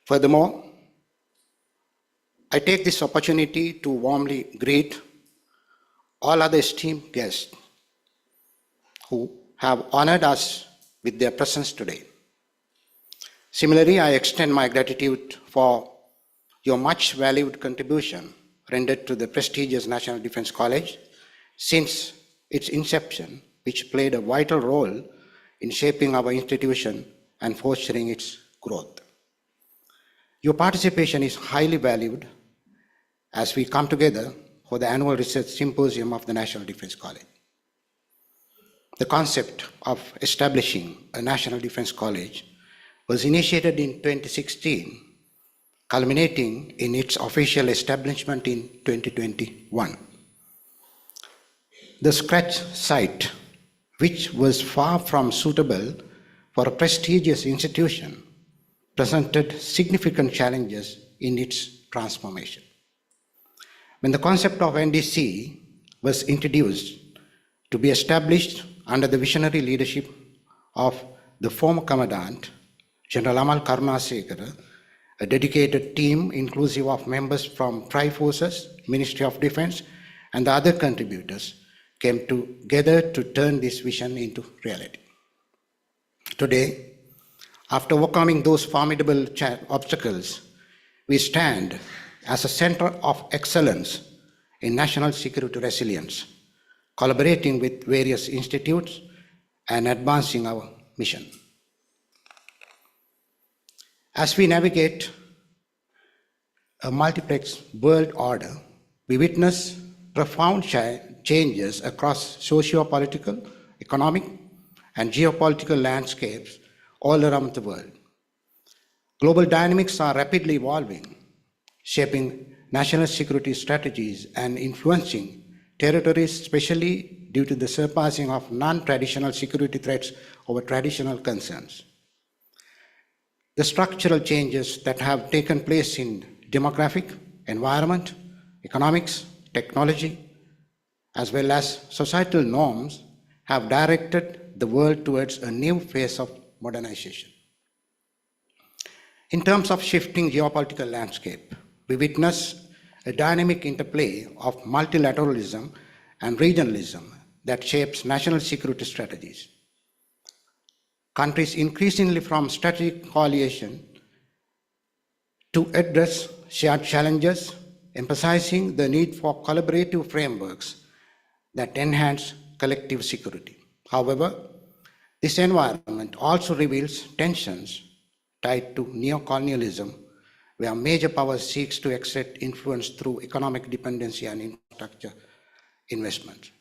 Furthermore, I take this opportunity to warmly greet all other esteemed guests who have honored us with their presence today. Similarly, I extend my gratitude for your much valued contribution rendered to the prestigious National Defense College since its inception, which played a vital role in shaping our institution and fostering its growth. Your participation is highly valued as we come together for the annual research symposium of the National Defense College. The concept of establishing a National Defense College was initiated in 2016, culminating in its official establishment in 2021. The scratch site, which was far from suitable for a prestigious institution, presented significant challenges in its transformation. When the concept of NDC was introduced to be established under the visionary leadership of the former Commandant, General Amal Karunasekara, a dedicated team inclusive of members from Tri-Forces, Ministry of Defense, and the other contributors came together to turn this vision into reality. Today, after overcoming those formidable obstacles, we stand as a center of excellence in national security resilience, collaborating with various institutes and advancing our mission. As we navigate a multiplex world order, we witness profound changes across socio-political, economic, and geopolitical landscapes all around the world. Global dynamics are rapidly evolving, shaping national security strategies and influencing territories, especially due to the surpassing of non-traditional security threats over traditional concerns. The structural changes that have taken place in demographic, environment, economics, technology, as well as societal norms have directed the world towards a new phase of modernization. In terms of shifting geopolitical landscape, we witness a dynamic interplay of multilateralism and regionalism that shapes national security strategies. Countries increasingly form strategic coalition to address shared challenges, emphasizing the need for collaborative frameworks that enhance collective security. However, this environment also reveals tensions tied to neocolonialism, where major powers seek to exert influence through economic dependency and infrastructure investment.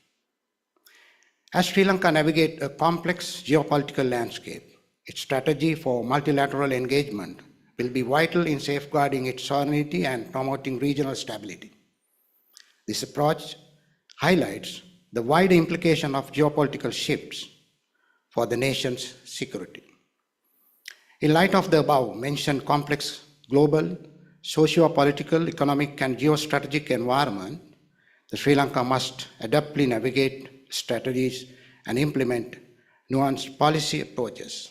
As Sri Lanka navigates a complex geopolitical landscape, its strategy for multilateral engagement will be vital in safeguarding its sovereignty and promoting regional stability. This approach highlights the wider implication of geopolitical shifts for the nation's security. In light of the above-mentioned complex global, socio-political, economic, and geostrategic environment, the Sri Lanka must adeptly navigate strategies and implement nuanced policy approaches.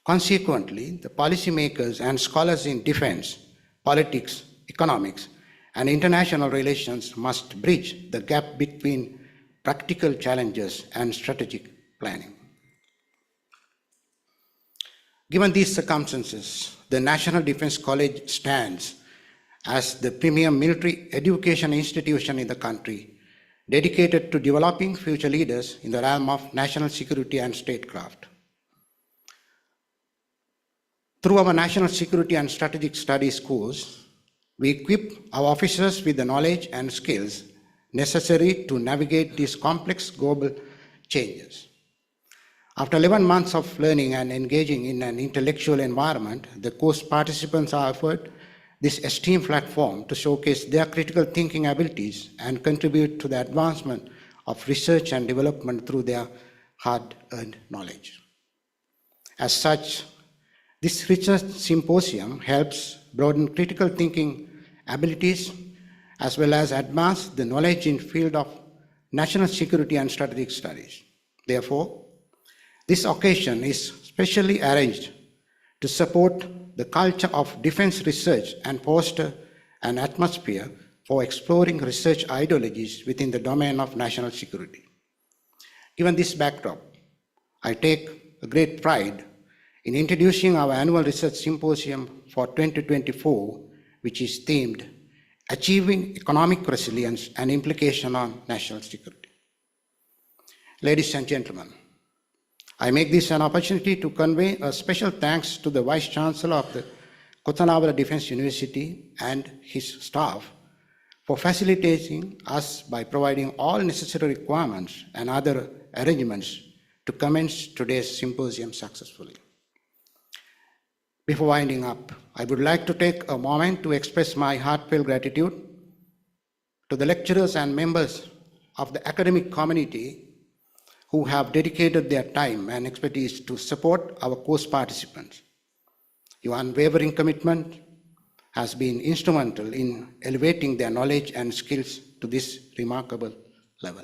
Consequently, the policymakers and scholars in defense, politics, economics, and international relations must bridge the gap between practical challenges and strategic planning. Given these circumstances, the National Defense College stands as the premier military education institution in the country, dedicated to developing future leaders in the realm of national security and statecraft. Through our National Security and Strategic Studies course, we equip our officers with the knowledge and skills necessary to navigate these complex global changes. After 11 months of learning and engaging in an intellectual environment, the course participants are offered this esteemed platform to showcase their critical thinking abilities and contribute to the advancement of research and development through their hard-earned knowledge. As such, this research symposium helps broaden critical thinking abilities as well as advance the knowledge in the field of national security and strategic studies. Therefore, this occasion is specially arranged to support the culture of defense research and foster an atmosphere for exploring research ideologies within the domain of national security. Given this backdrop, I take a great pride in introducing our annual research symposium for 2024, which is themed Achieving Economic Resilience and Implication on National Security. Ladies and gentlemen, I make this an opportunity to convey a special thanks to the Vice Chancellor of the Kotanawala Defense University and his staff for facilitating us by providing all necessary requirements and other arrangements to commence today's symposium successfully. Before winding up, I would like to take a moment to express my heartfelt gratitude to the lecturers and members of the academic community who have dedicated their time and expertise to support our course participants. Your unwavering commitment has been instrumental in elevating their knowledge and skills to this remarkable level.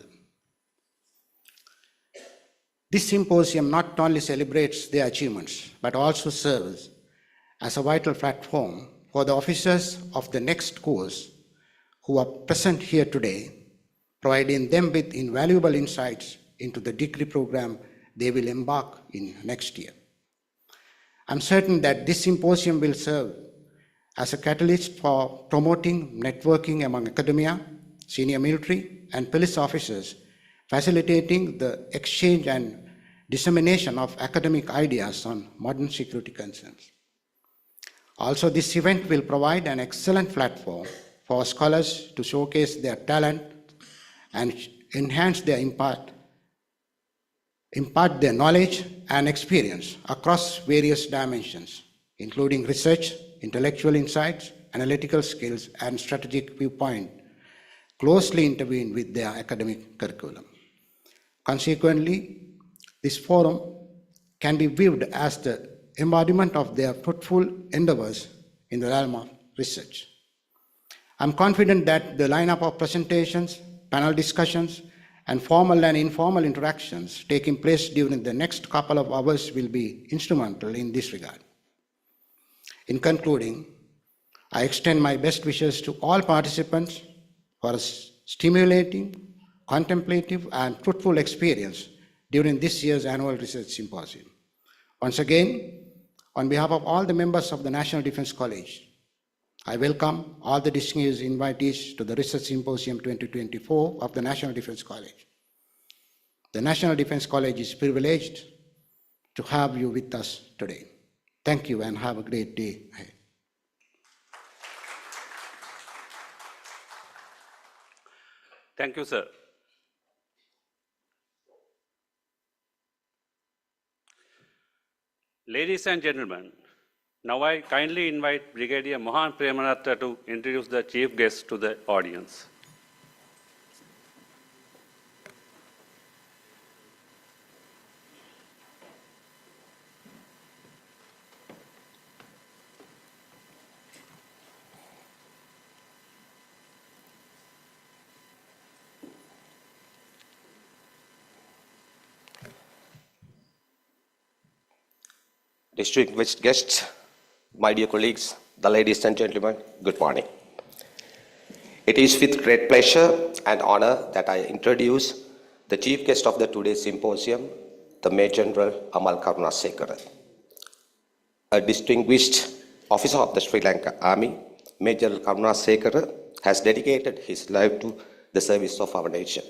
This symposium not only celebrates their achievements, but also serves as a vital platform for the officers of the next course who are present here today, providing them with invaluable insights into the degree program they will embark in next year. I'm certain that this symposium will serve as a catalyst for promoting networking among academia, senior military, and police officers, facilitating the exchange and dissemination of academic ideas on modern security concerns. Also, this event will provide an excellent platform for scholars to showcase their talent and enhance their impart their knowledge and experience across various dimensions, including research, intellectual insights, analytical skills, and strategic viewpoint, closely intertwined with their academic curriculum. Consequently, this forum can be viewed as the embodiment of their fruitful endeavors in the realm of research. I'm confident that the lineup of presentations, panel discussions, and formal and informal interactions taking place during the next couple of hours will be instrumental in this regard. In concluding, I extend my best wishes to all participants for a stimulating, contemplative, and fruitful experience during this year's annual research symposium. Once again, on behalf of all the members of the National Defense College, I welcome all the distinguished invitees to the Research Symposium 2024 of the National Defense College. The National Defense College is privileged to have you with us today. Thank you and have a great day ahead. Thank you, sir. Ladies and gentlemen, now I kindly invite Brigadier Mohan Premanath to introduce the chief guest to the audience. Distinguished guests, my dear colleagues, the ladies and gentlemen, good morning. It is with great pleasure and honor that I introduce the chief guest of the today's symposium, the Major General Amal Karunasekara. A distinguished officer of the Sri Lanka Army, Major General Karunasekara has dedicated his life to the service of our nation.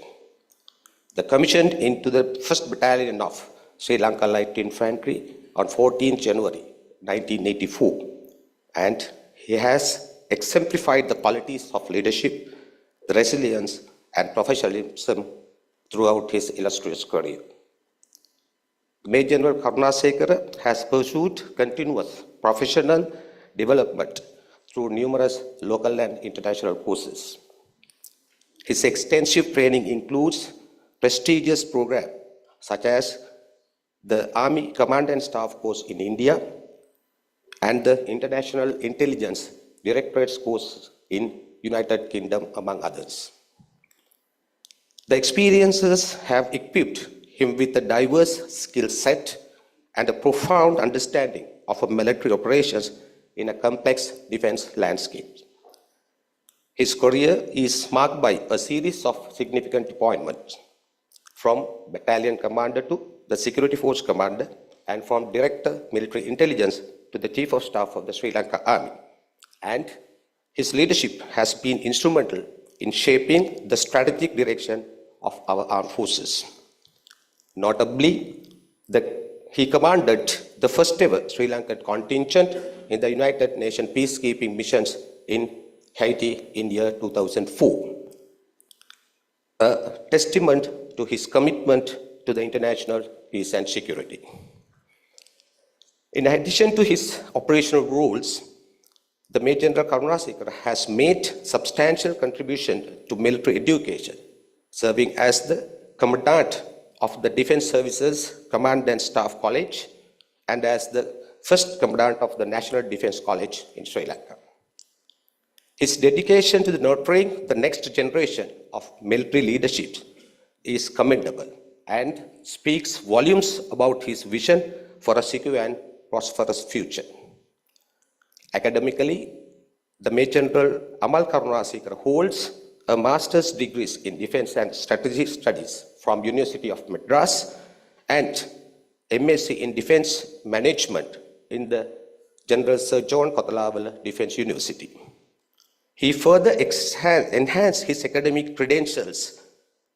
The commissioned into the 1st Battalion of Sri Lanka Light Infantry on 14 January 1984, and he has exemplified the qualities of leadership, resilience, and professionalism throughout his illustrious career. Major General Karunasekara has pursued continuous professional development through numerous local and international courses. His extensive training includes prestigious programs such as the Army Command and Staff course in India and the International Intelligence Directorate's course in United Kingdom, among others. The experiences have equipped him with a diverse skill set and a profound understanding of military operations in a complex defense landscape. His career is marked by a series of significant appointments, from battalion commander to the security force commander, and from director military intelligence to the chief of staff of the Sri Lanka Army. And his leadership has been instrumental in shaping the strategic direction of our armed forces. Notably, he commanded the first ever Sri Lankan contingent in the United Nations peacekeeping missions in Haiti in year 2004, a testament to his commitment to the international peace and security. In addition to his operational roles, the Major General Karunasekara has made substantial contribution to military education, serving as the Commandant of the Defense Services Command and Staff College and as the first Commandant of the National Defense College in Sri Lanka. His dedication to nurturing the next generation of military leadership is commendable and speaks volumes about his vision for a secure and prosperous future. Academically, the Major General Amal Karunasekara holds a master's degree in defense and strategic studies from University of Madras and MSc in defense management in the General Sir John Kotalawala Defense University. He further enhanced his academic credentials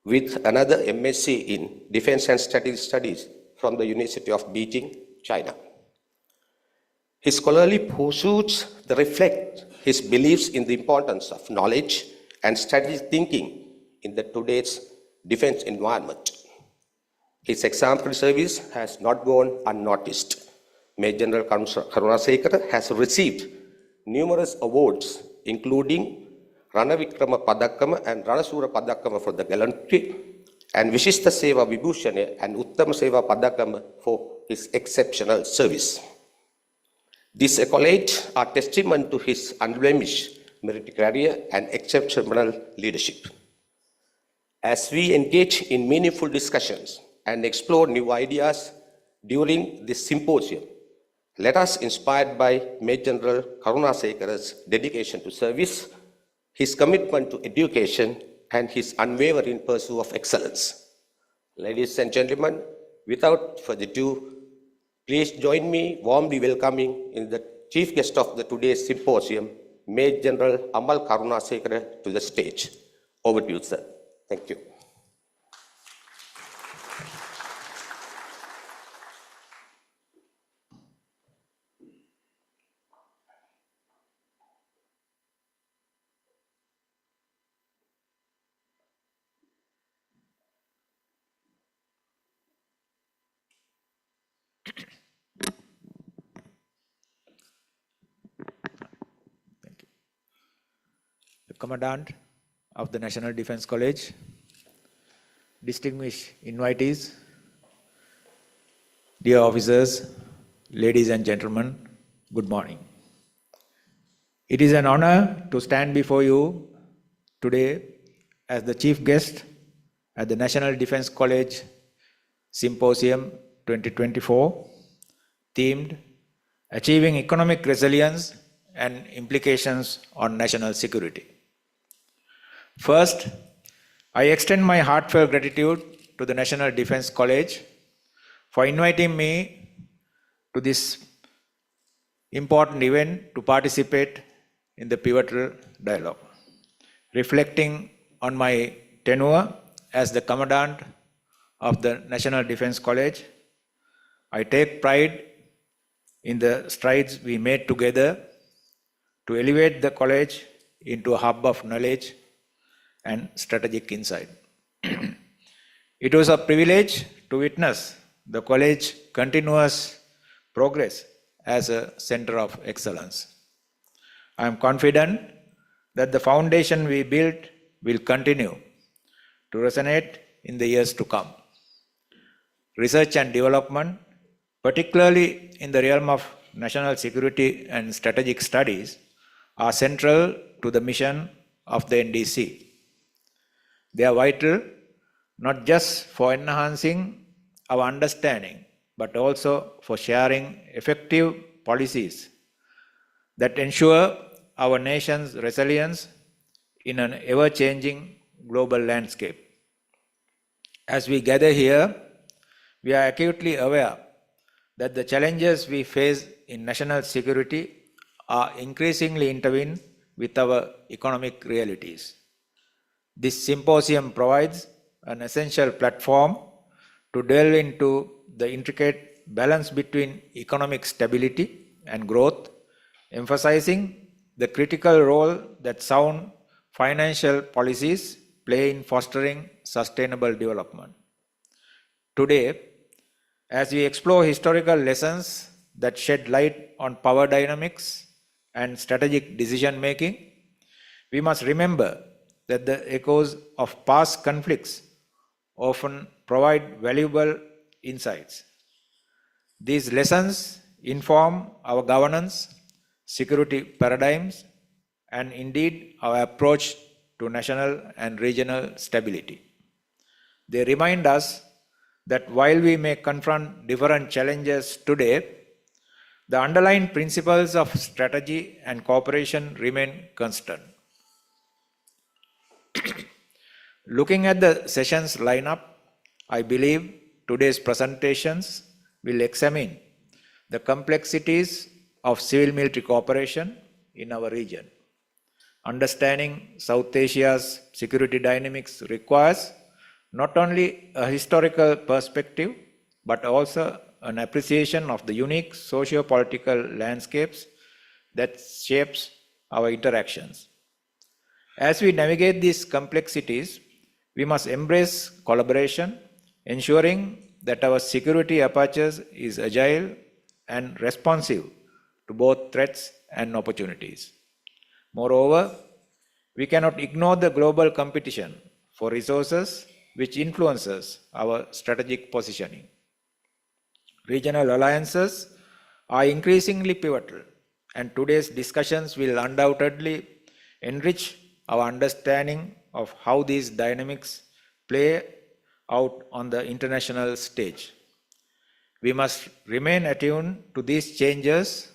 with another MSc in defense and strategic studies from the University of Beijing, China. His scholarly pursuits reflect his beliefs in the importance of knowledge and strategic thinking in today's defense environment. His exemplary service has not gone unnoticed. Major General Karunasekara has received numerous awards, including Ranavikrama Padakkama and Ranasura Padakkama for the gallantry, and Vishishta Seva Vibhushane and Uttama Seva Padakkama for his exceptional service. These accolades are testament to his unblemished military career and exceptional leadership. As we engage in meaningful discussions and explore new ideas during this symposium, let us, inspired by Major General Karunasekara's dedication to service, his commitment to education, and his unwavering pursuit of excellence. Ladies and gentlemen, without further ado, please join me warmly welcoming in the chief guest of today's symposium, Major General Amal Karunasekara, to the stage. Over to you, sir. Thank you. The Commandant of the National Defense College, distinguished invitees, dear officers, ladies and gentlemen, good morning. It is an honor to stand before you today as the chief guest at the National Defense College Symposium 2024, themed Achieving Economic Resilience and Implications on National Security. First, I extend my heartfelt gratitude to the National Defense College for inviting me to this important event to participate in the pivotal dialogue. Reflecting on my tenure as the Commandant of the National Defense College, I take pride in the strides we made together to elevate the college into a hub of knowledge and strategic insight. It was a privilege to witness the college's continuous progress as a center of excellence. I am confident that the foundation we built will continue to resonate in the years to come. Research and development, particularly in the realm of national security and strategic studies, are central to the mission of the NDC. They are vital not just for enhancing our understanding, but also for sharing effective policies that ensure our nation's resilience in an ever-changing global landscape. As we gather here, we are acutely aware that the challenges we face in national security are increasingly intertwined with our economic realities. This symposium provides an essential platform to delve into the intricate balance between economic stability and growth, emphasizing the critical role that sound financial policies play in fostering sustainable development. Today, as we explore historical lessons that shed light on power dynamics and strategic decision making, we must remember that the echoes of past conflicts often provide valuable insights. These lessons inform our governance, security paradigms, and indeed our approach to national and regional stability. They remind us that while we may confront different challenges today, the underlying principles of strategy and cooperation remain constant. Looking at the session's lineup, I believe today's presentations will examine the complexities of civil-military cooperation in our region. Understanding South Asia's security dynamics requires not only a historical perspective, but also an appreciation of the unique socio-political landscapes that shapes our interactions. As we navigate these complexities, we must embrace collaboration, ensuring that our security aperture is agile and responsive to both threats and opportunities. Moreover, we cannot ignore the global competition for resources which influences our strategic positioning. Regional alliances are increasingly pivotal, and today's discussions will undoubtedly enrich our understanding of how these dynamics play out on the international stage. We must remain attuned to these changes,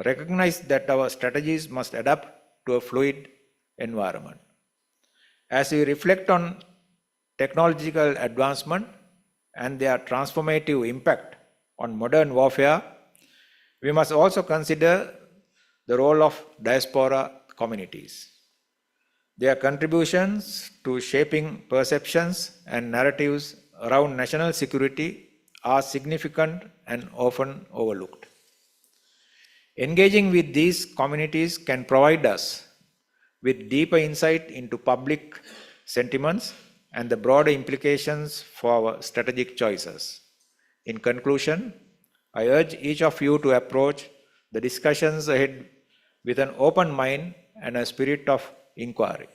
recognize that our strategies must adapt to a fluid environment. As we reflect on technological advancement and their transformative impact on modern warfare, we must also consider the role of diaspora communities. Their contributions to shaping perceptions and narratives around national security are significant and often overlooked. Engaging with these communities can provide us with deeper insight into public sentiments and the broader implications for our strategic choices. In conclusion, I urge each of you to approach the discussions ahead with an open mind and a spirit of inquiry.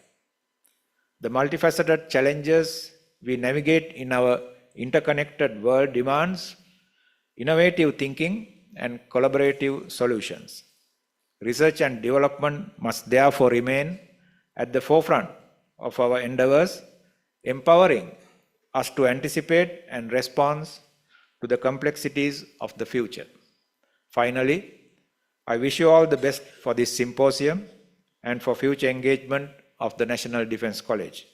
The multifaceted challenges we navigate in our interconnected world demands innovative thinking and collaborative solutions. Research and development must therefore remain at the forefront of our endeavors, empowering us to anticipate and respond to the complexities of the future. Finally, I wish you all the best for this symposium and for future engagement of the National Defence College.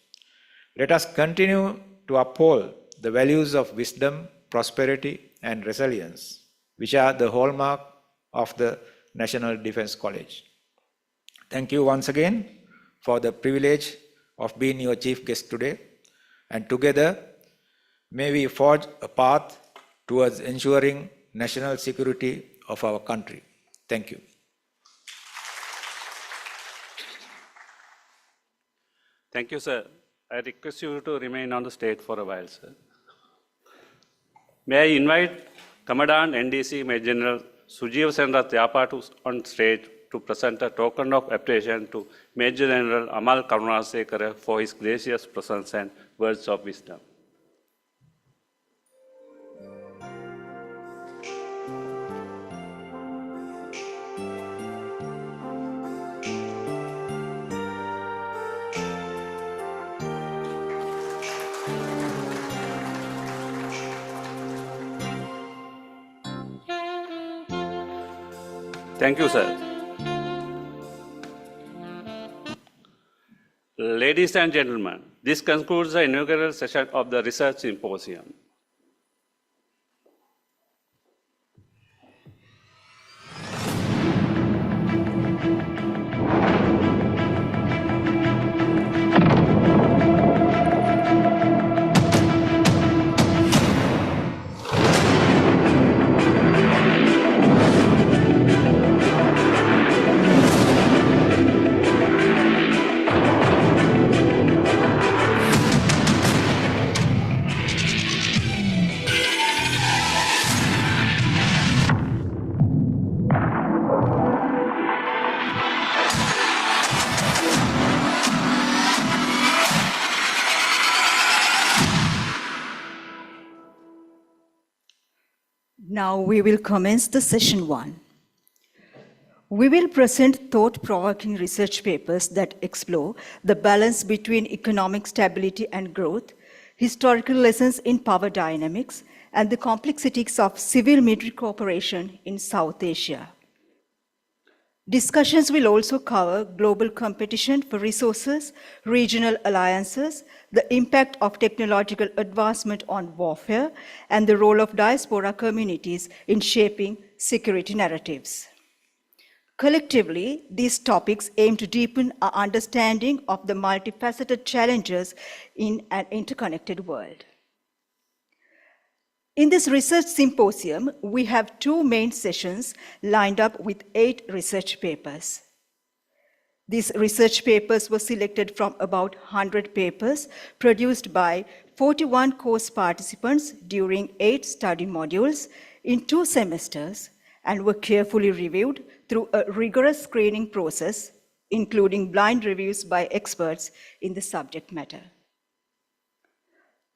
Let us continue to uphold the values of wisdom, prosperity, and resilience, which are the hallmark of the National Defence College. Thank you once again for the privilege of being your chief guest today, and together may we forge a path towards ensuring national security of our country. Thank you. Thank you, sir. I request you to remain on the stage for a while, sir. May I invite Commandant NDC Major General Sujeev Chandra Tyapa on stage to present a token of appreciation to Major General Amal Karunasekara for his gracious presence and words of wisdom. Thank you, sir. Ladies and gentlemen, this concludes the inaugural session of the Research Symposium. Now we will commence the session 1. We will present thought-provoking research papers that explore the balance between economic stability and growth, historical lessons in power dynamics, and the complexities of civil-military cooperation in South Asia. Discussions will also cover global competition for resources, regional alliances, the impact of technological advancement on warfare, and the role of diaspora communities in shaping security narratives. Collectively, these topics aim to deepen our understanding of the multifaceted challenges in an interconnected world. In this research symposium, we have 2 main sessions lined up with 8 research papers. These research papers were selected from about 100 papers produced by 41 course participants during 8 study modules in 2 semesters and were carefully reviewed through a rigorous screening process, including blind reviews by experts in the subject matter.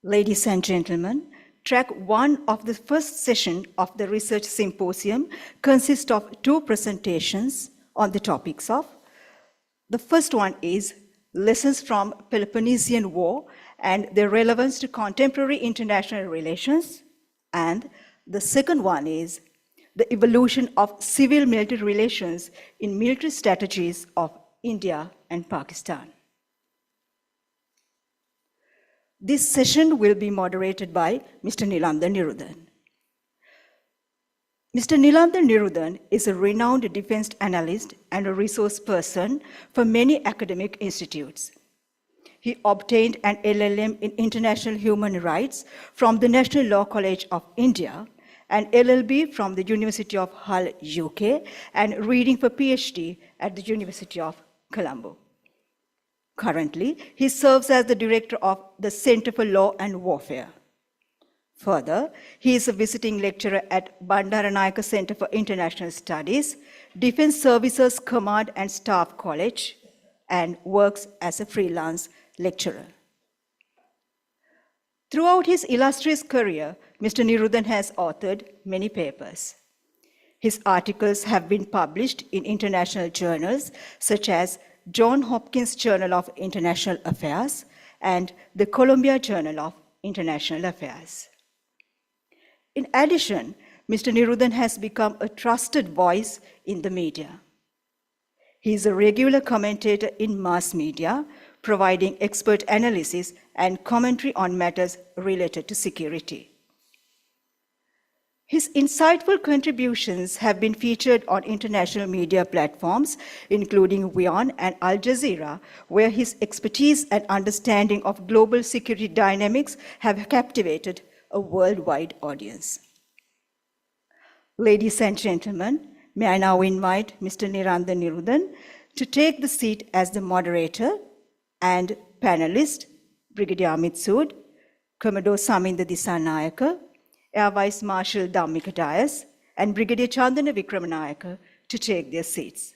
Ladies and gentlemen, Track 1 of the first session of the research symposium consists of 2 presentations on the topics of: the first one is Lessons from Peloponnesian War and their relevance to contemporary international relations, and the second one is The Evolution of Civil-Military Relations in Military Strategies of India and Pakistan. This session will be moderated by Mr. Nilandar Nirudan. Mr. Nilandar Nirudan is a renowned defense analyst and a resource person for many academic institutes. He obtained an LLM in International Human Rights from the National Law College of India, an LLB from the University of Hull, UK, and reading for PhD at the University of Colombo. Currently, he serves as the director of the Center for Law and Warfare. Further, he is a visiting lecturer at Bandaranayake Center for International Studies, Defense Services Command and Staff College, and works as a freelance lecturer. Throughout his illustrious career, Mr. Nirudan has authored many papers. His articles have been published in international journals such as Johns Hopkins Journal of International Affairs and the Columbia Journal of International Affairs. In addition, Mr. Nirudan has become a trusted voice in the media. He is a regular commentator in mass media, providing expert analysis and commentary on matters related to security. His insightful contributions have been featured on international media platforms, including WION and Al Jazeera, where his expertise and understanding of global security dynamics have captivated a worldwide audience. Ladies and gentlemen, may I now invite Mr. Nilandar Nirudan to take the seat as the moderator and panelist, Brigadier Amit Sood, Commodore Saminda Disanayaka, Air Vice Marshal Dhammika Dias, and Brigadier Chandana Vikramanayaka to take their seats.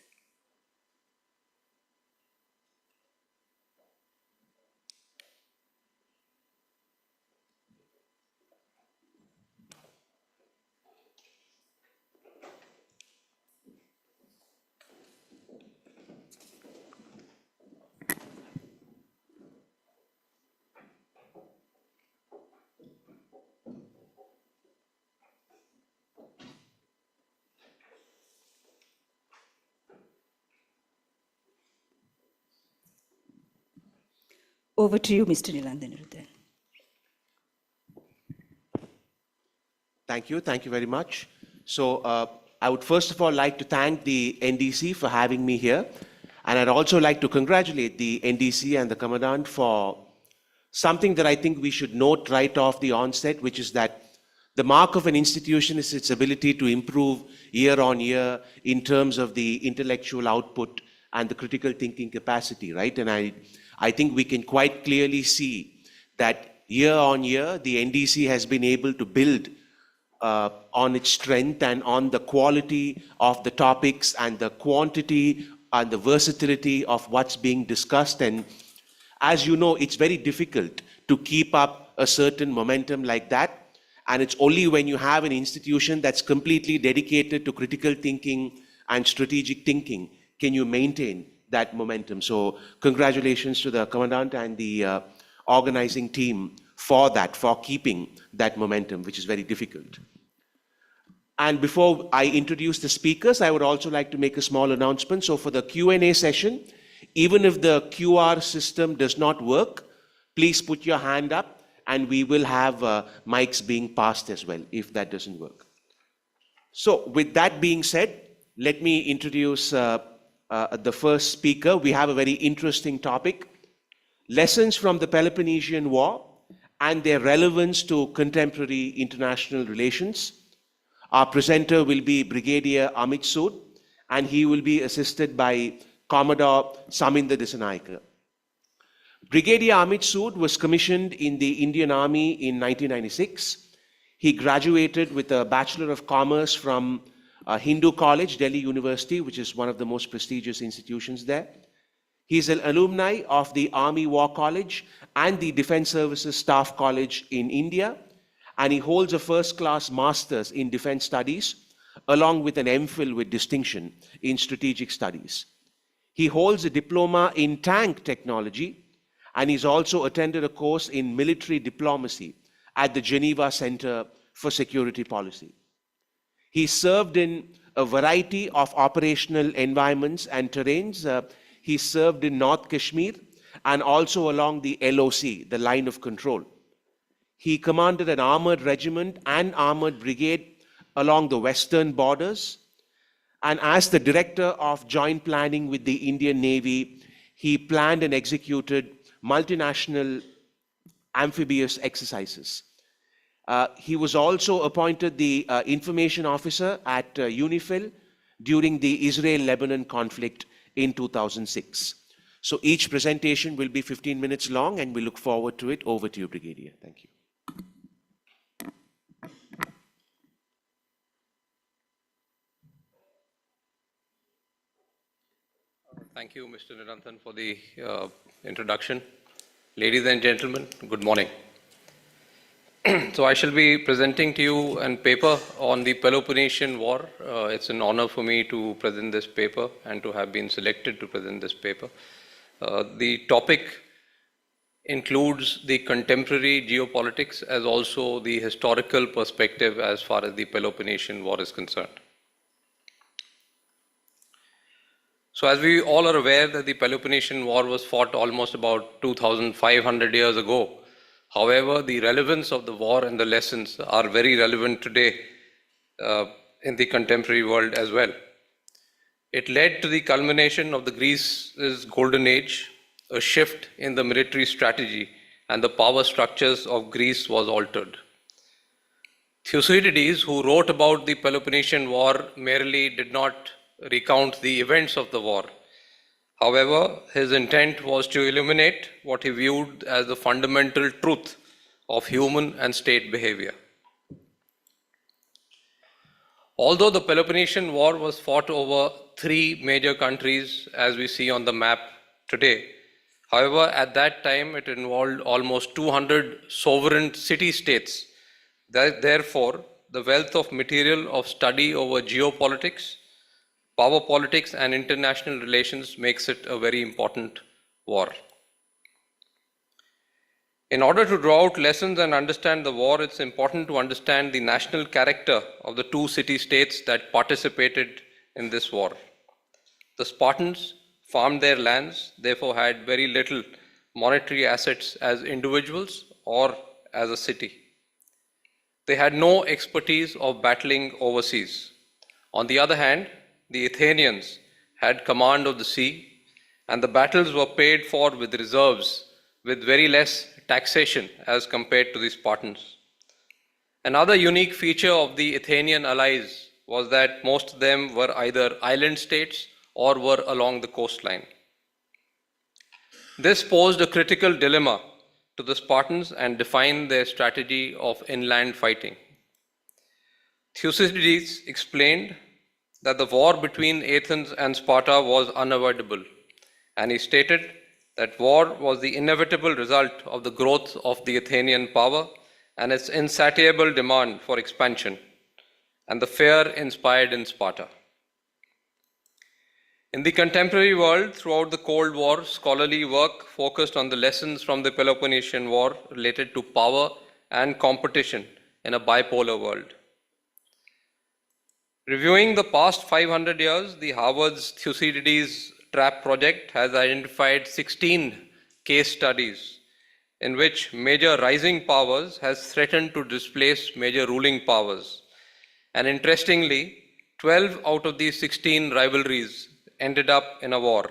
Over to you, Mr. Nilandan. Thank you. Thank you very much. So I would first of all like to thank the NDC for having me here. And I'd also like to congratulate the NDC and the Commandant for something that I think we should note right off the onset, which is that the mark of an institution is its ability to improve year on year in terms of the intellectual output and the critical thinking capacity, right? And I think we can quite clearly see that year on year, the NDC has been able to build on its strength and on the quality of the topics and the quantity and the versatility of what's being discussed. And as you know, it's very difficult to keep up a certain momentum like that. And it's only when you have an institution that's completely dedicated to critical thinking and strategic thinking can you maintain that momentum. So congratulations to the Commandant and the organizing team for that, for keeping that momentum, which is very difficult. And before I introduce the speakers, I would also like to make a small announcement. So for the Q&A session, even if the QR system does not work, please put your hand up and we will have mics being passed as well if that doesn't work. So with that being said, let me introduce the first speaker. We have a very interesting topic, lessons from the Peloponnesian War and their relevance to contemporary international relations. Our presenter will be Brigadier Amit Sood, and he will be assisted by Commodore Saminda Dissanayake. Brigadier Amit Sood was commissioned in the Indian Army in 1996. He graduated with a Bachelor of Commerce from Hindu College, Delhi University, which is one of the most prestigious institutions there. He's an alumni of the Army War College and the Defense Services Staff College in India, and he holds a first-class master's in defense studies, along with an MPhil with distinction in strategic studies. He holds a diploma in tank technology, and he's also attended a course in military diplomacy at the Geneva Center for Security Policy. He served in a variety of operational environments and terrains. He served in North Kashmir and also along the LOC, the line of control. He commanded an armored regiment and armored brigade along the western borders. And as the director of joint planning with the Indian Navy, he planned and executed multinational amphibious exercises. He was also appointed the information officer at UNIFIL during the Israel-Lebanon conflict in 2006. So each presentation will be 15 minutes long, and we look forward to it. Over to you, Brigadier. Thank you. Thank you, Mr. Nilandan, for the introduction. Ladies and gentlemen, good morning. So I shall be presenting to you a paper on the Peloponnesian War. It's an honor for me to present this paper and to have been selected to present this paper. The topic includes the contemporary geopolitics as also the historical perspective as far as the Peloponnesian War is concerned. So as we all are aware that the Peloponnesian War was fought almost about 2,500 years ago. However, the relevance of the war and the lessons are very relevant today in the contemporary world as well. It led to the culmination of the Greece's golden age, a shift in the military strategy, and the power structures of Greece was altered. Thucydides, who wrote about the Peloponnesian War, merely did not recount the events of the war. However, his intent was to illuminate what he viewed as the fundamental truth of human and state behavior. Although the Peloponnesian War was fought over 3 major countries, as we see on the map today, however, at that time it involved almost 200 sovereign city-states. Therefore, the wealth of material of study over geopolitics, power politics and international relations makes it a very important war. In order to draw out lessons and understand the war, it's important to understand the national character of the 2 city-states that participated in this war. The Spartans farmed their lands, therefore had very little monetary assets as individuals or as a city. They had no expertise of battling overseas. On the other hand, the Athenians had command of the sea, and the battles were paid for with reserves, with very less taxation as compared to the Spartans. Another unique feature of the Athenian allies was that most of them were either island states or were along the coastline. This posed a critical dilemma to the Spartans and defined their strategy of inland fighting. Thucydides explained that the war between Athens and Sparta was unavoidable, and he stated that war was the inevitable result of the growth of the Athenian power and its insatiable demand for expansion, and the fear inspired in Sparta. In the contemporary world, throughout the Cold War, scholarly work focused on the lessons from the Peloponnesian War related to power and competition in a bipolar world. Reviewing the past 500 years, the Harvard's Thucydides Trap project has identified 16 case studies in which major rising powers has threatened to displace major ruling powers. And interestingly, 12 out of these 16 rivalries ended up in a war.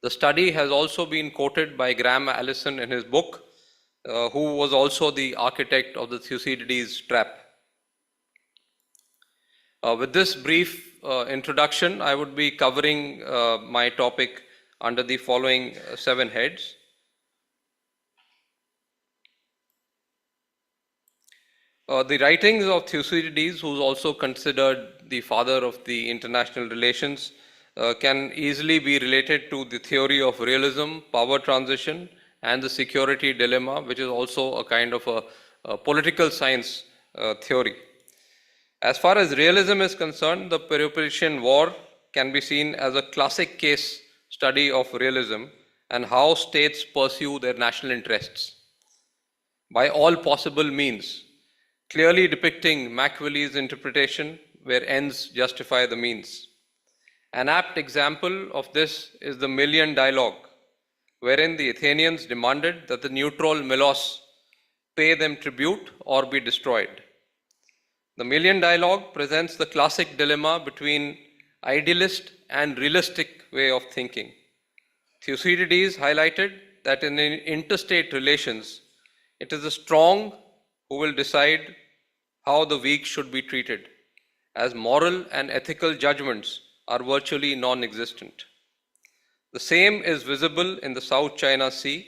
The study has also been quoted by Graham Allison in his book, who was also the architect of the Thucydides trap. With this brief introduction, I would be covering my topic under the following 7 heads. The writings of Thucydides, who is also considered the father of the international relations, can easily be related to the theory of realism, power transition, and the security dilemma, which is also a kind of a political science theory. As far as realism is concerned, the Peloponnesian War can be seen as a classic case study of realism and how states pursue their national interests by all possible means, clearly depicting Machiavelli's interpretation where ends justify the means. An apt example of this is the Million Dialogue, wherein the Athenians demanded that the neutral Melos pay them tribute or be destroyed. The Million Dialogue presents the classic dilemma between idealist and realistic way of thinking. Thucydides highlighted that in interstate relations, it is the strong who will decide how the weak should be treated, as moral and ethical judgments are virtually non-existent. The same is visible in the South China Sea.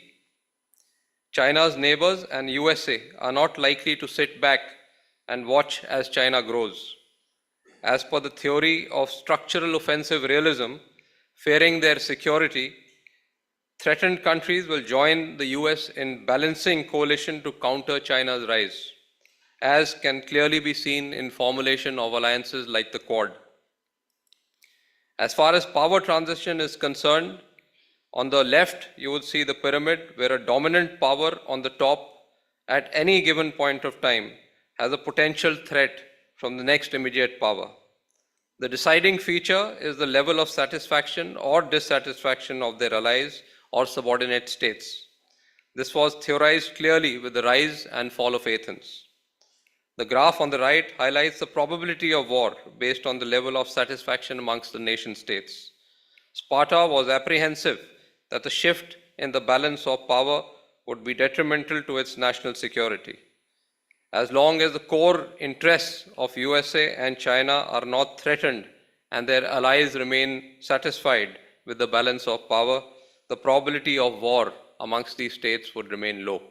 China's neighbors and USA are not likely to sit back and watch as China grows. As per the theory of structural offensive realism, fearing their security, threatened countries will join the US in balancing coalition to counter China's rise, as can clearly be seen in formulation of alliances like the Quad. As far as power transition is concerned, on the left, you would see the pyramid where a dominant power on the top at any given point of time has a potential threat from the next immediate power. The deciding feature is the level of satisfaction or dissatisfaction of their allies or subordinate states. This was theorized clearly with the rise and fall of Athens. The graph on the right highlights the probability of war based on the level of satisfaction amongst the nation states. Sparta was apprehensive that the shift in the balance of power would be detrimental to its national security. As long as the core interests of USA and China are not threatened and their allies remain satisfied with the balance of power, the probability of war amongst these states would remain low.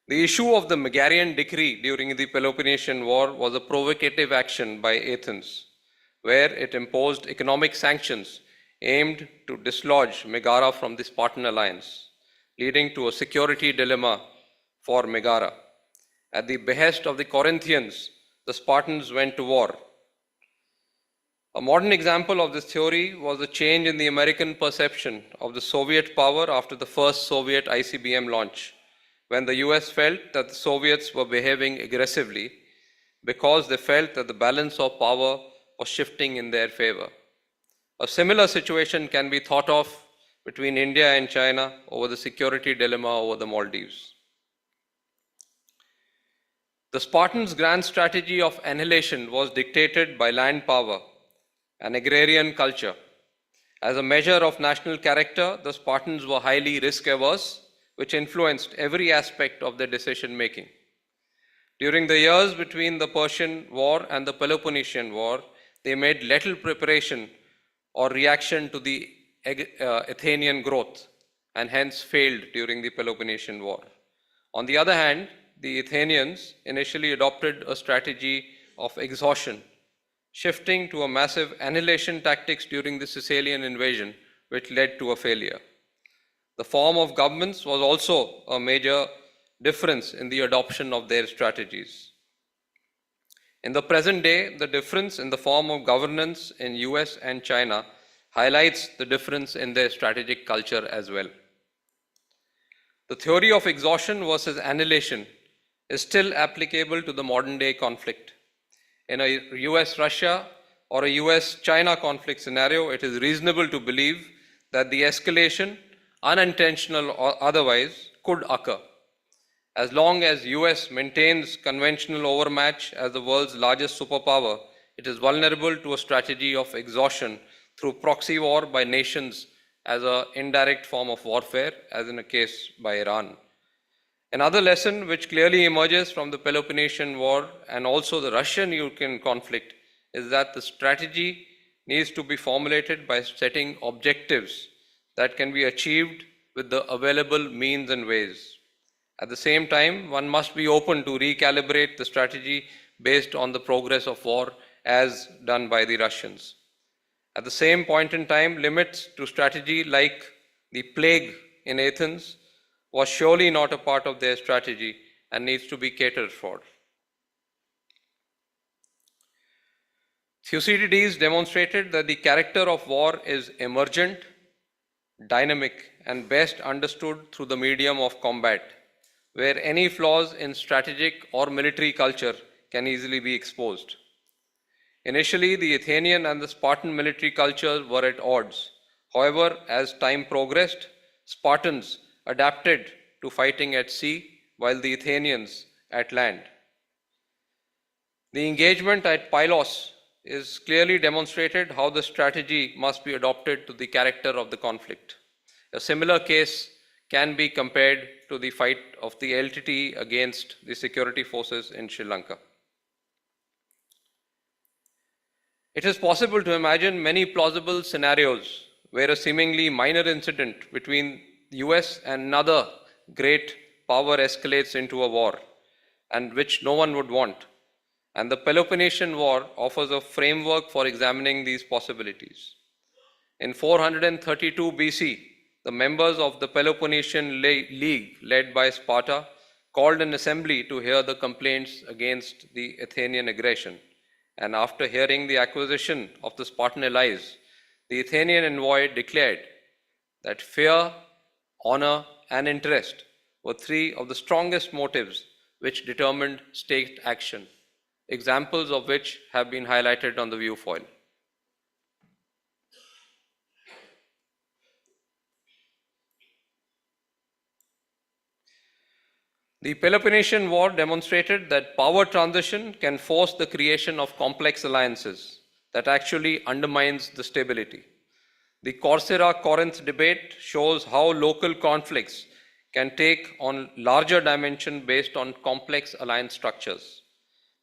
The issue of the Megarian decree during the Peloponnesian War was a provocative action by Athens, where it imposed economic sanctions aimed to dislodge Megara from the Spartan alliance, leading to a security dilemma for Megara. At the behest of the Corinthians, the Spartans went to war. A modern example of this theory was the change in the American perception of the Soviet power after the first Soviet ICBM launch, when the US felt that the Soviets were behaving aggressively because they felt that the balance of power was shifting in their favor. A similar situation can be thought of between India and China over the security dilemma over the Maldives. The Spartans' grand strategy of annihilation was dictated by land power and agrarian culture. As a measure of national character, the Spartans were highly risk-averse, which influenced every aspect of their decision-making. During the years between the Persian War and the Peloponnesian War, they made little preparation or reaction to the Athenian growth and hence failed during the Peloponnesian War. On the other hand, the Athenians initially adopted a strategy of exhaustion, shifting to a massive annihilation tactics during the Sicilian invasion, which led to a failure. The form of governments was also a major difference in the adoption of their strategies. In the present day, the difference in the form of governance in US and China highlights the difference in their strategic culture as well. The theory of exhaustion versus annihilation is still applicable to the modern day conflict. In a US-Russia or a US-China conflict scenario, it is reasonable to believe that the escalation, unintentional or otherwise, could occur. As long as US maintains conventional overmatch as the world's largest superpower, it is vulnerable to a strategy of exhaustion through proxy war by nations as an indirect form of warfare, as in a case by Iran. Another lesson which clearly emerges from the Peloponnesian War and also the Russian-Ukraine conflict is that the strategy needs to be formulated by setting objectives that can be achieved with the available means and ways. At the same time, one must be open to recalibrate the strategy based on the progress of war as done by the Russians. At the same point in time, limits to strategy like the plague in Athens was surely not a part of their strategy and needs to be catered for. Thucydides demonstrated that the character of war is emergent, dynamic, and best understood through the medium of combat, where any flaws in strategic or military culture can easily be exposed. Initially, the Athenian and the Spartan military cultures were at odds. However, as time progressed, Spartans adapted to fighting at sea while the Athenians at land. The engagement at Pylos is clearly demonstrated how the strategy must be adopted to the character of the conflict. A similar case can be compared to the fight of the LTTE against the security forces in Sri Lanka. It is possible to imagine many plausible scenarios where a seemingly minor incident between the US and another great power escalates into a war, and which no one would want. And the Peloponnesian War offers a framework for examining these possibilities. In 432 BC, the members of the Peloponnesian League, led by Sparta, called an assembly to hear the complaints against the Athenian aggression. And after hearing the accusation of the Spartan allies, the Athenian envoy declared that fear, honor, and interest were three of the strongest motives which determined state action, examples of which have been highlighted on the view foil. The Peloponnesian War demonstrated that power transition can force the creation of complex alliances that actually undermines the stability. The Corcyra-Corinth debate shows how local conflicts can take on larger dimension based on complex alliance structures.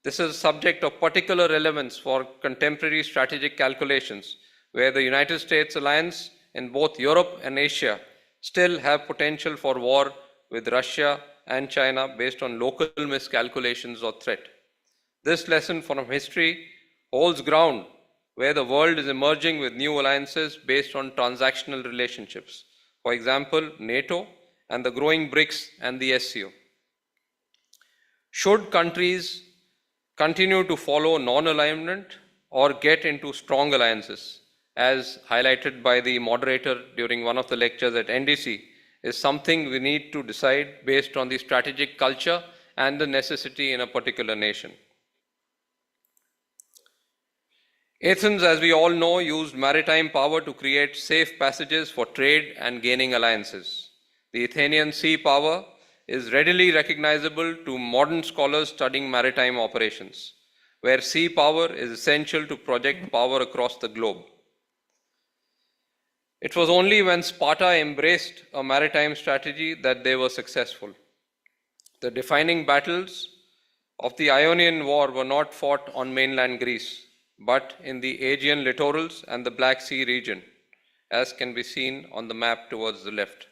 This is a subject of particular relevance for contemporary strategic calculations, where the United States alliance in both Europe and Asia still have potential for war with Russia and China based on local miscalculations or threat. This lesson from history holds ground where the world is emerging with new alliances based on transactional relationships. For example, NATO and the growing BRICS and the SCO. Should countries continue to follow non-alignment or get into strong alliances, as highlighted by the moderator during one of the lectures at NDC, is something we need to decide based on the strategic culture and the necessity in a particular nation. Athens, as we all know, used maritime power to create safe passages for trade and gaining alliances. The Athenian sea power is readily recognizable to modern scholars studying maritime operations, where sea power is essential to project power across the globe. It was only when Sparta embraced a maritime strategy that they were successful. The defining battles of the Ionian War were not fought on mainland Greece, but in the Aegean littorals and the Black Sea region, as can be seen on the map towards the left.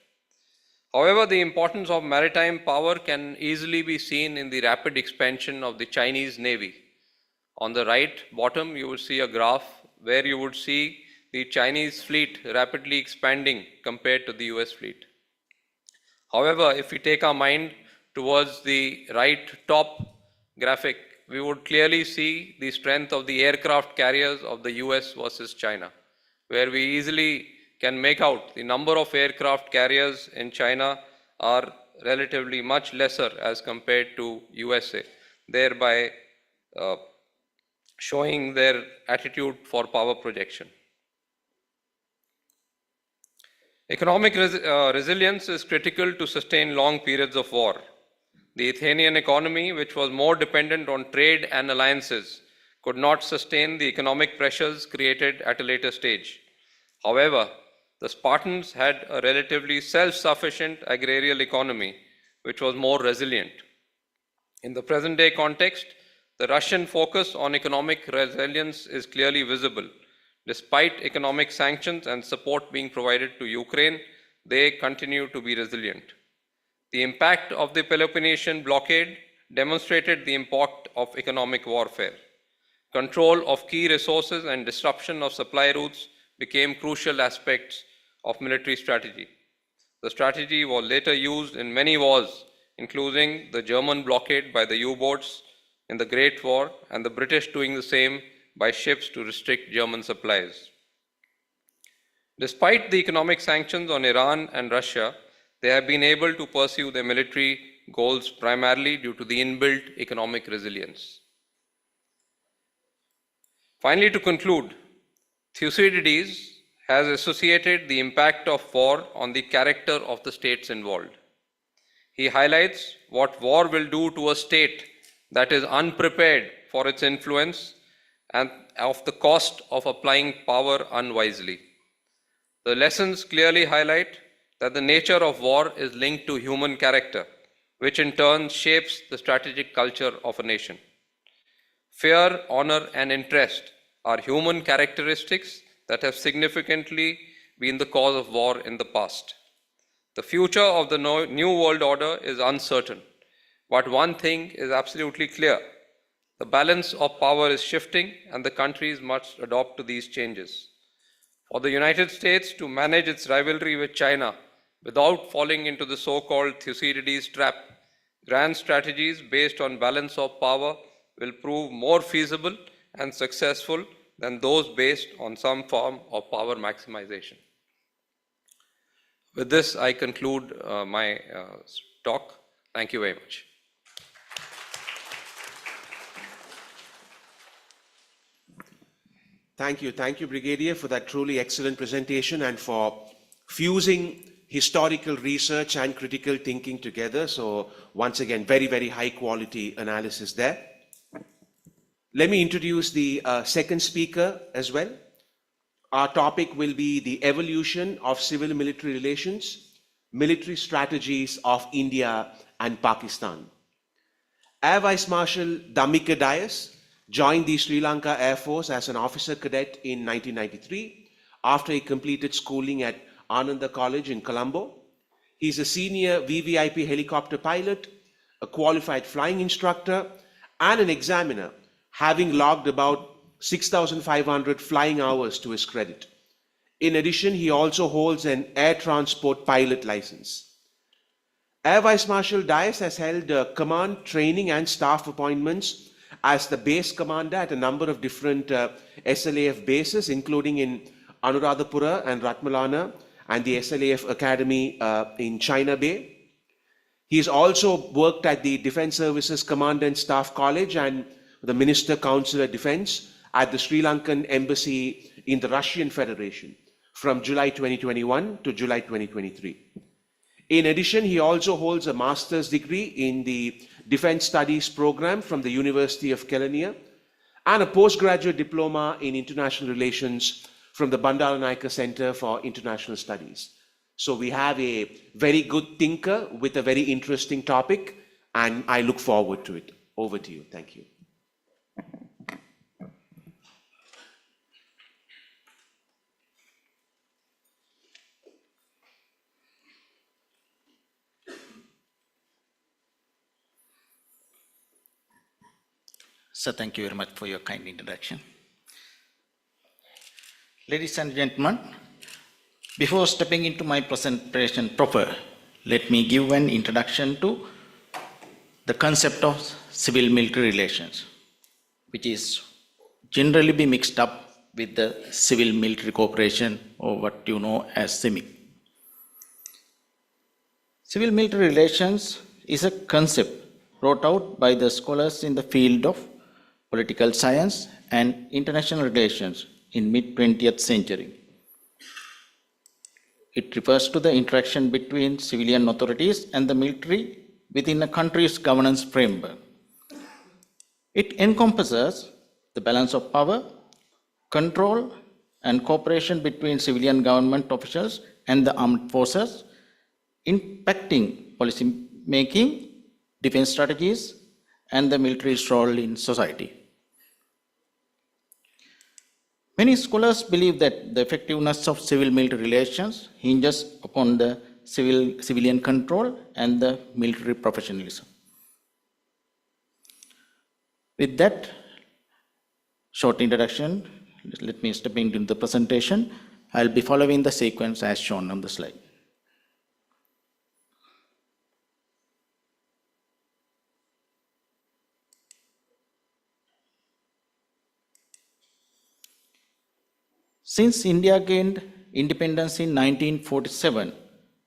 However, the importance of maritime power can easily be seen in the rapid expansion of the Chinese Navy. On the right bottom, you will see a graph where you would see the Chinese fleet rapidly expanding compared to the US fleet. However, if we take our mind towards the right top graphic, we would clearly see the strength of the aircraft carriers of the US versus China, where we easily can make out the number of aircraft carriers in China are relatively much lesser as compared to USA, thereby showing their attitude for power projection. Economic resilience is critical to sustain long periods of war. The Athenian economy, which was more dependent on trade and alliances, could not sustain the economic pressures created at a later stage. However, the Spartans had a relatively self-sufficient agrarian economy, which was more resilient. In the present-day context, the Russian focus on economic resilience is clearly visible. Despite economic sanctions and support being provided to Ukraine, they continue to be resilient. The impact of the Peloponnesian blockade demonstrated the impact of economic warfare. Control of key resources and disruption of supply routes became crucial aspects of military strategy. The strategy was later used in many wars, including the German blockade by the U-boats in the Great War and the British doing the same by ships to restrict German supplies. Despite the economic sanctions on Iran and Russia, they have been able to pursue their military goals primarily due to the inbuilt economic resilience. Finally, to conclude, Thucydides has associated the impact of war on the character of the states involved. He highlights what war will do to a state that is unprepared for its influence and of the cost of applying power unwisely. The lessons clearly highlight that the nature of war is linked to human character, which in turn shapes the strategic culture of a nation. Fear, honor, and interest are human characteristics that have significantly been the cause of war in the past. The future of the new world order is uncertain, but one thing is absolutely clear. The balance of power is shifting, and the countries must adopt to these changes. For the United States to manage its rivalry with China without falling into the so-called Thucydides trap, grand strategies based on balance of power will prove more feasible and successful than those based on some form of power maximization. With this, I conclude my talk. Thank you very much. Thank you, Brigadier, for that truly excellent presentation and for fusing historical research and critical thinking together. So once again, very, very high quality analysis there. Let me introduce the second speaker as well. Our topic will be the evolution of civil-military relations, military strategies of India and Pakistan. Air Vice Marshal Dhammika Dias joined the Sri Lanka Air Force as an officer cadet in 1993 after he completed schooling at Ananda College in Colombo. He's a senior VVIP helicopter pilot, a qualified flying instructor, and an examiner, having logged about 6,500 flying hours to his credit. In addition, he also holds an air transport pilot license. Air Vice Marshal Dias has held command, training, and staff appointments as the base commander at a number of different SLAF bases, including in Anuradhapura and Ratmalana, and the SLAF Academy in China Bay. He has also worked at the Defense Services Command and Staff College and the Minister Council of Defense, at the Sri Lankan Embassy in the Russian Federation from July 2021 to July 2023. In addition, he also holds a master's degree in the Defense Studies program from the University of Kelaniya and a postgraduate diploma in international relations from the Bandaranaike Center for International Studies. So we have a very good thinker with a very interesting topic, and I look forward to it. Over to you. Thank you. So thank you very much for your kind introduction. Ladies and gentlemen, before stepping into my presentation proper, let me give an introduction to the concept of civil-military relations, which is generally be mixed up with the civil-military cooperation, or what you know as CIMIC. Civil-military relations is a concept brought out by the scholars in the field of political science and international relations in mid-20th century. It refers to the interaction between civilian authorities and the military within a country's governance framework. It encompasses the balance of power, control, and cooperation between civilian government officials and the armed forces, impacting policy making, defense strategies, and the military's role in society. Many scholars believe that the effectiveness of civil-military relations hinges upon the civilian control and the military professionalism. With that short introduction, let me step into the presentation. I'll be following the sequence as shown on the slide. Since India gained independence in 1947,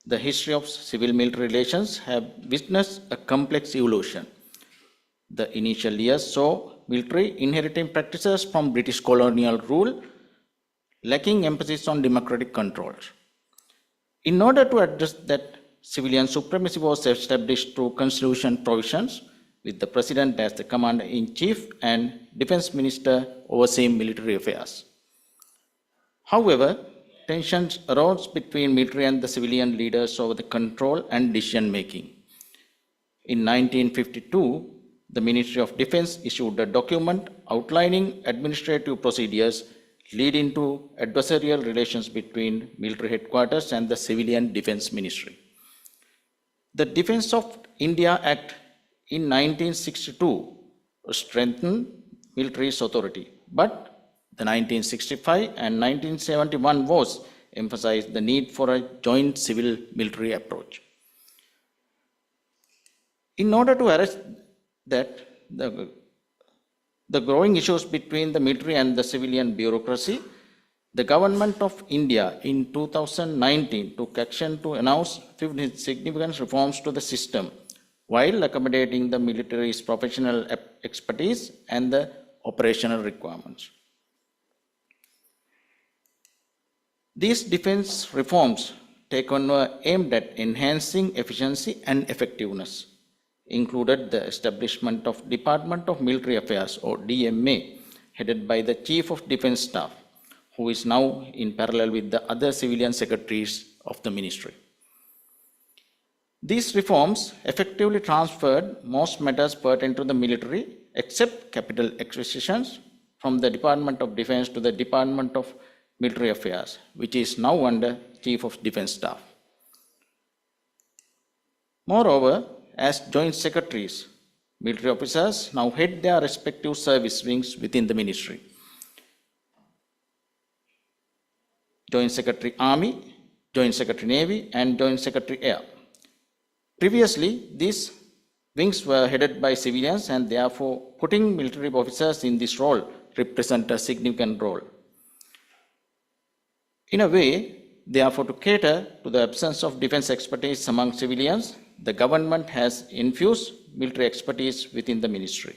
the history of civil-military relations have witnessed a complex evolution. The initial years saw military inheriting practices from British colonial rule, lacking emphasis on democratic controls. In order to address that, civilian supremacy was established through constitution provisions, with the president as the commander-in-chief and defense minister overseeing military affairs. However, tensions arose between military and the civilian leaders over the control and decision-making. In 1952, the Ministry of Defense issued a document outlining administrative procedures leading to adversarial relations between military headquarters and the civilian defense ministry. The Defense of India Act in 1962 strengthened military's authority, but the 1965 and 1971 wars emphasized the need for a joint civil-military approach. In order to arrest that, the growing issues between the military and the civilian bureaucracy, the government of India in 2019 took action to announce significant reforms to the system while accommodating the military's professional expertise and the operational requirements. These defense reforms taken were aimed at enhancing efficiency and effectiveness, included the establishment of Department of Military Affairs or DMA, headed by the Chief of Defense Staff, who is now in parallel with the other civilian secretaries of the ministry. These reforms effectively transferred most matters pertinent to the military, except capital acquisitions, from the Department of Defense to the Department of Military Affairs, which is now under Chief of Defense Staff. Moreover, as joint secretaries, military officers now head their respective service wings within the ministry. Joint Secretary Army, Joint Secretary Navy, and Joint Secretary Air. Previously, these wings were headed by civilians, and therefore putting military officers in this role represent a significant role. In a way, therefore, to cater to the absence of defense expertise among civilians, the government has infused military expertise within the ministry.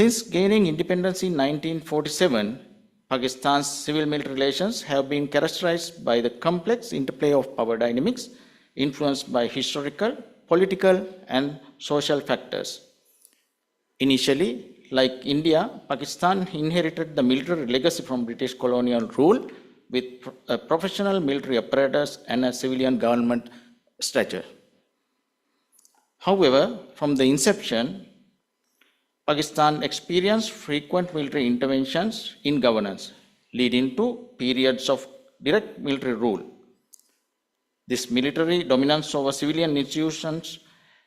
Since gaining independence in 1947, Pakistan's civil-military relations have been characterized by the complex interplay of power dynamics influenced by historical, political, and social factors. Initially, like India, Pakistan inherited the military legacy from British colonial rule with a professional military apparatus and a civilian government structure. However, from the inception, Pakistan experienced frequent military interventions in governance, leading to periods of direct military rule. This military dominance over civilian institutions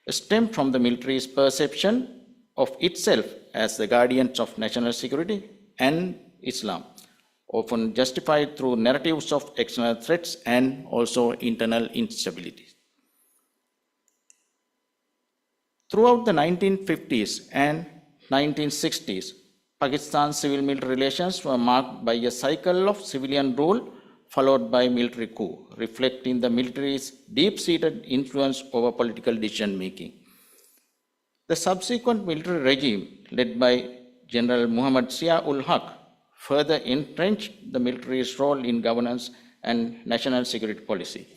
stemmed from the military's perception of itself as the guardians of national security and Islam, often justified through narratives of external threats and also internal instability. Throughout the 1950s and 1960s, Pakistan's civil-military relations were marked by a cycle of civilian rule followed by military coup, reflecting the military's deep-seated influence over political decision-making. The subsequent military regime, led by General Muhammad Zia-ul-Haq, further entrenched the military's role in governance and national security policy.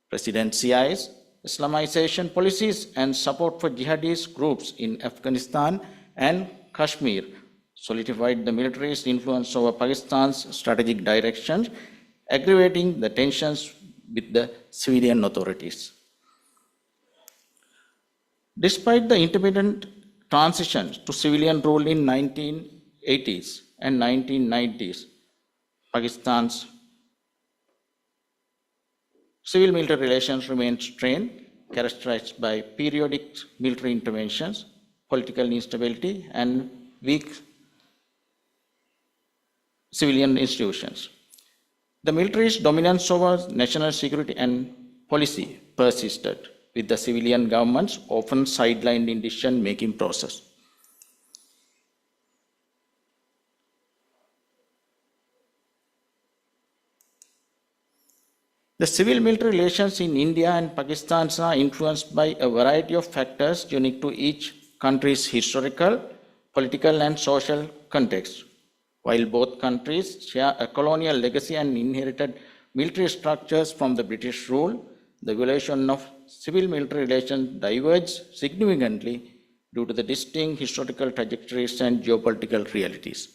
President Zia's Islamization policies and support for jihadist groups in Afghanistan and Kashmir solidified the military's influence over Pakistan's strategic direction, aggravating the tensions with the civilian authorities. Despite the intermittent transition to civilian rule in 1980s and 1990s, Pakistan's civil-military relations remained strained, characterized by periodic military interventions, political instability, and weak civilian institutions. The military's dominance over national security and policy persisted, with the civilian governments often sidelined in decision-making process. The civil-military relations in India and Pakistan are influenced by a variety of factors unique to each country's historical, political, and social context. While both countries share a colonial legacy and inherited military structures from the British rule, the evolution of civil-military relations diverged significantly due to the distinct historical trajectories and geopolitical realities.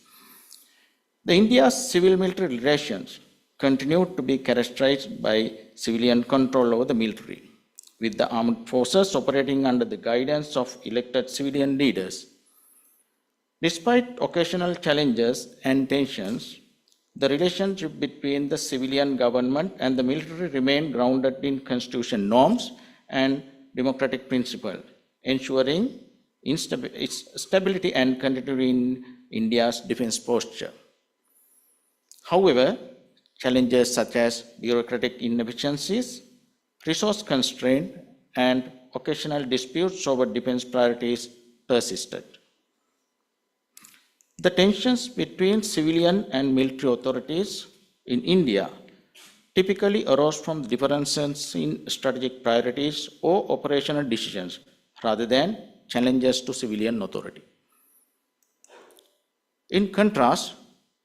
The India's civil-military relations continued to be characterized by civilian control over the military, with the armed forces operating under the guidance of elected civilian leaders. Despite occasional challenges and tensions, the relationship between the civilian government and the military remained grounded in constitutional norms and democratic principles, ensuring its stability and continuity in India's defense posture. However, challenges such as bureaucratic inefficiencies, resource constraint, and occasional disputes over defense priorities persisted. The tensions between civilian and military authorities in India typically arose from differences in strategic priorities or operational decisions rather than challenges to civilian authority. In contrast,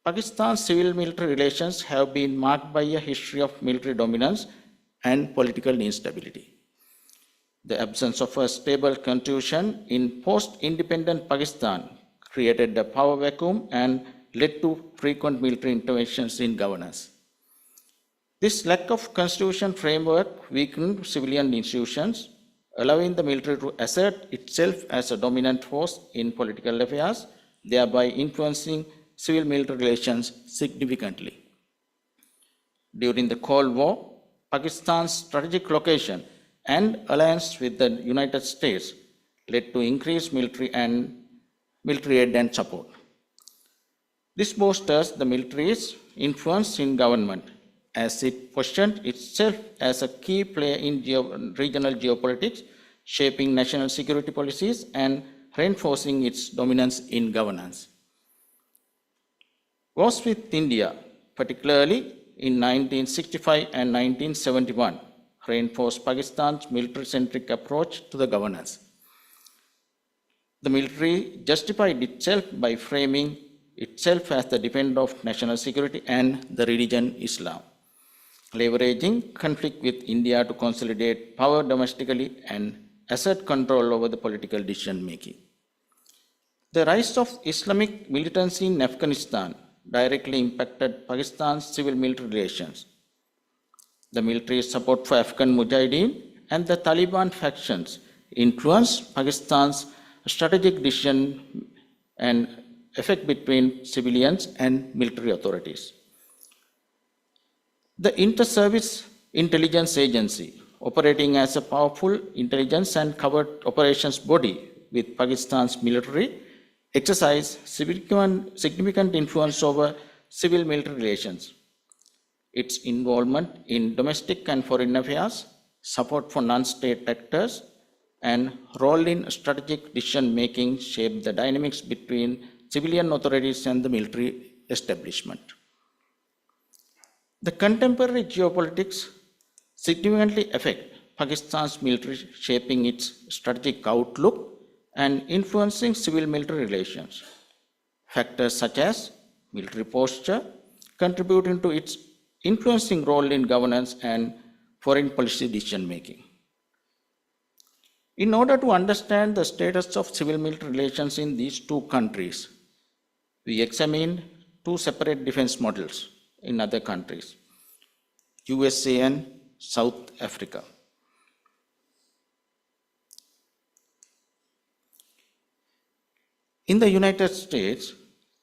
Pakistan's civil-military relations have been marked by a history of military dominance and political instability. The absence of a stable constitution in post-independent Pakistan created a power vacuum and led to frequent military interventions in governance. This lack of constitution framework weakened civilian institutions, allowing the military to assert itself as a dominant force in political affairs, thereby influencing civil-military relations significantly. During the Cold War, Pakistan's strategic location and alliance with the United States led to increased military aid and support. This bolsters the military's influence in government as it positioned itself as a key player in regional geopolitics, shaping national security policies and reinforcing its dominance in governance. Wars with India, particularly in 1965 and 1971, reinforced Pakistan's military-centric approach to the governance. The military justified itself by framing itself as the defender of national security and the religion Islam, leveraging conflict with India to consolidate power domestically and assert control over the political decision making. The rise of Islamic militancy in Afghanistan directly impacted Pakistan's civil-military relations. The military support for Afghan Mujahideen and the Taliban factions influenced Pakistan's strategic decision and effect between civilians and military authorities. The Inter-Service Intelligence Agency, operating as a powerful intelligence and covert operations body with Pakistan's military, exercised significant influence over civil-military relations. Its involvement in domestic and foreign affairs, support for non-state actors, and role in strategic decision-making shaped the dynamics between civilian authorities and the military establishment. The contemporary geopolitics significantly affect Pakistan's military, shaping its strategic outlook and influencing civil-military relations. Factors such as military posture contributing to its influencing role in governance and foreign policy decision-making. In order to understand the status of civil-military relations in these two countries, we examined two separate defense models in other countries, USA and South Africa. In the United States,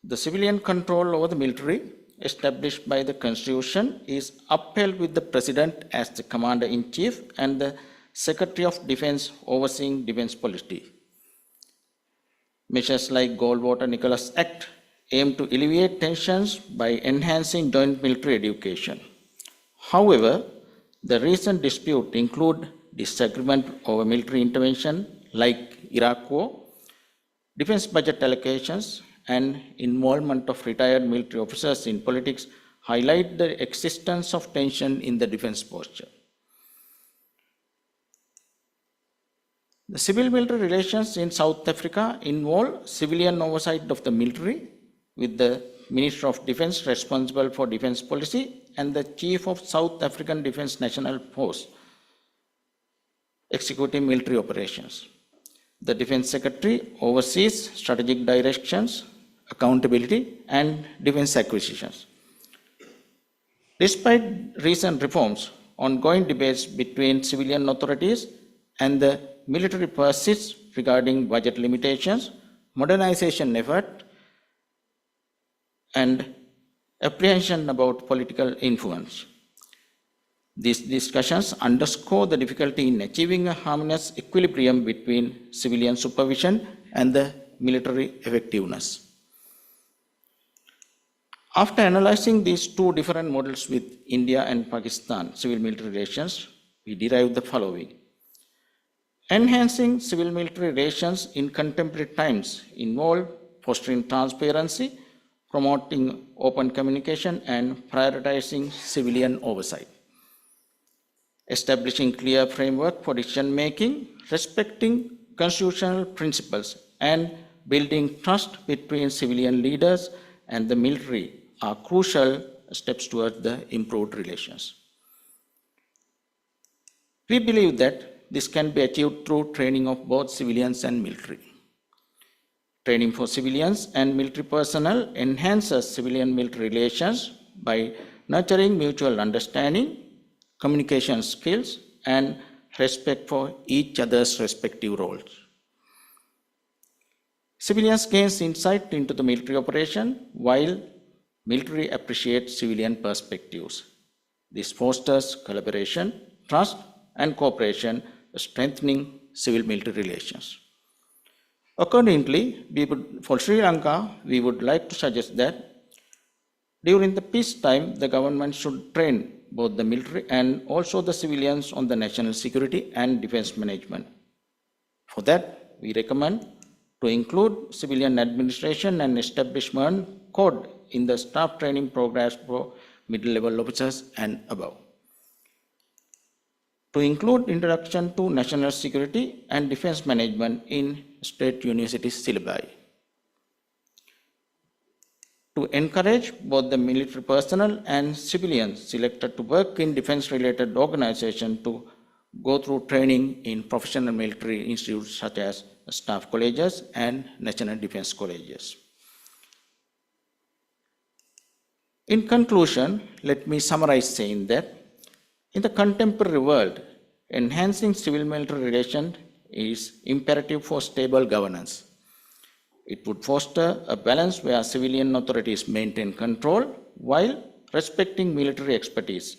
the civilian control over the military established by the Constitution is upheld with the President as the Commander-in-Chief and the Secretary of Defense overseeing defense policy. Measures like Goldwater-Nichols Act aim to alleviate tensions by enhancing joint military education. However, the recent dispute include disagreement over military intervention like Iraq War, defense budget allocations, and involvement of retired military officers in politics highlight the existence of tension in the defense posture. The civil-military relations in South Africa involve civilian oversight of the military, with the Minister of Defense responsible for defense policy and the Chief of South African Defense National Force executing military operations. The Defense Secretary oversees strategic directions, accountability, and defense acquisitions. Despite recent reforms, ongoing debates between civilian authorities and the military persists regarding budget limitations, modernization effort, and apprehension about political influence. These discussions underscore the difficulty in achieving a harmonious equilibrium between civilian supervision and the military effectiveness. After analyzing these two different models with India and Pakistan civil-military relations, we derive the following. Enhancing civil-military relations in contemporary times involve fostering transparency, promoting open communication, and prioritizing civilian oversight. Establishing clear framework for decision-making, respecting constitutional principles, and building trust between civilian leaders and the military are crucial steps towards the improved relations. We believe that this can be achieved through training of both civilians and military. Training for civilians and military personnel enhances civilian-military relations by nurturing mutual understanding, communication skills, and respect for each other's respective roles. Civilians gain insight into the military operation while military appreciates civilian perspectives. This fosters collaboration, trust, and cooperation, strengthening civil-military relations. Accordingly, for Sri Lanka, we would like to suggest that during the peacetime, the government should train both the military and also the civilians on the national security and defense management. For that, we recommend to include civilian administration and establishment code in the staff training programs for middle-level officers and above. to include introduction to national security and defense management in state university syllabi, to encourage both the military personnel and civilians selected to work in defense-related organizations to go through training in professional military institutes such as staff colleges and national defense colleges. In conclusion, let me summarize saying that in the contemporary world, enhancing civil-military relations is imperative for stable governance. It would foster a balance where civilian authorities maintain control while respecting military expertise,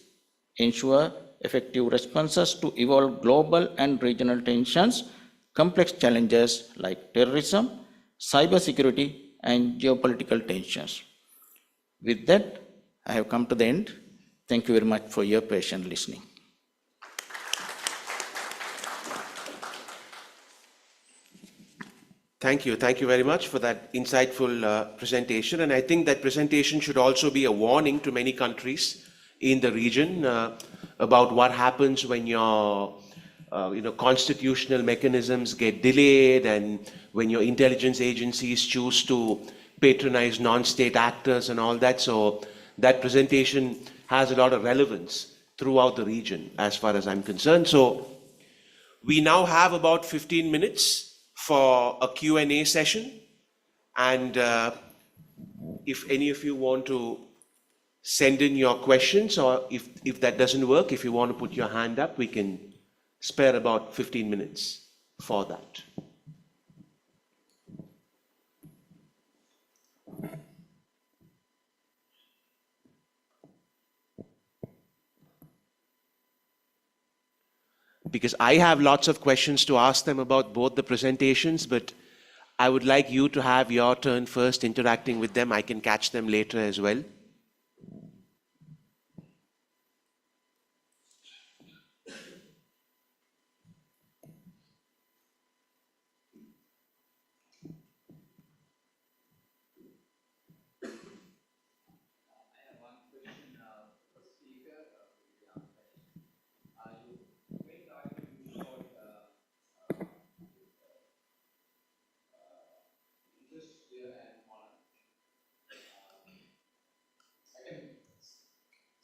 ensure effective responses to evolve global and regional tensions, complex challenges like terrorism, cybersecurity, and geopolitical tensions. With that, I have come to the end. Thank you very much for your patient listening. Thank you. Thank you very much for that insightful presentation. And I think that presentation should also be a warning to many countries in the region about what happens when your constitutional mechanisms get delayed and when your intelligence agencies choose to patronize non-state actors and all that. So that presentation has a lot of relevance throughout the region as far as I'm concerned. So we now have about 15 minutes for a Q&A session. And if any of you want to send in your questions, or if that doesn't work, if you want to put your hand up, we can spare about 15 minutes for that. Because I have lots of questions to ask them about both the presentations, but I would like you to have your turn first interacting with them. I can catch them later as well.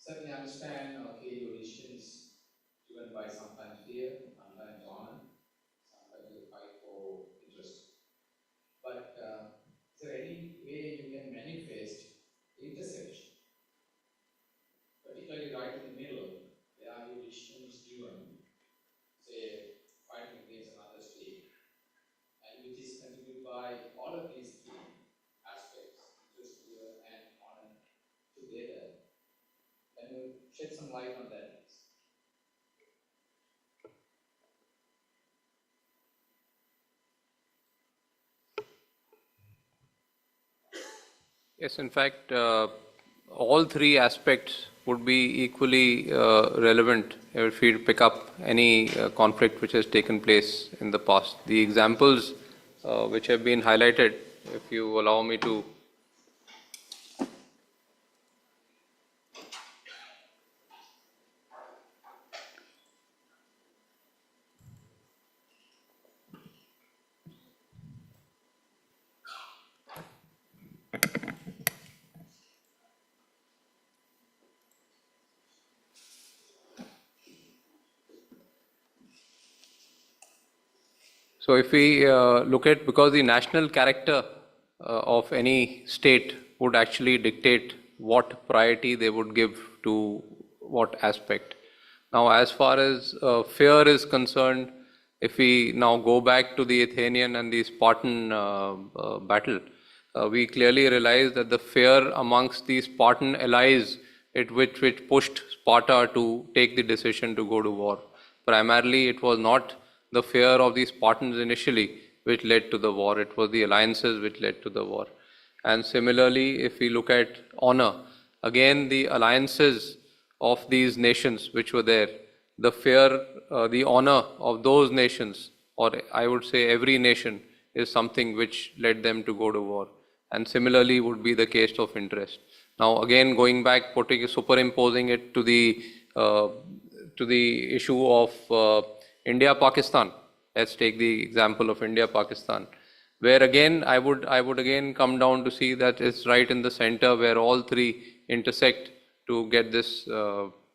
Certainly understand, okay, your decision is driven by sometimes fear, sometimes honor, sometimes you fight for interest. But is there any way you can manifest the intersection? Particularly right in the middle, where your decision is driven, say, fighting against another state, and which is contributed by all of these three aspects, interest, fear, and honor together. Can you shed some light on that, please? Yes, in fact, all three aspects would be equally relevant if we pick up any conflict which has taken place in the past. The examples which have been highlighted, if you allow me to So if we look at, because the national character of any state would actually dictate what priority they would give to what aspect. Now, as far as fear is concerned, if we now go back to the Athenian and the Spartan battle, we clearly realize that the fear amongst the Spartan allies which pushed Sparta to take the decision to go to war. Primarily, it was not the fear of the Spartans initially which led to the war. It was the alliances which led to the war. And similarly, if we look at honor, again the alliances of these nations which were there, the fear, the honor of those nations, or I would say every nation, is something which led them to go to war. And similarly would be the case of interest. Now again, going back, superimposing it to to the issue of India-Pakistan. Let's take the example of India-Pakistan, where again I would again come down to see that it's right in the center where all three intersect to get this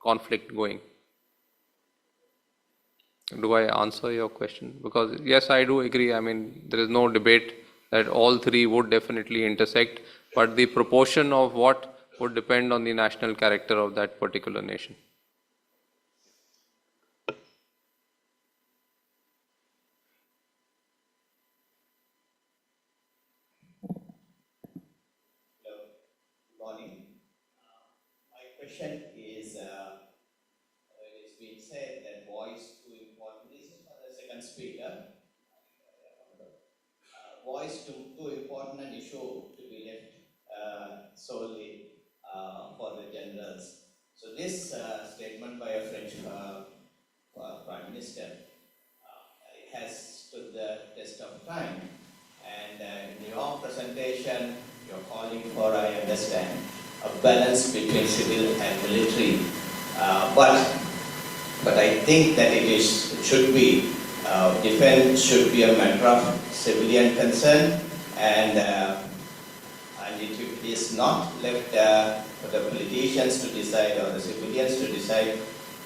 conflict going. Do I answer your question? Because yes, I do agree. I mean, there is no debate that all three would definitely intersect, but the proportion of what would depend on the national character of that particular nation. Good morning. My question is, it's been said that voice too important. This is for the second speaker. Voice too important an issue to be left solely for the generals. So this statement by a French Prime Minister has stood the test of time. And in your presentation, you're calling for, I understand, a balance between civil and military. But I think that it should be, defense should be a matter of civilian concern, and if it is not left for the politicians to decide or the civilians to decide,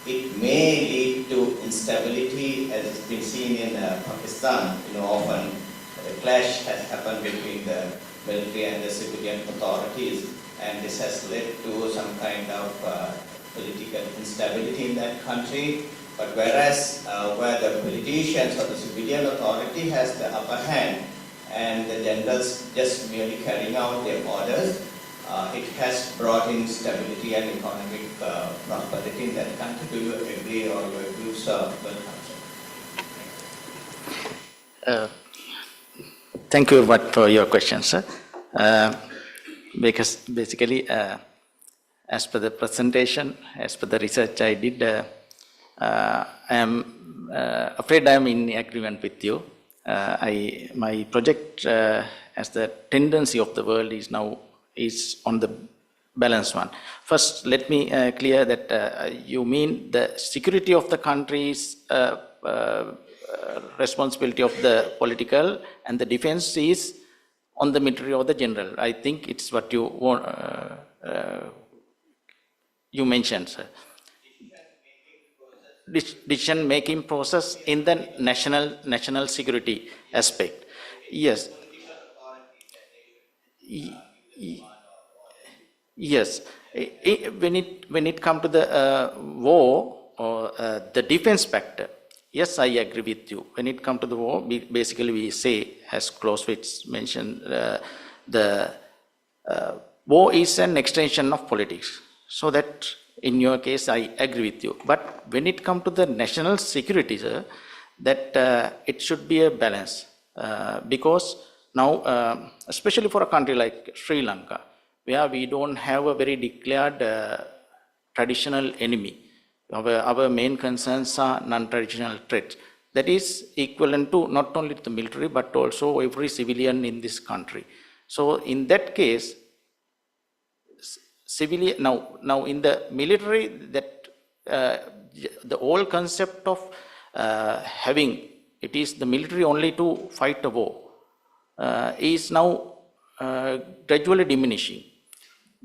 it may lead to instability, as has been seen in Pakistan. Often a clash has happened between the military and the civilian authorities, and this has led to some kind of political instability in that country. But whereas where the politicians or the civilian authority has the upper hand and the generals just merely carrying out their orders, it has brought in stability and economic prosperity in that country. Do you agree, or your views are welcome? Thank you for your question, sir. Because basically, as per the presentation, as per the research I did, I am afraid I am in agreement with you. My project, as the tendency of the world is on the balanced one. First, let me clear that you mean the security of the country's responsibility of the political, and the defense is on the military or the general. I think it's what you want, you mentioned, sir. Decision-making process in the national security aspect. Yes. Yes. When it comes to the war or the defense factor, yes, I agree with you. When it comes to the war, basically we say, as Clausewitz mentioned, the war is an extension of politics. So that, in your case, I agree with you. But when it comes to the national security, sir, that it should be a balance. Because now, especially for a country like Sri Lanka, where we don't have a very declared traditional enemy, our main concerns are non-traditional threats. That is equivalent to not only the military, but also every civilian in this country. So in that case, civilian, now in the military, that the whole concept of having, it is the military only to fight a war, is now gradually diminishing.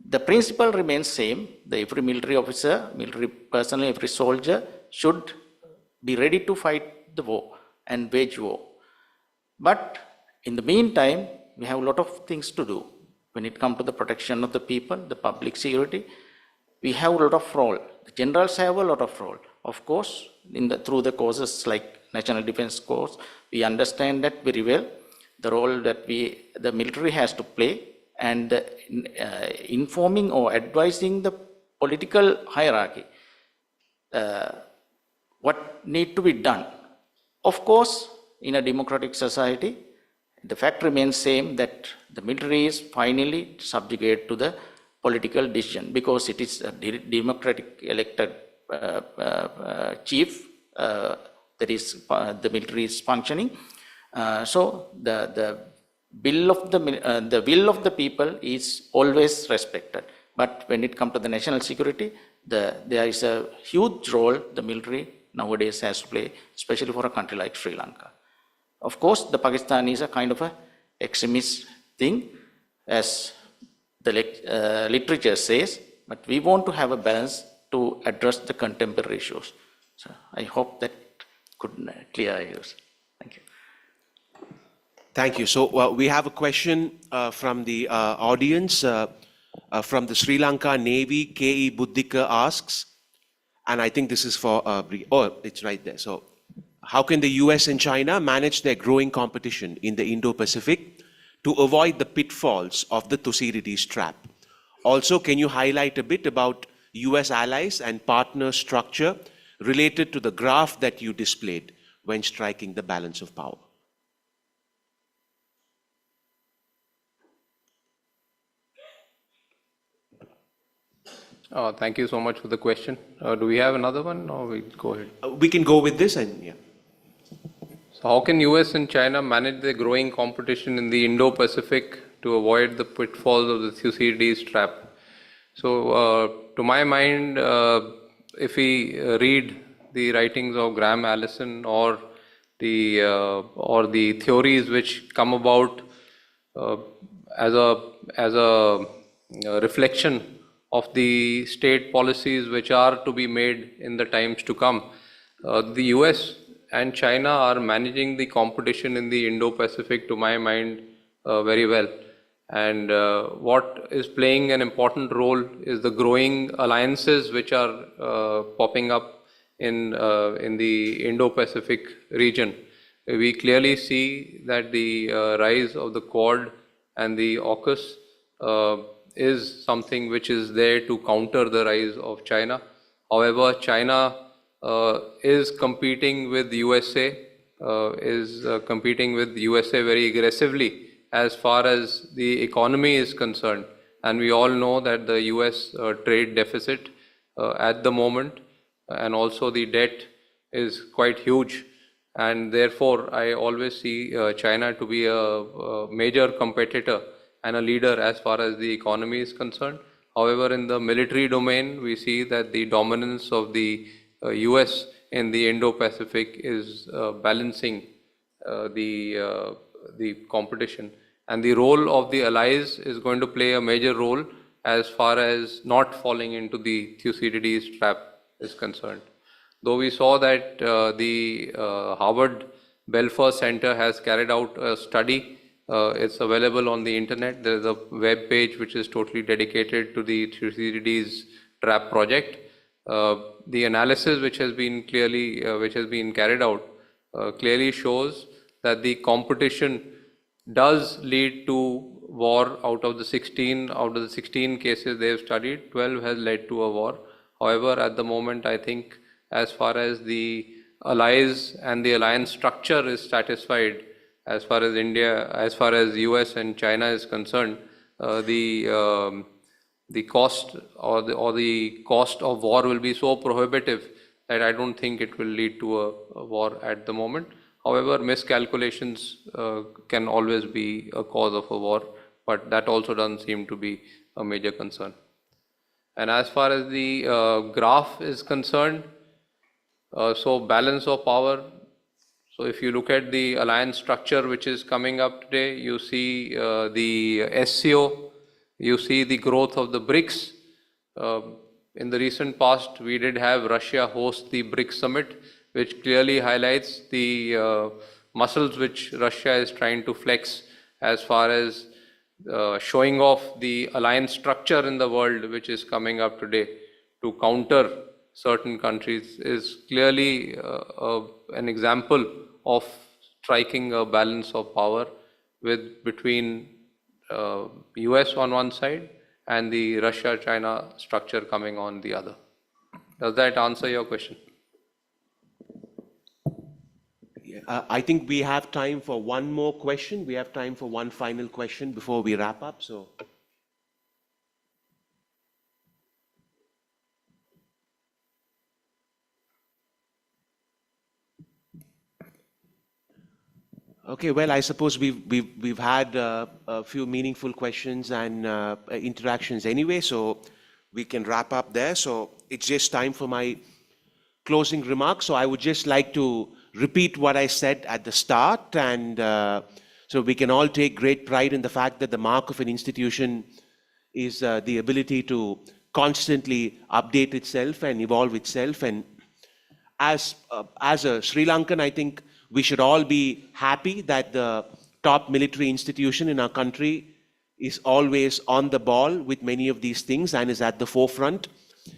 The principle remains same. Every military officer, military personnel, every soldier should be ready to fight the war and wage war. But in the meantime, we have a lot of things to do. When it comes to the protection of the people, the public security, we have a lot of role. The generals have a lot of role. Of course, through the courses like National Defense Course, we understand that very well, the role that the military has to play, and informing or advising the political hierarchy what need to be done. Of course, in a democratic society, the fact remains same that the military is finally subjugate to the political decision, because it is a democratic elected chief, that is the military is functioning. So the will of the people is always respected. But when it comes to the national security, There is a huge role the military nowadays has to play, especially for a country like Sri Lanka. Of course, the Pakistan is a kind of a extremist thing, as the literature says, but we want to have a balance to address the contemporary issues. So I hope that could clear yours. Thank you. Thank you. So we have a question from the audience. From the Sri Lanka Navy, K.E. Buddhika asks, and I think this is for, it's right there. So how can the US and China manage their growing competition in the Indo-Pacific to avoid the pitfalls of the Thucydides trap? Also, can you highlight a bit about US allies and partner structure related to the graph that you displayed when striking the balance of power? Thank you so much for the question. Do we have another one, or we go ahead? We can go with this, and yeah. So how can US and China manage the growing competition in the Indo-Pacific to avoid the pitfalls of the Thucydides trap? So to my mind, if we read the writings of Graham Allison or the theories which come about as a reflection of the state policies which are to be made in the times to come, the US and China are managing the competition in the Indo-Pacific, to my mind, very well. And what is playing an important role is the growing alliances which are popping up in the Indo-Pacific region. We clearly see that the rise of the Quad and the AUKUS is something which is there to counter the rise of China. However, China is competing with USA, very aggressively as far as the economy is concerned. And we all know that the US trade deficit at the moment, and also the debt, is quite huge. And therefore, I always see China to be a major competitor and a leader as far as the economy is concerned. However, in the military domain, we see that the dominance of the US in the Indo-Pacific is balancing the competition. And the role of the allies is going to play a major role as far as not falling into the Thucydides trap is concerned. Though we saw that the Harvard Belfer Center has carried out a study. It's available on the internet. There is a web page which is totally dedicated to the Thucydides trap project. The analysis which has been carried out clearly shows that the competition does lead to war. Out of the 16 cases they have studied, 12 has led to a war. However, at the moment, I think as far as the allies and the alliance structure is satisfied, as far as US and China is concerned, the cost or the cost of war will be so prohibitive that I don't think it will lead to a war at the moment. However, miscalculations can always be a cause of a war, but that also doesn't seem to be a major concern. And as far as the graph is concerned, so balance of power. So if you look at the alliance structure which is coming up today, you see the SCO, you see the growth of the BRICS. In the recent past, we did have Russia host the BRICS summit, which clearly highlights the muscles which Russia is trying to flex as far as showing off the alliance structure in the world which is coming up today to counter certain countries, is clearly an example of striking a balance of power between US on one side and the Russia-China structure coming on the other. Does that answer your question? I think we have time for one more question. We have time for one final question before we wrap up. So, okay. Well, I suppose we've had a few meaningful questions and interactions anyway. So we can wrap up there. So it's just time for my closing remarks. So I would just like to repeat what I said at the start, and so we can all take great pride in the fact that the mark of an institution is the ability to constantly update itself and evolve itself. And as a Sri Lankan, I think we should all be happy that the top military institution in our country is always on the ball with many of these things and is at the forefront.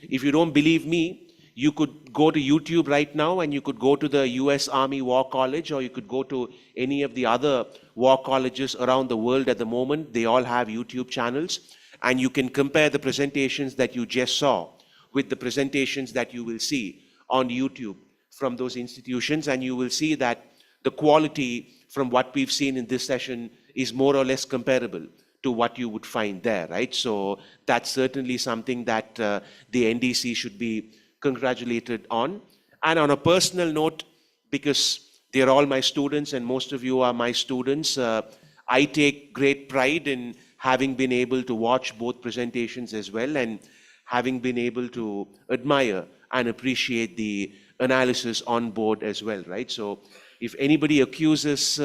If you don't believe me, you could go to YouTube right now and you could go to the US Army War College, or you could go to any of the other war colleges around the world at the moment. They all have YouTube channels, and you can compare the presentations that you just saw with the presentations that you will see on YouTube from those institutions, and you will see that the quality from what we've seen in this session is more or less comparable to what you would find there, right? So that's certainly something that the NDC should be congratulated on. And on a personal note, because they're all my students and most of you are my students, I take great pride in having been able to watch both presentations as well, and having been able to admire and appreciate the analysis on board as well, right? So if anybody accuses Sri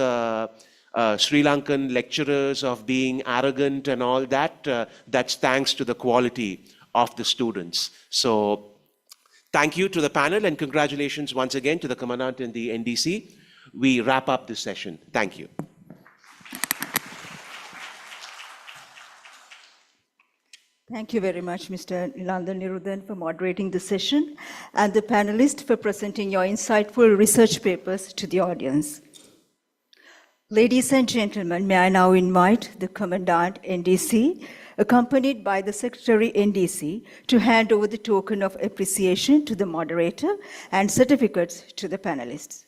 Lankan lecturers of being arrogant and all that, that's thanks to the quality of the students. So thank you to the panel, and congratulations once again to the Commandant and the NDC. We wrap up this session. Thank you. Thank you very much, Mr. Nilandan Nirudan, for moderating the session, and the panelists for presenting your insightful research papers to the audience. Ladies and gentlemen, may I now invite the Commandant NDC, accompanied by the Secretary NDC, to hand over the token of appreciation to the moderator and certificates to the panelists.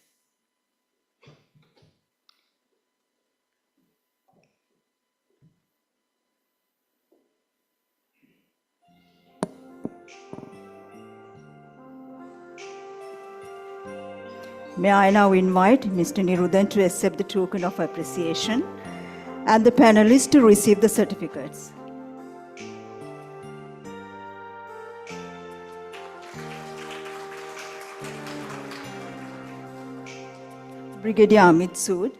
May I now invite Mr. Nirudan to accept the token of appreciation and the panelists to receive the certificates. Brigadier Amit Sood,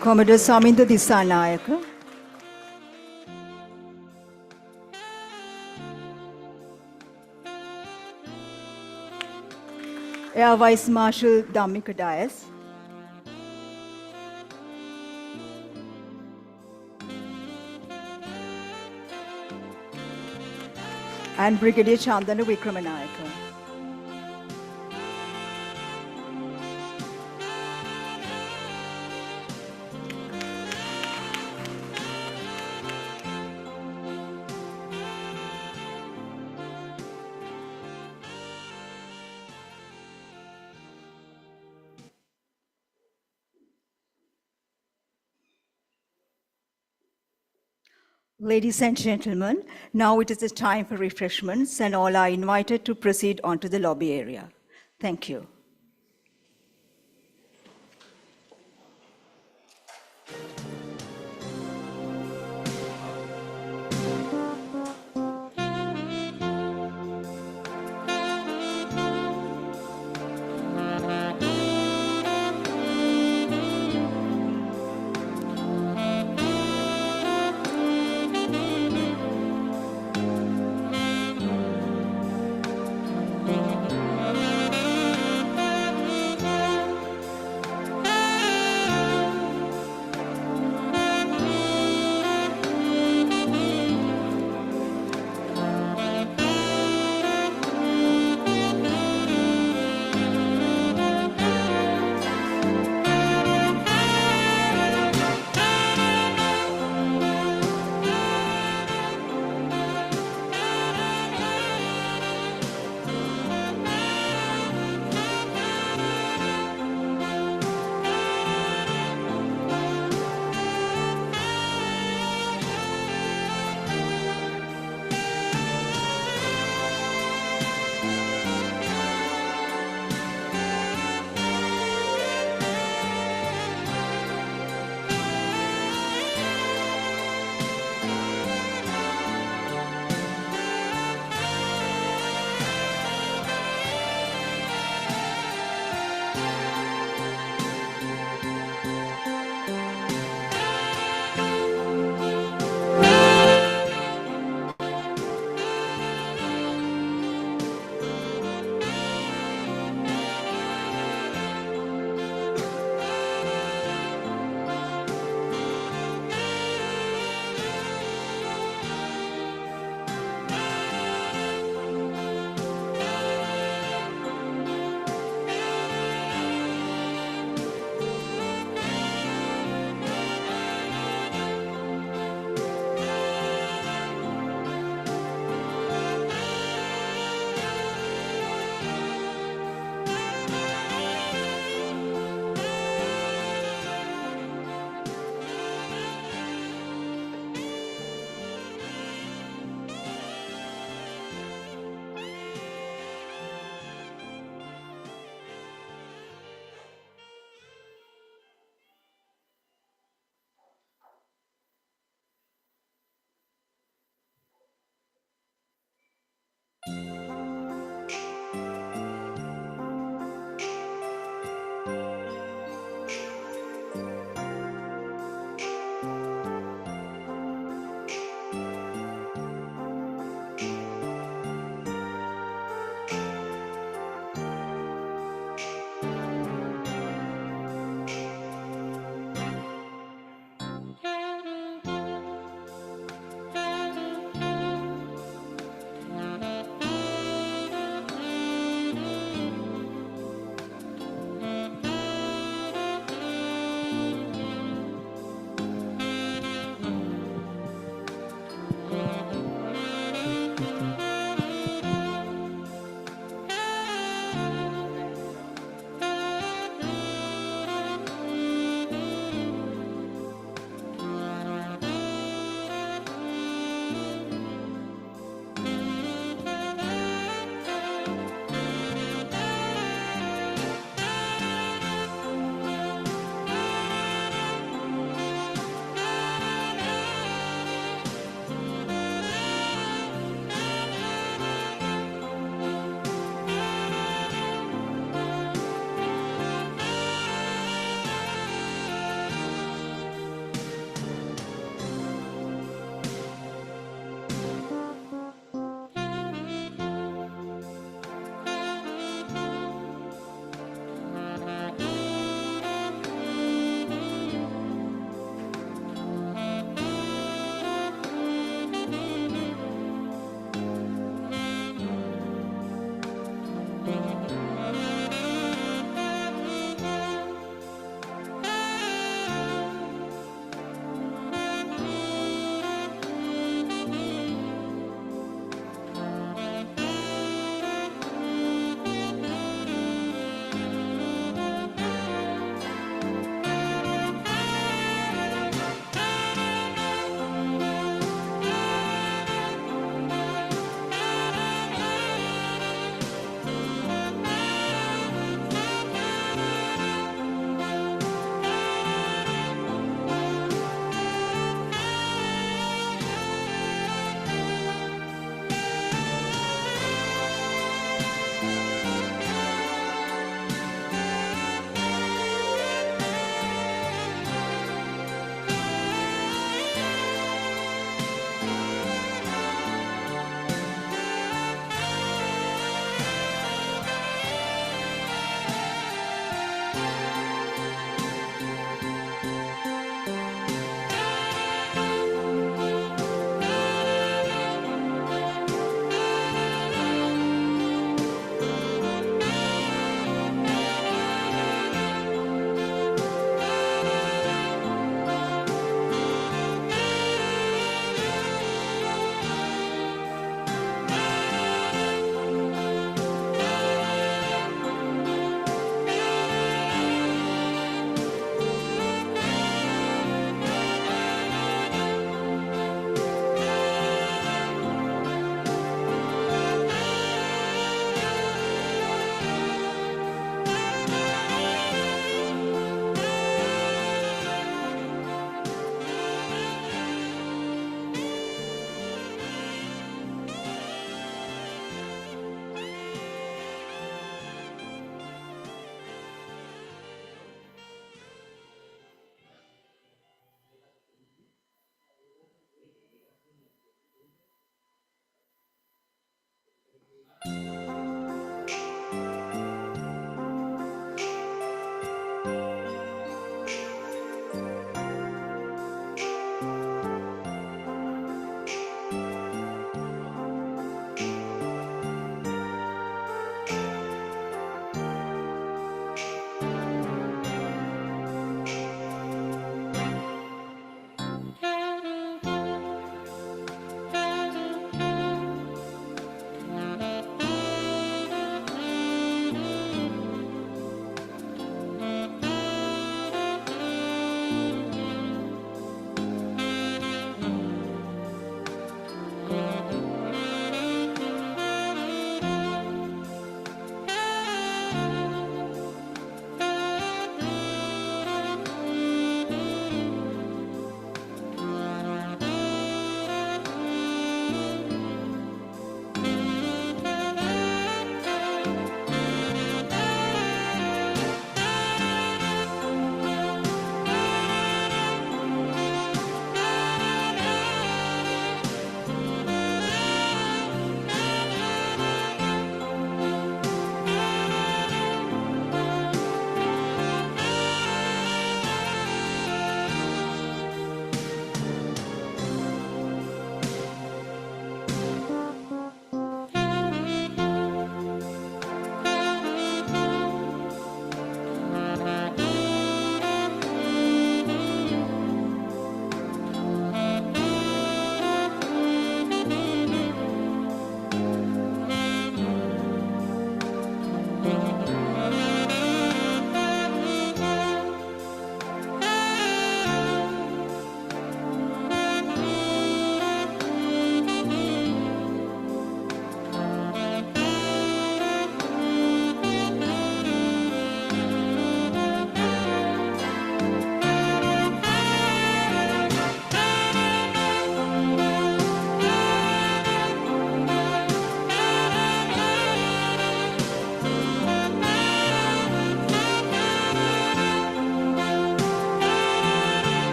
Commodore Saminda Disanayaka, Air Vice Marshal Dhammika Dias, and Brigadier Chandana Vikramanayaka. Ladies and gentlemen, now it is the time for refreshments, and all are invited to proceed onto the lobby area. Thank you.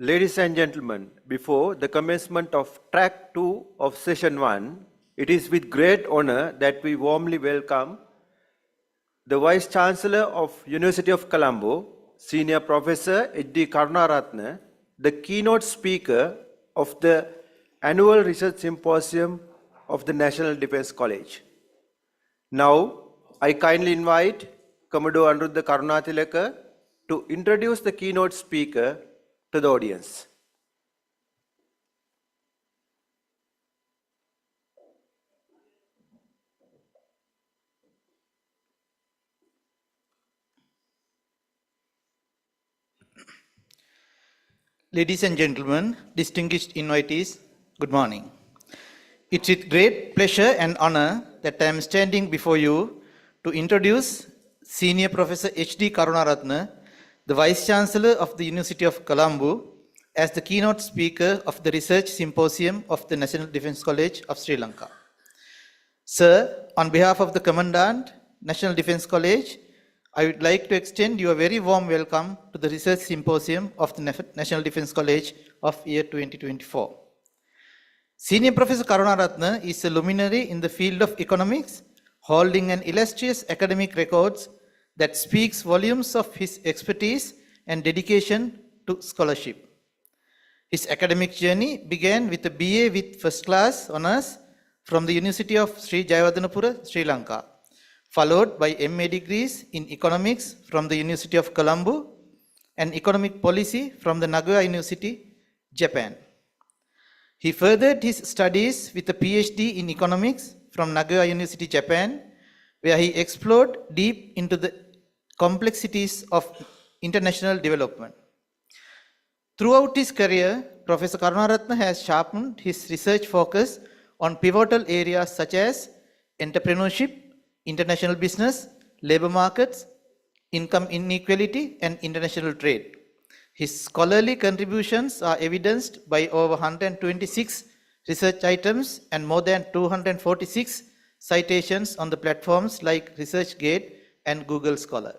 Ladies and gentlemen, before the commencement of track 2 of session 1, it is with great honor that we warmly welcome the Vice Chancellor of University of Colombo, Senior Professor H.D. Karunaratne, the keynote speaker of the Annual Research Symposium of the National Defence College. Now, I kindly invite Commodore Anuruddha Karunatilaka to introduce the keynote speaker to the audience. Ladies and gentlemen, distinguished invitees, good morning. It's with great pleasure and honor that I am standing before you to introduce Senior Professor H.D. Karunaratne, the Vice Chancellor of the University of Colombo, as the keynote speaker of the Research Symposium of the National Defence College of Sri Lanka. Sir, on behalf of the Commandant, National Defence College, I would like to extend you a very warm welcome to the Research Symposium of the National Defence College of year 2024. Senior Professor Karunaratne is a luminary in the field of economics, holding an illustrious academic records that speaks volumes of his expertise and dedication to scholarship. His academic journey began with a BA with first class honours from the University of Sri Jayawardenepura, Sri Lanka, followed by MA degrees in economics from the University of Colombo and economic policy from the Nagoya University, Japan. He furthered his studies with a PhD in economics from Nagoya University, Japan, where he explored deep into the complexities of international development. Throughout his career, Professor Karunaratne has sharpened his research focus on pivotal areas such as entrepreneurship, international business, labor markets, income inequality, and international trade. His scholarly contributions are evidenced by over 126 research items and more than 246 citations on the platforms like ResearchGate and Google Scholar.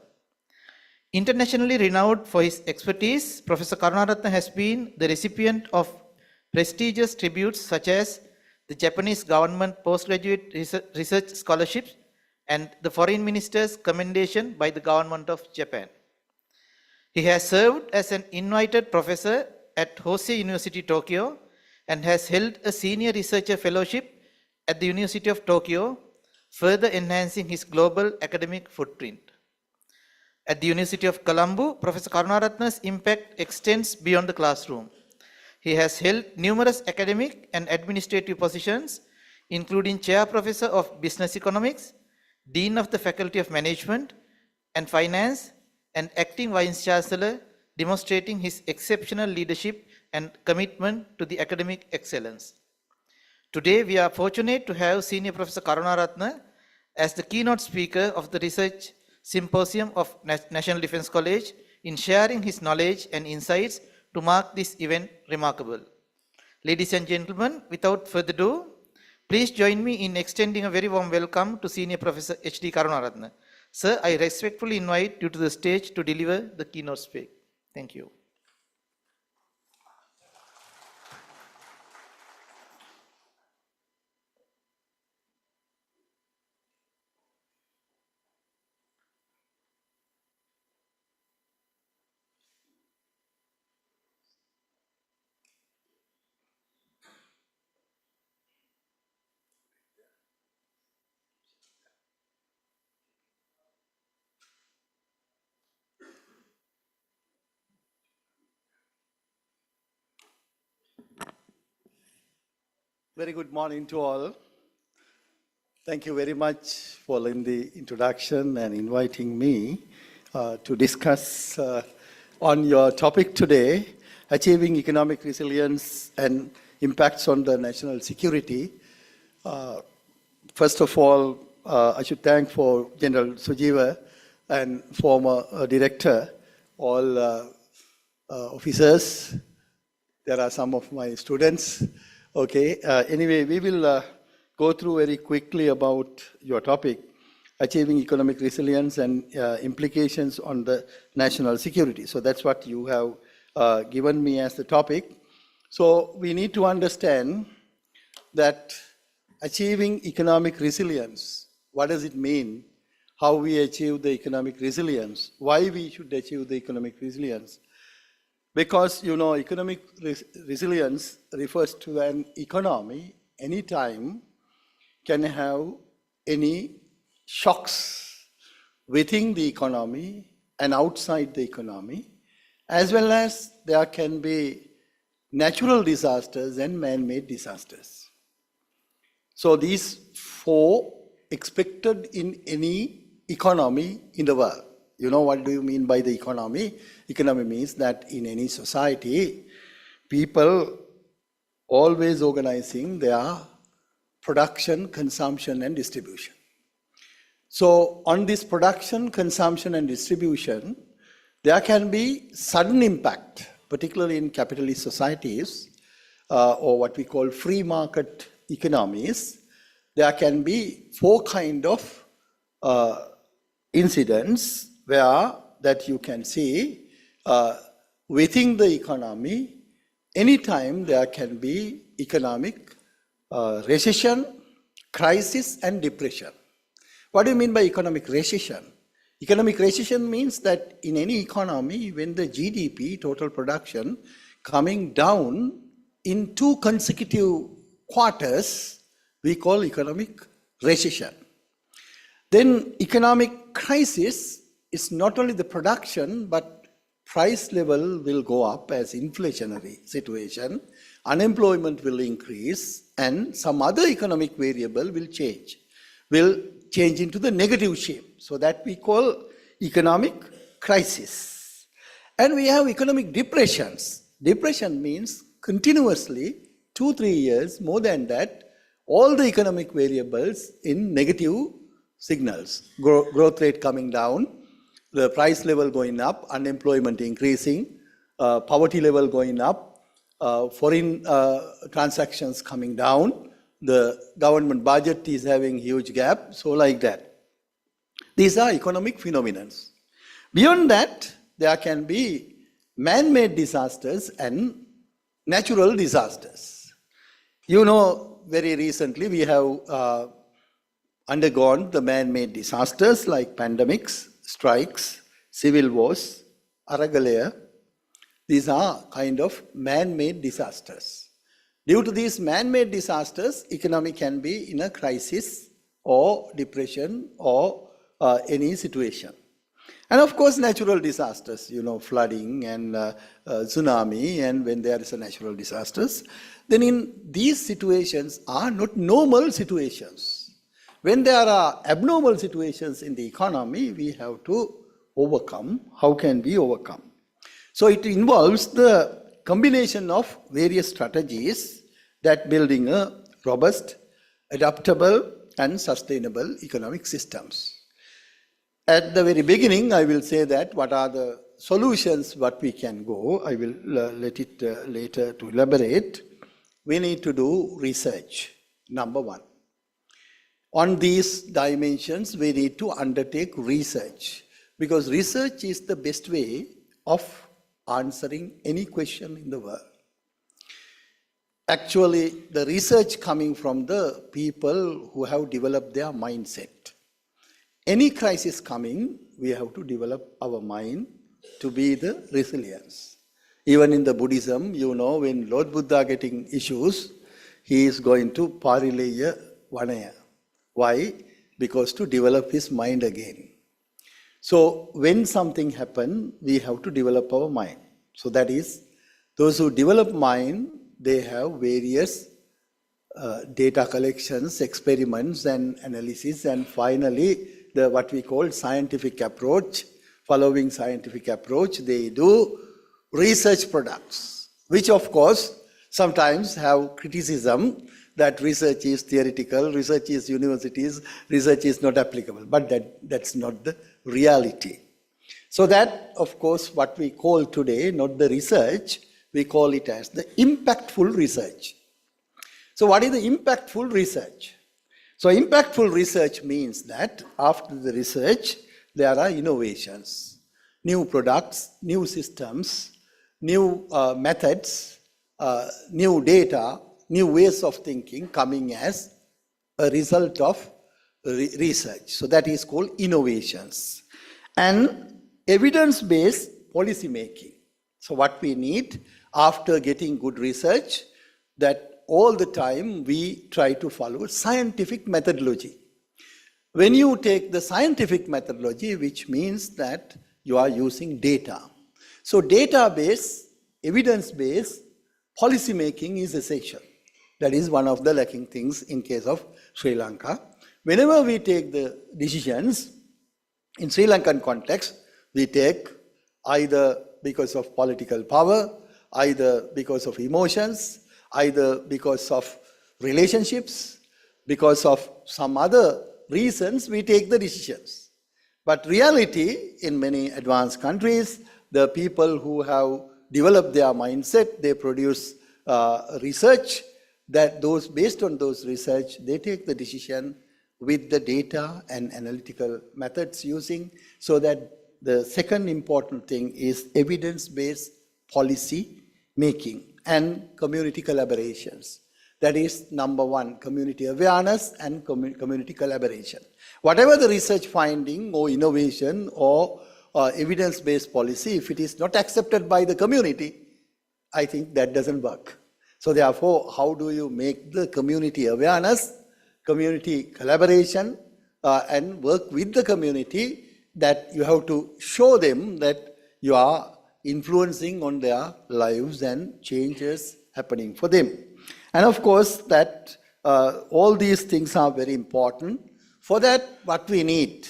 Internationally renowned for his expertise, Professor Karunaratne has been the recipient of prestigious tributes such as the Japanese government postgraduate research scholarships and the Foreign Minister's commendation by the government of Japan. He has served as an invited professor at Hosei University, Tokyo, and has held a senior researcher fellowship at the University of Tokyo, further enhancing his global academic footprint. At the University of Colombo, Professor Karunaratne's impact extends beyond the classroom. He has held numerous academic and administrative positions, including Chair Professor of Business Economics, Dean of the Faculty of Management and Finance, and Acting Vice Chancellor, demonstrating his exceptional leadership and commitment to the academic excellence. Today, we are fortunate to have Senior Professor Karunaratne as the keynote speaker of the Research Symposium of National Defence College in sharing his knowledge and insights to mark this event remarkable. Ladies and gentlemen, without further ado, please join me in extending a very warm welcome to Senior Professor H.D. Karunaratne. Sir, I respectfully invite you to the stage to deliver the keynote speech. Thank you. Very good morning to all. Thank you very much for the introduction and inviting me to discuss on your topic today, achieving economic resilience and impacts on the national security. First of all, I should thank for General Sujiva and former director, all officers. There are some of my students. Okay, anyway, we will go through very quickly about your topic, achieving economic resilience and implications on the national security. So that's what you have given me as the topic. So we need to understand that achieving economic resilience, what does it mean? How we achieve the economic resilience? Why we should achieve the economic resilience? Because, economic resilience refers to an economy anytime can have any shocks within the economy and outside the economy, as well as there can be natural disasters and man-made disasters. So these four expected in any economy in the world. What do you mean by the economy? Economy means that in any society, people always organizing their production, consumption, and distribution. So on this production, consumption, and distribution, there can be sudden impact, particularly in capitalist societies, or what we call free market economies. There can be four kinds of incidents where that you can see within the economy, anytime there can be economic recession, crisis, and depression. What do you mean by economic recession? Economic recession means that in any economy, when the GDP, total production, coming down in 2 consecutive quarters, we call economic recession. Then economic crisis is not only the production, but price level will go up as inflationary situation, unemployment will increase, and some other economic variable will change into the negative shape. So that we call economic crisis. And we have economic depressions. Depression means continuously 2-3 years, more than that, all the economic variables in negative signals. Growth rate coming down, the price level going up, unemployment increasing, poverty level going up, foreign transactions coming down, the government budget is having huge gap, so like that. These are economic phenomena. Beyond that, there can be man-made disasters and natural disasters. Very recently we have undergone the man-made disasters like pandemics, strikes, civil wars, Aragalaya. These are kind of man-made disasters. Due to these man-made disasters, economy can be in a crisis or depression or any situation. And of course, natural disasters, flooding and tsunami, and when there is a natural disasters, then in these situations are not normal situations. When there are abnormal situations in the economy, we have to overcome. How can we overcome? So it involves the combination of various strategies that building a robust, adaptable, and sustainable economic systems. At the very beginning, I will say that what are the solutions what we can go. I will let it later to elaborate. We need to do research, number one. On these dimensions, we need to undertake research, because research is the best way of answering any question in the world. Actually, the research coming from the people who have developed their mindset. Any crisis coming, we have to develop our mind to be the resilience. Even in the Buddhism, when Lord Buddha getting issues, he is going to Parileya Vanaya. Why? Because to develop his mind again. So when something happens, we have to develop our mind. So that is, those who develop mind, they have various data collections, experiments and analysis, and finally what we call scientific approach. Following scientific approach, they do research products, which of course sometimes have criticism that research is theoretical, research is universities, research is not applicable, but that's not the reality. So that, of course, what we call today, not the research, we call it as the impactful research. So what is the impactful research? So impactful research means that after the research, there are innovations, new products, new systems, new methods, new data, new ways of thinking coming as a result of research. So that is called innovations. And evidence-based policy making. So what we need after getting good research, that all the time we try to follow scientific methodology. When you take the scientific methodology, which means that you are using data. So data-based, evidence-based policy making is essential. That is one of the lacking things in case of Sri Lanka. Whenever we take the decisions, in Sri Lankan context, we take either because of political power, either because of emotions, either because of relationships, because of some other reasons, we take the decisions. But reality, in many advanced countries, the people who have developed their mindset, they produce research, that those, based on those research, they take the decision with the data and analytical methods using, so that the second important thing is evidence-based policy making and community collaborations. That is number one, community awareness and community collaboration. Whatever the research finding or innovation or evidence-based policy, if it is not accepted by the community, I think that doesn't work. So therefore, how do you make the community awareness, community collaboration, and work with the community, that you have to show them that you are influencing on their lives and changes happening for them. And of course, that all these things are very important. For that, what we need,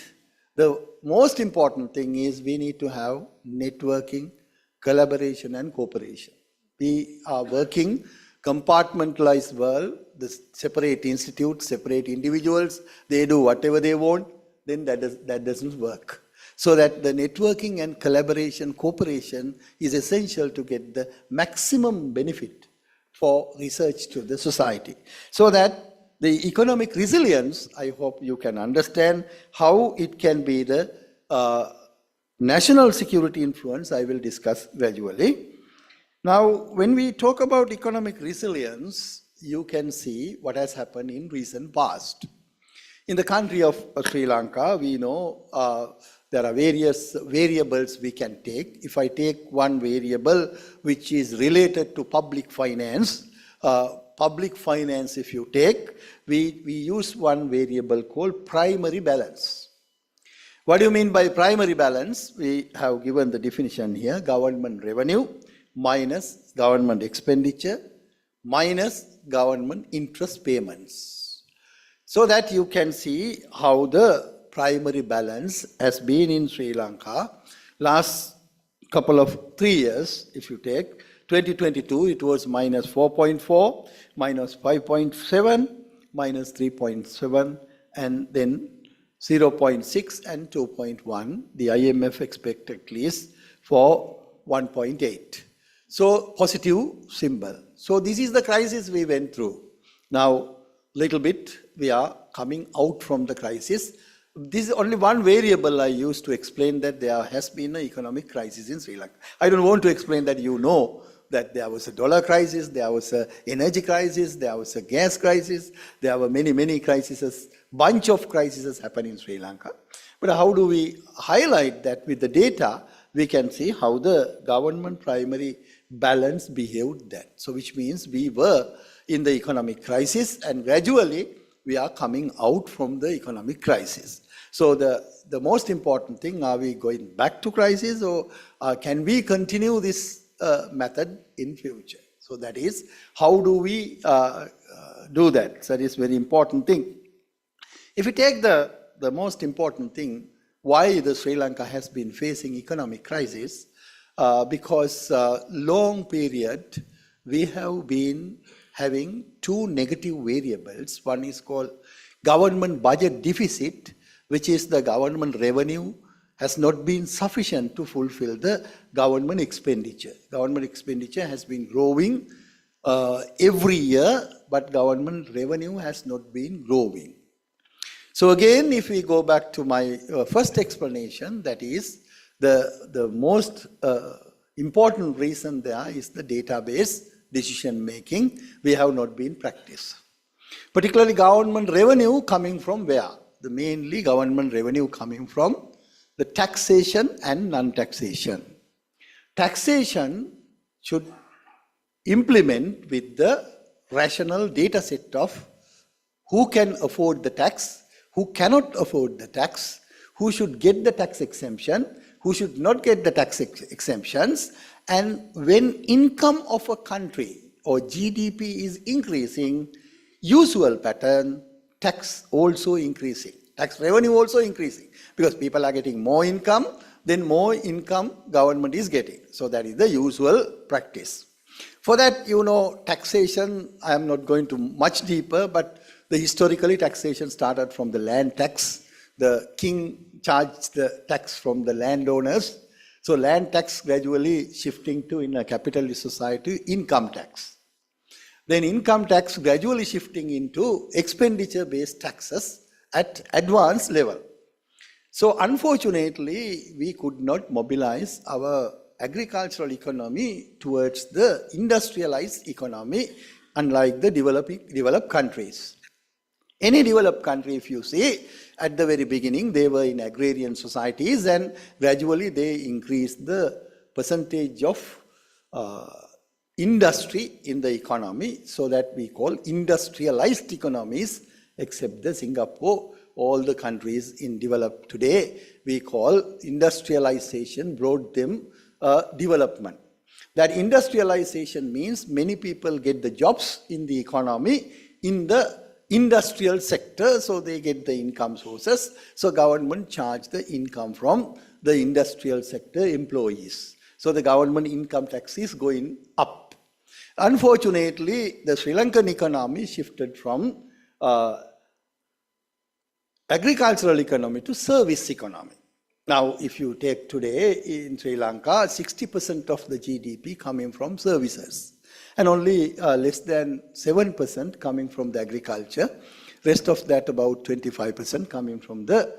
the most important thing is we need to have networking, collaboration, and cooperation. We are working compartmentalized world, the separate institutes, separate individuals, they do whatever they want, then that doesn't work. So that the networking and collaboration, cooperation is essential to get the maximum benefit for research to the society. So that the economic resilience, I hope you can understand how it can be the national security influence, I will discuss gradually. Now, when we talk about economic resilience, you can see what has happened in recent past. In the country of Sri Lanka, we know there are various variables we can take. If I take one variable which is related to public finance, if you take, we use one variable called primary balance. What do you mean by primary balance? We have given the definition here, government revenue minus government expenditure minus government interest payments. So that you can see how the primary balance has been in Sri Lanka last couple of 3 years. If you take 2022, it was minus 4.4, minus 5.7, minus 3.7, and then 0.6 and 2.1. The IMF expected at least for 1.8. So positive symbol. So this is the crisis we went through. Now, little bit, we are coming out from the crisis. This is only one variable I used to explain that there has been an economic crisis in Sri Lanka. I don't want to explain that you know that there was a dollar crisis, there was an energy crisis, there was a gas crisis, there were many crises, bunch of crises happen in Sri Lanka. But how do we highlight that with the data? We can see how the government primary balance behaved then. So which means we were in the economic crisis and gradually we are coming out from the economic crisis. So the most important thing, are we going back to crisis or can we continue this method in future? So that is, how do we do that? So that is very important thing. If we take the most important thing, why the Sri Lanka has been facing economic crisis, because long period we have been having two negative variables. One is called government budget deficit, which is the government revenue has not been sufficient to fulfill the government expenditure. Government expenditure has been growing every year, but government revenue has not been growing. So again, if we go back to my first explanation, that is the most important reason there is the database decision making. We have not been practiced. Particularly government revenue coming from where? The mainly government revenue coming from the taxation and non-taxation. Taxation should implement with the rational data set of who can afford the tax, who cannot afford the tax, who should get the tax exemption, who should not get the tax exemptions, and when income of a country or GDP is increasing, usual pattern, tax also increasing, tax revenue also increasing, because people are getting more income, then more income government is getting. So that is the usual practice. For that, taxation, I am not going to much deeper, but historically taxation started from the land tax. The king charged the tax from the landowners. So land tax gradually shifting to, in a capitalist society, income tax. Then income tax gradually shifting into expenditure-based taxes at advanced level. So unfortunately, we could not mobilize our agricultural economy towards the industrialized economy, unlike the developed countries. Any developed country, if you see, at the very beginning, they were in agrarian societies, and gradually they increased the percentage of industry in the economy, so that we call industrialized economies, except the Singapore. All the countries in developed today, we call industrialization brought them development. That industrialization means many people get the jobs in the economy in the industrial sector, so they get the income sources. So government charge the income from the industrial sector employees. So the government income tax is going up. Unfortunately, the Sri Lankan economy shifted from agricultural economy to service economy. Now, if you take today in Sri Lanka, 60% of the GDP coming from services, and only less than 7% coming from the agriculture. Rest of that, about 25% coming from the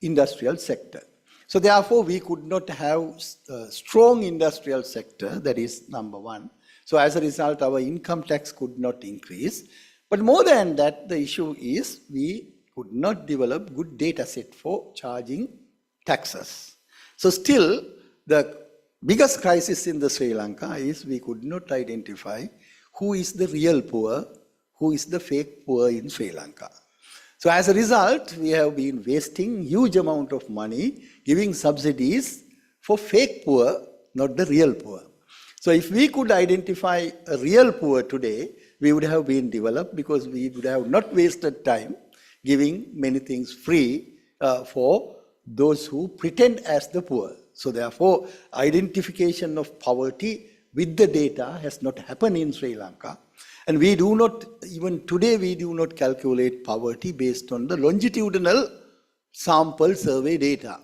industrial sector. So therefore, we could not have a strong industrial sector, that is number one. So as a result, our income tax could not increase. But more than that, the issue is we could not develop good data set for charging taxes. So still, the biggest crisis in the Sri Lanka is we could not identify who is the real poor, who is the fake poor in Sri Lanka. So as a result, we have been wasting huge amount of money giving subsidies for fake poor, not the real poor. So if we could identify a real poor today, we would have been developed, because we would have not wasted time giving many things free for those who pretend as the poor. So therefore, identification of poverty with the data has not happened in Sri Lanka. And we do not, even today, we do not calculate poverty based on the longitudinal sample survey data.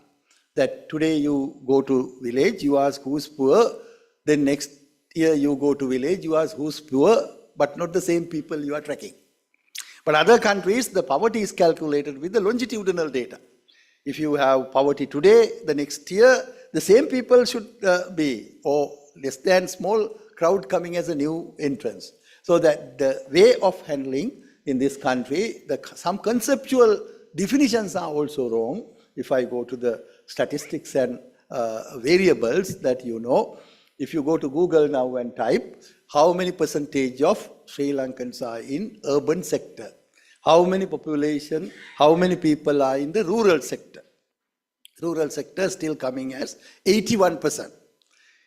That today you go to village, you ask who's poor, then next year you go to village, you ask who's poor, but not the same people you are tracking. But other countries, the poverty is calculated with the longitudinal data. If you have poverty today, the next year, the same people should be, or less than small crowd coming as a new entrance. So that the way of handling in this country, some conceptual definitions are also wrong. If I go to the statistics and variables that you know, if you go to Google now and type, how many percentage of Sri Lankans are in urban sector? How many population, how many people are in the rural sector? Rural sector still coming as 81%.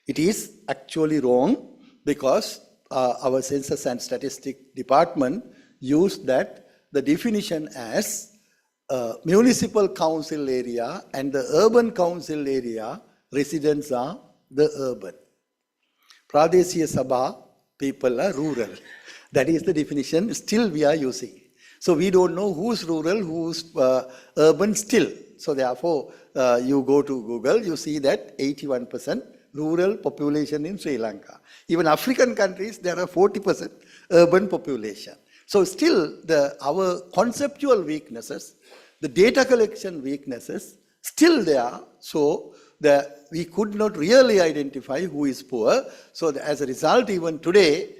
It is actually wrong, because our Census and Statistics Department used that the definition as municipal council area and the urban council area residents are the urban. Pradeshiya Sabha people are rural. That is the definition still we are using. So we don't know who's rural, who's urban still. So therefore, you go to Google, you see that 81% rural population in Sri Lanka. Even African countries, there are 40% urban population. So still, our conceptual weaknesses, the data collection weaknesses, still there. So we could not really identify who is poor. So as a result, even today,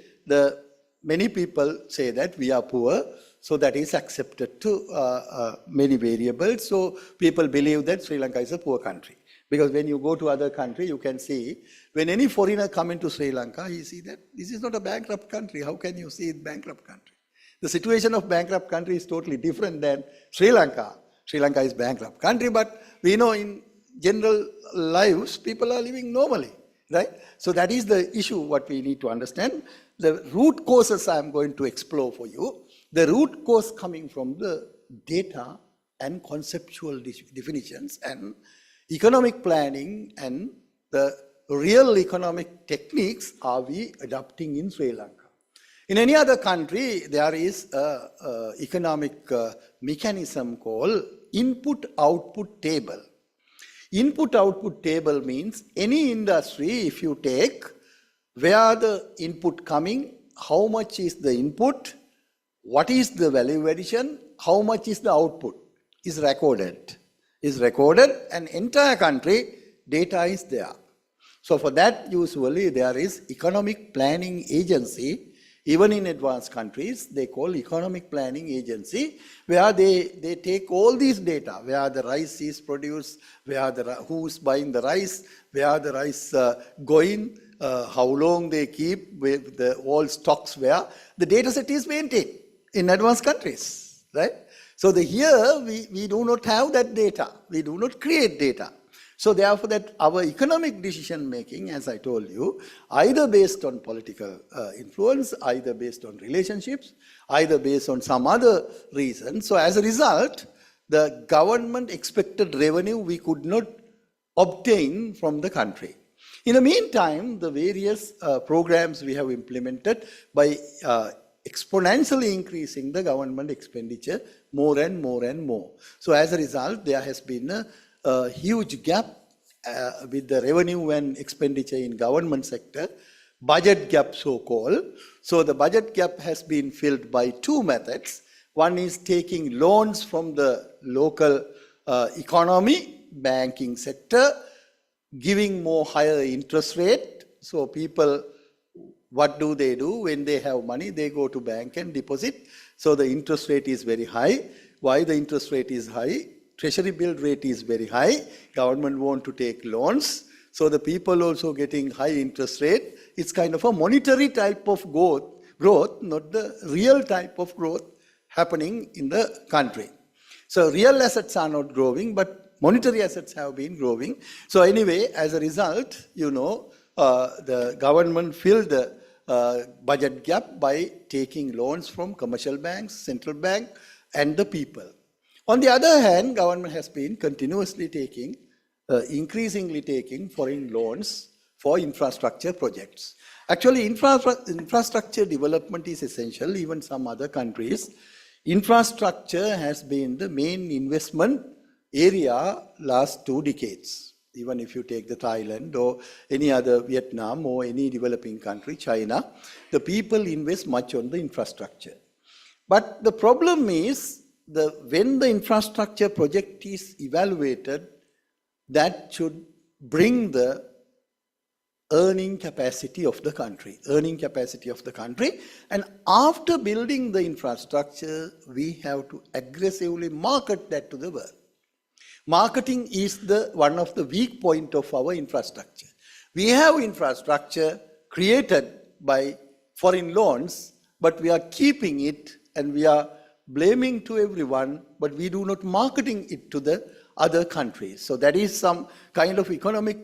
many people say that we are poor. So that is accepted to many variables. So people believe that Sri Lanka is a poor country. Because when you go to other country, you can see, when any foreigner come into Sri Lanka, you see that this is not a bankrupt country. How can you see it bankrupt country? The situation of bankrupt country is totally different than Sri Lanka. Sri Lanka is bankrupt country, but we know in general lives, people are living normally, right? So that is the issue what we need to understand. The root causes I am going to explore for you. The root cause coming from the data and conceptual definitions and economic planning and the real economic techniques are we adopting in Sri Lanka. In any other country, there is an economic mechanism called input-output table. Input-output table means any industry, if you take, where the input coming, how much is the input, what is the value addition, how much is the output, is recorded. And entire country data is there. So for that, usually there is economic planning agency. Even in advanced countries, they call economic planning agency, where they take all these data, where the rice is produced, who's buying the rice, where the rice going, how long they keep, with the all stocks where. The data set is maintained in advanced countries, right? So here we do not have that data. We do not create data. So therefore that our economic decision making, as I told you, either based on political influence, either based on relationships, either based on some other reason. So as a result, the government expected revenue we could not obtain from the country. In the meantime, the various programs we have implemented by exponentially increasing the government expenditure more and more and more. So as a result, there has been a huge gap with the revenue and expenditure in government sector, budget gap so-called. So the budget gap has been filled by two methods. One is taking loans from the local economy, banking sector, giving more higher interest rate. So people, what do? When they have money, they go to bank and deposit. So the interest rate is very high. Why the interest rate is high? Treasury bill rate is very high. Government want to take loans. So the people also getting high interest rate. It's kind of a monetary type of growth, not the real type of growth happening in the country. So real assets are not growing, but monetary assets have been growing. So anyway, as a result, the government filled the budget gap by taking loans from commercial banks, central bank, and the people. On the other hand, government has been continuously increasingly taking foreign loans for infrastructure projects. Actually, infrastructure development is essential. Even some other countries, infrastructure has been the main investment area last 2 decades. Even if you take the Thailand or any other Vietnam or any developing country, China, the people invest much on the infrastructure. But the problem is, when the infrastructure project is evaluated, that should bring the earning capacity of the country. And after building the infrastructure, we have to aggressively market that to the world. Marketing is one of the weak points of our infrastructure. We have infrastructure created by foreign loans, but we are keeping it and we are blaming to everyone, but we do not marketing it to the other countries. So that is some kind of economic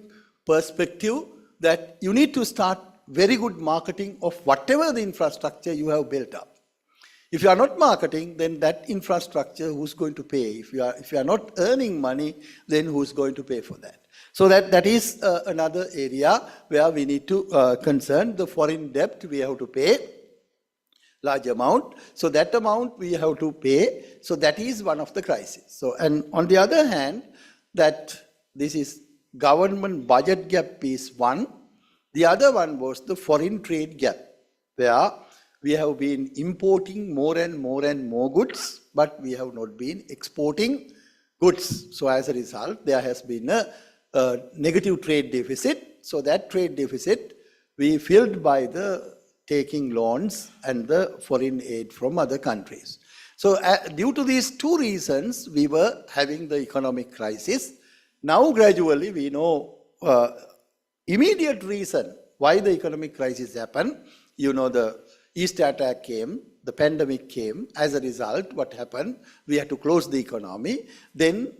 perspective that you need to start very good marketing of whatever the infrastructure you have built up. If you are not marketing, then that infrastructure, who's going to pay? If you are not earning money, then who's going to pay for that? So that is another area where we need to concern the foreign debt we have to pay. Large amount. So that amount we have to pay. So that is one of the crises. So, and on the other hand, that this is government budget gap is one. The other one was the foreign trade gap, where we have been importing more and more goods, but we have not been exporting goods. So as a result, there has been a negative trade deficit. So that trade deficit we filled by the taking loans and the foreign aid from other countries. So due to these two reasons, we were having the economic crisis. Now gradually we know immediate reason why the economic crisis happened. You know, the Easter attack came, the pandemic came. As a result, what happened? We had to close the economy. Then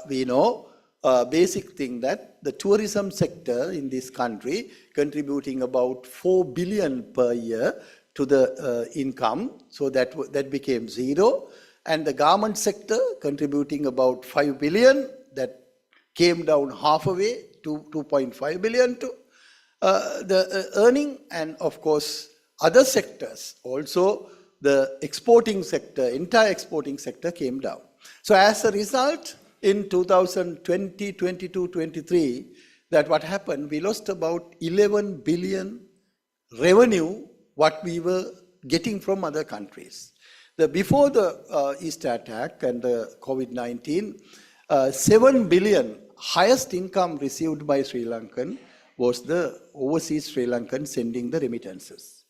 we know basic thing that the tourism sector in this country contributing about 4 billion per year to the income, so that became zero, and the garment sector contributing about 5 billion, that came down half away to 2.5 billion to the earning, and of course other sectors also, the exporting sector, entire exporting sector came down. So as a result, in 2020, 22, 23, that what happened, we lost about 11 billion revenue what we were getting from other countries. Before the Easter attack and the COVID-19, 7 billion highest income received by Sri Lankan was the overseas Sri Lankan sending the remittances.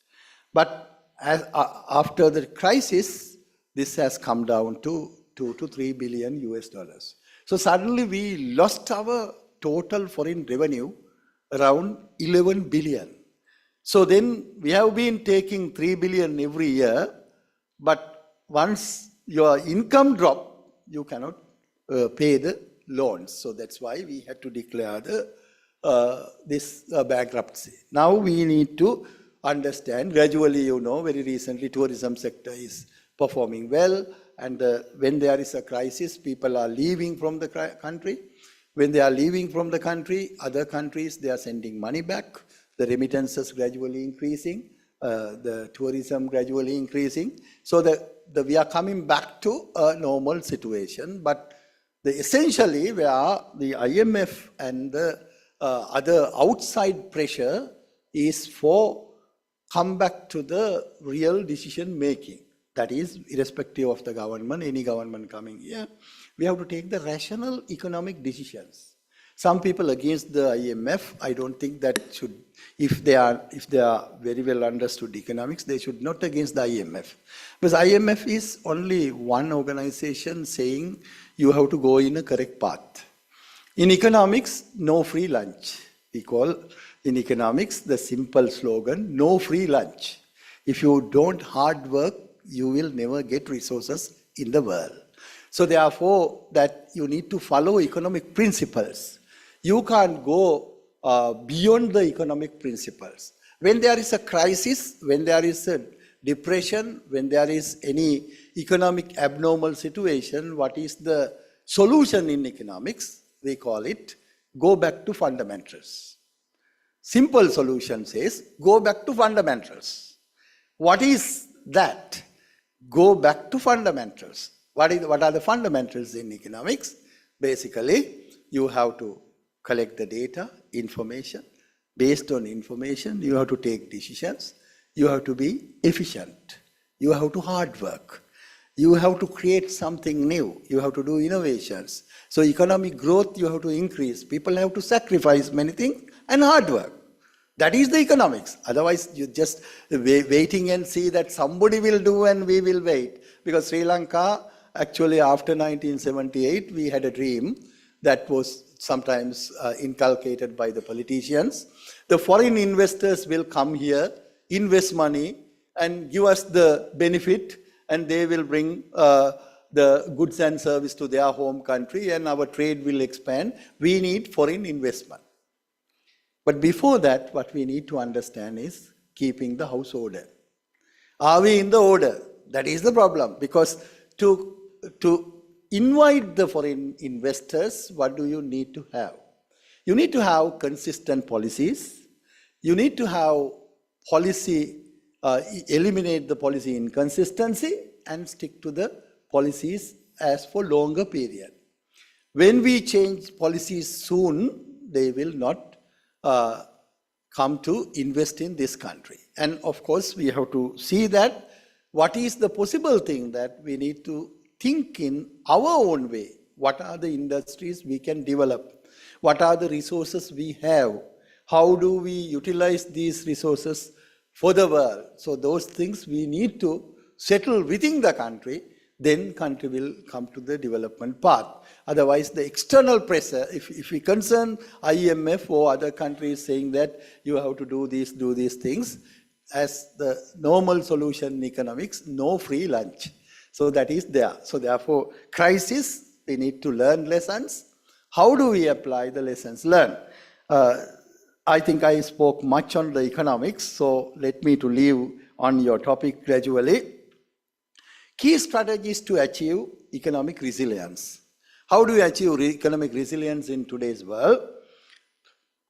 But after the crisis, this has come down to 2 to 3 billion US dollars. So suddenly we lost our total foreign revenue around 11 billion. So then we have been taking 3 billion every year, but once your income drop, you cannot pay the loans. So that's why we had to declare this bankruptcy. Now we need to understand, gradually, you know, very recently tourism sector is performing well, and when there is a crisis, people are leaving from the country. When they are leaving from the country, other countries, they are sending money back. The remittances gradually increasing, the tourism gradually increasing. So we are coming back to a normal situation. But essentially, where the IMF and the other outside pressure is for come back to the real decision making. That is, irrespective of the government, any government coming here, we have to take the rational economic decisions. Some people against the IMF, I don't think that should, if they are very well understood economics, they should not against the IMF. Because IMF is only one organization saying you have to go in a correct path. In economics, no free lunch. We call in economics the simple slogan, no free lunch. If you don't hard work, you will never get resources in the world. So therefore, that you need to follow economic principles. You can't go beyond the economic principles. When there is a crisis, when there is a depression, when there is any economic abnormal situation, what is the solution in economics? We call it, go back to fundamentals. Simple solution says, go back to fundamentals. What is that? Go back to fundamentals. What are the fundamentals in economics? Basically, you have to collect the data, information. Based on information, you have to take decisions. You have to be efficient. You have to hard work. You have to create something new. You have to do innovations. So economic growth, you have to increase. People have to sacrifice many things and hard work. That is the economics. Otherwise, you just waiting and see that somebody will do and we will wait. Because Sri Lanka, actually after 1978, we had a dream that was sometimes inculcated by the politicians. The foreign investors will come here, invest money, and give us the benefit, and they will bring the goods and service to their home country, and our trade will expand. We need foreign investment. But before that, what we need to understand is keeping the house order. Are we in the order? That is the problem. Because to invite the foreign investors, what do you need to have? You need to have consistent policies. You need to have policy, eliminate the policy inconsistency and stick to the policies as for longer period. When we change policies soon, they will not come to invest in this country. And of course, we have to see that what is the possible thing that we need to think in our own way. What are the industries we can develop? what are the resources we have, how do we utilize these resources for the world. So those things we need to settle within the country, then country will come to the development path. Otherwise, the external pressure, if we concern IMF or other countries saying that you have to do these things, as the normal solution in economics, no free lunch. So that is there. So therefore, crisis, we need to learn lessons. How do we apply the lessons learned? I think I spoke much on the economics, so let me to leave on your topic gradually. Key strategies to achieve economic resilience. How do we achieve economic resilience in today's world?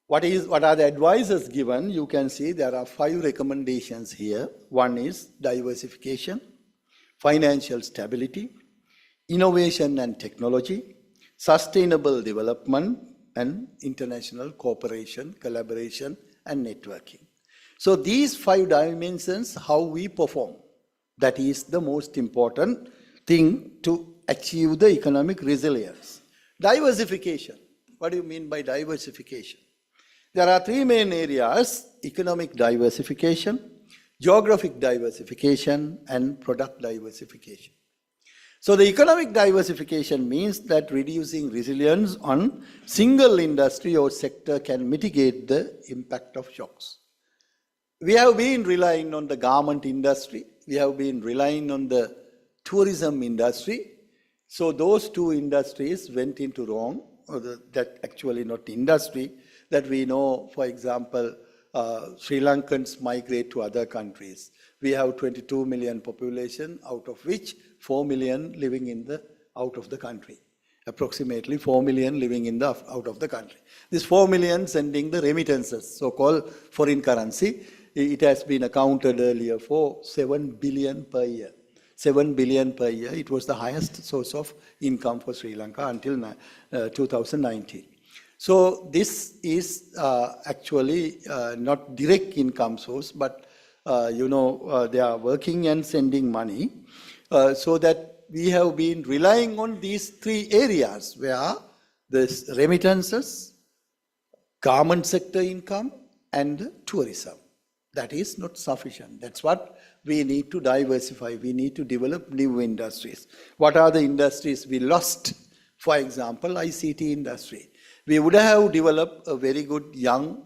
What are the advices given? You can see there are 5 recommendations here. One is diversification, financial stability, innovation and technology, sustainable development, and international cooperation, collaboration, and networking. So these 5 dimensions, how we perform, that is the most important thing to achieve the economic resilience. Diversification. What do you mean by diversification? There are 3 main areas: economic diversification, geographic diversification, and product diversification. So the economic diversification means that reducing reliance on single industry or sector can mitigate the impact of shocks. We have been relying on the garment industry, we have been relying on the tourism industry. So those 2 industries went into wrong, or that actually not industry, that we know, for example, Sri Lankans migrate to other countries. We have 22 million population, out of which 4 million living in the out of the country. Approximately 4 million living in the out of the country. This 4 million sending the remittances, so-called foreign currency. It has been accounted earlier for 7 billion per year. 7 billion per year. It was the highest source of income for Sri Lanka until 2019. So this is actually not direct income source, but they are working and sending money, so that we have been relying on these 3 areas where the remittances, garment sector income, and tourism. That is not sufficient. That's what we need to diversify. We need to develop new industries. What are the industries we lost? For example, ICT industry. We would have developed a very good young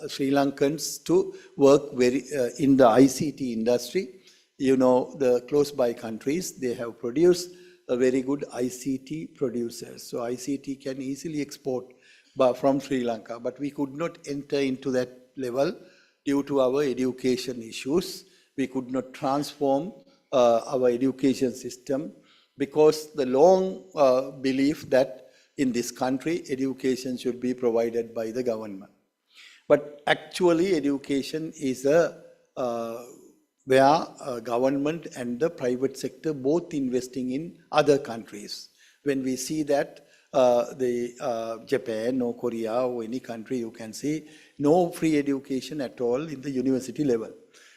Sri Lankans to work in the ICT industry. You know, the close by countries, they have produced a very good ICT producers. So ICT can easily export from Sri Lanka, but we could not enter into that level due to our education issues. We could not transform our education system because the long belief that in this country, education should be provided by the government. But actually, education is where government and the private sector both investing in other countries. When we see that Japan or Korea or any country, you can see no free education at all in the university level.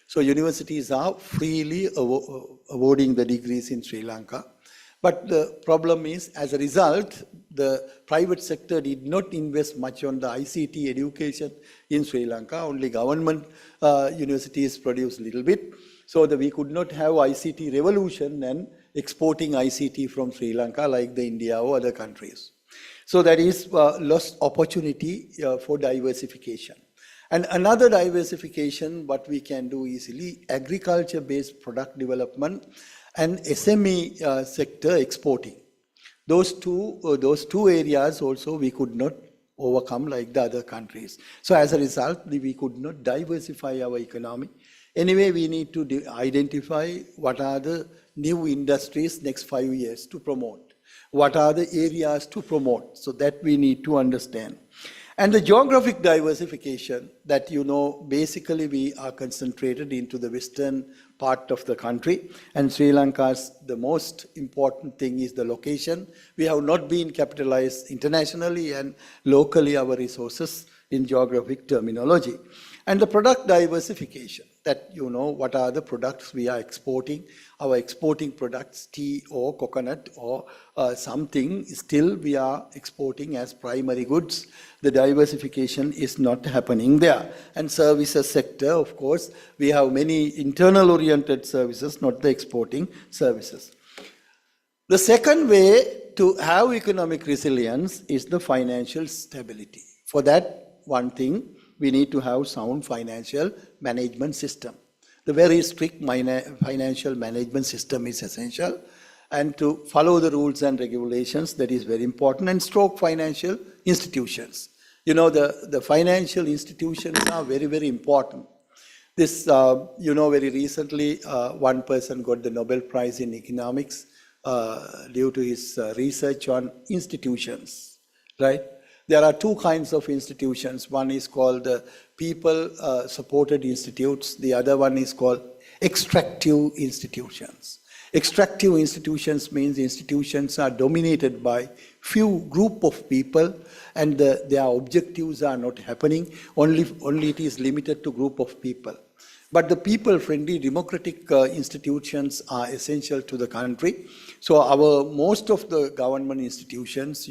So universities are freely awarding the degrees in Sri Lanka. But the problem is, as a result, the private sector did not invest much on the ICT education in Sri Lanka. Only government universities produce a little bit. So that we could not have ICT revolution and exporting ICT from Sri Lanka like the India or other countries. So that is lost opportunity for diversification. And another diversification, what we can do easily, agriculture-based product development and SME sector exporting. Those two areas also we could not overcome like the other countries. So as a result, we could not diversify our economy. Anyway, we need to identify what are the new industries next 5 years to promote. What are the areas to promote? So that we need to understand. And the geographic diversification that, basically we are concentrated into the western part of the country. And Sri Lanka's, the most important thing is the location. We have not been capitalized internationally and locally our resources in geographic terminology. And the product diversification. that you know what are the products we are exporting. Our exporting products, tea or coconut or something, still we are exporting as primary goods. The diversification is not happening there. And services sector, of course, we have many internal oriented services, not the exporting services. The second way to have economic resilience is the financial stability. For that, one thing, we need to have sound financial management system. The very strict financial management system is essential, and to follow the rules and regulations, that is very important, and stroke financial institutions. You know, the financial institutions are very, very important. This, very recently, one person got the Nobel Prize in economics due to his research on institutions, right? There are two kinds of institutions. One is called people-supported institutes. The other one is called extractive institutions. Extractive institutions means institutions are dominated by few group of people, and their objectives are not happening. Only it is limited to group of people. But the people-friendly democratic institutions are essential to the country. So most of the government institutions,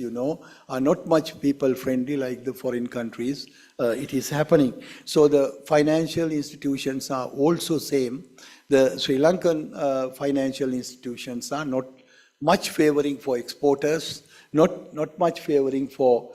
are not much people-friendly like the foreign countries. It is happening. So the financial institutions are also same. The Sri Lankan financial institutions are not much favoring for exporters, not much favoring for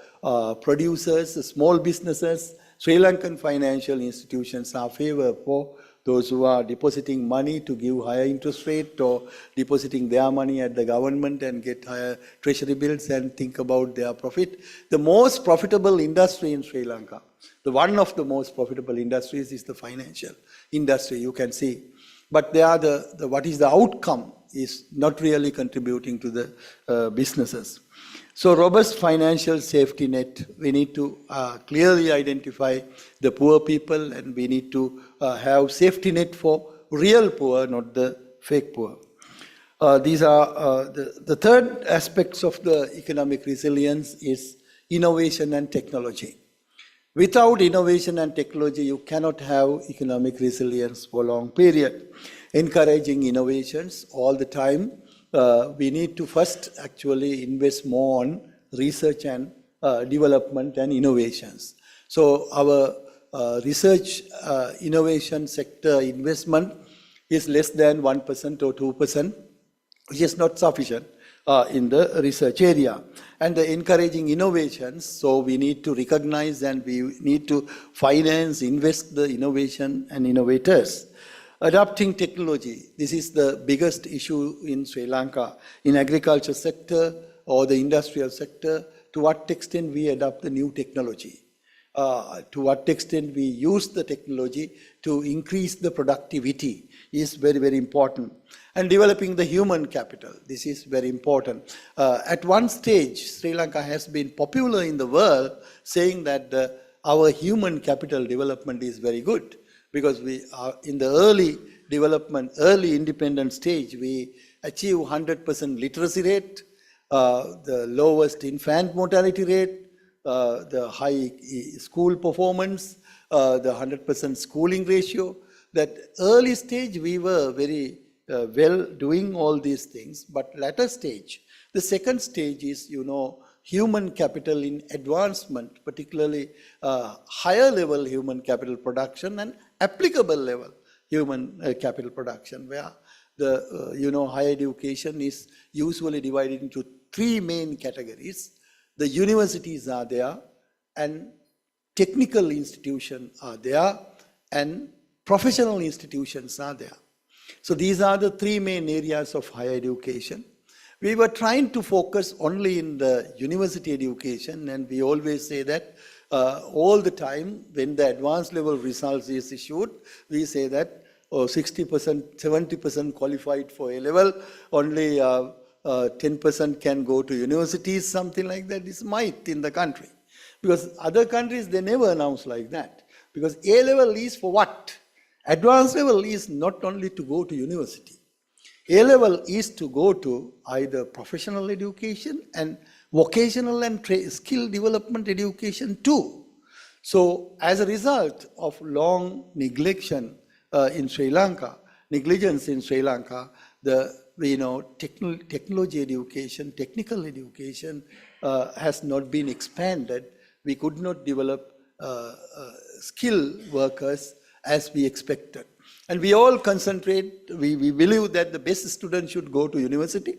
producers, small businesses. Sri Lankan financial institutions are favor for those who are depositing money to give higher interest rate, or depositing their money at the government and get higher treasury bills and think about their profit. The most profitable industry in Sri Lanka, one of the most profitable industries, is the financial industry, you can see. But they are what is the outcome is not really contributing to the businesses. So robust financial safety net, we need to clearly identify the poor people, and we need to have safety net for real poor, not the fake poor. These are the third aspects of the economic resilience is innovation and technology. Without innovation and technology, you cannot have economic resilience for a long period. Encouraging innovations all the time. We need to first actually invest more on research and development and innovations. So our research innovation sector investment is less than 1% or 2%, which is not sufficient in the research area. And the encouraging innovations, so we need to recognize and we need to finance, invest the innovation and innovators. Adopting technology, this is the biggest issue in Sri Lanka. In agriculture sector or the industrial sector, to what extent we adopt the new technology? To what extent we use the technology to increase the productivity is very, very important. And developing the human capital, this is very important. At one stage, Sri Lanka has been popular in the world saying that our human capital development is very good, because we are in the early development, early independent stage, we achieve 100% literacy rate, the lowest infant mortality rate, the high school performance, the 100% schooling ratio. That early stage we were very well doing all these things, but latter stage, the second stage is, human capital in advancement, particularly higher level human capital production and applicable level human capital production, where the higher education is usually divided into three main categories. The universities are there, and technical institutions are there, and professional institutions are there. So these are the three main areas of higher education. We were trying to focus only in the university education, and we always say that all the time when the advanced level results is issued, we say that 60%, 70% qualified for A level, only 10% can go to universities, something like that is might in the country. Because other countries, they never announce like that. Because A level is for what? Advanced level is not only to go to university. A level is to go to either professional education and vocational and skill development education too. So as a result of long neglection in Sri Lanka, negligence in Sri Lanka, the technology education, technical education has not been expanded. We could not develop skilled workers as we expected. And we all concentrate, we believe that the best student should go to university.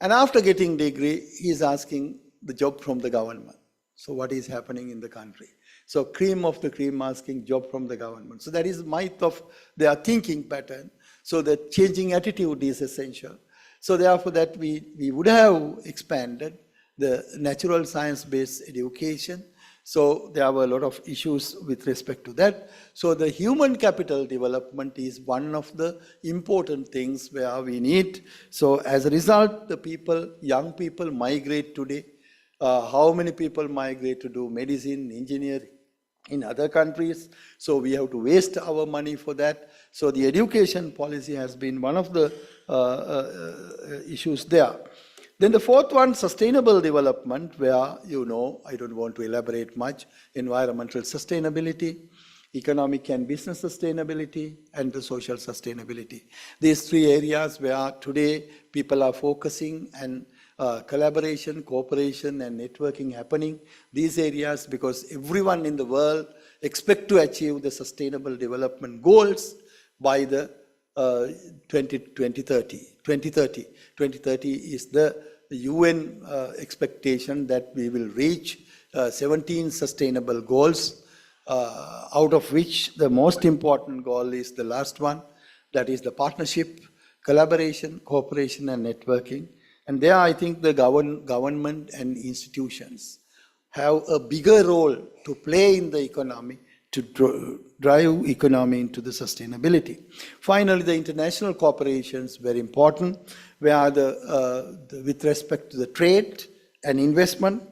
And after getting degree, he is asking the job from the government. So what is happening in the country? So cream of the cream asking job from the government. So that is myth of their thinking pattern. So the changing attitude is essential. So therefore that we would have expanded the natural science-based education. So there were a lot of issues with respect to that. So the human capital development is one of the important things where we need. So as a result, the people, young people migrate today. How many people migrate to do medicine, engineering in other countries? So we have to waste our money for that. So the education policy has been one of the issues there. Then the fourth one, sustainable development, where, I don't want to elaborate much, environmental sustainability, economic and business sustainability, and the social sustainability. These three areas where today people are focusing and collaboration, cooperation, and networking happening. These areas, because everyone in the world expect to achieve the sustainable development goals by the 2030. 2030 is the UN expectation that we will reach 17 sustainable goals, out of which the most important goal is the last one, that is the partnership, collaboration, cooperation, and networking. And there I think the government and institutions have a bigger role to play in the economy to drive economy into the sustainability. Finally, the international cooperation is very important, where with respect to the trade and investment,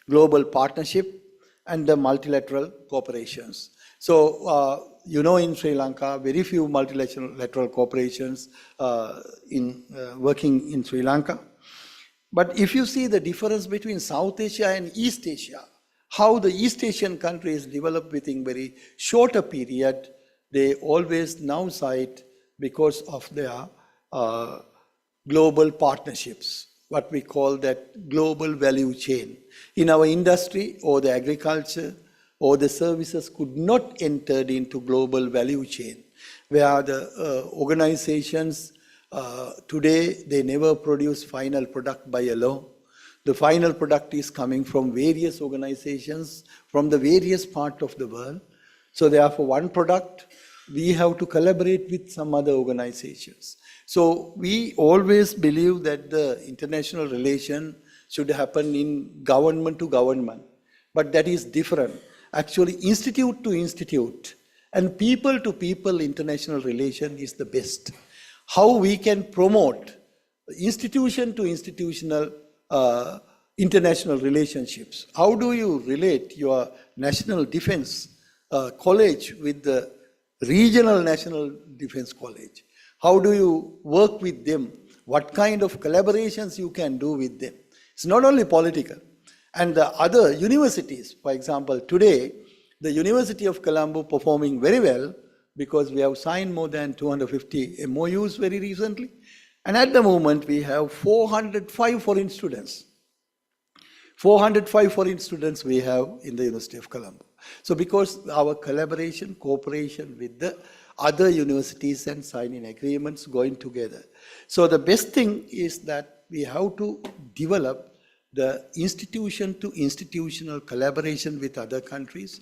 global partnership, and the multilateral cooperations. So, in Sri Lanka, very few multilateral corporations working in Sri Lanka. But if you see the difference between South Asia and East Asia, how the East Asian countries develop within very shorter period, they always now cite because of their global partnerships, what we call that global value chain. In our industry or the agriculture or the services could not enter into global value chain, where the organizations today, they never produce final product by alone. The final product is coming from various organizations from the various parts of the world. So therefore, one product, we have to collaborate with some other organizations. So we always believe that the international relation should happen in government to government, but that is different. Actually, institute to institute and people to people international relation is the best. How we can promote institution to institutional international relationships. How do you relate your national defense college with the regional national defense college? How do you work with them? What kind of collaborations you can do with them? It's not only political. And the other universities, for example, today, the University of Colombo performing very well because we have signed more than 250 MOUs very recently. And at the moment, we have 405 foreign students. 405 foreign students we have in the University of Colombo. So because our collaboration, cooperation with the other universities and signing agreements going together. So the best thing is that we have to develop the institution to institutional collaboration with other countries.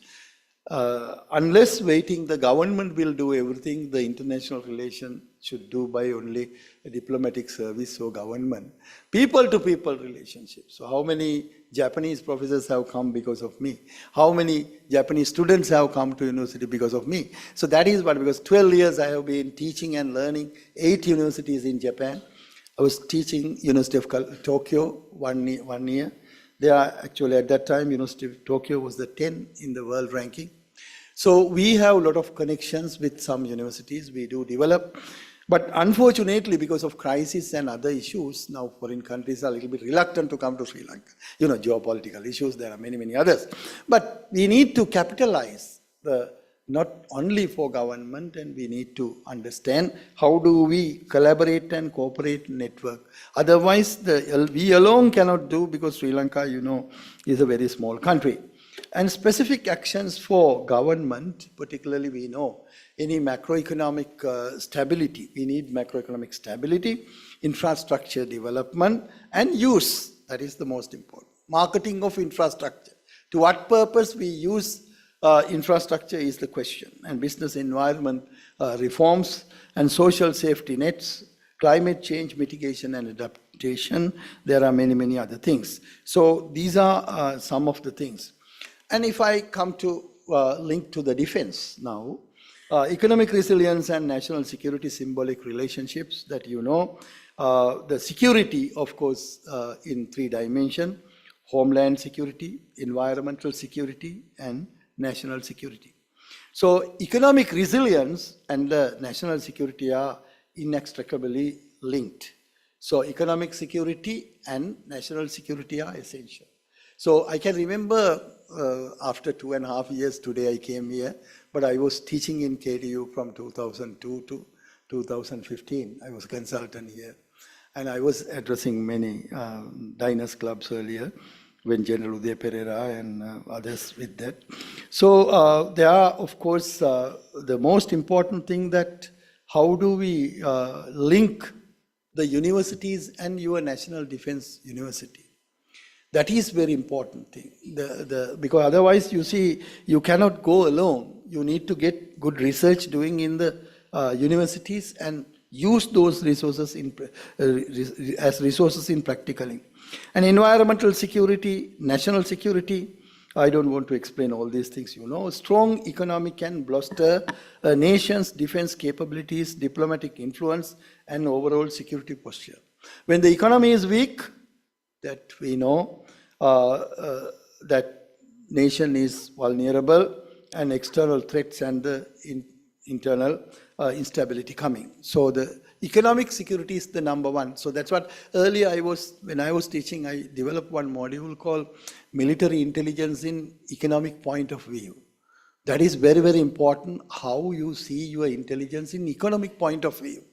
Unless waiting, the government will do everything, the international relation should do by only a diplomatic service or government. People to people relationships. So how many Japanese professors have come because of me? How many Japanese students have come to university because of me? So that is what, because 12 years I have been teaching and learning 8 universities in Japan. I was teaching University of Tokyo one year. They are actually at that time, University of Tokyo was the 10 in the world ranking. So we have a lot of connections with some universities, we do develop. But unfortunately, because of crisis and other issues, now foreign countries are a little bit reluctant to come to Sri Lanka. Geopolitical issues, there are many, many others. But we need to capitalize the not only for government, and we need to understand how do we collaborate and cooperate network. Otherwise, we alone cannot do, because Sri Lanka, is a very small country. And specific actions for government, particularly we know any macroeconomic stability. We need macroeconomic stability, infrastructure development, and use. That is the most important. Marketing of infrastructure. To what purpose we use infrastructure is the question. And business environment reforms and social safety nets, climate change mitigation and adaptation. There are many, many other things. So these are some of the things. And if I come to link to the defense now, economic resilience and national security symbolic relationships that you know. The security, of course, in 3 dimensions: homeland security, environmental security, and national security. So economic resilience and national security are inextricably linked. So economic security and national security are essential. So I can remember after 2.5 years, today I came here, but I was teaching in KTU from 2002 to 2015. I was a consultant here. And I was addressing many diners clubs earlier when General Uday Pereira and others with that. So there are, of course, the most important thing that how do we link the universities and your National Defense University. That is very important thing. Because otherwise, you see, you cannot go alone. You need to get good research doing in the universities and use those resources as resources in practically. And environmental security, national security, I don't want to explain all these things, you know. Strong economic can bolster a nation's defense capabilities, diplomatic influence, and overall security posture. When the economy is weak, that we know that nation is vulnerable and external threats and the internal instability coming. So the economic security is the number one. So that's what earlier when I was teaching, I developed one module called military intelligence in economic point of view. That is very, very important, how you see your intelligence in economic point of view.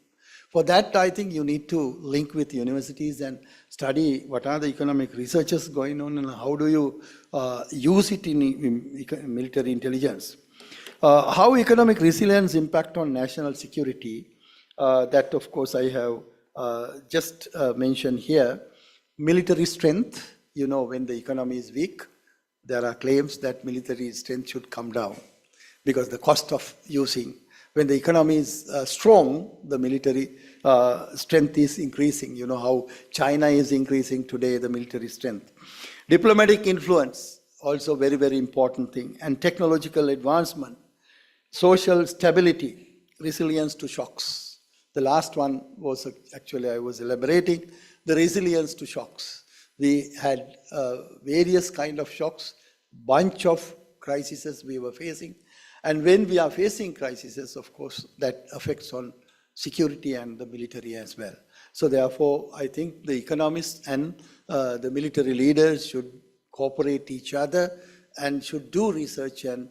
For that, I think you need to link with universities and study what are the economic researches going on and how do you use it in military intelligence. How economic resilience impact on national security, that of course I have just mentioned here. Military strength, you know, when the economy is weak, there are claims that military strength should come down because the cost of using. When the economy is strong, the military strength is increasing. You know how China is increasing today, the military strength. Diplomatic influence, also very, very important thing. And technological advancement. Social stability, resilience to shocks. The last one was actually I was elaborating, the resilience to shocks. We had various kind of shocks, bunch of crises we were facing. And when we are facing crises, of course, that affects on security and the military as well. So therefore, I think the economists and the military leaders should cooperate each other and should do research and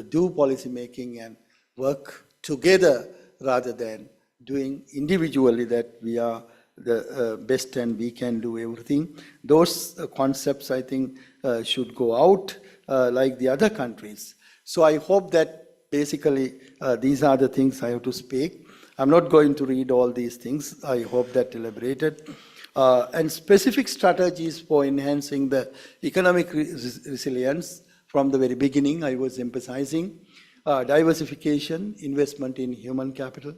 do policy making and work together rather than doing individually that we are the best and we can do everything. Those concepts, I think, should go out like the other countries. So I hope that basically these are the things I have to speak. I'm not going to read all these things. I hope that elaborated. And specific strategies for enhancing the economic resilience. From the very beginning, I was emphasizing diversification, investment in human capital,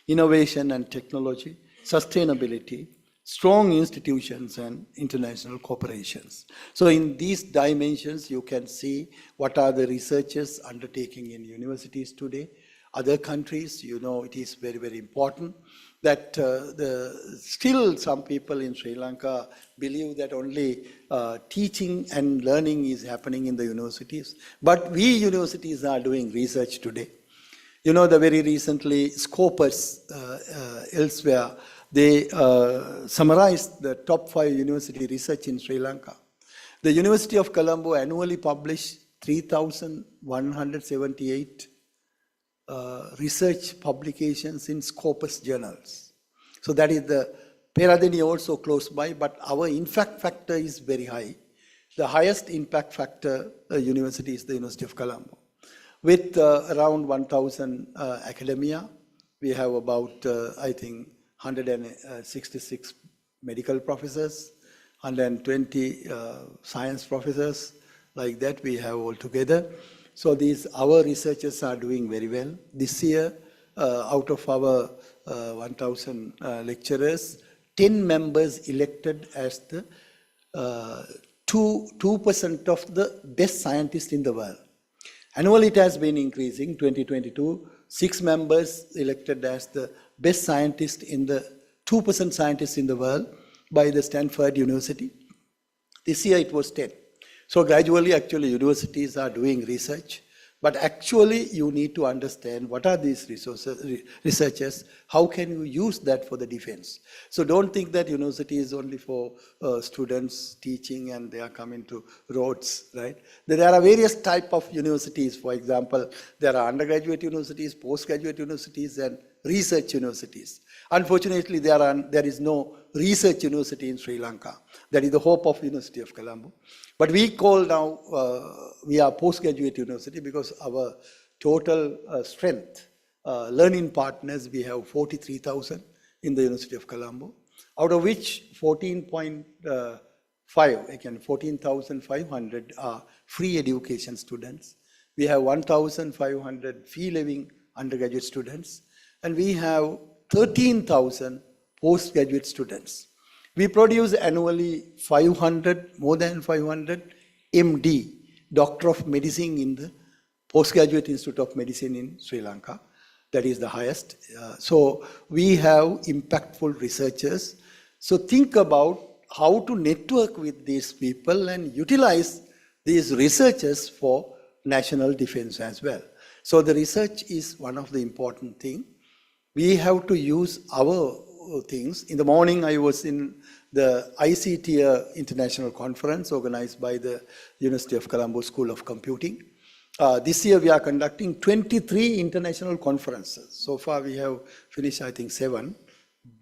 innovation and technology, sustainability, strong institutions and international cooperations. So in these dimensions, you can see what are the researchers undertaking in universities today. Other countries, you know, it is very, very important that still some people in Sri Lanka believe that only teaching and learning is happening in the universities. But we universities are doing research today. You know, the very recently Scopus elsewhere, they summarized the top 5 university research in Sri Lanka. The University of Colombo annually published 3,178 research publications in Scopus journals. So that is the Peradeniya also close by, but our impact factor is very high. The highest impact factor university is the University of Colombo. With around 1,000 academia, we have about, I think, 166 medical professors, 120 science professors, like that we have altogether. So our researchers are doing very well. This year, out of our 1,000 lecturers, 10 members elected as the 2% of the best scientists in the world. Annually, it has been increasing. 2022, 6 members elected as the best scientist in the 2% scientists in the world by the Stanford University. This year it was 10. So gradually, actually, universities are doing research. But actually, you need to understand what are these researchers, how can you use that for the defense. So don't think that university is only for students teaching and they are coming to roads, right? There are various type of universities. For example, there are undergraduate universities, postgraduate universities, and research universities. Unfortunately, there is no research university in Sri Lanka. That is the hope of University of Colombo. But we call now, we are postgraduate university because our total strength, learning partners, we have 43,000 in the University of Colombo, out of which 14,500 are free education students. We have 1,500 fee-living undergraduate students, and we have 13,000 postgraduate students. We produce annually more than 500 MD, Doctor of Medicine in the Postgraduate Institute of Medicine in Sri Lanka. That is the highest. So we have impactful researchers. So think about how to network with these people and utilize these researchers for national defense as well. So the research is one of the important things. We have to use our things. In the morning, I was in the ICT International Conference organized by the University of Colombo School of Computing. This year, we are conducting 23 international conferences. So far, we have finished, I think, 7.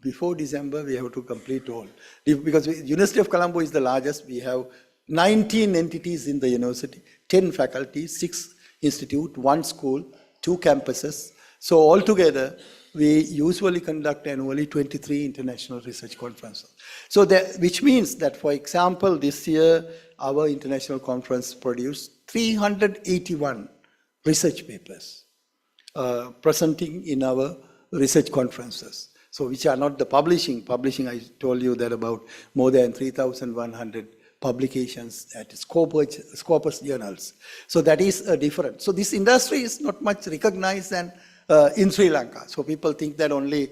Before December, we have to complete all. Because University of Colombo is the largest. We have 19 entities in the university, 10 faculties, 6 institutes, 1 school, 2 campuses. So altogether, we usually conduct annually 23 international research conferences. So which means that, for example, this year, our international conference produced 381 research papers presenting in our research conferences. So which are not the publishing. Publishing, I told you that about more than 3,100 publications at Scopus journals. So that is different. So this industry is not much recognized and in Sri Lanka. So people think that only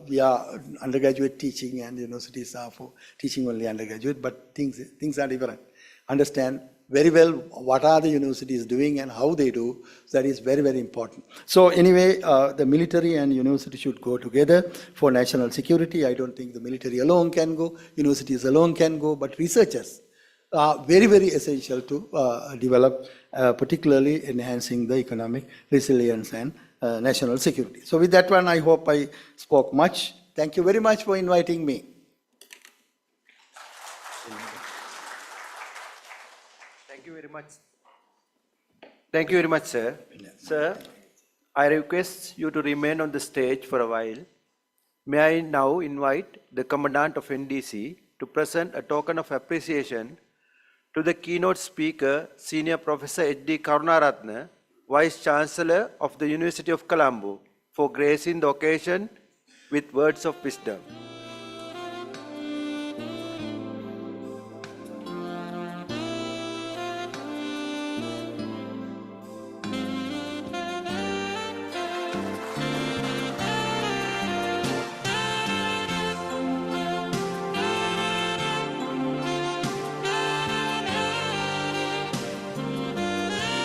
we are undergraduate teaching and universities are for teaching only undergraduate, but things are different. Understand very well what are the universities doing and how they do. That is very, very important. So anyway, the military and university should go together for national security. I don't think the military alone can go, universities alone can go, but researchers are very, very essential to develop, particularly enhancing the economic resilience and national security. So with that one, I hope I spoke much. Thank you very much for inviting me. Thank you very much. Thank you very much, sir. Sir, I request you to remain on the stage for a while. May I now invite the Commandant of NDC to present a token of appreciation to the keynote speaker, Senior Professor H.D. Karunaratne, Vice Chancellor of the University of Colombo, for gracing the occasion with words of wisdom.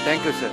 Thank you, sir.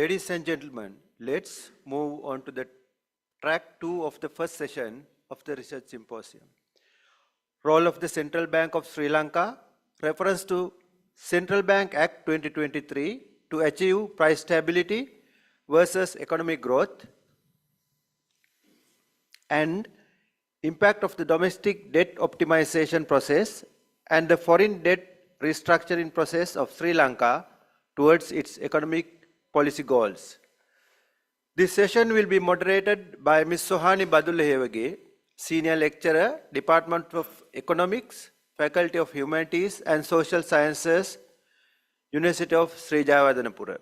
Ladies and gentlemen, let's move on to the track 2 of the first session of the Research Symposium. Role of the Central Bank of Sri Lanka, reference to Central Bank Act 2023 to achieve price stability versus economic growth, and impact of the domestic debt optimization process and the foreign debt restructuring process of Sri Lanka towards its economic policy goals. This session will be moderated by Ms. Sohani Badulahewage, Senior Lecturer, Department of Economics, Faculty of Humanities and Social Sciences, University of Sri Jayawardenepura.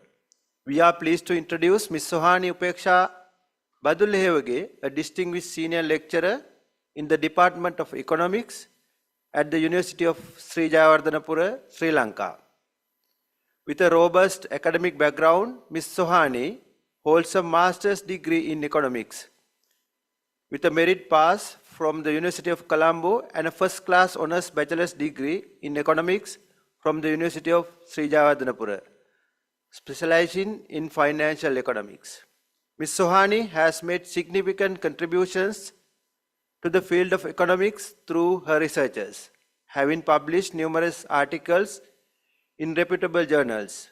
We are pleased to introduce Ms. Sohani Upeksha Badulahewage, a distinguished Senior Lecturer in the Department of Economics at the University of Sri Jayawardenepura, Sri Lanka. With a robust academic background, Ms. Sohani holds a master's degree in economics with a merit pass from the University of Colombo and a first-class honors bachelor's degree in economics from the University of Sri Jayawardenepura, specializing in financial economics. Ms. Sohani has made significant contributions to the field of economics through her researches, having published numerous articles in reputable journals,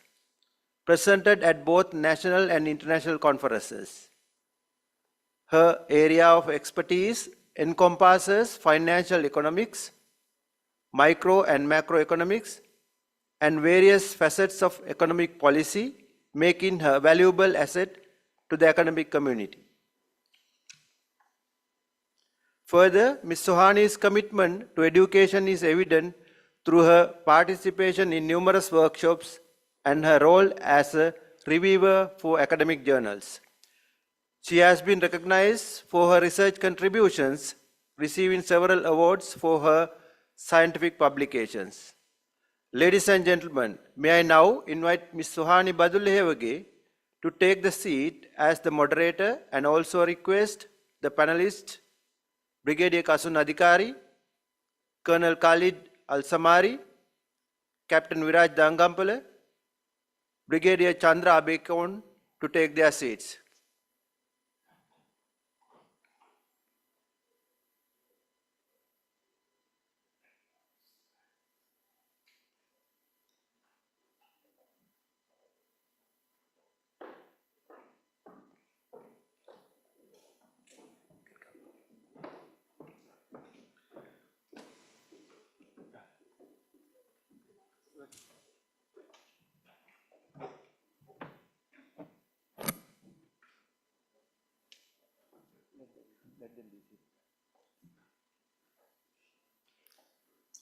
presented at both national and international conferences. Her area of expertise encompasses financial economics, micro and macroeconomics, and various facets of economic policy, making her a valuable asset to the academic community. Further, Ms. Sohani's commitment to education is evident through her participation in numerous workshops and her role as a reviewer for academic journals. She has been recognized for her research contributions, receiving several awards for her scientific publications. Ladies and gentlemen, may I now invite Ms. Sohani Badulahewage to take the seat as the moderator and also request the panelists, Brigadier Kasun Adhikari, Colonel Khalid Al-Samari, Captain Viraj Dangampala, Brigadier Chandra Abekon to take their seats.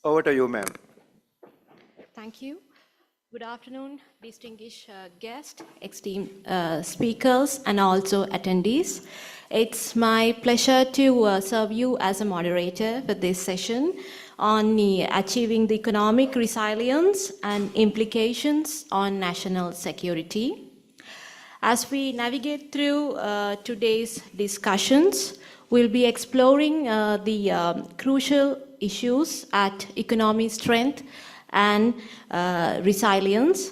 Over to you, ma'am. Thank you. Good afternoon, distinguished guests, esteemed speakers, and also attendees. It's my pleasure to serve you as a moderator for this session on achieving the economic resilience and implications on national security. As we navigate through today's discussions, we'll be exploring the crucial issues at economic strength and resilience.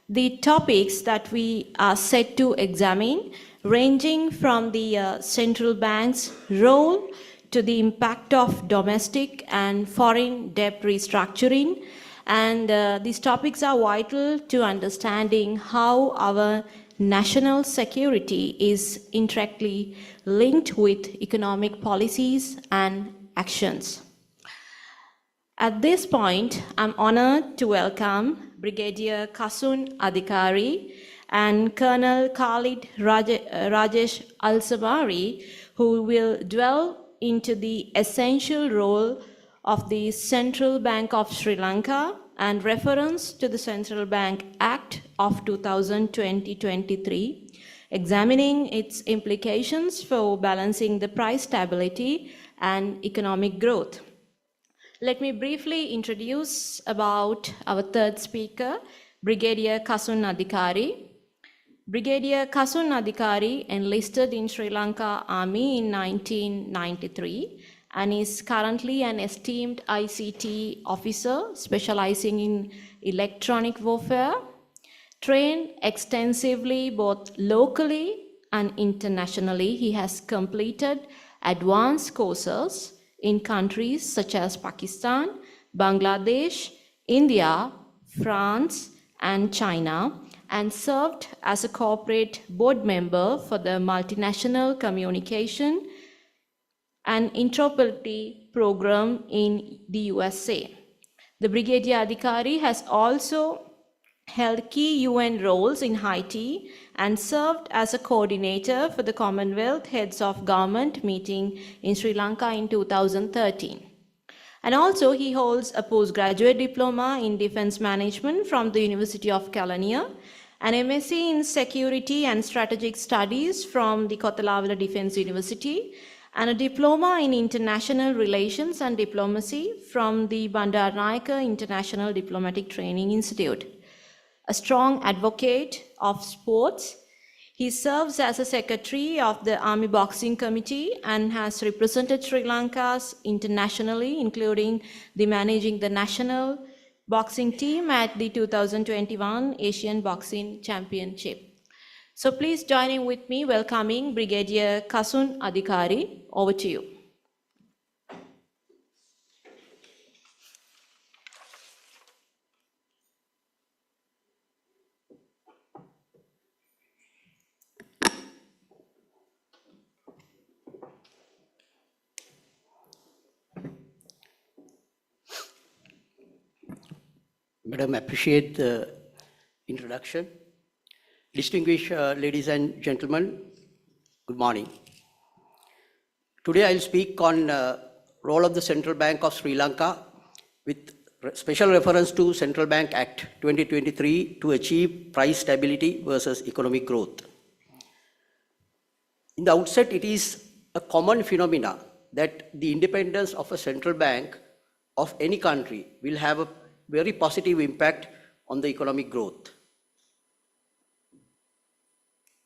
The topics that we are set to examine, ranging from the central bank's role to the impact of domestic and foreign debt restructuring. And these topics are vital to understanding how our national security is indirectly linked with economic policies and actions. At this point, I'm honored to welcome Brigadier Kasun Adhikari and Colonel Khalid Rajesh Al-Samari, who will delve into the essential role of the Central Bank of Sri Lanka and reference to the Central Bank Act of 2023, examining its implications for balancing the price stability and economic growth. Let me briefly introduce about our third speaker, Brigadier Kasun Adhikari. Brigadier Kasun Adhikari enlisted in Sri Lanka Army in 1993 and is currently an esteemed ICT officer specializing in electronic warfare. Trained extensively both locally and internationally, he has completed advanced courses in countries such as Pakistan, Bangladesh, India, France, and China, and served as a corporate board member for the Multinational Communication and Interoperability Program in the USA. The Brigadier Adhikari has also held key UN roles in Haiti and served as a coordinator for the Commonwealth Heads of Government meeting in Sri Lanka in 2013. And also he holds a postgraduate diploma in defense management from the University of Kelaniya, an MSc in security and strategic studies from the Kotalawala Defense University, and a diploma in international relations and diplomacy from the Bandaranaike International Diplomatic Training Institute. A strong advocate of sports, he serves as a secretary of the Army Boxing Committee and has represented Sri Lanka internationally, including managing the national boxing team at the 2021 Asian Boxing Championship. So please join in with me welcoming Brigadier Kasun Adhikari. Over to you. Madam, appreciate the introduction. Distinguished ladies and gentlemen, good morning. Today I'll speak on role of the Central Bank of Sri Lanka with special reference to Central Bank Act 2023 to achieve price stability versus economic growth. In the outset, it is a common phenomena that the independence of a central bank of any country will have a very positive impact on the economic growth.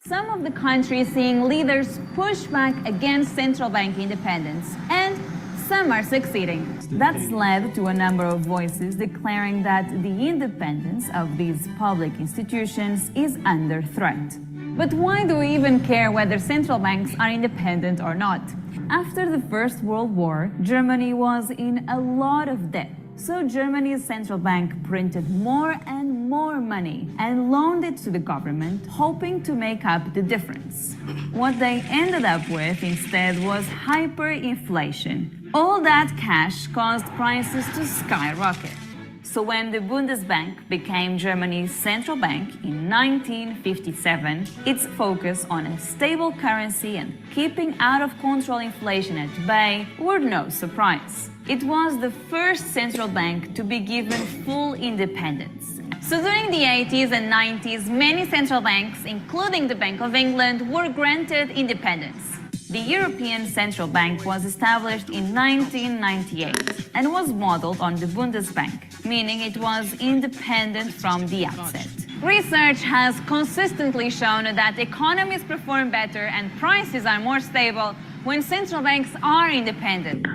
Some of the countries seeing leaders push back against central bank independence, and some are succeeding. That's led to a number of voices declaring that the independence of these public institutions is under threat. But why do we even care whether central banks are independent or not? After the First World War, Germany was in a lot of debt. So Germany's central bank printed more and more money and loaned it to the government, hoping to make up the difference. What they ended up with instead was hyperinflation. All that cash caused prices to skyrocket. So when the Bundesbank became Germany's central bank in 1957, its focus on a stable currency and keeping out-of-control inflation at bay were no surprise. It was the first central bank to be given full independence. So during the 80s and 90s, many central banks, including the Bank of England, were granted independence. The European Central Bank was established in 1998 and was modeled on the Bundesbank, meaning it was independent from the outset. Research has consistently shown that economies perform better and prices are more stable when central banks are independent.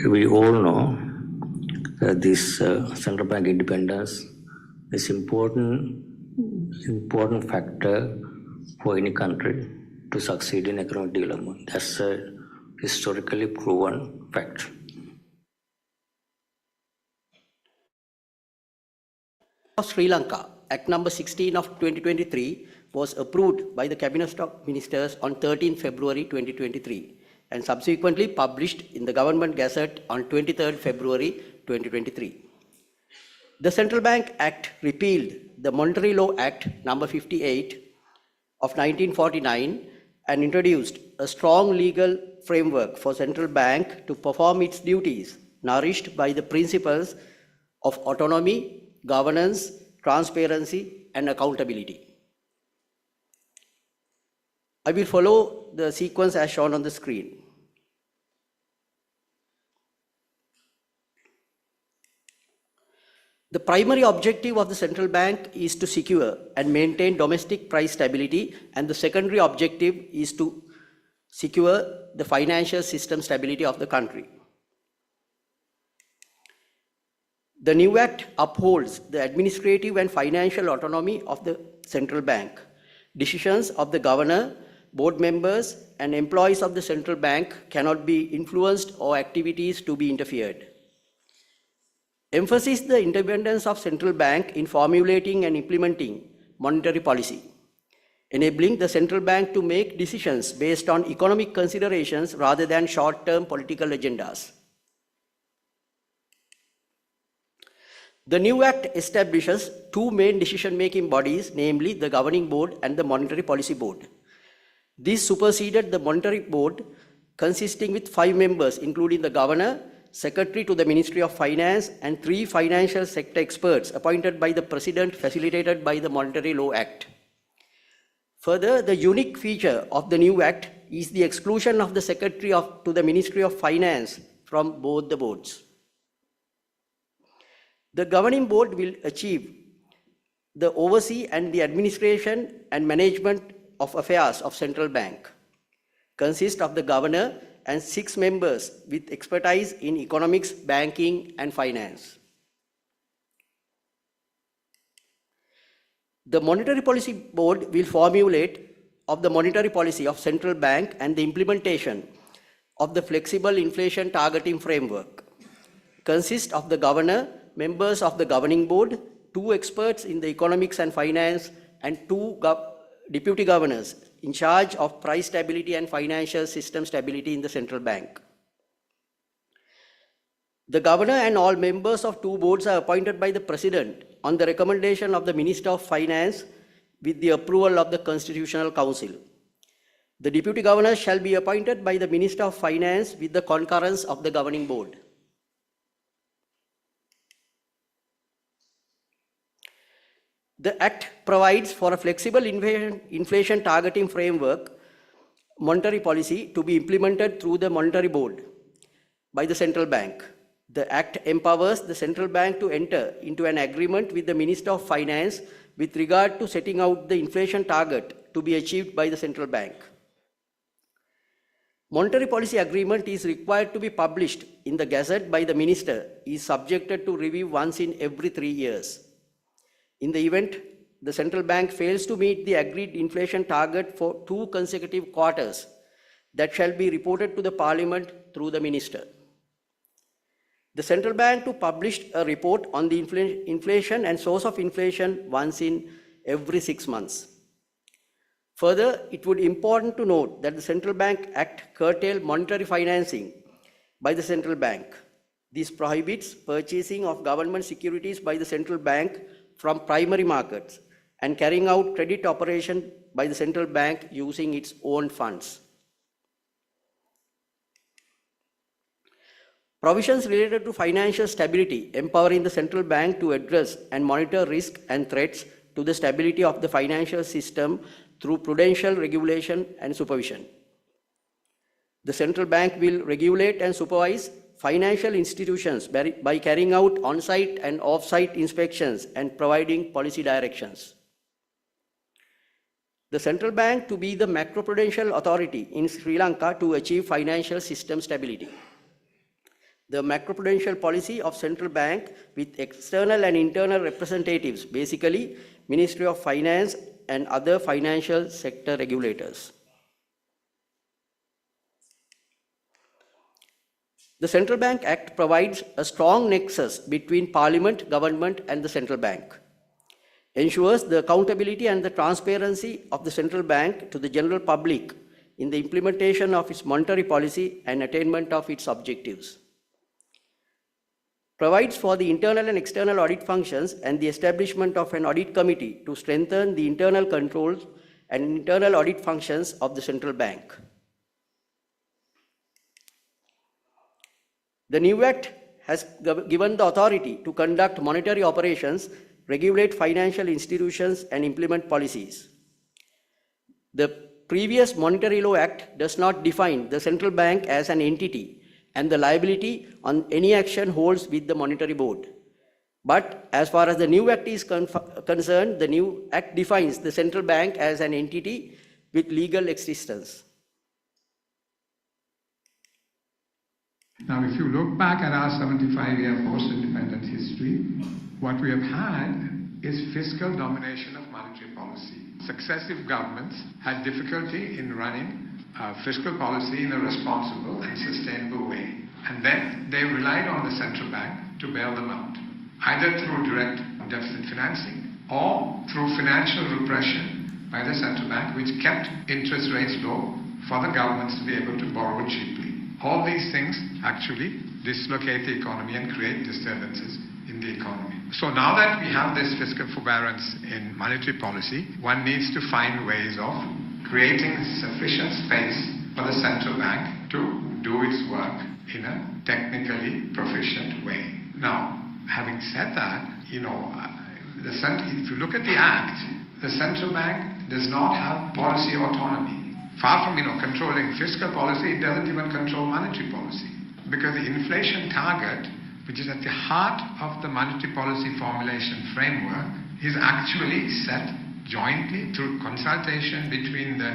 We all know that this central bank independence is important factor for any country to succeed in economic development. That's a historically proven fact. Of Sri Lanka, Act number 16 of 2023 was approved by the Cabinet of Ministers on 13 February 2023 and subsequently published in the Government Gazette on 23 February 2023. The Central Bank Act repealed the Monetary Law Act number 58 of 1949 and introduced a strong legal framework for central bank to perform its duties, nourished by the principles of autonomy, governance, transparency, and accountability. I will follow the sequence as shown on the screen. The primary objective of the central bank is to secure and maintain domestic price stability, and the secondary objective is to secure the financial system stability of the country. The new act upholds the administrative and financial autonomy of the central bank. Decisions of the governor, board members, and employees of the central bank cannot be influenced or activities to be interfered. Emphasize the independence of central bank in formulating and implementing monetary policy, enabling the central bank to make decisions based on economic considerations rather than short-term political agendas. The new act establishes two main decision-making bodies, namely the Governing Board and the Monetary Policy Board. This superseded the Monetary Board, consisting with 5 members, including the Governor, Secretary to the Ministry of Finance, and 3 financial sector experts appointed by the President, facilitated by the Monetary Law Act. Further, the unique feature of the new act is the exclusion of the Secretary to the Ministry of Finance from both the boards. The Governing Board will achieve the oversee and the administration and management of affairs of Central Bank, consist of the Governor and 6 members with expertise in economics, banking, and finance. The Monetary Policy Board will formulate of the monetary policy of Central Bank and the implementation of the flexible inflation targeting framework, consist of the Governor, members of the Governing Board, 2 experts in the economics and finance, and 2 deputy governors in charge of price stability and financial system stability in the central bank. The governor and all members of 2 boards are appointed by the President on the recommendation of the Minister of Finance with the approval of the Constitutional Council. The deputy governors shall be appointed by the Minister of Finance with the concurrence of the Governing Board. The Act provides for a flexible inflation targeting framework monetary policy to be implemented through the Monetary Board by the Central Bank. The Act empowers the Central Bank to enter into an agreement with the Minister of Finance with regard to setting out the inflation target to be achieved by the Central Bank. Monetary policy agreement is required to be published in the Gazette by the Minister, is subjected to review once in every 3 years. In the event the central bank fails to meet the agreed inflation target for 2 consecutive quarters, that shall be reported to the Parliament through the Minister. The central bank to publish a report on the inflation and source of inflation once in every 6 months. Further, it would be important to note that the Central Bank Act curtails monetary financing by the central bank. This prohibits purchasing of government securities by the central bank from primary markets and carrying out credit operation by the central bank using its own funds. Provisions related to financial stability, empowering the central bank to address and monitor risk and threats to the stability of the financial system through prudential regulation and supervision. The central bank will regulate and supervise financial institutions by carrying out on-site and off-site inspections and providing policy directions. The central bank to be the macroprudential authority in Sri Lanka to achieve financial system stability. The macroprudential policy of central bank with external and internal representatives, basically Ministry of Finance and other financial sector regulators. The Central Bank Act provides a strong nexus between Parliament, government, and the central bank, ensures the accountability and the transparency of the central bank to the general public in the implementation of its monetary policy and attainment of its objectives, provides for the internal and external audit functions and the establishment of an audit committee to strengthen the internal controls and internal audit functions of the central bank. The new Act has given the authority to conduct monetary operations, regulate financial institutions, and implement policies. The previous Monetary Law Act does not define the central bank as an entity and the liability on any action holds with the Monetary Board. But as far as the new Act is concerned, the new Act defines the central bank as an entity with legal existence. Now, if you look back at our 75-year post-independence history, what we have had is fiscal domination of monetary policy. Successive governments had difficulty in running fiscal policy in a responsible and sustainable way. And then they relied on the central bank to bail them out, either through direct deficit financing or through financial repression by the central bank, which kept interest rates low for the governments to be able to borrow cheaply. All these things actually dislocate the economy and create disturbances in the economy. So now that we have this fiscal forbearance in monetary policy, one needs to find ways of creating sufficient space for the central bank to do its work in a technically proficient way. Now, having said that, if you look at the Act, the central bank does not have policy autonomy. Far from controlling fiscal policy, it doesn't even control monetary policy. Because the inflation target, which is at the heart of the monetary policy formulation framework, is actually set jointly through consultation between the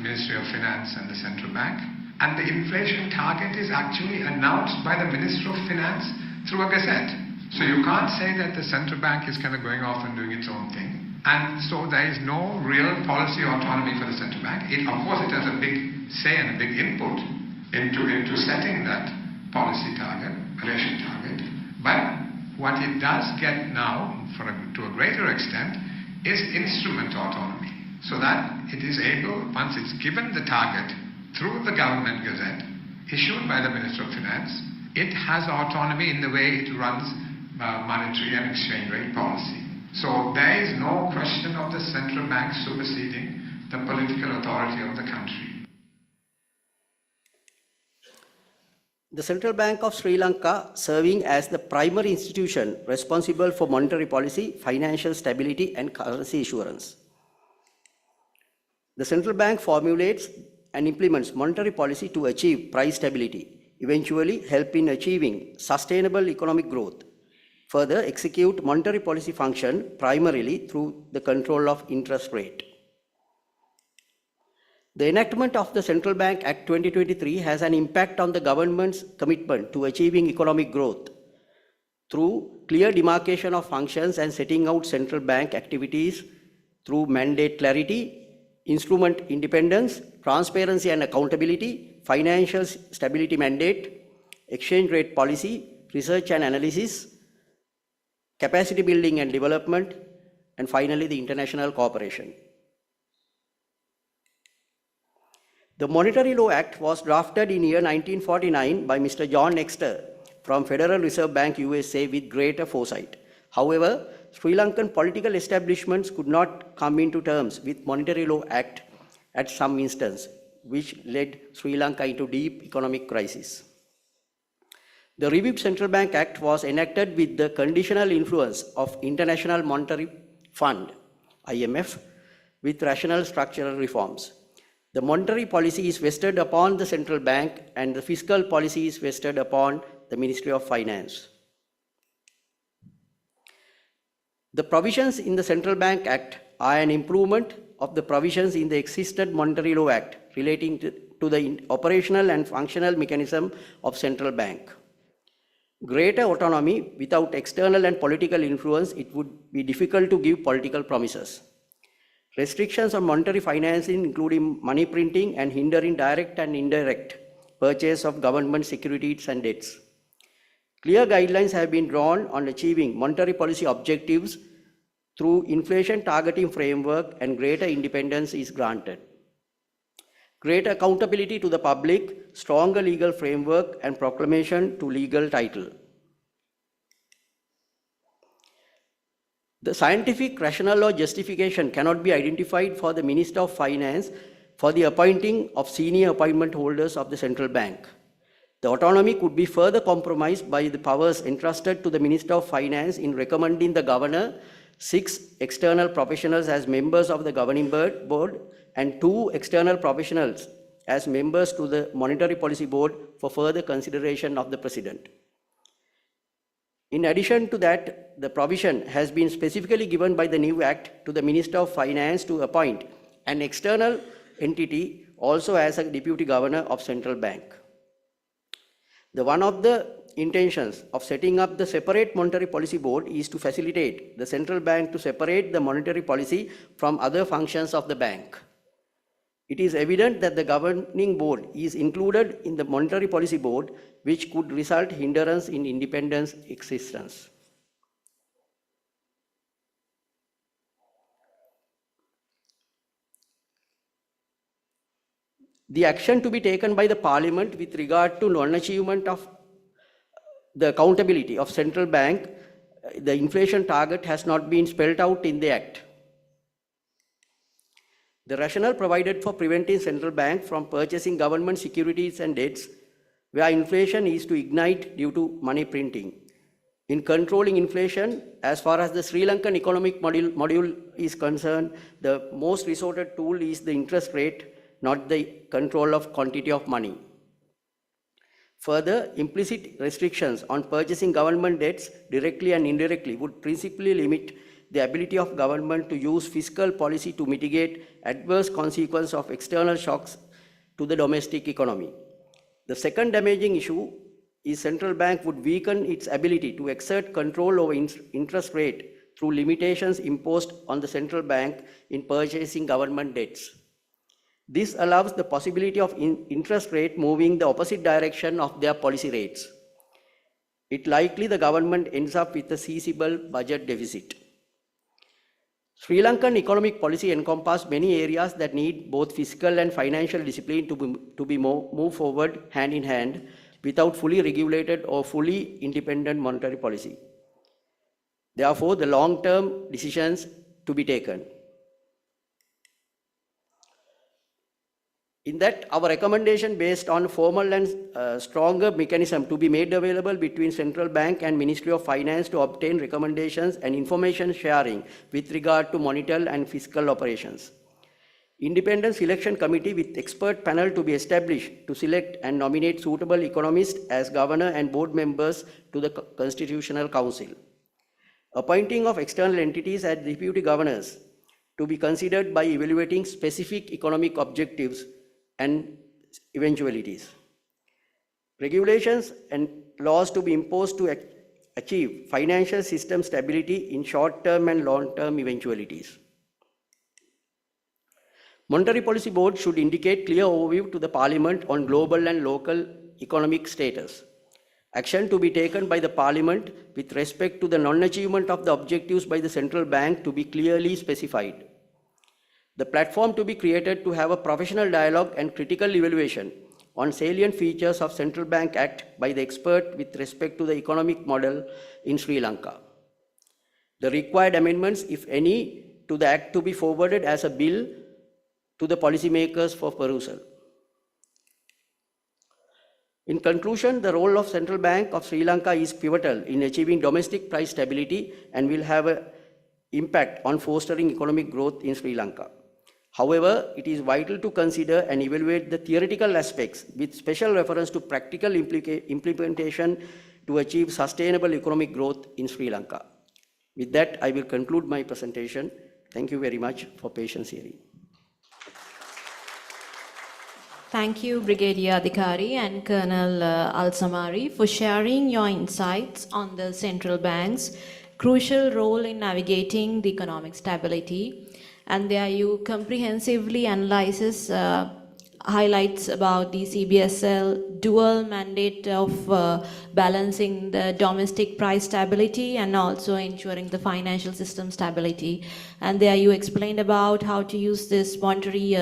Ministry of Finance and the central bank. And the inflation target is actually announced by the Minister of Finance through a gazette. So you can't say that the central bank is kind of going off and doing its own thing. And so there is no real policy autonomy for the central bank. Of course, it has a big say and a big input into setting that policy target, inflation target. But what it does get now, to a greater extent, is instrument autonomy. So that it is able, once it's given the target through the government gazette, issued by the Minister of Finance, it has autonomy in the way it runs monetary and exchange rate policy. So there is no question of the central bank superseding the political authority of the country. The Central Bank of Sri Lanka serving as the primary institution responsible for monetary policy, financial stability and currency assurance. The central bank formulates and implements monetary policy to achieve price stability, eventually help in achieving sustainable economic growth. Further, execute monetary policy function primarily through the control of interest rate. The enactment of the Central Bank Act 2023 has an impact on the government's commitment to achieving economic growth through clear demarcation of functions and setting out central bank activities through mandate clarity, instrument independence, transparency and accountability, financial stability mandate, exchange rate policy, research and analysis, capacity building and development, and finally the international cooperation. The Monetary Law Act was drafted in year 1949 by Mr. John Exter from Federal Reserve Bank, USA with greater foresight. However, Sri Lankan political establishments could not come into terms with Monetary Law Act at some instance, which led Sri Lanka into deep economic crisis. The reviewed Central Bank Act was enacted with the conditional influence of International Monetary Fund, IMF, with rational structural reforms. The monetary policy is vested upon the central bank and the fiscal policy is vested upon the Ministry of Finance. The provisions in the Central Bank Act are an improvement of the provisions in the existing Monetary Law Act relating to the operational and functional mechanism of central bank. Greater autonomy without external and political influence, it would be difficult to give political promises. Restrictions on monetary financing, including money printing and hindering direct and indirect purchase of government securities and debts. Clear guidelines have been drawn on achieving monetary policy objectives through inflation targeting framework, and greater independence is granted. Greater accountability to the public, stronger legal framework, and proclamation to legal title. The scientific rationale or justification cannot be identified for the Minister of Finance for the appointing of senior appointment holders of the central bank. The autonomy could be further compromised by the powers entrusted to the Minister of Finance in recommending the governor 6 external professionals as members of the governing board and 2 external professionals as members to the Monetary Policy Board for further consideration of the President. In addition to that, the provision has been specifically given by the new Act to the Minister of Finance to appoint an external entity also as a Deputy Governor of Central Bank. One of the intentions of setting up the separate monetary policy board is to facilitate the central bank to separate the monetary policy from other functions of the bank. It is evident that the governing board is included in the monetary policy board, which could result hindrance in independence existence. The action to be taken by the Parliament with regard to non-achievement of the accountability of central bank, the inflation target has not been spelled out in the Act. The rationale provided for preventing central bank from purchasing government securities and debts where inflation is to ignite due to money printing. In controlling inflation, as far as the Sri Lankan economic module is concerned, the most resorted tool is the interest rate, not the control of quantity of money. Further, implicit restrictions on purchasing government debts directly and indirectly would principally limit the ability of government to use fiscal policy to mitigate adverse consequences of external shocks to the domestic economy. The second damaging issue is central bank would weaken its ability to exert control over interest rate through limitations imposed on the central bank in purchasing government debts. This allows the possibility of interest rate moving the opposite direction of their policy rates. It likely the government ends up with a sizable budget deficit. Sri Lankan economic policy encompasses many areas that need both fiscal and financial discipline to be move forward hand in hand without fully regulated or fully independent monetary policy. Therefore, the long-term decisions to be taken. In that, our recommendation based on formal and stronger mechanism to be made available between Central Bank and Ministry of Finance to obtain recommendations and information sharing with regard to monetary and fiscal operations. Independent selection committee with expert panel to be established to select and nominate suitable economists as governor and board members to the Constitutional Council. Appointing of external entities as deputy governors to be considered by evaluating specific economic objectives and eventualities. Regulations and laws to be imposed to achieve financial system stability in short-term and long-term eventualities. Monetary Policy Board should indicate clear overview to the Parliament on global and local economic status. Action to be taken by the Parliament with respect to the non-achievement of the objectives by the Central Bank to be clearly specified. The platform to be created to have a professional dialogue and critical evaluation on salient features of Central Bank Act by the expert with respect to the economic model in Sri Lanka. The required amendments, if any, to the Act to be forwarded as a bill to the policymakers for perusal. In conclusion, the role of Central Bank of Sri Lanka is pivotal in achieving domestic price stability and will have an impact on fostering economic growth in Sri Lanka. However, it is vital to consider and evaluate the theoretical aspects with special reference to practical implementation to achieve sustainable economic growth in Sri Lanka. With that, I will conclude my presentation. Thank you very much for patience hearing. Thank you, Brigadier Adhikari and Colonel Al-Samari, for sharing your insights on the central bank's crucial role in navigating the economic stability. And there you comprehensively analyzes highlights about the CBSL dual mandate of balancing the domestic price stability and also ensuring the financial system stability. And there you explained about how to use this monetary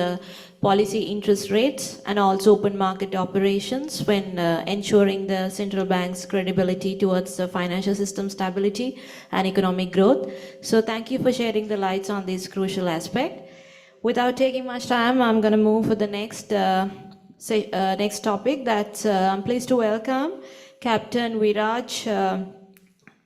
policy interest rates and also open market operations when ensuring the central bank's credibility towards the financial system stability and economic growth. So thank you for sharing the lights on this crucial aspect. Without taking much time, I'm going to move for the next next topic. That I'm pleased to welcome Captain Viraj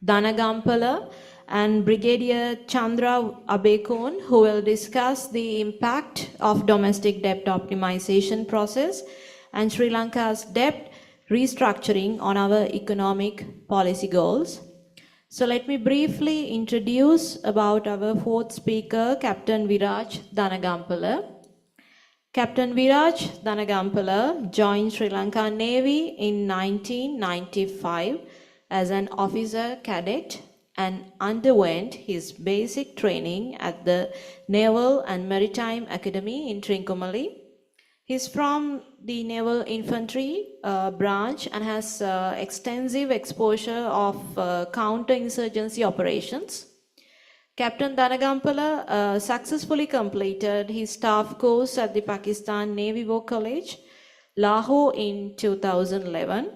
Danagampala and Brigadier Chandra Abekon, who will discuss the impact of domestic debt optimization process and Sri Lanka's debt restructuring on our economic policy goals. So let me briefly introduce about our fourth speaker, Captain Viraj Danagampala. Captain Viraj Dhanagampala joined Sri Lanka Navy in 1995 as an officer cadet and underwent his basic training at the Naval and Maritime Academy in Trincomalee. He's from the Naval Infantry branch and has extensive exposure of counterinsurgency operations. Captain Dhanagampala successfully completed his staff course at the Pakistan Navy War College, Lahore in 2011,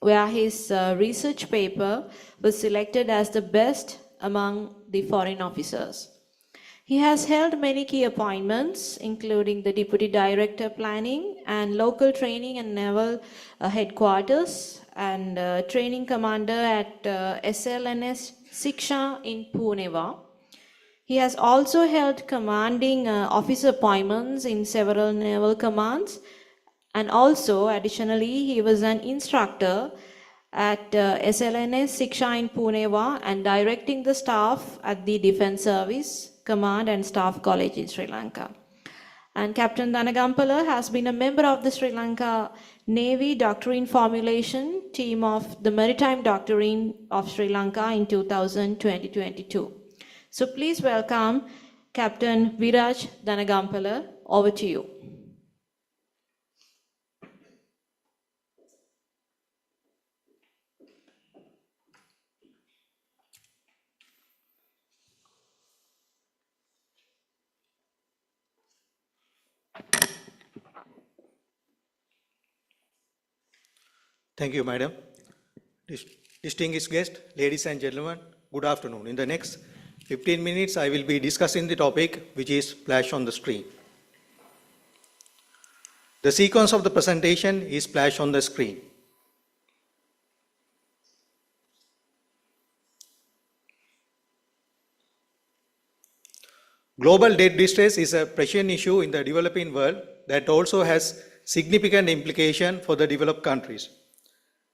where his research paper was selected as the best among the foreign officers. He has held many key appointments, including the Deputy Director Planning and Local Training and Naval Headquarters and Training Commander at SLNS Siksha in Pune. He has also held commanding officer appointments in several naval commands, and also additionally he was an instructor at SLNS Siksha in Pune and directing the staff at the Defence Service Command and Staff College in Sri Lanka. And Captain Dhanagampala has been a member of the Sri Lanka Navy Doctrine Formulation Team of the Maritime Doctrine of Sri Lanka in 2020-22. So please welcome Captain Viraj Dhanagampala. Over to you. Thank you, Madam. Distinguished guests, ladies and gentlemen, good afternoon. In the next 15 minutes, I will be discussing the topic which is flash on the screen. The sequence of the presentation is flash on the screen. Global debt distress is a pressing issue in the developing world that also has significant implication for the developed countries.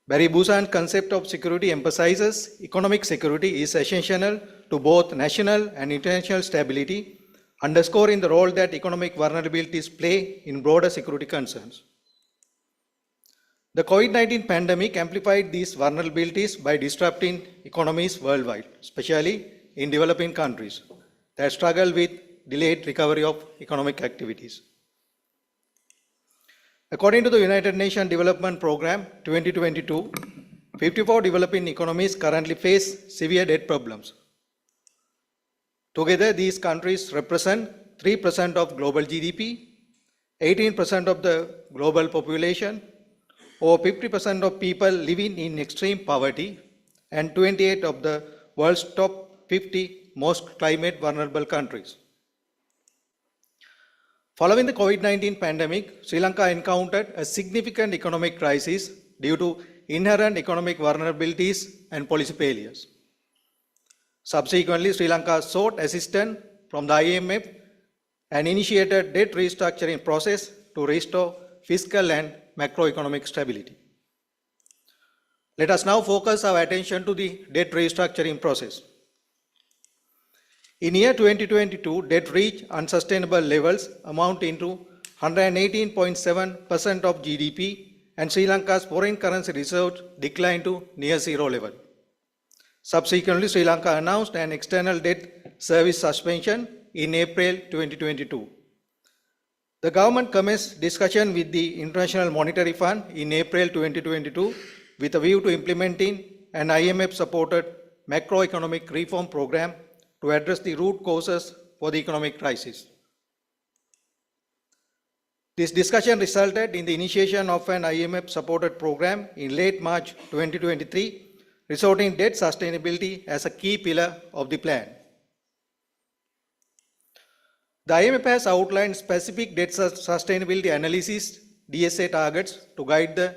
Barry Busan's concept of security emphasizes economic security is essential to both national and international stability, underscoring the role that economic vulnerabilities play in broader security concerns. The COVID-19 pandemic amplified these vulnerabilities by disrupting economies worldwide, especially in developing countries that struggle with delayed recovery of economic activities. According to the United Nations Development Programme 2022, 54 developing economies currently face severe debt problems. Together, these countries represent 3% of global GDP, 18% of the global population, over 50% of people living in extreme poverty, and 28 of the world's top 50 most climate vulnerable countries. Following the COVID-19 pandemic, Sri Lanka encountered a significant economic crisis due to inherent economic vulnerabilities and policy failures. Subsequently, Sri Lanka sought assistance from the IMF and initiated debt restructuring process to restore fiscal and macroeconomic stability. Let us now focus our attention to the debt restructuring process. In year 2022, debt reached unsustainable levels amounting to 118.7% of GDP, and Sri Lanka's foreign currency reserves declined to near zero level. Subsequently, Sri Lanka announced an external debt service suspension in April 2022. The government commenced discussion with the International Monetary Fund in April 2022 with a view to implementing an IMF-supported macroeconomic reform program to address the root causes for the economic crisis. This discussion resulted in the initiation of an IMF-supported program in late March 2023, resorting debt sustainability as a key pillar of the plan. The IMF has outlined specific debt sustainability analysis DSA targets to guide the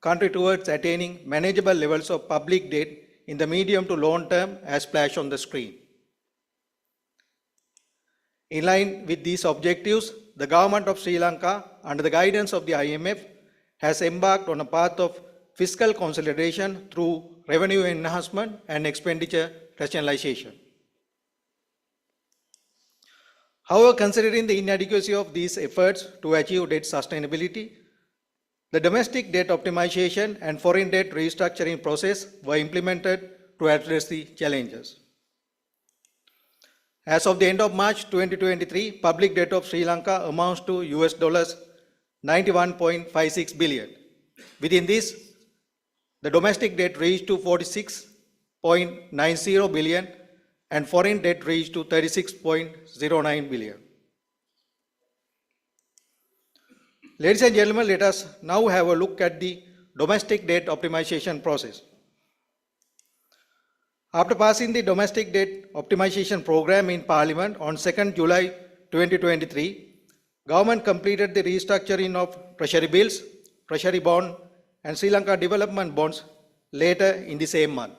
country towards attaining manageable levels of public debt in the medium to long term as flashed on the screen. In line with these objectives, the government of Sri Lanka, under the guidance of the IMF, has embarked on a path of fiscal consolidation through revenue enhancement and expenditure rationalization. However, considering the inadequacy of these efforts to achieve debt sustainability, the domestic debt optimization and foreign debt restructuring process were implemented to address the challenges. As of the end of March 2023, public debt of Sri Lanka amounts to US dollars 91.56 billion. Within this, the domestic debt reached to 46.90 billion and foreign debt reached to 36.09 billion. Ladies and gentlemen, let us now have a look at the domestic debt optimization process. After passing the domestic debt optimization program in Parliament on 2nd July 2023, Government completed the restructuring of treasury bills, treasury bond, and Sri Lanka development bonds later in the same month.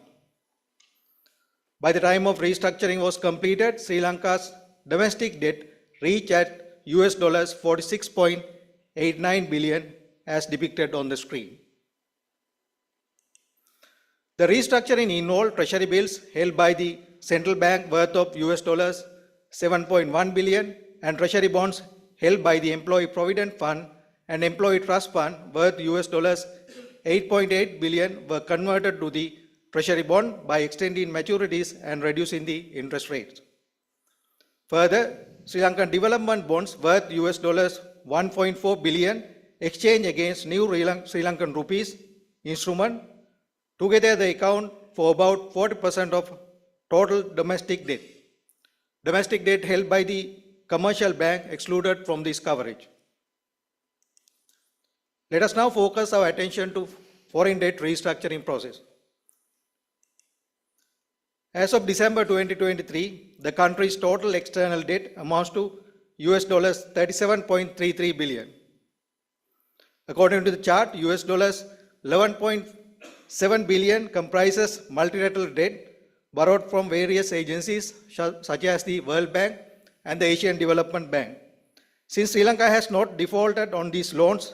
By the time of restructuring was completed, Sri Lanka's domestic debt reached at US dollars 46.89 billion as depicted on the screen. The restructuring involved treasury bills held by the central bank worth of US dollars 7.1 billion and treasury bonds held by the Employee Provident Fund and Employee Trust Fund worth US dollars 8.8 billion were converted to the treasury bond by extending maturities and reducing the interest rates. Further, Sri Lankan development bonds worth US dollars 1.4 billion exchanged against new Sri Lankan rupees instrument. Together they account for about 40% of total domestic debt. Domestic debt held by the commercial bank excluded from this coverage. Let us now focus our attention to foreign debt restructuring process. As of December 2023, the country's total external debt amounts to US dollars 37.33 billion. According to the chart, US dollars 11.7 billion comprises multilateral debt borrowed from various agencies such as the World Bank and the Asian Development Bank. Since Sri Lanka has not defaulted on these loans,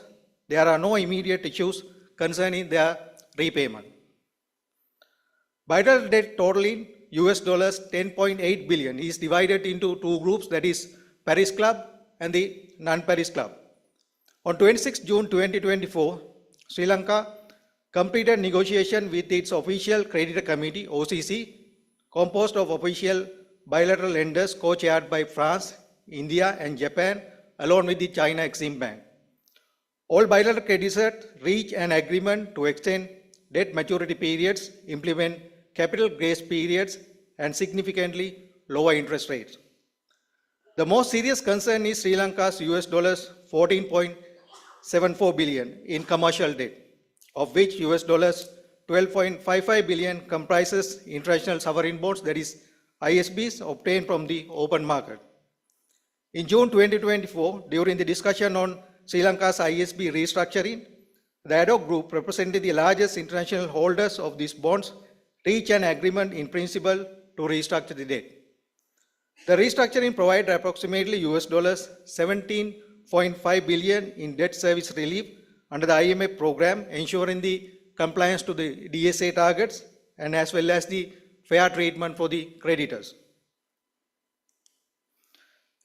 there are no immediate issues concerning their repayment. Bilateral debt totaling US dollars 10.8 billion is divided into two groups, that is Paris Club and the non-Paris Club. On 26 June 2024, Sri Lanka completed negotiation with its official creditor committee, OCC, composed of official bilateral lenders co-chaired by France, India and Japan, along with the China Exim Bank. All bilateral creditors reached an agreement to extend debt maturity periods, implement capital grace periods, and significantly lower interest rates. The most serious concern is Sri Lanka's US dollars 14.74 billion in commercial debt, of which US dollars 12.55 billion comprises international sovereign bonds, that is ISBs, obtained from the open market. In June 2024, during the discussion on Sri Lanka's ISB restructuring, the ad hoc group representing the largest international holders of these bonds reached an agreement in principle to restructure the debt. The restructuring provided approximately US dollars 17.5 billion in debt service relief under the IMF program, ensuring the compliance to the DSA targets and as well as the fair treatment for the creditors.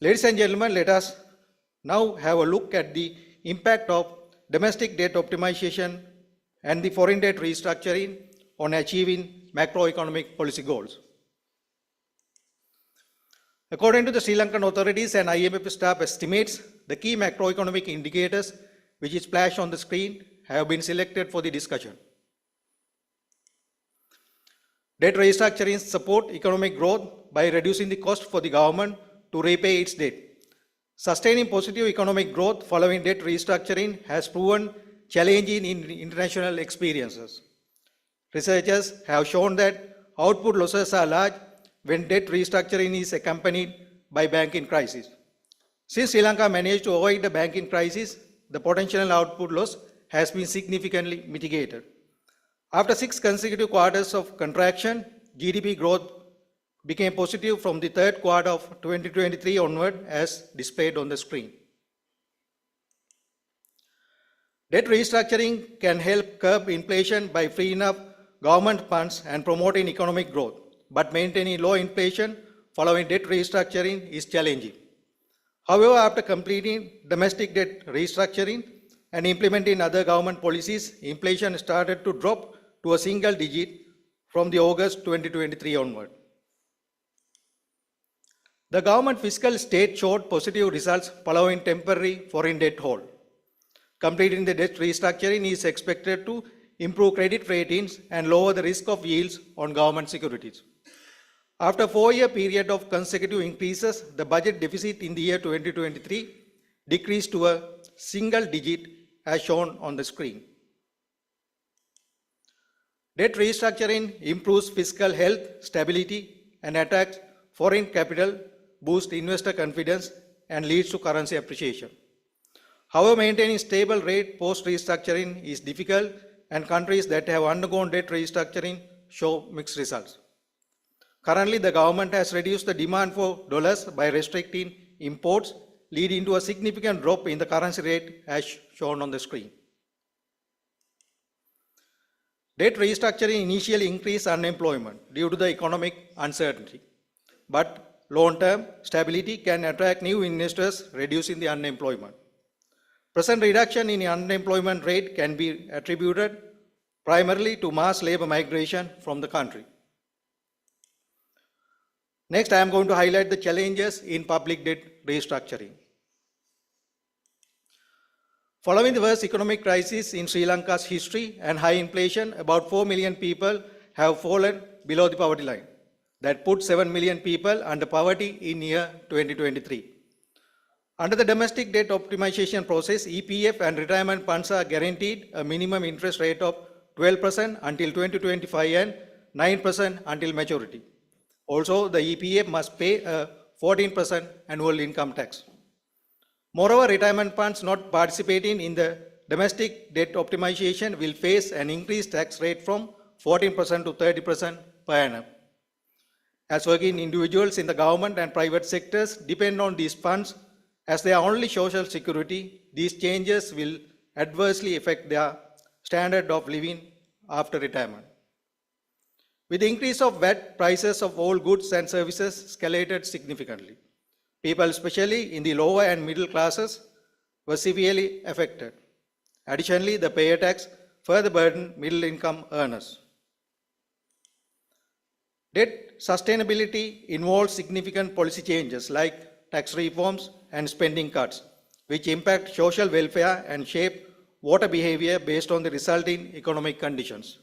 Ladies and gentlemen, let us now have a look at the impact of domestic debt optimization and the foreign debt restructuring on achieving macroeconomic policy goals. According to the Sri Lankan authorities and IMF staff estimates, the key macroeconomic indicators which is flashed on the screen have been selected for the discussion. Debt restructuring support economic growth by reducing the cost for the government to repay its debt. Sustaining positive economic growth following debt restructuring has proven challenging in international experiences. Researchers have shown that output losses are large when debt restructuring is accompanied by banking crisis. Since Sri Lanka managed to avoid the banking crisis, the potential output loss has been significantly mitigated. After 6 consecutive quarters of contraction, GDP growth became positive from the third quarter of 2023 onward, as displayed on the screen. Debt restructuring can help curb inflation by freeing up government funds and promoting economic growth, but maintaining low inflation following debt restructuring is challenging. However, after completing domestic debt restructuring and implementing other government policies, inflation started to drop to a single digit from the August 2023 onward. The government fiscal state showed positive results following temporary foreign debt hold. Completing the debt restructuring is expected to improve credit ratings and lower the risk of yields on government securities. After a 4-year period of consecutive increases, the budget deficit in the year 2023 decreased to a single digit as shown on the screen. Debt restructuring improves fiscal health, stability, and attracts foreign capital, boosts investor confidence, and leads to currency appreciation. However, maintaining stable rate post-restructuring is difficult, and countries that have undergone debt restructuring show mixed results. Currently, the government has reduced the demand for dollars by restricting imports, leading to a significant drop in the currency rate as shown on the screen. Debt restructuring initially increased unemployment due to the economic uncertainty, but long-term stability can attract new investors, reducing the unemployment. Present reduction in unemployment rate can be attributed primarily to mass labor migration from the country. Next, I am going to highlight the challenges in public debt restructuring. Following the worst economic crisis in Sri Lanka's history and high inflation, about 4 million people have fallen below the poverty line. That put 7 million people under poverty in year 2023. Under the domestic debt optimization process, EPF and retirement funds are guaranteed a minimum interest rate of 12% until 2025 and 9% until maturity. Also, the EPF must pay a 14% annual income tax. Moreover, retirement funds not participating in the domestic debt optimization will face an increased tax rate from 14% to 30% per annum. As working individuals in the government and private sectors depend on these funds as they are only social security, these changes will adversely affect their standard of living after retirement. With the increase of VAT, prices of all goods and services escalated significantly. People, especially in the lower and middle classes, were severely affected. Additionally, the payer tax further burdened middle-income earners. Debt sustainability involves significant policy changes like tax reforms and spending cuts, which impact social welfare and shape voter behavior based on the resulting economic conditions.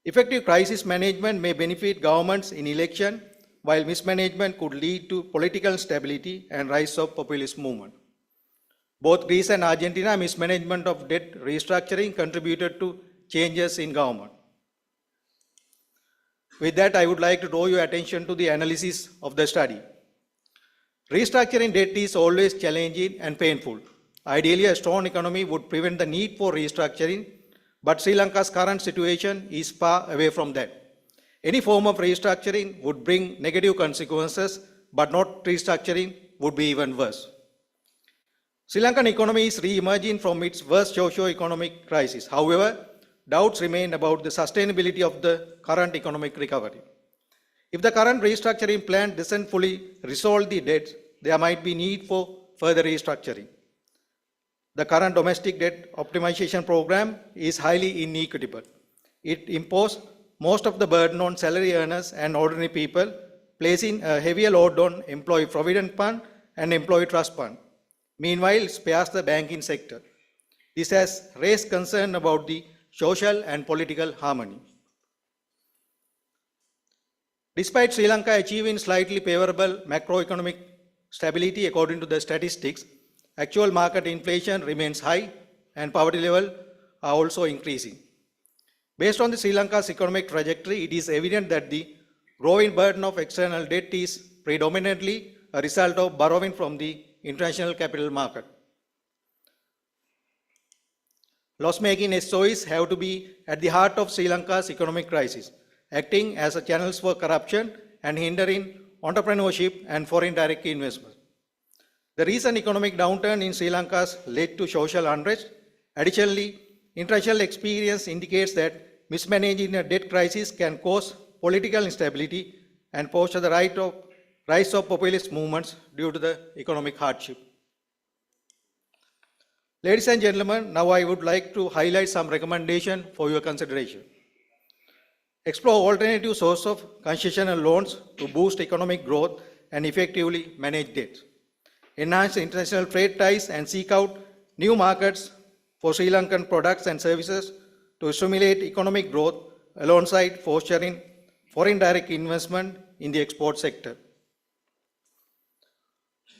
Effective crisis management may benefit governments in election, while mismanagement could lead to political instability and rise of populist movement. Both Greece and Argentina mismanagement of debt restructuring contributed to changes in government. With that, I would like to draw your attention to the analysis of the study. Restructuring debt is always challenging and painful. Ideally, a strong economy would prevent the need for restructuring, but Sri Lanka's current situation is far away from that. Any form of restructuring would bring negative consequences, but not restructuring would be even worse. Sri Lankan economy is re-emerging from its worst socio-economic crisis. However, doubts remain about the sustainability of the current economic recovery. If the current restructuring plan doesn't fully resolve the debts, there might be need for further restructuring. The current domestic debt optimization program is highly inequitable. It imposes most of the burden on salary earners and ordinary people, placing a heavier load on employee provident fund and employee trust fund. Meanwhile, it spares the banking sector. This has raised concern about the social and political harmony. Despite Sri Lanka achieving slightly favorable macroeconomic stability according to the statistics, actual market inflation remains high and poverty levels are also increasing. Based on the Sri Lanka's economic trajectory, it is evident that the growing burden of external debt is predominantly a result of borrowing from the international capital market. Loss-making SOEs have to be at the heart of Sri Lanka's economic crisis, acting as a channels for corruption and hindering entrepreneurship and foreign direct investment. The recent economic downturn in Sri Lanka has led to social unrest. Additionally, international experience indicates that mismanaging a debt crisis can cause political instability and posture the rise of populist movements due to the economic hardship. Ladies and gentlemen, now I would like to highlight some recommendations for your consideration. Explore alternative sources of concessional loans to boost economic growth and effectively manage debt. Enhance international trade ties and seek out new markets for Sri Lankan products and services to stimulate economic growth alongside fostering foreign direct investment in the export sector.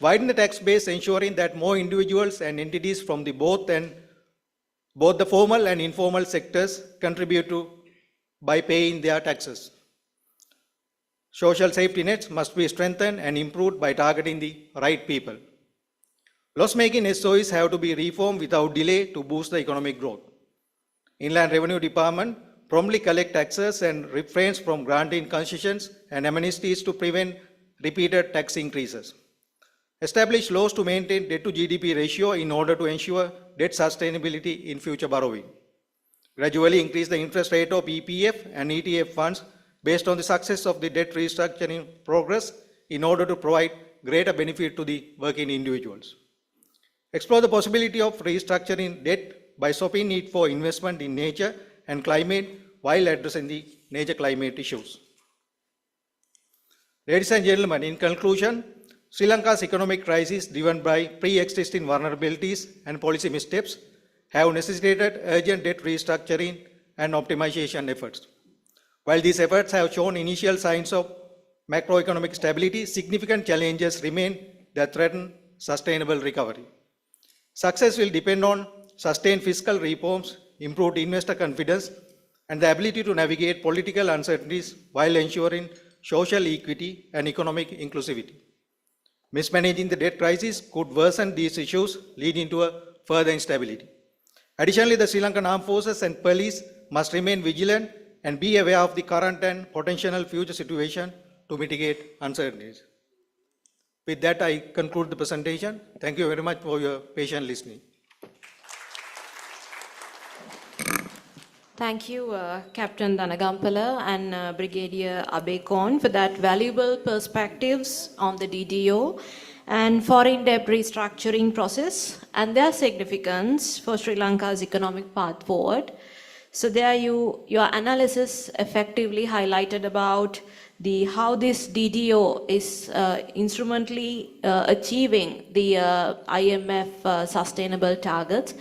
Widen the tax base, ensuring that more individuals and entities from both the formal and informal sectors contribute to by paying their taxes. Social safety nets must be strengthened and improved by targeting the right people. Loss-making SOEs have to be reformed without delay to boost the economic growth. Inland Revenue Department promptly collect taxes and refrains from granting concessions and amnesties to prevent repeated tax increases. Establish laws to maintain debt to GDP ratio in order to ensure debt sustainability in future borrowing. Gradually increase the interest rate of EPF and ETF funds based on the success of the debt restructuring progress in order to provide greater benefit to the working individuals. Explore the possibility of restructuring debt by stopping need for investment in nature and climate while addressing the nature climate issues. Ladies and gentlemen, in conclusion, Sri Lanka's economic crisis driven by pre-existing vulnerabilities and policy missteps have necessitated urgent debt restructuring and optimization efforts. While these efforts have shown initial signs of macroeconomic stability, significant challenges remain that threaten sustainable recovery. Success will depend on sustained fiscal reforms, improved investor confidence, and the ability to navigate political uncertainties while ensuring social equity and economic inclusivity. Mismanaging the debt crisis could worsen these issues, leading to a further instability. Additionally, the Sri Lankan Armed Forces and police must remain vigilant and be aware of the current and potential future situation to mitigate uncertainties. With that, I conclude the presentation. Thank you very much for your patient listening. Thank you, Captain Danagampala and Brigadier Abekon for that valuable perspectives on the DDO and foreign debt restructuring process and their significance for Sri Lanka's economic path forward. So there your analysis effectively highlighted about how this DDO is instrumentally achieving the IMF sustainable targets.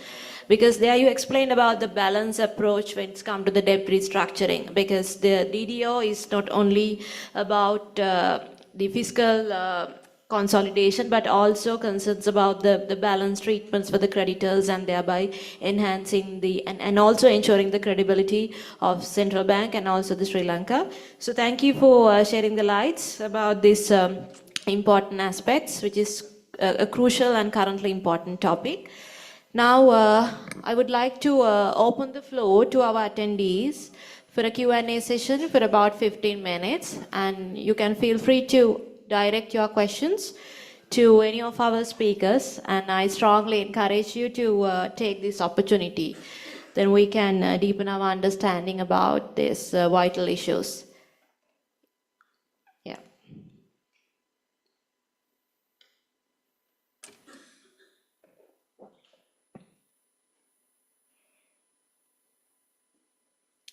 Because there you explained about the balance approach when it's come to the debt restructuring, because the DDO is not only about the fiscal consolidation, but also concerns about the balance treatments for the creditors and thereby enhancing and also ensuring the credibility of central bank and also the Sri Lanka. So thank you for sharing the lights about these important aspects, which is a crucial and currently important topic. Now, I would like to open the floor to our attendees for a Q&A session for about 15 minutes. And you can feel free to direct your questions to any of our speakers. And I strongly encourage you to take this opportunity. Then we can deepen our understanding about these vital issues. Yeah.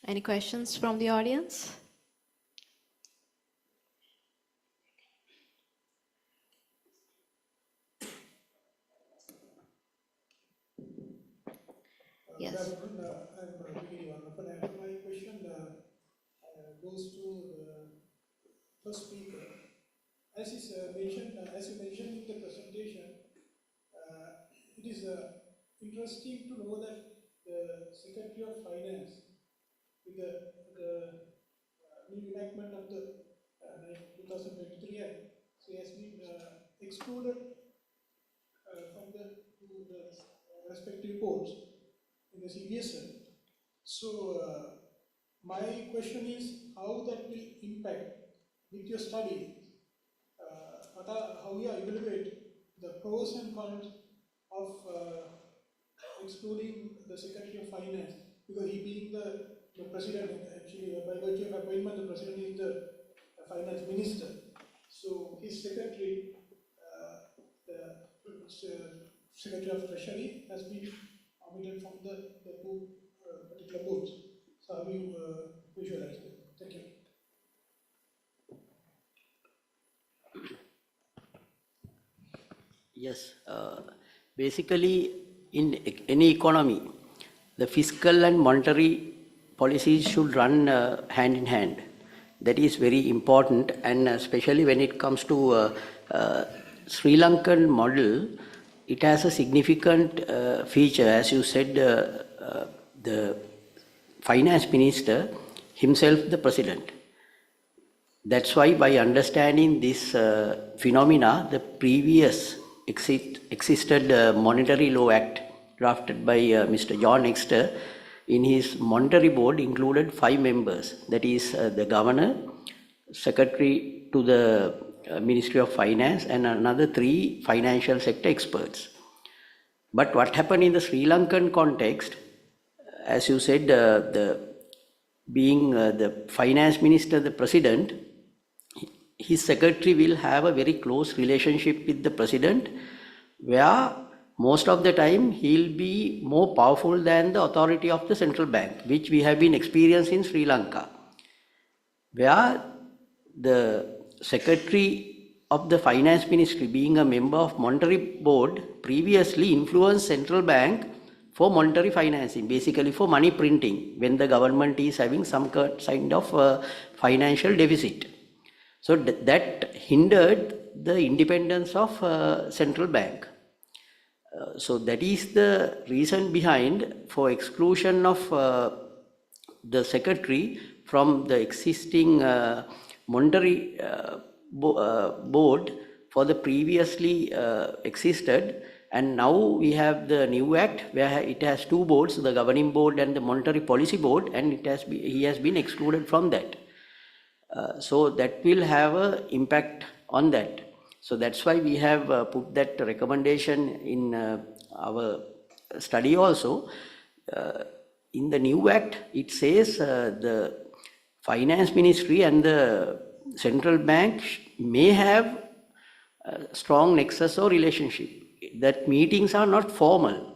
Any questions from the audience? Yes. My question goes to the first speaker. As you mentioned in the presentation, it is interesting to know that the Secretary of Finance, with the new enactment of the 2023 Act, so he has been excluded from the respective boards in the CBSL. So my question is how that will impact with your study. How you evaluate the pros and cons of excluding the Secretary of Finance, because he being the president, actually by virtue of appointment, the president is the finance minister. So his secretary, the Secretary of Treasury, has been omitted from the two particular boards. So how you visualize it? Thank you. Yes, basically in any economy, the fiscal and monetary policies should run hand in hand. That is very important, and especially when it comes to Sri Lankan model, it has a significant feature. As you said, the finance minister himself the president. That's why by understanding this phenomena, the previous existed Monetary Law Act drafted by Mr. John Exter in his monetary board included 5 members. That is the governor, secretary to the Ministry of Finance, and another 3 financial sector experts. But what happened in the Sri Lankan context, as you said, being the finance minister, the president, his secretary will have a very close relationship with the president, where most of the time he'll be more powerful than the authority of the central bank, which we have been experiencing in Sri Lanka, where the secretary of the finance ministry, being a member of monetary board, previously influenced central bank for monetary financing, basically for money printing when the government is having some kind of financial deficit. So that hindered the independence of central bank. So that is the reason behind for exclusion of the secretary from the existing monetary board for the previously existed, and now we have the new act where it has 2 boards, the governing board and the monetary policy board, and he has been excluded from that. So that will have an impact on that. So that's why we have put that recommendation in our study also. In the new act, it says the finance ministry and the central bank may have a strong nexus or relationship. That meetings are not formal.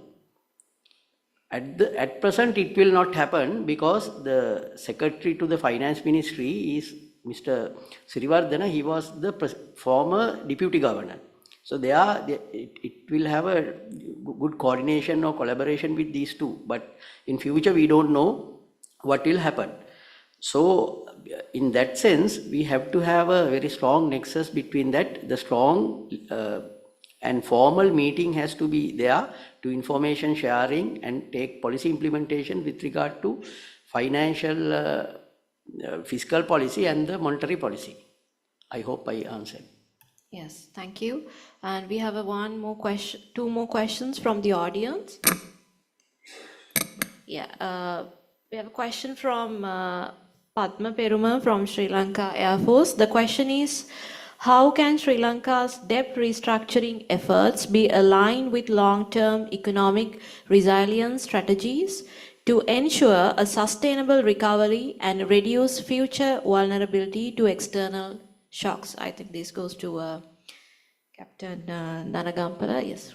At present, it will not happen because the secretary to the finance ministry is Mr. Sirivardhana. He was the former deputy governor. So it will have a good coordination or collaboration with these two. But in future, we don't know what will happen. So in that sense, we have to have a very strong nexus between that. The strong and formal meeting has to be there to information sharing and take policy implementation with regard to financial fiscal policy and the monetary policy. I hope I answered. Yes, thank you. And we have two more questions from the audience. Yeah, we have a question from Padma Peruma from Sri Lanka Air Force. The question is, how can Sri Lanka's debt restructuring efforts be aligned with long-term economic resilience strategies to ensure a sustainable recovery and reduce future vulnerability to external shocks? I think this goes to Captain Nanagampala. Yes.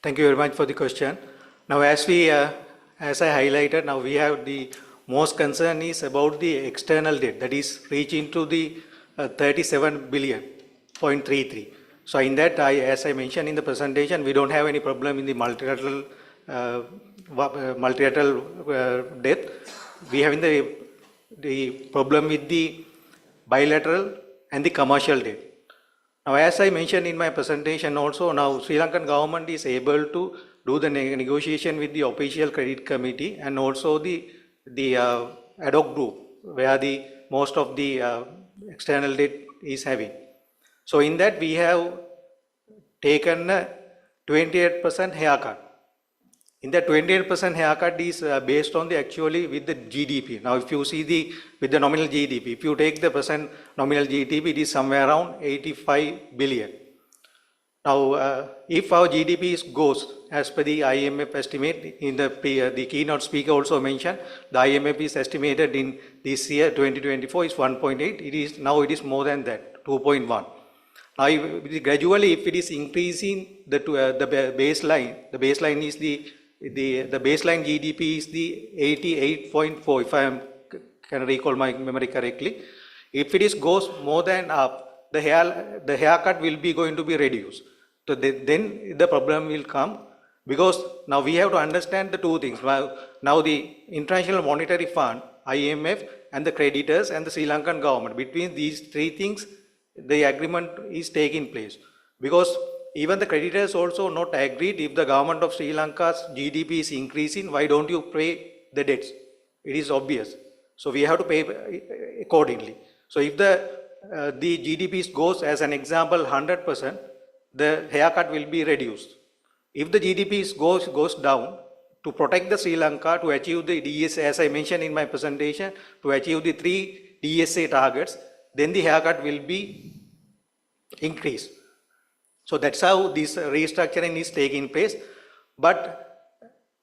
Thank you very much for the question. Now, as I highlighted, now we have the most concern is about the external debt, that is reaching to the 37 billion, 0.33. So in that, as I mentioned in the presentation, we don't have any problem in the multilateral debt. We have the problem with the bilateral and the commercial debt. Now, as I mentioned in my presentation also, now Sri Lankan government is able to do the negotiation with the official credit committee and also the ad hoc group where the most of the external debt is having. So in that we have taken a 28% haircut. In that 28% haircut is based on the actually with the GDP. Now if you see with the nominal GDP, if you take the percent nominal GDP, it is somewhere around 85 billion. Now, if our GDP goes as per the IMF estimate, in the keynote speaker also mentioned, the IMF is estimated in this year 2024 is 1.8. Now it is more than that, 2.1. Now, gradually, if it is increasing the baseline is the baseline GDP is the 88.4, if I can recall my memory correctly. If it is goes more than up, the haircut will be going to be reduced. So then the problem will come, because now we have to understand the two things. Now the International Monetary Fund, IMF, and the creditors and the Sri Lankan government, between these three things, the agreement is taking place. Because even the creditors also not agreed. If the government of Sri Lanka's GDP is increasing, why don't you pay the debts? It is obvious. So we have to pay accordingly. So if the GDP goes, as an example, 100%, the haircut will be reduced. If the GDP goes down, to protect the Sri Lanka, to achieve the DSA, as I mentioned in my presentation, to achieve the 3 DSA targets, then the haircut will be increased. So that's how this restructuring is taking place. But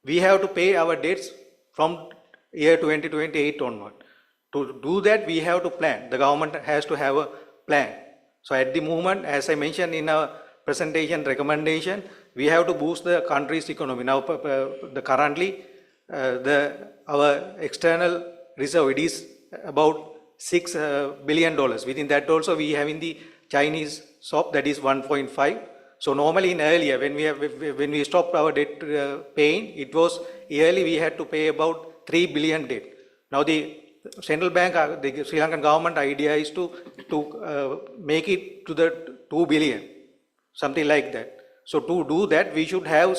we have to pay our debts from year 2028 onward. To do that, we have to plan. The government has to have a plan. So at the moment, as I mentioned in our presentation recommendation, we have to boost the country's economy. Now, currently, our external reserve, it is about $6 billion. Within that also, we have in the Chinese shop, that is 1.5. So normally in earlier, when we stopped our debt paying, it was yearly we had to pay about 3 billion debt. Now the central bank, the Sri Lankan government idea is to make it to the 2 billion, something like that. So to do that, we should have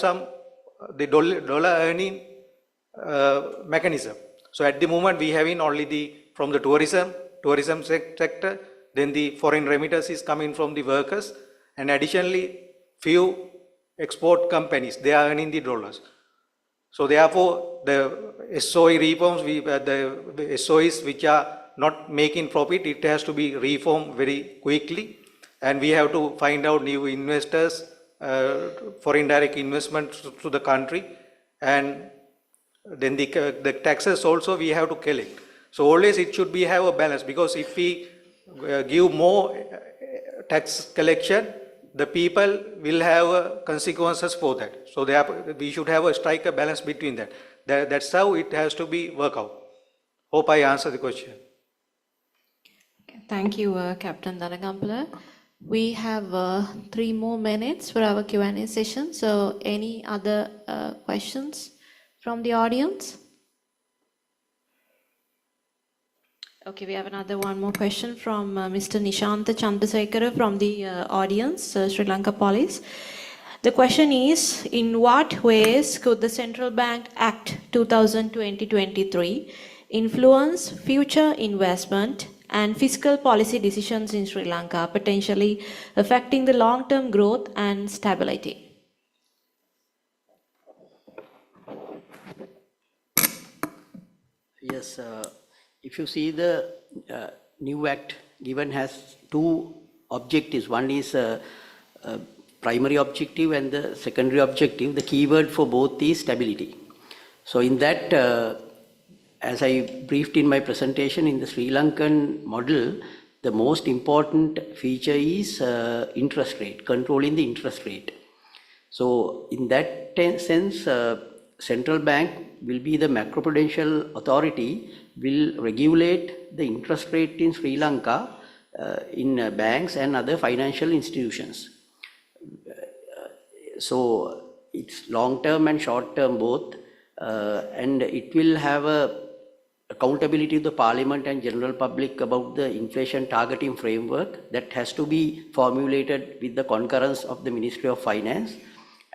the dollar earning mechanism. So at the moment, we have in only from the tourism sector, then the foreign remittance is coming from the workers, and additionally, few export companies, they are earning the dollars. So therefore, the SOE reforms, the SOEs which are not making profit, it has to be reformed very quickly, and we have to find out new investors, foreign direct investment to the country, and then the taxes also we have to collect. So always it should have a balance, because if we give more tax collection, the people will have consequences for that. So we should strike a balance between that. That's how it has to be worked out. Hope I answered the question. Thank you, Captain Danagampala. We have 3 more minutes for our Q&A session. So any other questions from the audience? Okay, we have one more question from Mr. Nishanta Chandrasekhara from the audience, Sri Lanka Police. The question is, in what ways could the Central Bank Act 2020-23 influence future investment and fiscal policy decisions in Sri Lanka, potentially affecting the long-term growth and stability? Yes, if you see the new act given has 2 objectives. One is primary objective and the secondary objective. The keyword for both is stability. So in that, as I briefed in my presentation, in the Sri Lankan model, the most important feature is interest rate, controlling the interest rate. So in that sense, central bank will be the macroprudential authority, will regulate the interest rate in Sri Lanka in banks and other financial institutions. So it's long term and short term both, and it will have accountability to the parliament and general public about the inflation targeting framework that has to be formulated with the concurrence of the Ministry of Finance,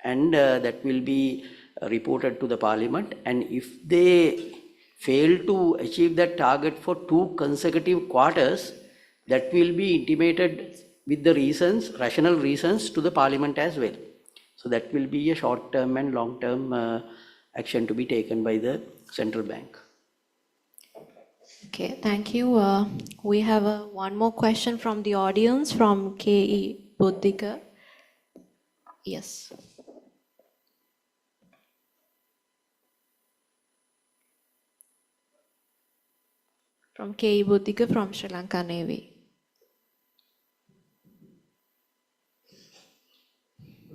and that will be reported to the parliament. And if they fail to achieve that target for 2 consecutive quarters, that will be intimated with the reasons, rational reasons, to the parliament as well. So that will be a short-term and long-term action to be taken by the central bank. Okay, thank you. We have one more question from the audience from K.E. Buddhika. Yes. From K. Buddhika from Sri Lanka Navy.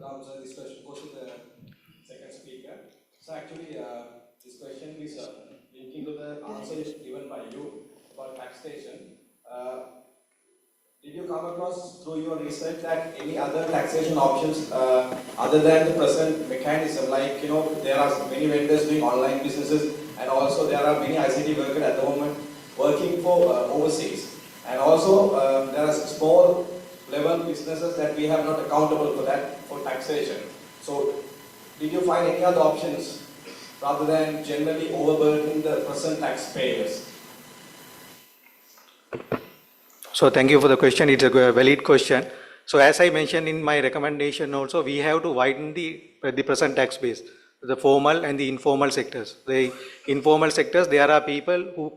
So this question goes to the second speaker. So actually, this question is linking to the answer given by you about taxation. Did you come across through your research that any other taxation options other than the present mechanism? Like, there are many vendors doing online businesses, and also there are many ICT workers at the moment working for overseas. And also there are small level businesses that we have not accountable for that for taxation. So did you find any other options rather than generally overburdening the present taxpayers? So thank you for the question. It's a valid question. So as I mentioned in my recommendation also, we have to widen the present tax base, the formal and the informal sectors. The informal sectors, there are people who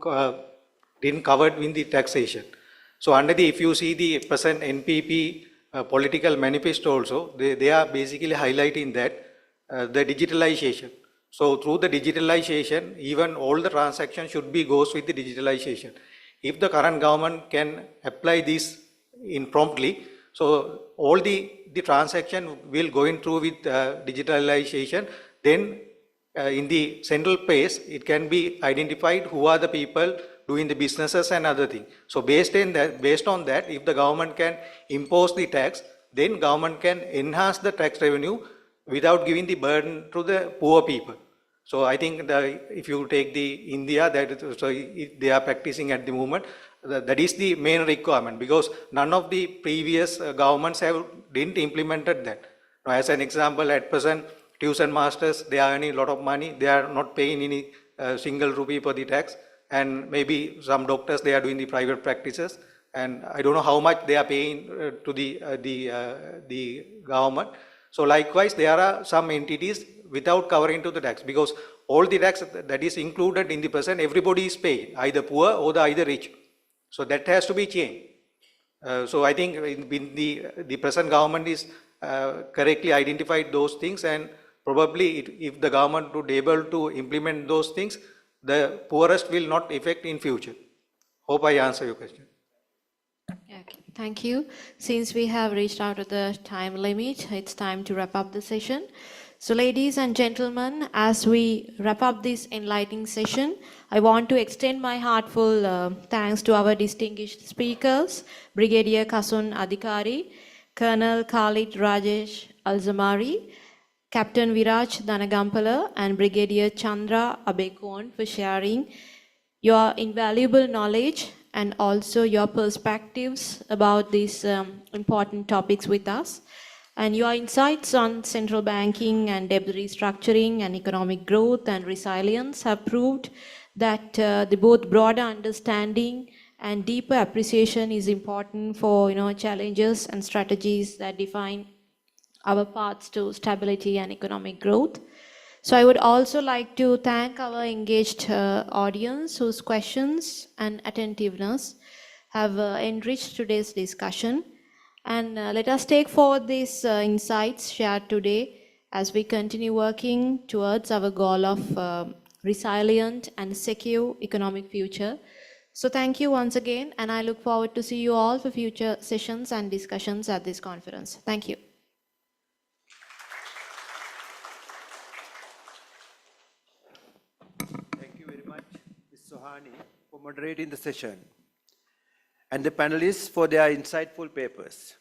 didn't covered in the taxation. So if you see the present NPP political manifesto also, they are basically highlighting that the digitalization. So through the digitalization, even all the transactions should be goes with the digitalization. If the current government can apply this in promptly, so all the transaction will going through with digitalization, then in the central place, it can be identified who are the people doing the businesses and other things. So based on that, if the government can impose the tax, then government can enhance the tax revenue without giving the burden to the poor people. So I think if you take the India, they are practicing at the moment, that is the main requirement, because none of the previous governments didn't implemented that. Now, as an example, at present, tuition masters, they are earning a lot of money. They are not paying any single rupee for the tax. And maybe some doctors, they are doing the private practices. And I don't know how much they are paying to the government. So likewise, there are some entities without covering to the tax, because all the tax that is included in the present, everybody is paying, either poor or either rich. So that has to be changed. So I think in the present government is correctly identified those things, and probably if the government would able to implement those things, the poorest will not affect in future. Hope I answer your question. Okay, thank you. Since we have reached out to the time limit, it's time to wrap up the session. So ladies and gentlemen, as we wrap up this enlightening session, I want to extend my heartfelt thanks to our distinguished speakers, Brigadier Kasun Adhikari, Colonel Khalid Rajesh Alzamari, Captain Viraj Danagampala, and Brigadier Chandra Abekon for sharing your invaluable knowledge and also your perspectives about these important topics with us. And your insights on central banking and debt restructuring and economic growth and resilience have proved that the both broader understanding and deeper appreciation is important for challenges and strategies that define our paths to stability and economic growth. So I would also like to thank our engaged audience whose questions and attentiveness have enriched today's discussion. And let us take forward these insights shared today as we continue working towards our goal of resilient and secure economic future. So thank you once again, and I look forward to see you all for future sessions and discussions at this conference. Thank you. Thank you very much, Ms. Sohani, for moderating the session, and the panelists for their insightful papers.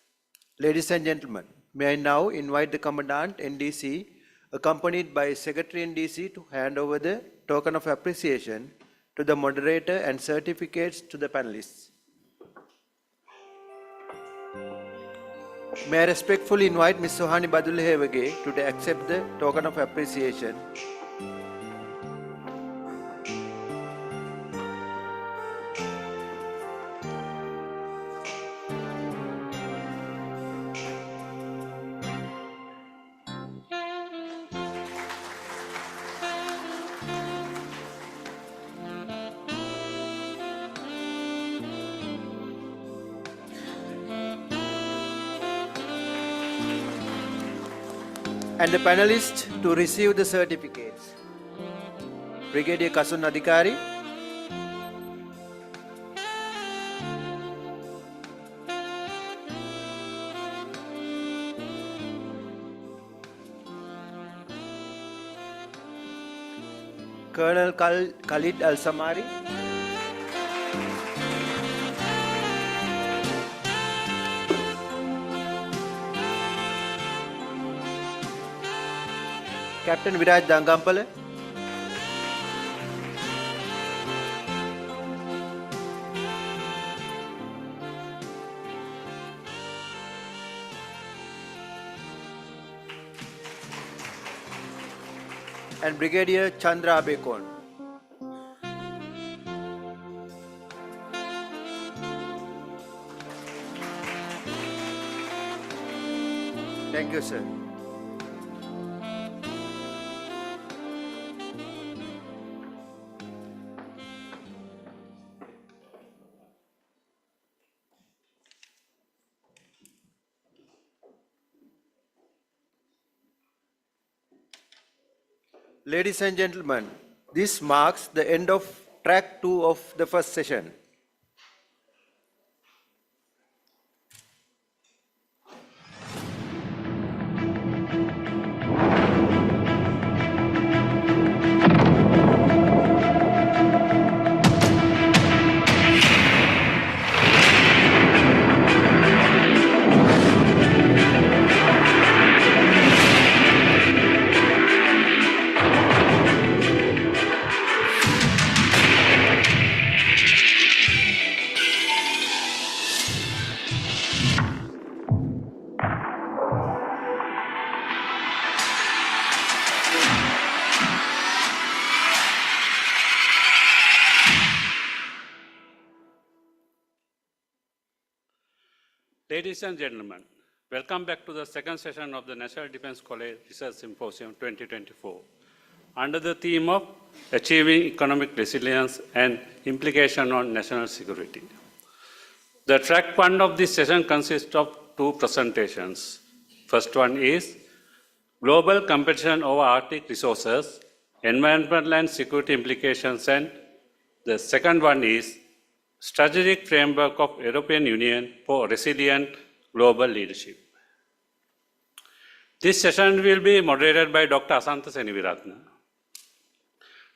Ladies and gentlemen, may I now invite the Commandant NDC, accompanied by Secretary NDC, to hand over the token of appreciation to the moderator and certificates to the panelists. May I respectfully invite Ms. Sohani Badulhevage to accept the token of appreciation. and the panelists to receive the certificates. Brigadier Kasun Adhikari, Colonel Khalid Al-Samari, Captain Viraj Dangampale, and Brigadier Chandra Abekon. Thank you, sir. Ladies and gentlemen, this marks the end of track 2 of the first session. Ladies and gentlemen, welcome back to the second session of the National Defense College Research Symposium 2024 under the theme of Achieving Economic Resilience and Implication on National Security. The track 1 of this session consists of 2 presentations. First one is Global Competition over Arctic Resources, Environmental and Security Implications, and the second one is Strategic Framework of European Union for Resilient Global Leadership. This session will be moderated by Dr. Asantha Seniviratna.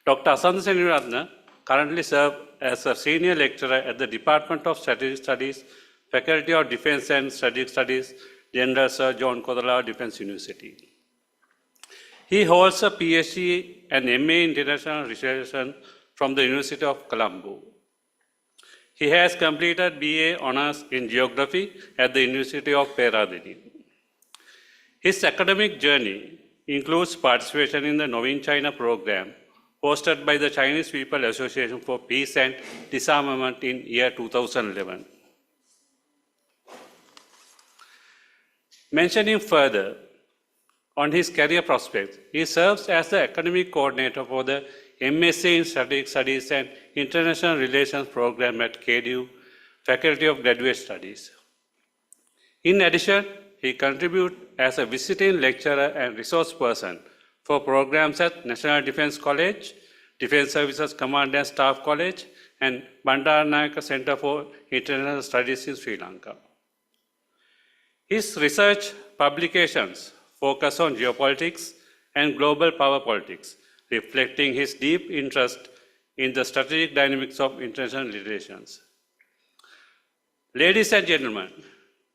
Dr. Asantha Seniviratna currently serves as a senior lecturer at the Department of Strategic Studies, Faculty of Defense and Strategic Studies, General Sir John Kodala Defense University. He holds a PhD and MA in International Relations from the University of Colombo. He has completed BA Honours in Geography at the University of Peradeniya. His academic journey includes participation in the Novin China program hosted by the Chinese People Association for Peace and Disarmament in year 2011. Mentioning further on his career prospects, he serves as the academic coordinator for the MSc in Strategic Studies and International Relations program at KDU, Faculty of Graduate Studies. In addition, he contributes as a visiting lecturer and resource person for programs at National Defense College, Defense Services Command and Staff College, and Bandaranaike Center for International Studies in Sri Lanka. His research publications focus on geopolitics and global power politics, reflecting his deep interest in the strategic dynamics of international relations. Ladies and gentlemen,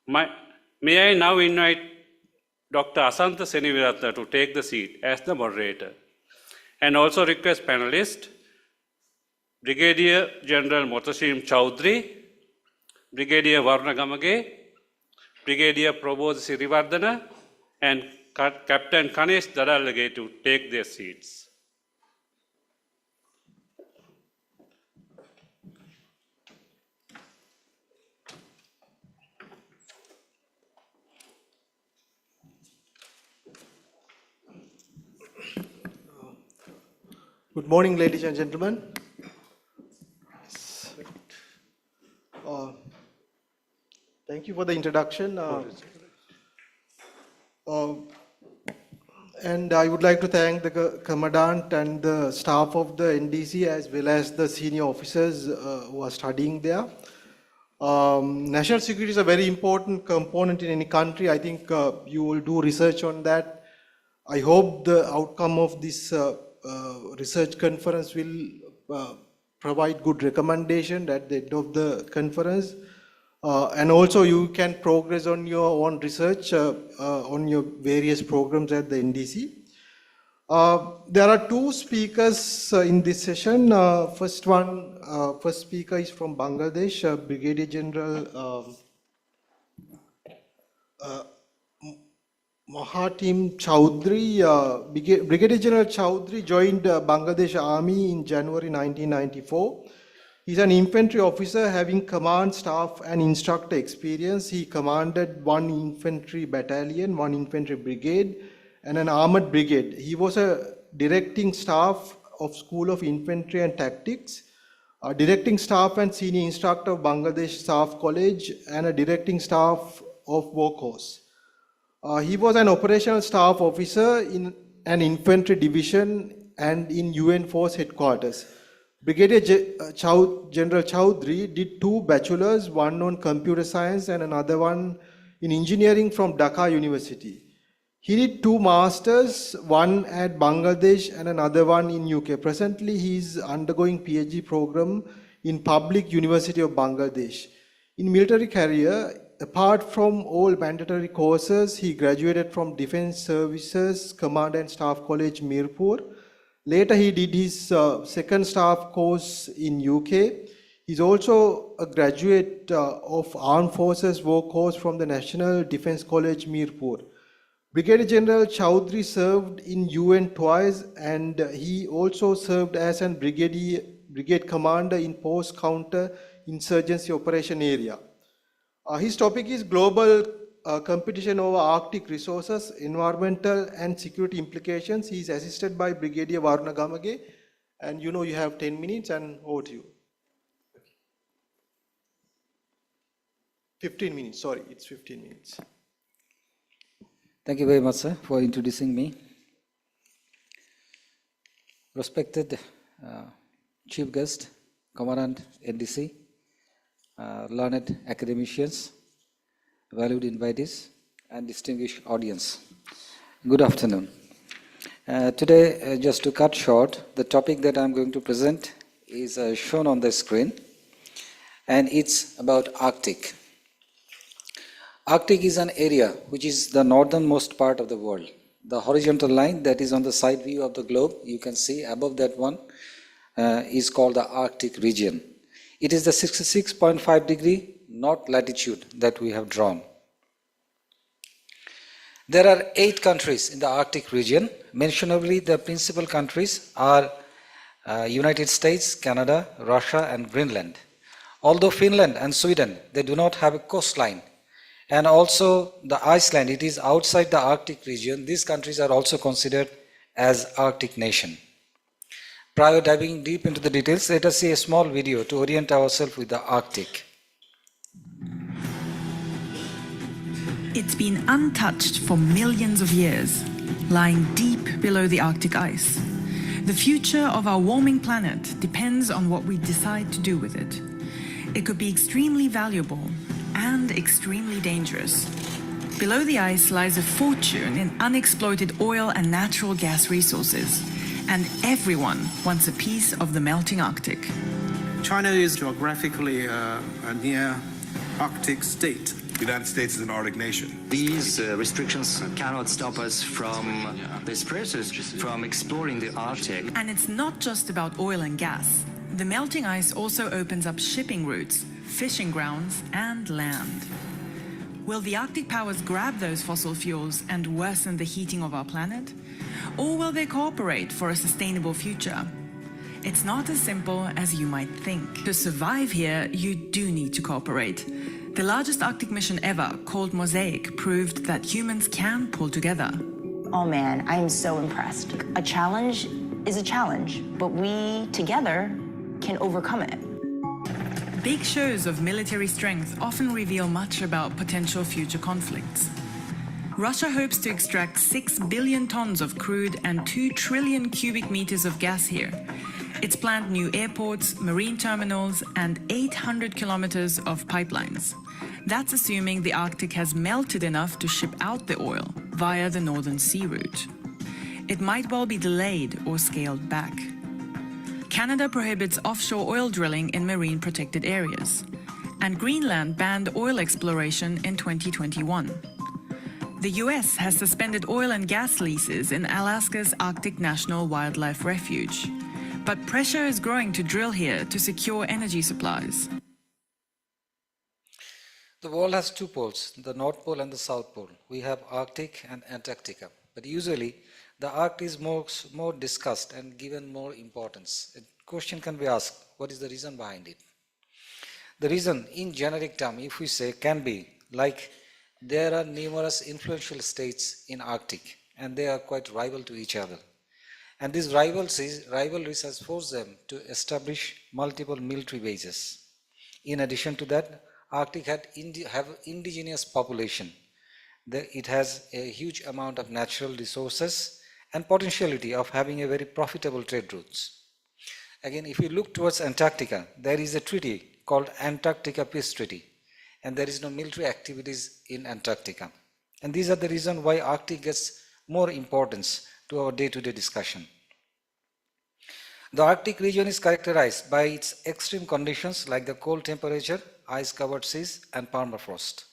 may I now invite Dr. Asantha Seniviratna to take the seat as the moderator, and also request panelists Brigadier General Motassim Chowdhury, Brigadier Varna Gamage, Brigadier Prabodh Sirivardhana, and Captain Kanesh Dadalage to take their seats. Good morning, ladies and gentlemen. Thank you for the introduction. and I would like to thank the Commandant and the staff of the NDC as well as the senior officers who are studying there. National security is a very important component in any country. I think you will do research on that. I hope the outcome of this research conference will provide good recommendation at the end of the conference. And also you can progress on your own research on your various programs at the NDC. There are two speakers in this session. First speaker is from Bangladesh, Brigadier General Mahatim Chowdhury. Brigadier General Chowdhury joined Bangladesh Army in January 1994. He's an infantry officer having command, staff and instructor experience. He commanded one infantry battalion, one infantry brigade and an armored brigade. He was a directing staff of School of Infantry and Tactics, a directing staff and senior instructor of Bangladesh Staff College and a directing staff of War Corps. He was an operational staff officer in an infantry division and in UN Force Headquarters. Brigadier General Chowdhury did 2 bachelors, one on computer science and another one in engineering from Dhaka University. He did 2 masters, one at Bangladesh and another one in UK. Presently, he is undergoing PhD program in Public University of Bangladesh. In military career, apart from all mandatory courses, he graduated from Defence Services Command and Staff College, Mirpur. Later, he did his second staff course in UK. He's also a graduate of Armed Forces War Corps from the National Defence College, Mirpur. Brigadier General Chowdhury served in UN twice, and he also served as a brigade commander in post-counter insurgency operation area. His topic is global competition over Arctic resources, environmental and security implications. He is assisted by Brigadier Varuna Gamage, and you have 10 minutes, and over to you. 15 minutes, sorry, it's 15 minutes. Thank you very much, sir, for introducing me. Respected Chief Guest, Commandant NDC, learned academicians, valued invitees, and distinguished audience. Good afternoon. Today, just to cut short, the topic that I'm going to present is shown on the screen, and it's about Arctic. Arctic is an area which is the northernmost part of the world. The horizontal line that is on the side view of the globe, you can see above that one, is called the Arctic region. It is the 66.5 degree north latitude that we have drawn. There are 8 countries in the Arctic region. Mentionably, the principal countries are United States, Canada, Russia, and Greenland. Although Finland and Sweden, they do not have a coastline. And also the Iceland, it is outside the Arctic region. These countries are also considered as Arctic nation. Prior diving deep into the details, let us see a small video to orient ourselves with the Arctic. It's been untouched for millions of years, lying deep below the Arctic ice. The future of our warming planet depends on what we decide to do with it. It could be extremely valuable and extremely dangerous. Below the ice lies a fortune in unexploited oil and natural gas resources, and everyone wants a piece of the melting Arctic. China is geographically a near Arctic state. The United States is an Arctic nation. These restrictions cannot stop us from this process, from exploring the Arctic. And it's not just about oil and gas. The melting ice also opens up shipping routes, fishing grounds, and land. Will the Arctic powers grab those fossil fuels and worsen the heating of our planet? Or will they cooperate for a sustainable future? It's not as simple as you might think. To survive here, you do need to cooperate. The largest Arctic mission ever, called Mosaic, proved that humans can pull together. Oh man, I am so impressed. A challenge is a challenge, but we together can overcome it. Big shows of military strength often reveal much about potential future conflicts. Russia hopes to extract 6 billion tons of crude and 2 trillion cubic meters of gas here. It's planned new airports, marine terminals, and 800 kilometers of pipelines. That's assuming the Arctic has melted enough to ship out the oil via the Northern Sea route. It might well be delayed or scaled back. Canada prohibits offshore oil drilling in marine protected areas. And Greenland banned oil exploration in 2021. The US has suspended oil and gas leases in Alaska's Arctic National Wildlife Refuge. But pressure is growing to drill here to secure energy supplies. The world has two poles, the North Pole and the South Pole. We have Arctic and Antarctica. But usually, the Arctic is more discussed and given more importance. A question can be asked, what is the reason behind it? The reason, in generic term, if we say, can be like there are numerous influential states in Arctic, and they are quite rival to each other. And these rivalries has forced them to establish multiple military bases. In addition to that, Arctic have indigenous population. It has a huge amount of natural resources and potentiality of having a very profitable trade routes. Again, if you look towards Antarctica, there is a treaty called Antarctica Peace Treaty, and there is no military activities in Antarctica. And these are the reasons why Arctic gets more importance to our day-to-day discussion. The Arctic region is characterized by its extreme conditions like the cold temperature, ice-covered seas, and permafrost.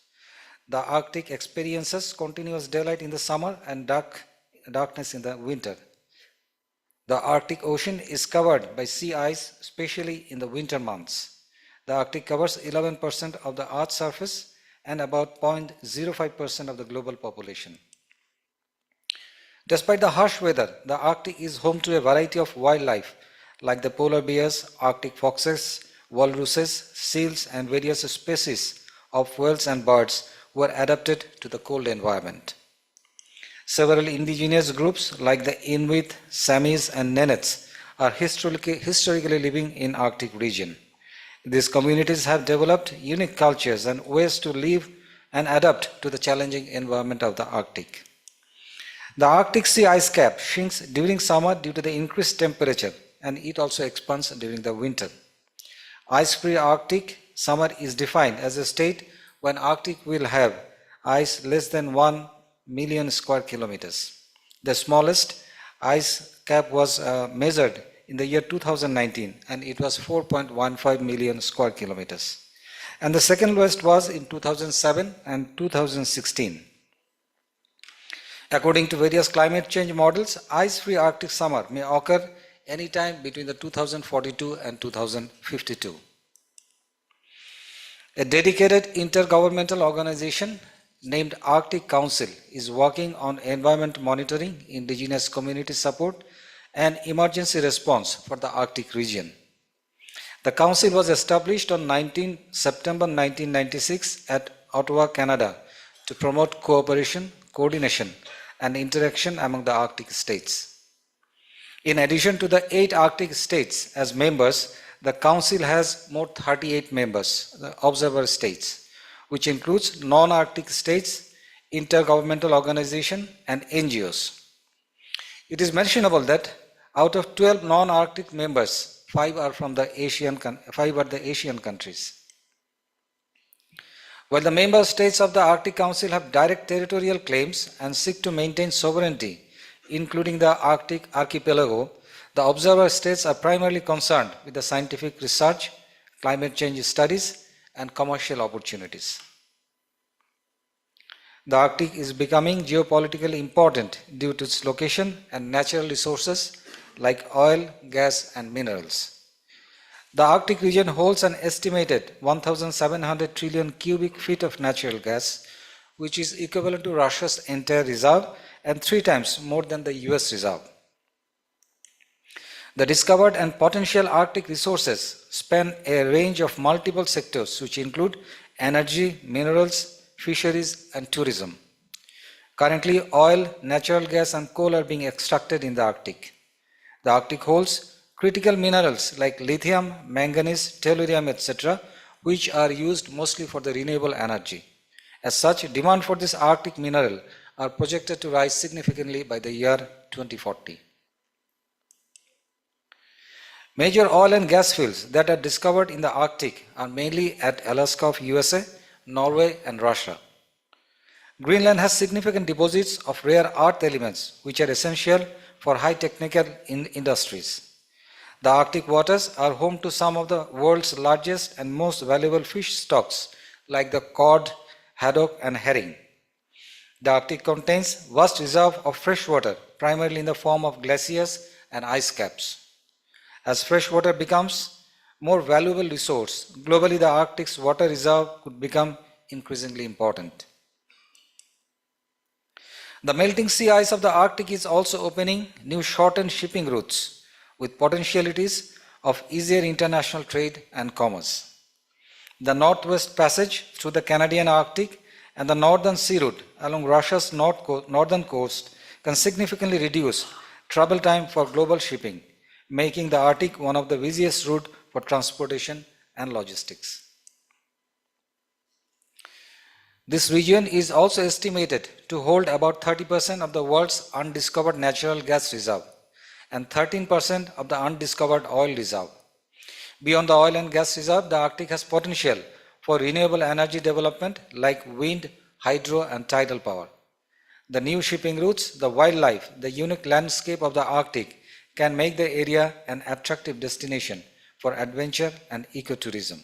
The Arctic experiences continuous daylight in the summer and darkness in the winter. The Arctic Ocean is covered by sea ice, especially in the winter months. The Arctic covers 11% of the Earth's surface and about 0.05% of the global population. Despite the harsh weather, the Arctic is home to a variety of wildlife like the polar bears, Arctic foxes, walruses, seals, and various species of whales and birds who are adapted to the cold environment. Several indigenous groups like the Inuit, Samis, and Nenets are historically living in Arctic region. These communities have developed unique cultures and ways to live and adapt to the challenging environment of the Arctic. The Arctic sea ice cap shrinks during summer due to the increased temperature, and it also expands during the winter. Ice-free Arctic summer is defined as a state when Arctic will have ice less than 1 million square kilometers. The smallest ice cap was measured in the year 2019, and it was 4.15 million square kilometers. And the second lowest was in 2007 and 2016. According to various climate change models, ice-free Arctic summer may occur anytime between the 2042 and 2052. A dedicated intergovernmental organization named Arctic Council is working on environment monitoring, indigenous community support, and emergency response for the Arctic region. The Council was established on 19 September 1996 at Ottawa, Canada, to promote cooperation, coordination, and interaction among the Arctic states. In addition to the 8 Arctic states as members, the Council has more 38 members, the observer states, which includes non-Arctic states, intergovernmental organizations, and NGOs. It is mentionable that out of 12 non-Arctic members, 5 are the Asian countries. While the member states of the Arctic Council have direct territorial claims and seek to maintain sovereignty, including the Arctic archipelago, the observer states are primarily concerned with the scientific research, climate change studies, and commercial opportunities. The Arctic is becoming geopolitically important due to its location and natural resources like oil, gas, and minerals. The Arctic region holds an estimated 1,700 trillion cubic feet of natural gas, which is equivalent to Russia's entire reserve and 3 times more than the US reserve. The discovered and potential Arctic resources span a range of multiple sectors which include energy, minerals, fisheries, and tourism. Currently, oil, natural gas, and coal are being extracted in the Arctic. The Arctic holds critical minerals like lithium, manganese, tellurium, etc., which are used mostly for the renewable energy. As such, demand for this Arctic mineral are projected to rise significantly by the year 2040. Major oil and gas fields that are discovered in the Arctic are mainly at Alaska of USA, Norway, and Russia. Greenland has significant deposits of rare earth elements which are essential for high technical industries. The Arctic waters are home to some of the world's largest and most valuable fish stocks like the cod, haddock, and herring. The Arctic contains vast reserves of fresh water, primarily in the form of glaciers and ice caps. As fresh water becomes more valuable resource, globally the Arctic's water reserve could become increasingly important. The melting sea ice of the Arctic is also opening new shortened shipping routes with potentialities of easier international trade and commerce. The Northwest Passage through the Canadian Arctic and the Northern Sea Route along Russia's northern coast can significantly reduce travel time for global shipping, making the Arctic one of the busiest routes for transportation and logistics. This region is also estimated to hold about 30% of the world's undiscovered natural gas reserve and 13% of the undiscovered oil reserve. Beyond the oil and gas reserve, the Arctic has potential for renewable energy development like wind, hydro, and tidal power. The new shipping routes, the wildlife, the unique landscape of the Arctic can make the area an attractive destination for adventure and ecotourism.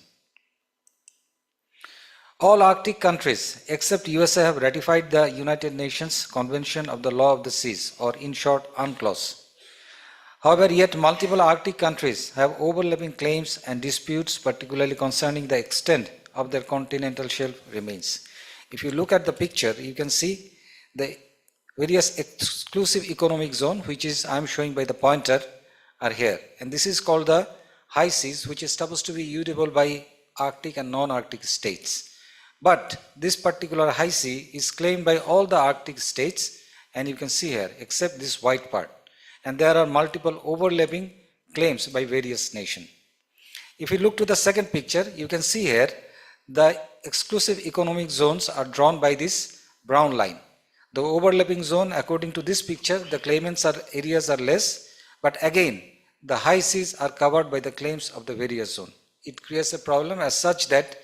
All Arctic countries except USA have ratified the United Nations Convention of the Law of the Seas, or in short, UNCLOS. However, yet multiple Arctic countries have overlapping claims and disputes, particularly concerning the extent of their continental shelf remains. If you look at the picture, you can see the various exclusive economic zone, which is I'm showing by the pointer, are here. And this is called the high seas, which is supposed to be usable by Arctic and non-Arctic states. But this particular high sea is claimed by all the Arctic states, and you can see here, except this white part. And there are multiple overlapping claims by various nations. If you look to the second picture, you can see here the exclusive economic zones are drawn by this brown line. The overlapping zone, according to this picture, the claimants areas are less, but again, the high seas are covered by the claims of the various zone. It creates a problem as such that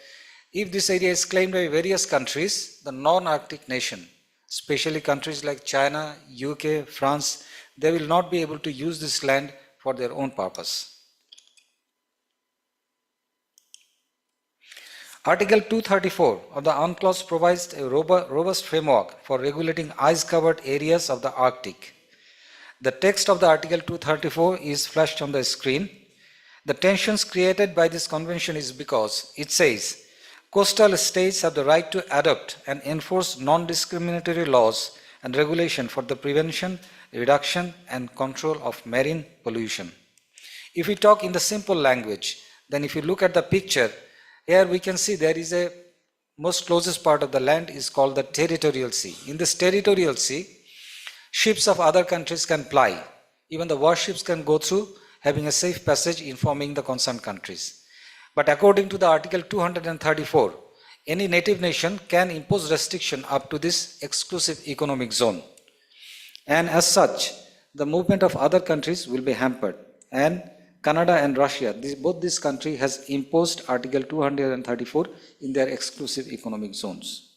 if this area is claimed by various countries, the non-Arctic nation, especially countries like China, UK, France, they will not be able to use this land for their own purpose. Article 234 of the UNCLOS provides a robust framework for regulating ice-covered areas of the Arctic. The text of the Article 234 is flashed on the screen. The tensions created by this convention is because it says coastal states have the right to adopt and enforce non-discriminatory laws and regulation for the prevention, reduction, and control of marine pollution. If we talk in the simple language, then if you look at the picture, here we can see there is a most closest part of the land is called the territorial sea. In this territorial sea, ships of other countries can ply. Even the warships can go through, having a safe passage informing the concerned countries. But according to the Article 234, any native nation can impose restriction up to this exclusive economic zone. And as such, the movement of other countries will be hampered. And Canada and Russia, both these countries has imposed Article 234 in their exclusive economic zones.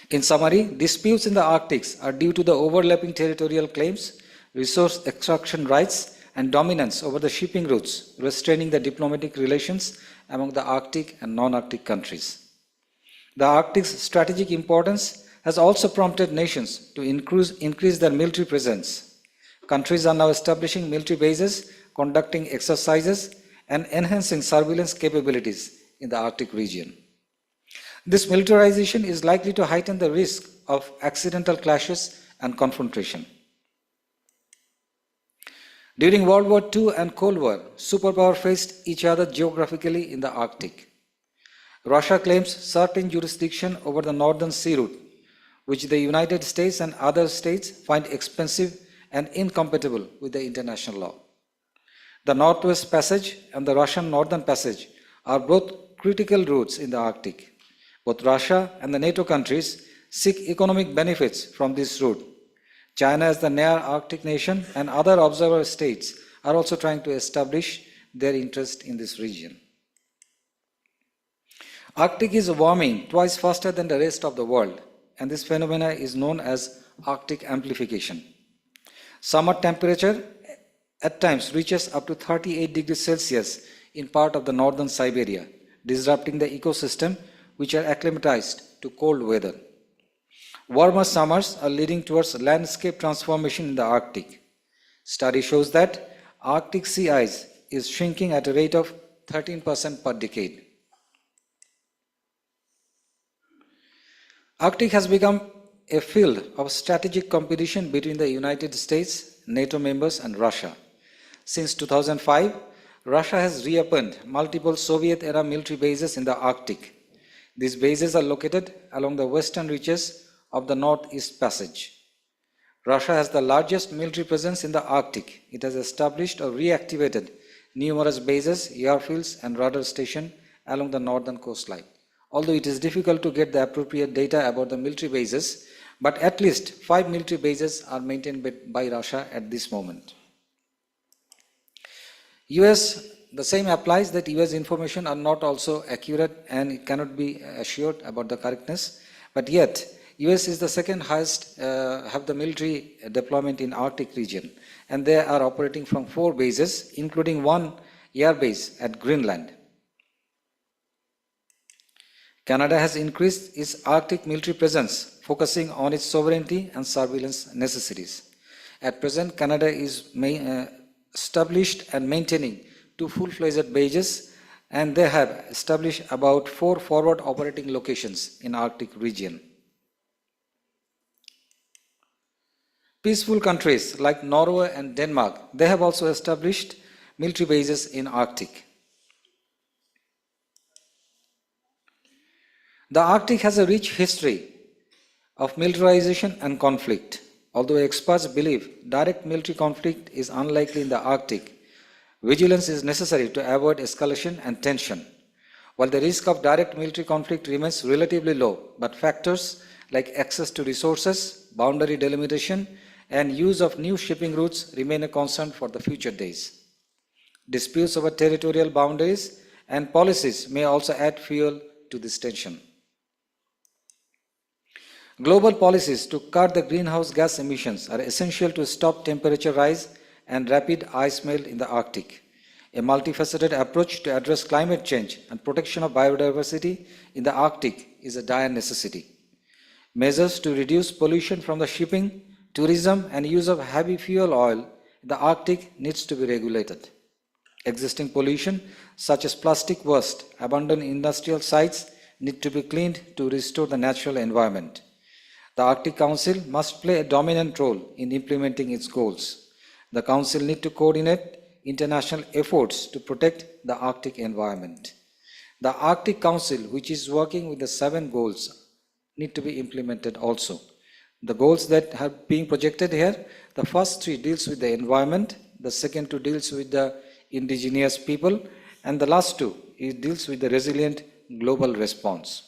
In summary, disputes in the Arctic are due to the overlapping territorial claims, resource extraction rights, and dominance over the shipping routes, restraining the diplomatic relations among the Arctic and non-Arctic countries. The Arctic's strategic importance has also prompted nations to increase their military presence. Countries are now establishing military bases, conducting exercises, and enhancing surveillance capabilities in the Arctic region. This militarization is likely to heighten the risk of accidental clashes and confrontation. During World War II and Cold War, superpowers faced each other geographically in the Arctic. Russia claims certain jurisdiction over the Northern Sea Route, which the United States and other states find expensive and incompatible with the international law. The Northwest Passage and the Russian Northern Passage are both critical routes in the Arctic. Both Russia and the NATO countries seek economic benefits from this route. China, as the near Arctic nation, and other observer states are also trying to establish their interest in this region. Arctic is warming twice faster than the rest of the world, and this phenomenon is known as Arctic amplification. Summer temperature at times reaches up to 38 degrees Celsius in part of the northern Siberia, disrupting the ecosystem which are acclimatized to cold weather. Warmer summers are leading towards landscape transformation in the Arctic. Study shows that Arctic sea ice is shrinking at a rate of 13% per decade. Arctic has become a field of strategic competition between the United States, NATO members, and Russia. Since 2005, Russia has reopened multiple Soviet-era military bases in the Arctic. These bases are located along the western reaches of the Northeast Passage. Russia has the largest military presence in the Arctic. It has established or reactivated numerous bases, airfields, and radar stations along the northern coastline. Although it is difficult to get the appropriate data about the military bases, but at least 5 military bases are maintained by Russia at this moment. US, the same applies that US information are not also accurate and it cannot be assured about the correctness, but yet US is the second highest, have the military deployment in Arctic region, and they are operating from 4 bases, including 1 air base at Greenland. Canada has increased its Arctic military presence, focusing on its sovereignty and surveillance necessities. At present, Canada is established and maintaining 2 full-fledged bases, and they have established about 4 forward operating locations in Arctic region. Peaceful countries like Norway and Denmark, they have also established military bases in Arctic. The Arctic has a rich history of militarization and conflict. Although experts believe direct military conflict is unlikely in the Arctic, vigilance is necessary to avoid escalation and tension. While the risk of direct military conflict remains relatively low, but factors like access to resources, boundary delimitation, and use of new shipping routes remain a concern for the future days. Disputes over territorial boundaries and policies may also add fuel to this tension. Global policies to cut the greenhouse gas emissions are essential to stop temperature rise and rapid ice melt in the Arctic. A multifaceted approach to address climate change and protection of biodiversity in the Arctic is a dire necessity. Measures to reduce pollution from the shipping, tourism, and use of heavy fuel oil in the Arctic needs to be regulated. Existing pollution, such as plastic waste, abandoned industrial sites, need to be cleaned to restore the natural environment. The Arctic Council must play a dominant role in implementing its goals. The Council needs to coordinate international efforts to protect the Arctic environment. The Arctic Council, which is working with the 7 goals, need to be implemented also. The goals that are being projected here, the first 3 deals with the environment, the second 2 deals with the indigenous people, and the last 2 it deals with the resilient global response.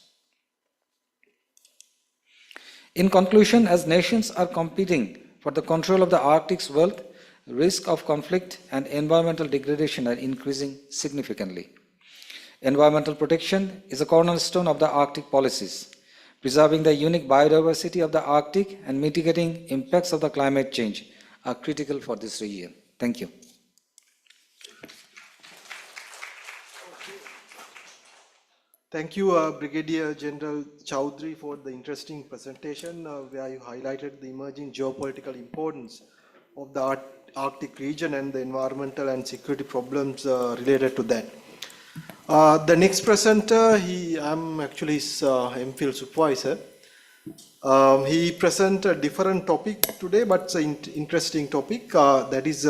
In conclusion, as nations are competing for the control of the Arctic's wealth, risk of conflict and environmental degradation are increasing significantly. Environmental protection is a cornerstone of the Arctic policies. Preserving the unique biodiversity of the Arctic and mitigating impacts of the climate change are critical for this region. Thank you. Thank you, Brigadier General Chowdhury, for the interesting presentation where you highlighted the emerging geopolitical importance of the Arctic region and the environmental and security problems related to that. The next presenter, I'm actually his MPhil supervisor. He presents a different topic today, but it's an interesting topic. That is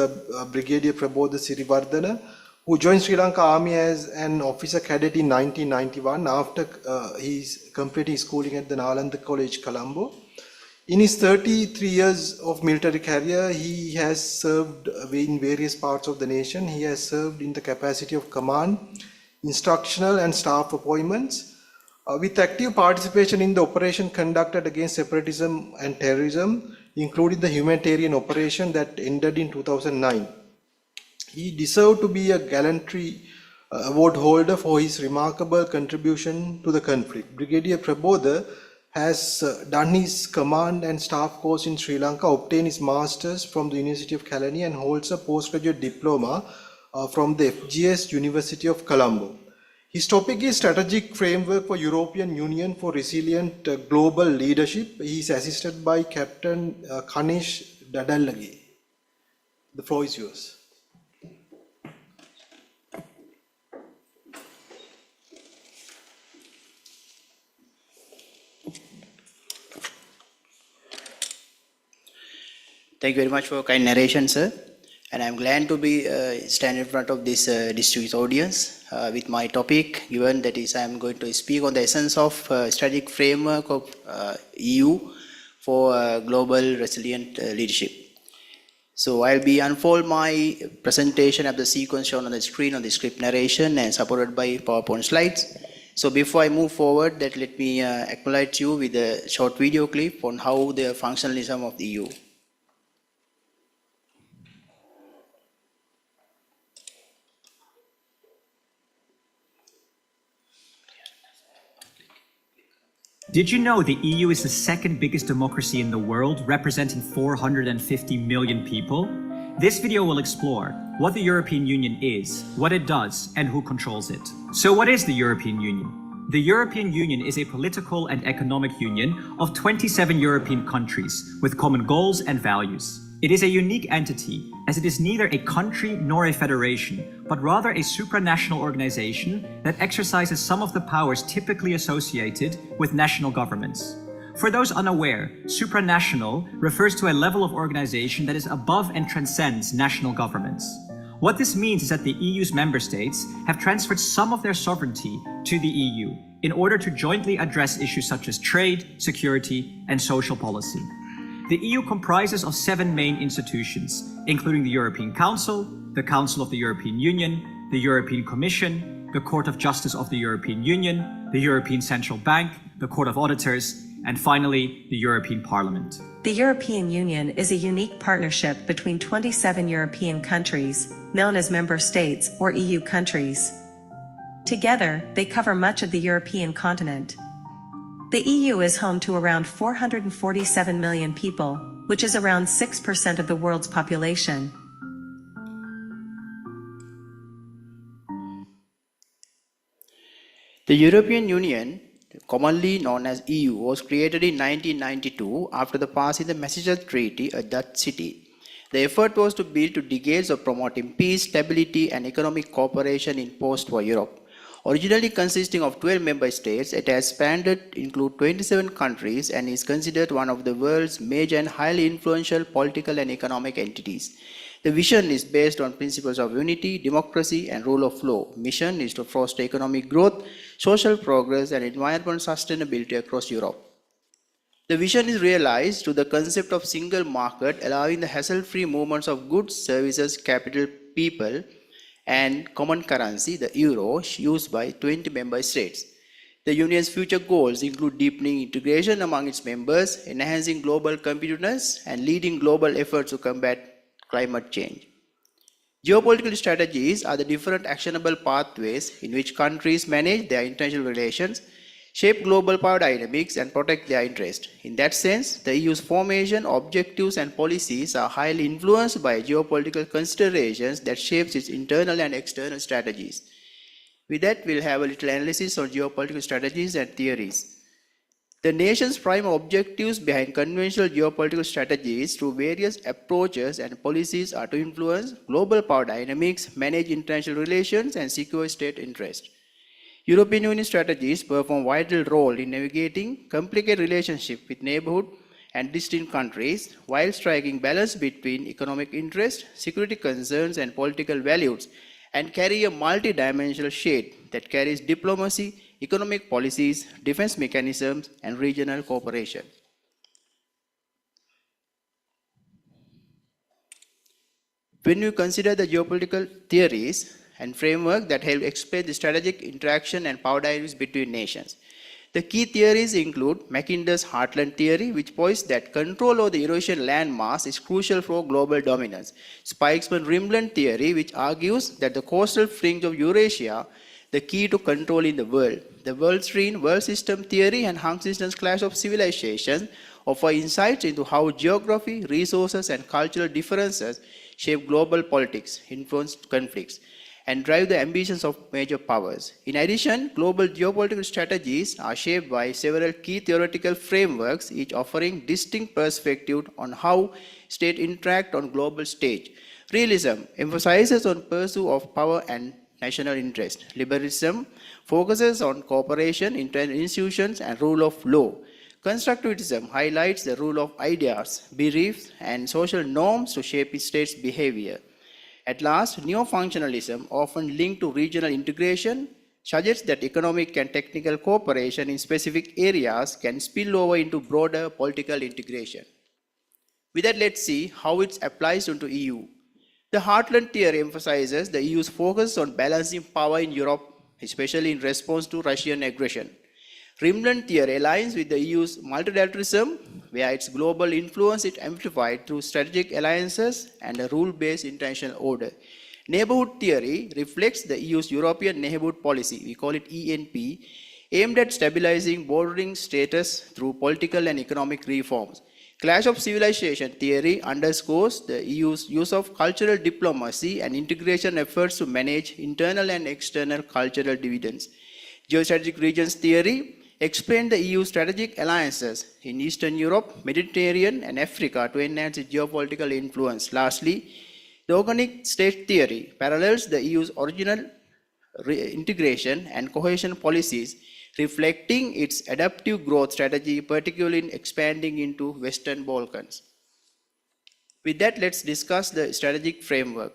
Brigadier Prabodha Sirivardhana, who joined Sri Lanka Army as an officer cadet in 1991 after he's completing schooling at the Nalanda College, Colombo. In his 33 years of military career, he has served in various parts of the nation. He has served in the capacity of command, instructional and staff appointments, With active participation in the operation conducted against separatism and terrorism, including the humanitarian operation that ended in 2009. He deserved to be a gallantry award holder for his remarkable contribution to the conflict. Brigadier Prabodha has done his command and staff course in Sri Lanka, obtained his master's from the University of Kalani and holds a postgraduate diploma from the FGS University of Colombo. His topic is Strategic Framework for European Union for Resilient Global Leadership. He is assisted by Captain Kanesh Dadallage. The floor is yours. Thank you very much for your kind narration, sir. And I'm glad to be stand in front of this distinguished audience with my topic given, that is I'm going to speak on the essence of strategic framework of EU for global resilient leadership. So I'll be unfold my presentation of the sequence shown on the screen on the script narration and supported by PowerPoint slides. So before I move forward, let me acknowledge you with a short video clip on how the functionalism of the EU. Did you know the EU is the second biggest democracy in the world, representing 450 million people? This video will explore what the European Union is, what it does, and who controls it. So what is the European Union? The European Union is a political and economic union of 27 European countries with common goals and values. It is a unique entity, as it is neither a country nor a federation, but rather a supranational organization that exercises some of the powers typically associated with national governments. For those unaware, supranational refers to a level of organization that is above and transcends national governments. What this means is that the EU's member states have transferred some of their sovereignty to the EU in order to jointly address issues such as trade, security, and social policy. The EU comprises of 7 main institutions, including the European Council, the Council of the European Union, the European Commission, the Court of Justice of the European Union, the European Central Bank, the Court of Auditors, and finally, the European Parliament. The European Union is a unique partnership between 27 European countries, known as member states or EU countries. Together, they cover much of the European continent. The EU is home to around 447 million people, which is around 6% of the world's population. The European Union, commonly known as EU, was created in 1992 after the passing of the Maastricht Treaty, a Dutch city. The effort was to build 2 decades of promoting peace, stability, and economic cooperation in post-war Europe. Originally consisting of 12 member states, it has expanded to include 27 countries and is considered one of the world's major and highly influential political and economic entities. The vision is based on principles of unity, democracy, and rule of law. Mission is to foster economic growth, social progress, and environmental sustainability across Europe. The vision is realized through the concept of single market, allowing the hassle-free movements of goods, services, capital, people, and common currency, the euro, used by 20 member states. The Union's future goals include deepening integration among its members, enhancing global competitiveness, and leading global efforts to combat climate change. Geopolitical strategies are the different actionable pathways in which countries manage their international relations, shape global power dynamics, and protect their interests. In that sense, the EU's formation, objectives, and policies are highly influenced by geopolitical considerations that shapes its internal and external strategies. With that, we'll have a little analysis on geopolitical strategies and theories. The nation's prime objectives behind conventional geopolitical strategies through various approaches and policies are to influence global power dynamics, manage international relations, and secure state interests. European Union strategies perform a vital role in navigating complicated relationships with neighborhood and distant countries while striking balance between economic interests, security concerns, and political values, and carry a multi-dimensional shade that carries diplomacy, economic policies, defense mechanisms, and regional cooperation. When you consider the geopolitical theories and framework that help explain the strategic interaction and power dynamics between nations, The key theories include Mackindor's heartland theory, which posits that control over the Eurasian landmass is crucial for global dominance. Spikesman-Rimland theory, which argues that the coastal fringe of Eurasia the key to controlling the world. The world system theory and Huntington's clash of civilizations offer insights into how geography, resources, and cultural differences shape global politics, influence conflicts, and drive the ambitions of major powers. In addition, global geopolitical strategies are shaped by several key theoretical frameworks, each offering distinct perspectives on how states interact on global stage. Realism emphasizes on pursuit of power and national interest. Liberalism focuses on cooperation, international institutions, and rule of law. Constructivism highlights the role of ideas, beliefs, and social norms to shape states' behavior. At last, neo-functionalism, often linked to regional integration, suggests that economic and technical cooperation in specific areas can spill over into broader political integration. With that, let's see how it applies to EU. The Heartland theory emphasizes the EU's focus on balancing power in Europe, especially in response to Russian aggression. Rimland theory aligns with the EU's multilateralism, where its global influence is amplified through strategic alliances and a rule-based international order. Neighborhood theory reflects the EU's European neighborhood policy, we call it ENP, aimed at stabilizing bordering status through political and economic reforms. Clash of civilization theory underscores the EU's use of cultural diplomacy and integration efforts to manage internal and external cultural dividends. Geostrategic regions theory explains the EU's strategic alliances in Eastern Europe, Mediterranean, and Africa to enhance its geopolitical influence. Lastly, the organic state theory parallels the EU's original integration and cohesion policies, reflecting its adaptive growth strategy, particularly in expanding into Western Balkans. With that, let's discuss the strategic framework.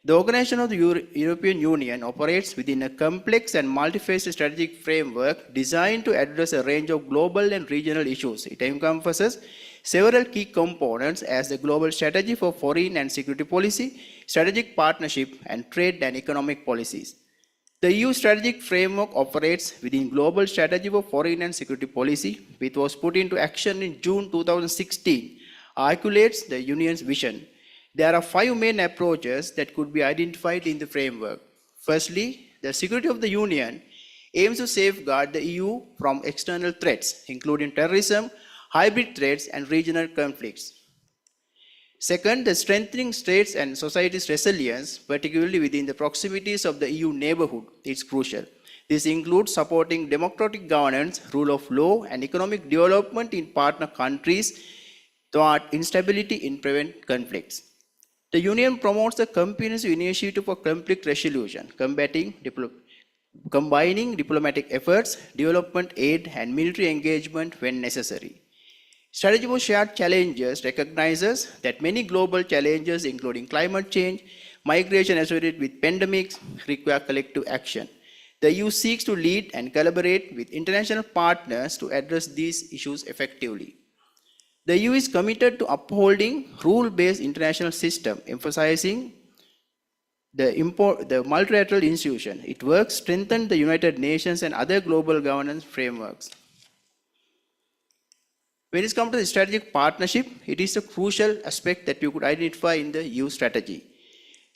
The organization of the European Union operates within a complex and multifaceted strategic framework designed to address a range of global and regional issues. It encompasses several key components as the global strategy for foreign and security policy, strategic partnership, and trade and economic policies. The EU strategic framework operates within global strategy for foreign and security policy, which was put into action in June 2016, articulates the Union's vision. There are 5 main approaches that could be identified in the framework. Firstly, the security of the Union aims to safeguard the EU from external threats, including terrorism, hybrid threats, and regional conflicts. Second, the strengthening states and societies' resilience, particularly within the proximities of the EU neighborhood, is crucial. This includes supporting democratic governance, rule of law, and economic development in partner countries thwart instability and prevent conflicts. The Union promotes a comprehensive initiative for conflict resolution, combining diplomatic efforts, development aid, and military engagement when necessary. Strategy for Shared Challenges recognizes that many global challenges, including climate change, migration associated with pandemics, require collective action. The EU seeks to lead and collaborate with international partners to address these issues effectively. The EU is committed to upholding rule-based international system, emphasizing the multilateral institution. It works to strengthen the United Nations and other global governance frameworks. When it comes to the strategic partnership, it is a crucial aspect that you could identify in the EU strategy.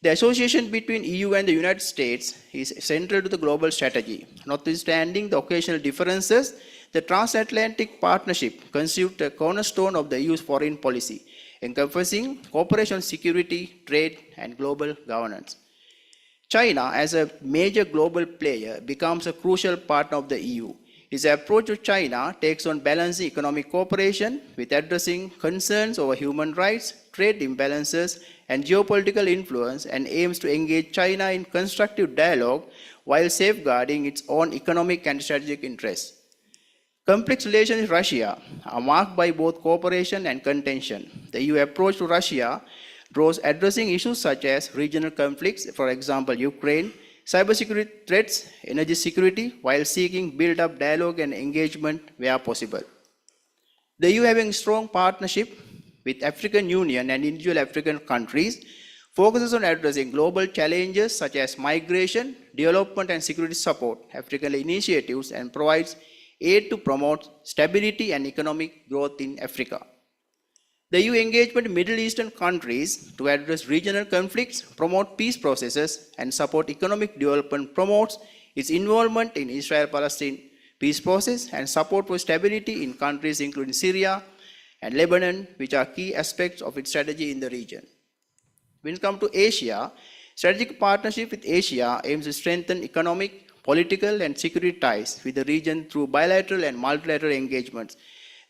The association between EU and the United States is central to the global strategy. Notwithstanding the occasional differences, the transatlantic partnership constitutes a cornerstone of the EU's foreign policy, encompassing cooperation on security, trade, and global governance. China, as a major global player, becomes a crucial partner of the EU. Its approach to China takes on balancing economic cooperation with addressing concerns over human rights, trade imbalances, and geopolitical influence, and aims to engage China in constructive dialogue while safeguarding its own economic and strategic interests. Complex relations with Russia are marked by both cooperation and contention. The EU approach to Russia draws addressing issues such as regional conflicts, for example, Ukraine, cybersecurity threats, energy security, while seeking build-up dialogue and engagement where possible. The EU having strong partnership with African Union and individual African countries focuses on addressing global challenges such as migration, development and security support, African initiatives, and provides aid to promote stability and economic growth in Africa. The EU engagement in Middle Eastern countries to address regional conflicts, promote peace processes, and support economic development promotes its involvement in Israel-Palestine peace process and support for stability in countries including Syria and Lebanon, which are key aspects of its strategy in the region. When it comes to Asia, strategic partnership with Asia aims to strengthen economic, political, and security ties with the region through bilateral and multilateral engagements.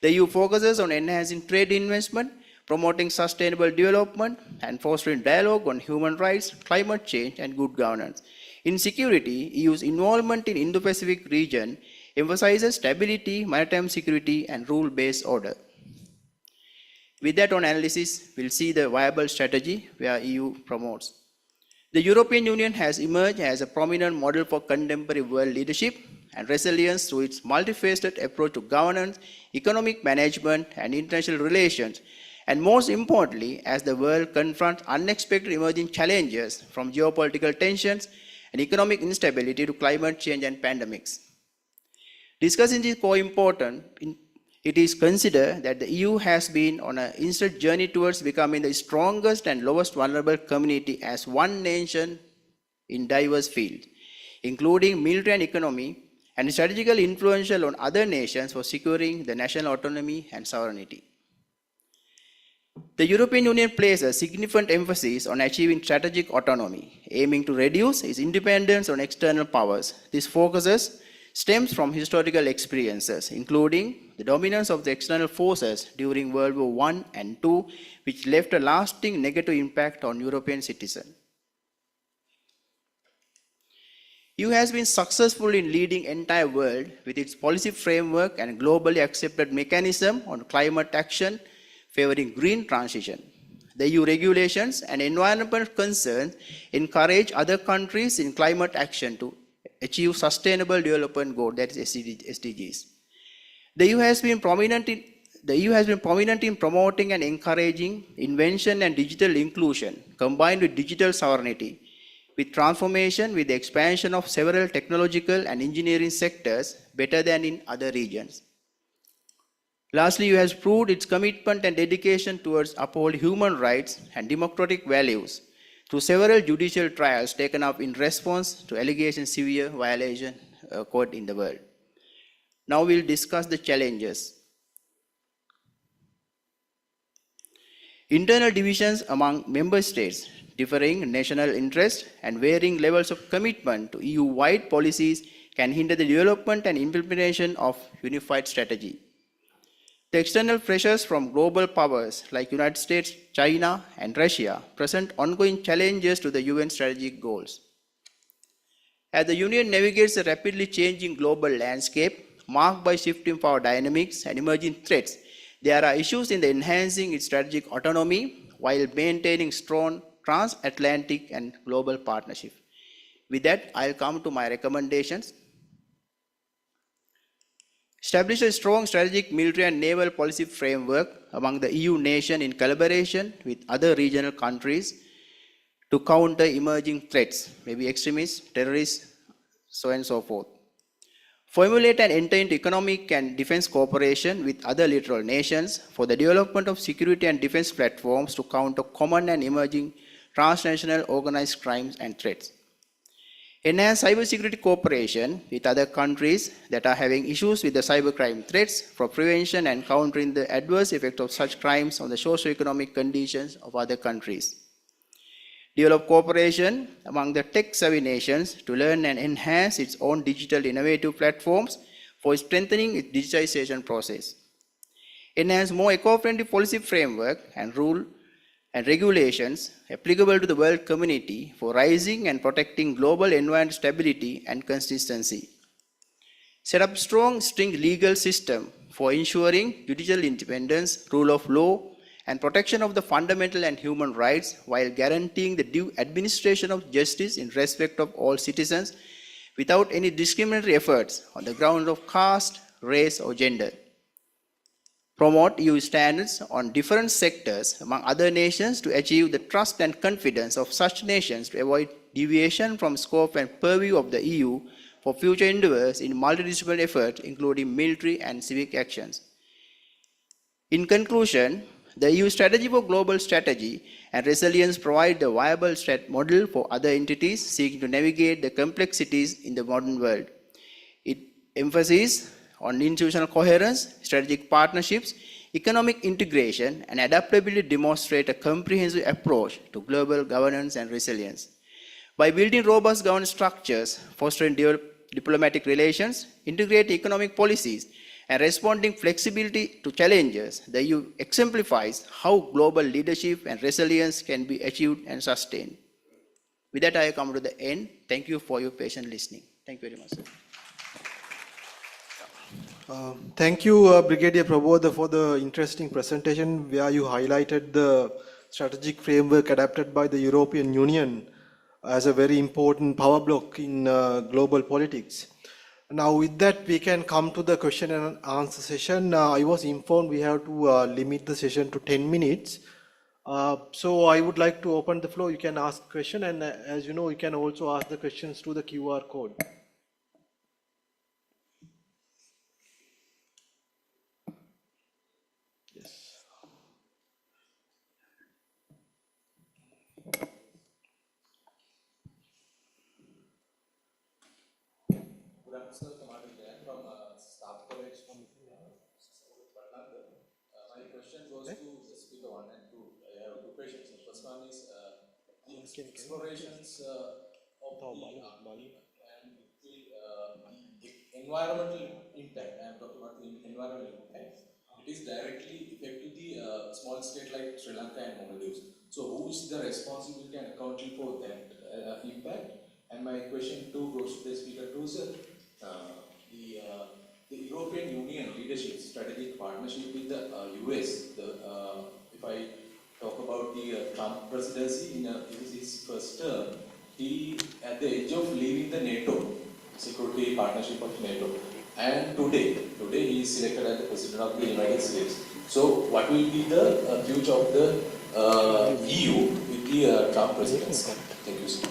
The EU focuses on enhancing trade investment, promoting sustainable development, and fostering dialogue on human rights, climate change, and good governance. In security, EU's involvement in Indo-Pacific region emphasizes stability, maritime security, and rule-based order. With that on analysis, we'll see the viable strategy where EU promotes. The European Union has emerged as a prominent model for contemporary world leadership and resilience through its multifaceted approach to governance, economic management, and international relations, and most importantly, as the world confronts unexpected emerging challenges from geopolitical tensions and economic instability to climate change and pandemics. Discussing this co-important, it is considered that the EU has been on an instant journey towards becoming the strongest and lowest vulnerable community as one nation in diverse fields, including military and economy, and strategically influential on other nations for securing the national autonomy and sovereignty. The European Union places a significant emphasis on achieving strategic autonomy, aiming to reduce its dependence on external powers. This focus stems from historical experiences, including the dominance of the external forces during World War I and II, which left a lasting negative impact on European citizens. EU has been successful in leading the entire world with its policy framework and globally accepted mechanism on climate action favoring green transition. The EU regulations and environmental concerns encourage other countries in climate action to achieve sustainable development goals, that is SDGs. The EU has been prominent in promoting and encouraging invention and digital inclusion combined with digital sovereignty, with transformation with the expansion of several technological and engineering sectors better than in other regions. Lastly, EU has proved its commitment and dedication towards upholding human rights and democratic values through several judicial trials taken up in response to allegations of severe violation occurred in the world. Now we'll discuss the challenges. Internal divisions among member states, differing national interests and varying levels of commitment to EU-wide policies can hinder the development and implementation of unified strategy. The external pressures from global powers like United States, China, and Russia present ongoing challenges to the UN strategic goals. As the Union navigates a rapidly changing global landscape marked by shifting power dynamics and emerging threats, there are issues in enhancing its strategic autonomy while maintaining strong transatlantic and global partnership. With that, I'll come to my recommendations. Establish a strong strategic military and naval policy framework among the EU nations in collaboration with other regional countries to counter emerging threats, maybe extremists, terrorists, so on and so forth. Formulate and enter into economic and defense cooperation with other littoral nations for the development of security and defense platforms to counter common and emerging transnational organized crimes and threats. Enhance cybersecurity cooperation with other countries that are having issues with the cybercrime threats for prevention and countering the adverse effect of such crimes on the socio-economic conditions of other countries. Develop cooperation among the tech-savvy nations to learn and enhance its own digital innovative platforms for strengthening its digitization process. Enhance more eco-friendly policy framework and rule and regulations applicable to the world community for rising and protecting global environmental stability and consistency. Set up strong strict legal system for ensuring judicial independence, rule of law, and protection of the fundamental and human rights while guaranteeing the due administration of justice in respect of all citizens without any discriminatory efforts on the grounds of caste, race, or gender. Promote EU standards on different sectors among other nations to achieve the trust and confidence of such nations to avoid deviation from scope and purview of the EU for future endeavors in multidisciplinary efforts, including military and civic actions. In conclusion, the EU strategy for global strategy and resilience provide a viable model for other entities seeking to navigate the complexities in the modern world. It emphasizes on institutional coherence, strategic partnerships, economic integration, and adaptability demonstrate a comprehensive approach to global governance and resilience. By building robust governance structures, fostering diplomatic relations, integrating economic policies, and responding flexibility to challenges, the EU exemplifies how global leadership and resilience can be achieved and sustained. With that, I come to the end. Thank you for your patient listening. Thank you very much, sir. Thank you, Brigadier Prabodha, for the interesting presentation where you highlighted the strategic framework adapted by the European Union as a very important power block in global politics. Now, with that, we can come to the question and answer session. I was informed we have to limit the session to 10 minutes. So I would like to open the floor. You can ask question, and as you know, you can also ask the questions through the QR code. Good afternoon, sir. Commander Jain from Staff College from Patna. My question goes to speaker 1 and 2. I have two questions. The first one is the explorations of the and the environmental impact. I am talking about the environmental impact. It is directly affecting the small state like Sri Lanka and Maldives. So who is the responsibility and accountable for that impact? And my question 2 goes to the speaker 2, sir. The European Union leadership strategic partnership with the US. If I talk about the Trump presidency in his first term, he at the edge of leaving the NATO security partnership of NATO. And today he is selected as the president of the United States. So what will be the future of the EU with the Trump presidency? Thank you, sir.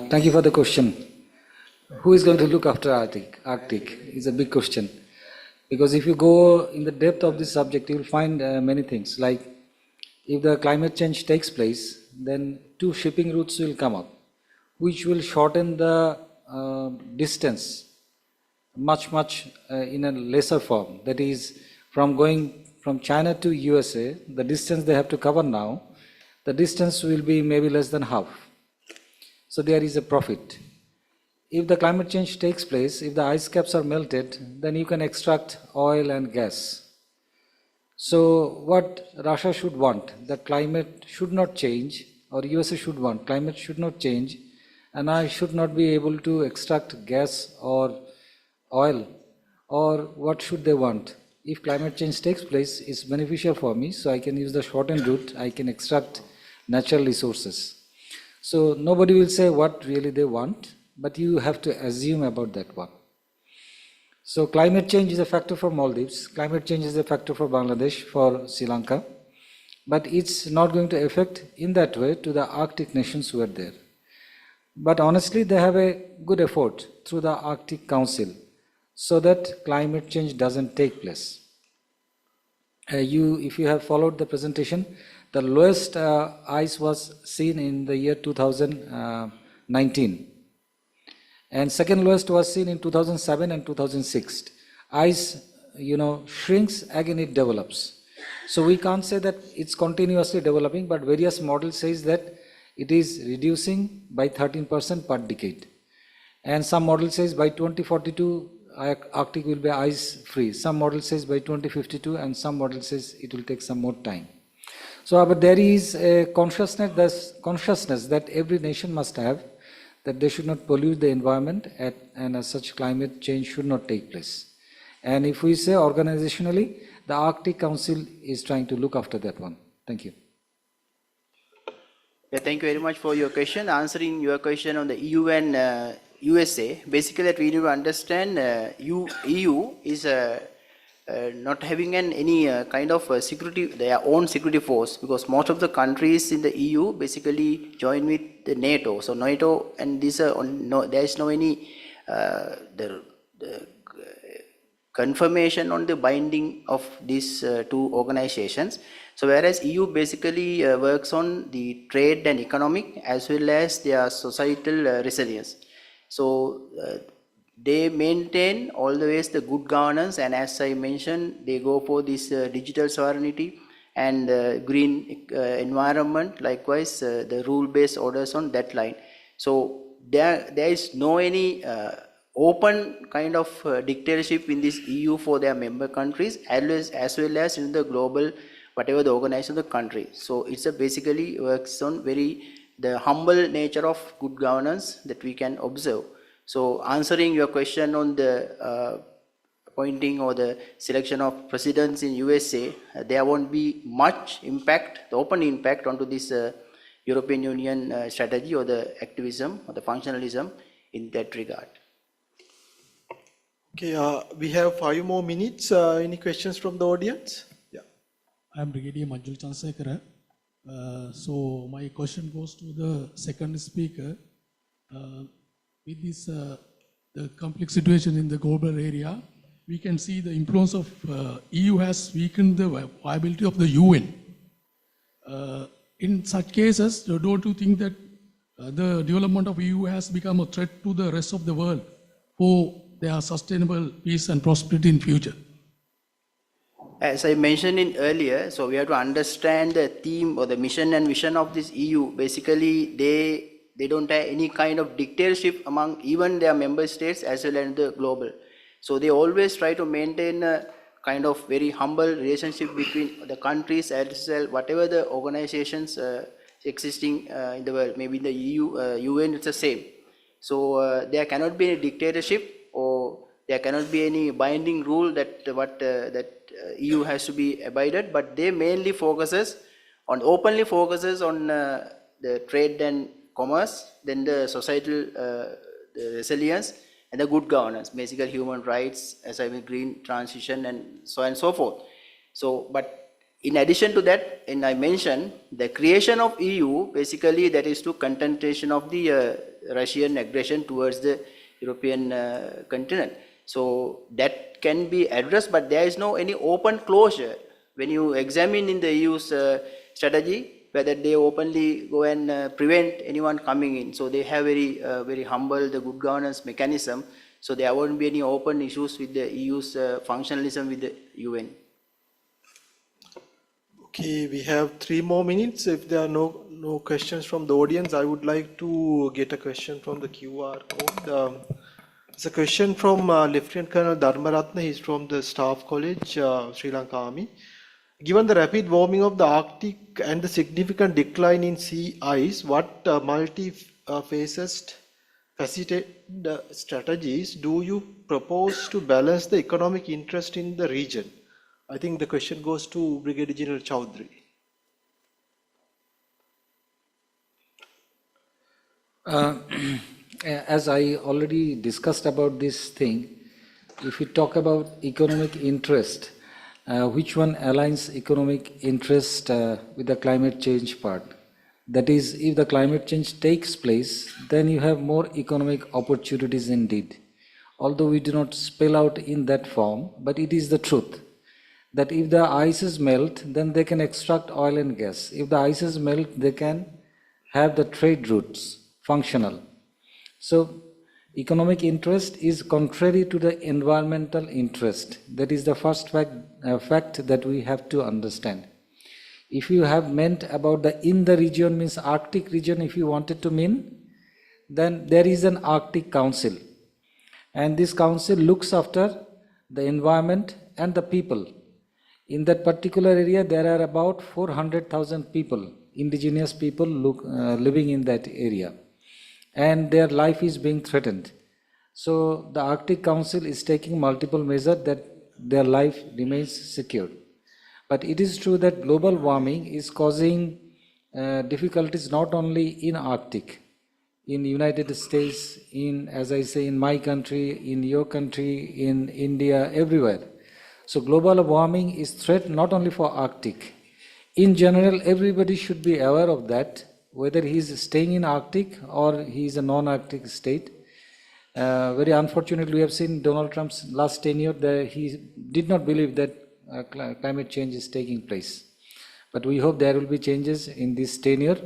Thank you for the question. Who is going to look after Arctic? Arctic is a big question. Because if you go in the depth of this subject, you will find many things. Like, if the climate change takes place, then 2 shipping routes will come up, which will shorten the distance much in a lesser form. That is, from going from China to USA, the distance they have to cover now, the distance will be maybe less than half. So there is a profit. If the climate change takes place, if the ice caps are melted, then you can extract oil and gas. So what Russia should want, that climate should not change, or USA should want, climate should not change, and I should not be able to extract gas or oil, or what should they want? If climate change takes place, it's beneficial for me, so I can use the shortened route, I can extract natural resources. So nobody will say what really they want, but you have to assume about that one. So climate change is a factor for Maldives, climate change is a factor for Bangladesh, for Sri Lanka, but it's not going to affect in that way to the Arctic nations who are there. But honestly, they have a good effort through the Arctic Council so that climate change doesn't take place. If you have followed the presentation, the lowest ice was seen in the year 2019. And second lowest was seen in 2007 and 2006. Ice, shrinks, again it develops. So we can't say that it's continuously developing, but various models says that it is reducing by 13% per decade. And some model says by 2042, Arctic will be ice free. Some model says by 2052, and some model says it will take some more time. So, but there is a consciousness that every nation must have, that they should not pollute the environment, and as such climate change should not take place. And if we say organizationally, the Arctic Council is trying to look after that one. Thank you. Yeah, thank you very much for your question. Answering your question on the EU and USA, basically that we need to understand EU is not having any kind of security, their own security force, because most of the countries in the EU basically join with the NATO. So NATO and this, there is no any the confirmation on the binding of these two organizations. So whereas EU basically works on the trade and economic as well as their societal resilience. So they maintain always the good governance, and as I mentioned, they go for this digital sovereignty and green environment, likewise the rule-based orders on that line. So there is no any open kind of dictatorship in this EU for their member countries, as well as in the global, whatever the organization of the country. So it's a basically works on the humble nature of good governance that we can observe. So answering your question on the appointing or the selection of presidents in USA, there won't be much impact, the open impact onto this European Union strategy or the activism or the functionalism in that regard. Okay, we have 5 more minutes. Any questions from the audience? Yeah. I am Brigadier Manjul Chansekara. So my question goes to the second speaker. With this the complex situation in the global area, we can see the influence of EU has weakened the viability of the UN. In such cases, don't you think that the development of EU has become a threat to the rest of the world for their sustainable peace and prosperity in future? As I mentioned in earlier, so we have to understand the theme or the mission and vision of this EU. Basically, they don't have any kind of dictatorship among even their member states as well as the global. So they always try to maintain a kind of very humble relationship between the countries as well, whatever the organizations existing in the world. Maybe the EU, UN, it's the same. So there cannot be any dictatorship, or there cannot be any binding rule that EU has to be abided, but they mainly openly focuses on the trade and commerce, then the societal the resilience and the good governance, basically human rights, as I mean green transition and so on and so forth. So, but in addition to that, and I mentioned the creation of EU, basically that is to contentation of the Russian aggression towards the European continent. So that can be addressed, but there is no any open closure. When you examine in the EU's strategy, whether they openly go and prevent anyone coming in. So they have very humble, the good governance mechanism. So there won't be any open issues with the EU's functionalism with the UN. Okay, we have 3 more minutes. If there are no questions from the audience, I would like to get a question from the QR code. It's a question from Lieutenant Colonel Dharmaratna. He's from the Staff College, Sri Lanka Army. Given the rapid warming of the Arctic and the significant decline in sea ice, what multi-faceted strategies do you propose to balance the economic interest in the region? I think the question goes to Brigadier General Chowdhury. As I already discussed about this thing, if we talk about economic interest, which one aligns economic interest with the climate change part? That is, if the climate change takes place, then you have more economic opportunities indeed. Although we do not spell out in that form, but it is the truth that if the ices melt, then they can extract oil and gas. If the ices melt, they can have the trade routes functional. So economic interest is contrary to the environmental interest. That is the first fact that we have to understand. If you have meant about the in the region means Arctic region, if you wanted to mean, then there is an Arctic Council. And this council looks after the environment and the people. In that particular area, there are about 400,000 people, indigenous people living in that area. And their life is being threatened. So the Arctic Council is taking multiple measures that their life remains secure. But it is true that global warming is causing difficulties not only in Arctic, in the United States, in, as I say, in my country, in your country, in India, everywhere. So global warming is threat not only for Arctic. In general, everybody should be aware of that, whether he is staying in Arctic or he is a non-Arctic state. Very unfortunately, we have seen Donald Trump's last tenure that he did not believe that climate change is taking place. But we hope there will be changes in this tenure.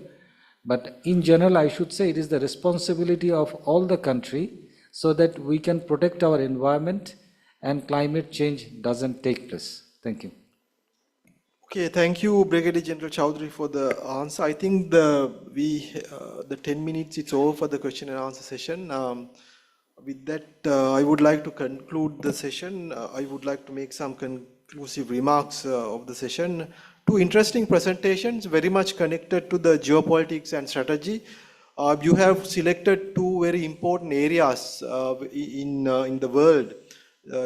But in general, I should say it is the responsibility of all the country so that we can protect our environment and climate change doesn't take place. Thank you. Okay, thank you, Brigadier General Chowdhury, for the answer. I think the 10 minutes it's over for the question and answer session. With that, I would like to conclude the session. I would like to make some conclusive remarks of the session. Two interesting presentations, very much connected to the geopolitics and strategy. You have selected two very important areas in the world.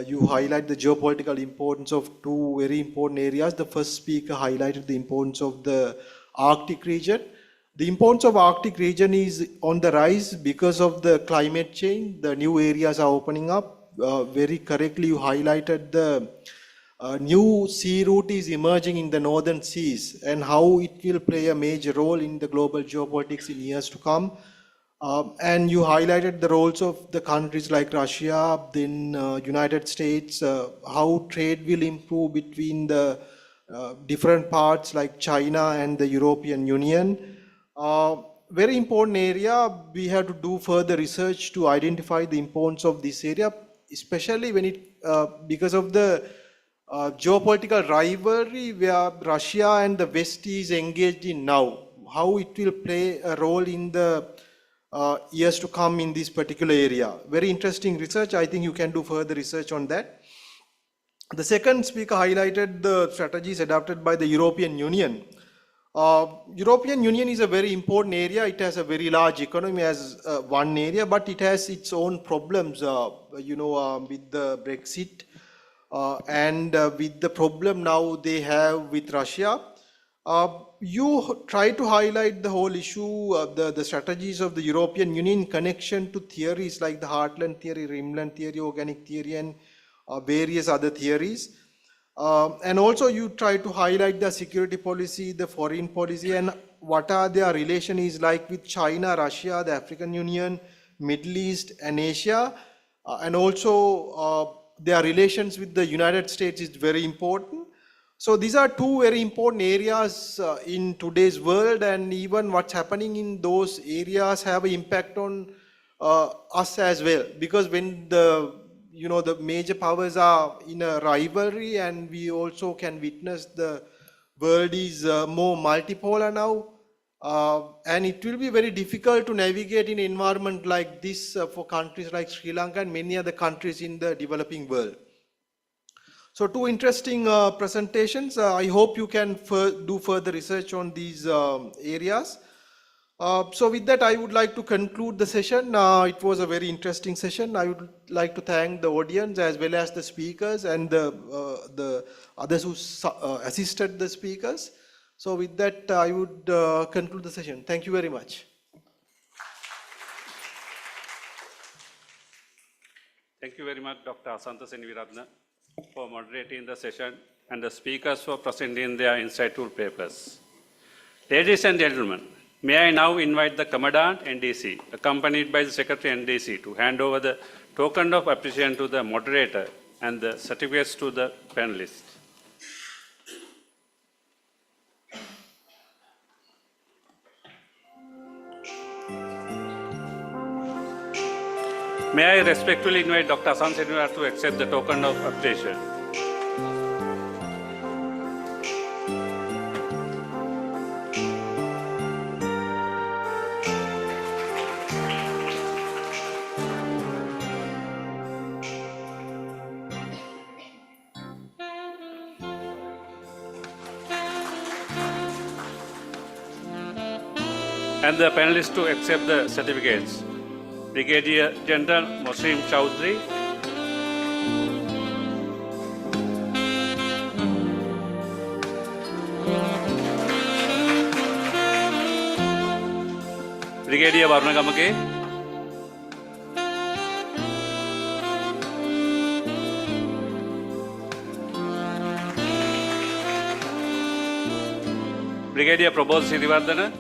You highlight the geopolitical importance of two very important areas. The first speaker highlighted the importance of the Arctic region. The importance of Arctic region is on the rise because of the climate change. The new areas are opening up. Very correctly, you highlighted the new sea route is emerging in the northern seas and how it will play a major role in the global geopolitics in years to come. And you highlighted the roles of the countries like Russia, then United States, how trade will improve between the different parts like China and the European Union. Very important area. We have to do further research to identify the importance of this area, especially when because of the geopolitical rivalry where Russia and the West is engaged in now. How it will play a role in the years to come in this particular area. Very interesting research. I think you can do further research on that. The second speaker highlighted the strategies adopted by the European Union. European Union is a very important area. It has a very large economy as one area, but it has its own problems, with the Brexit and with the problem now they have with Russia. You try to highlight the whole issue, the strategies of the European Union in connection to theories like the Heartland theory, Rimland theory, organic theory, and various other theories. And also you try to highlight the security policy, the foreign policy, and what are their relation is like with China, Russia, the African Union, Middle East, and Asia. And also their relations with the United States is very important. So these are two very important areas in today's world, and even what's happening in those areas have an impact on us as well. Because when the major powers are in a rivalry, and we also can witness the world is more multipolar now, and it will be very difficult to navigate in an environment like this for countries like Sri Lanka and many other countries in the developing world. So two interesting presentations. I hope you can do further research on these areas. So with that, I would like to conclude the session. It was a very interesting session. I would like to thank the audience as well as the speakers and the others who assisted the speakers. So with that, I would conclude the session. Thank you very much. Thank you very much, Dr. Asantha Senviratna, for moderating the session and the speakers for presenting their insightful papers. Ladies and gentlemen, may I now invite the Commandant NDC, accompanied by the Secretary NDC, to hand over the token of appreciation to the moderator and the certificates to the panelists. May I respectfully invite Dr. Asantha Senviratna to accept the token of appreciation. And the panelists to accept the certificates. Brigadier General Ndc Chowdhury, Brigadier Varnagamake, Brigadier Prabodh Sirivardhana,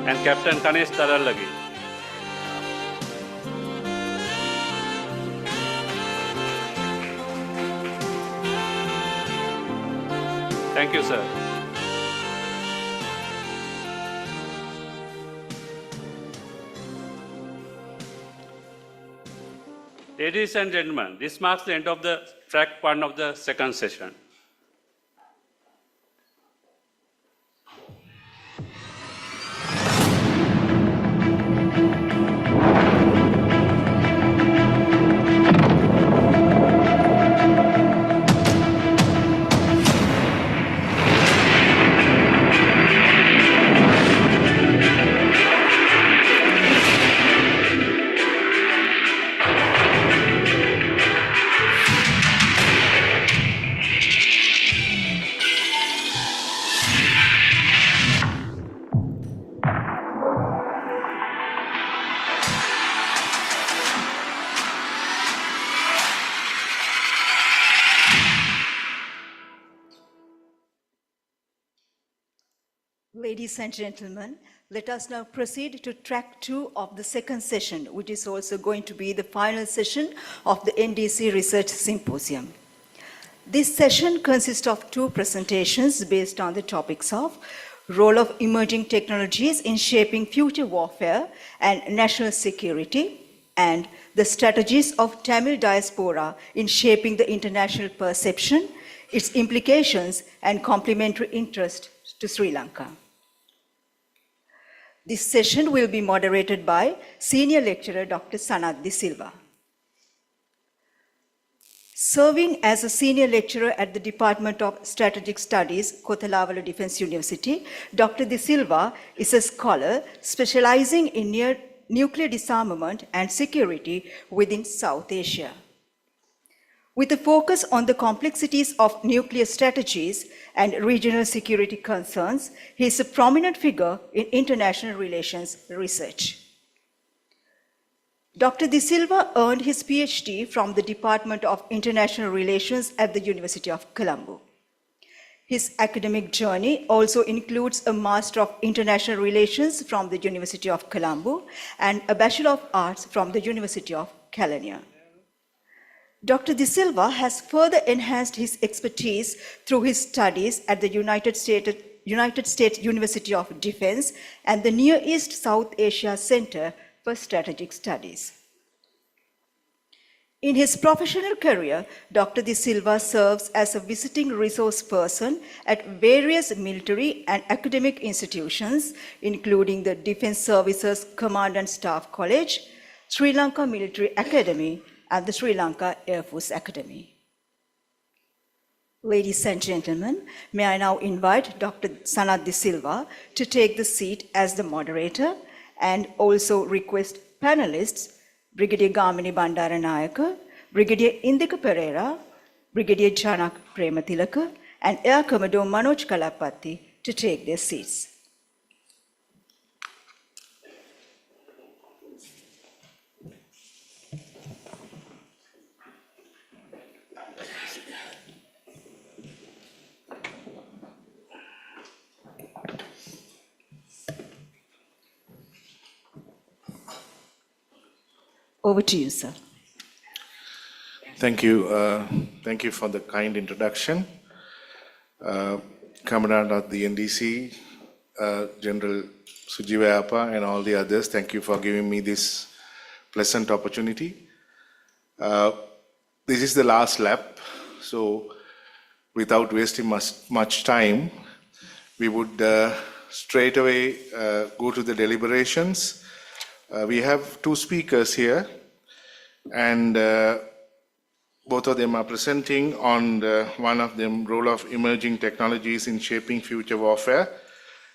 and Captain Kanesh Tarallagi. Thank you, sir. Ladies and gentlemen, this marks the end of the track one of the second session. Ladies and gentlemen, let us now proceed to track 2 of the second session, which is also going to be the final session of the Ndc Research Symposium. This session consists of 2 presentations based on the topics of role of emerging technologies in shaping future warfare and national security, and the strategies of Tamil diaspora in shaping the international perception, its implications and complementary interest to Sri Lanka. This session will be moderated by Senior Lecturer Dr. Sanath De Silva. Serving as a Senior Lecturer at the Department of Strategic Studies, Kothalawala Defence University, Dr. De Silva is a scholar specializing in nuclear disarmament and security within South Asia. With a focus on the complexities of nuclear strategies and regional security concerns, he is a prominent figure in international relations research. Dr. De Silva earned his PhD from the Department of International Relations at the University of Colombo. His academic journey also includes a Master of International Relations from the University of Colombo and a Bachelor of Arts from the University of California. Dr. De Silva has further enhanced his expertise through his studies at the United States University of Defense and the Near East South Asia Center for Strategic Studies. In his professional career, Dr. De Silva serves as a visiting resource person at various military and academic institutions, including the Defense Services Command and Staff College, Sri Lanka Military Academy, and the Sri Lanka Air Force Academy. Ladies and gentlemen, may I now invite Dr. Sanath De Silva to take the seat as the moderator and also request panelists Brigadier Gamini Bandaranayaka, Brigadier Indika Pereira, Brigadier Janak Premathilaka, and Air Commodore Manoj Kalapatti to take their seats. Over to you, sir. Thank you. Thank you for the kind introduction. Commandant of the NDC, General Sujiva and all the others, thank you for giving me this pleasant opportunity. This is the last lap, so without wasting much time, we would straight away go to the deliberations. We have 2 speakers here, and both of them are presenting on one of them, role of emerging technologies in shaping future warfare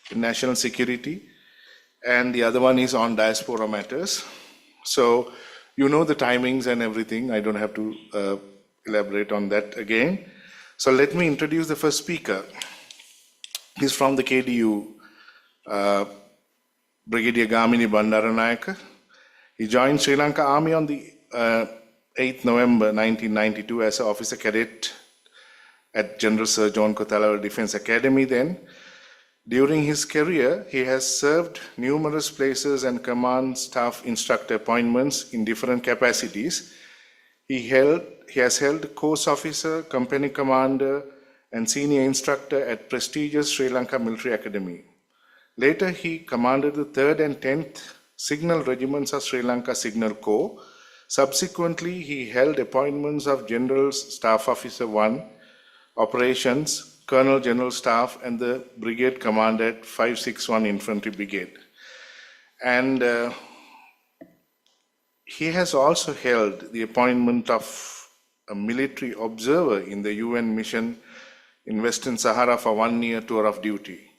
in national security, and the other one is on diaspora matters. So you know the timings and everything. I don't have to elaborate on that again. So let me introduce the first speaker. He's from the KDU, Brigadier Gamini Bandaranayaka. He joined Sri Lanka Army on the 8th November 1992 as an officer cadet at General Sir John Kothalawa Defence Academy then. During his career, he has served numerous places and command staff instructor appointments in different capacities. He has held course officer, company commander, and senior instructor at prestigious Sri Lanka Military Academy. Later, he commanded the 3rd and 10th Signal Regiments of Sri Lanka Signal Corps. Subsequently, he held appointments of General Staff Officer 1, Operations, Colonel General Staff, and the Brigade Commander at 561 Infantry Brigade. And he has also held the appointment of a military observer in the UN mission in Western Sahara for 1 year tour of duty.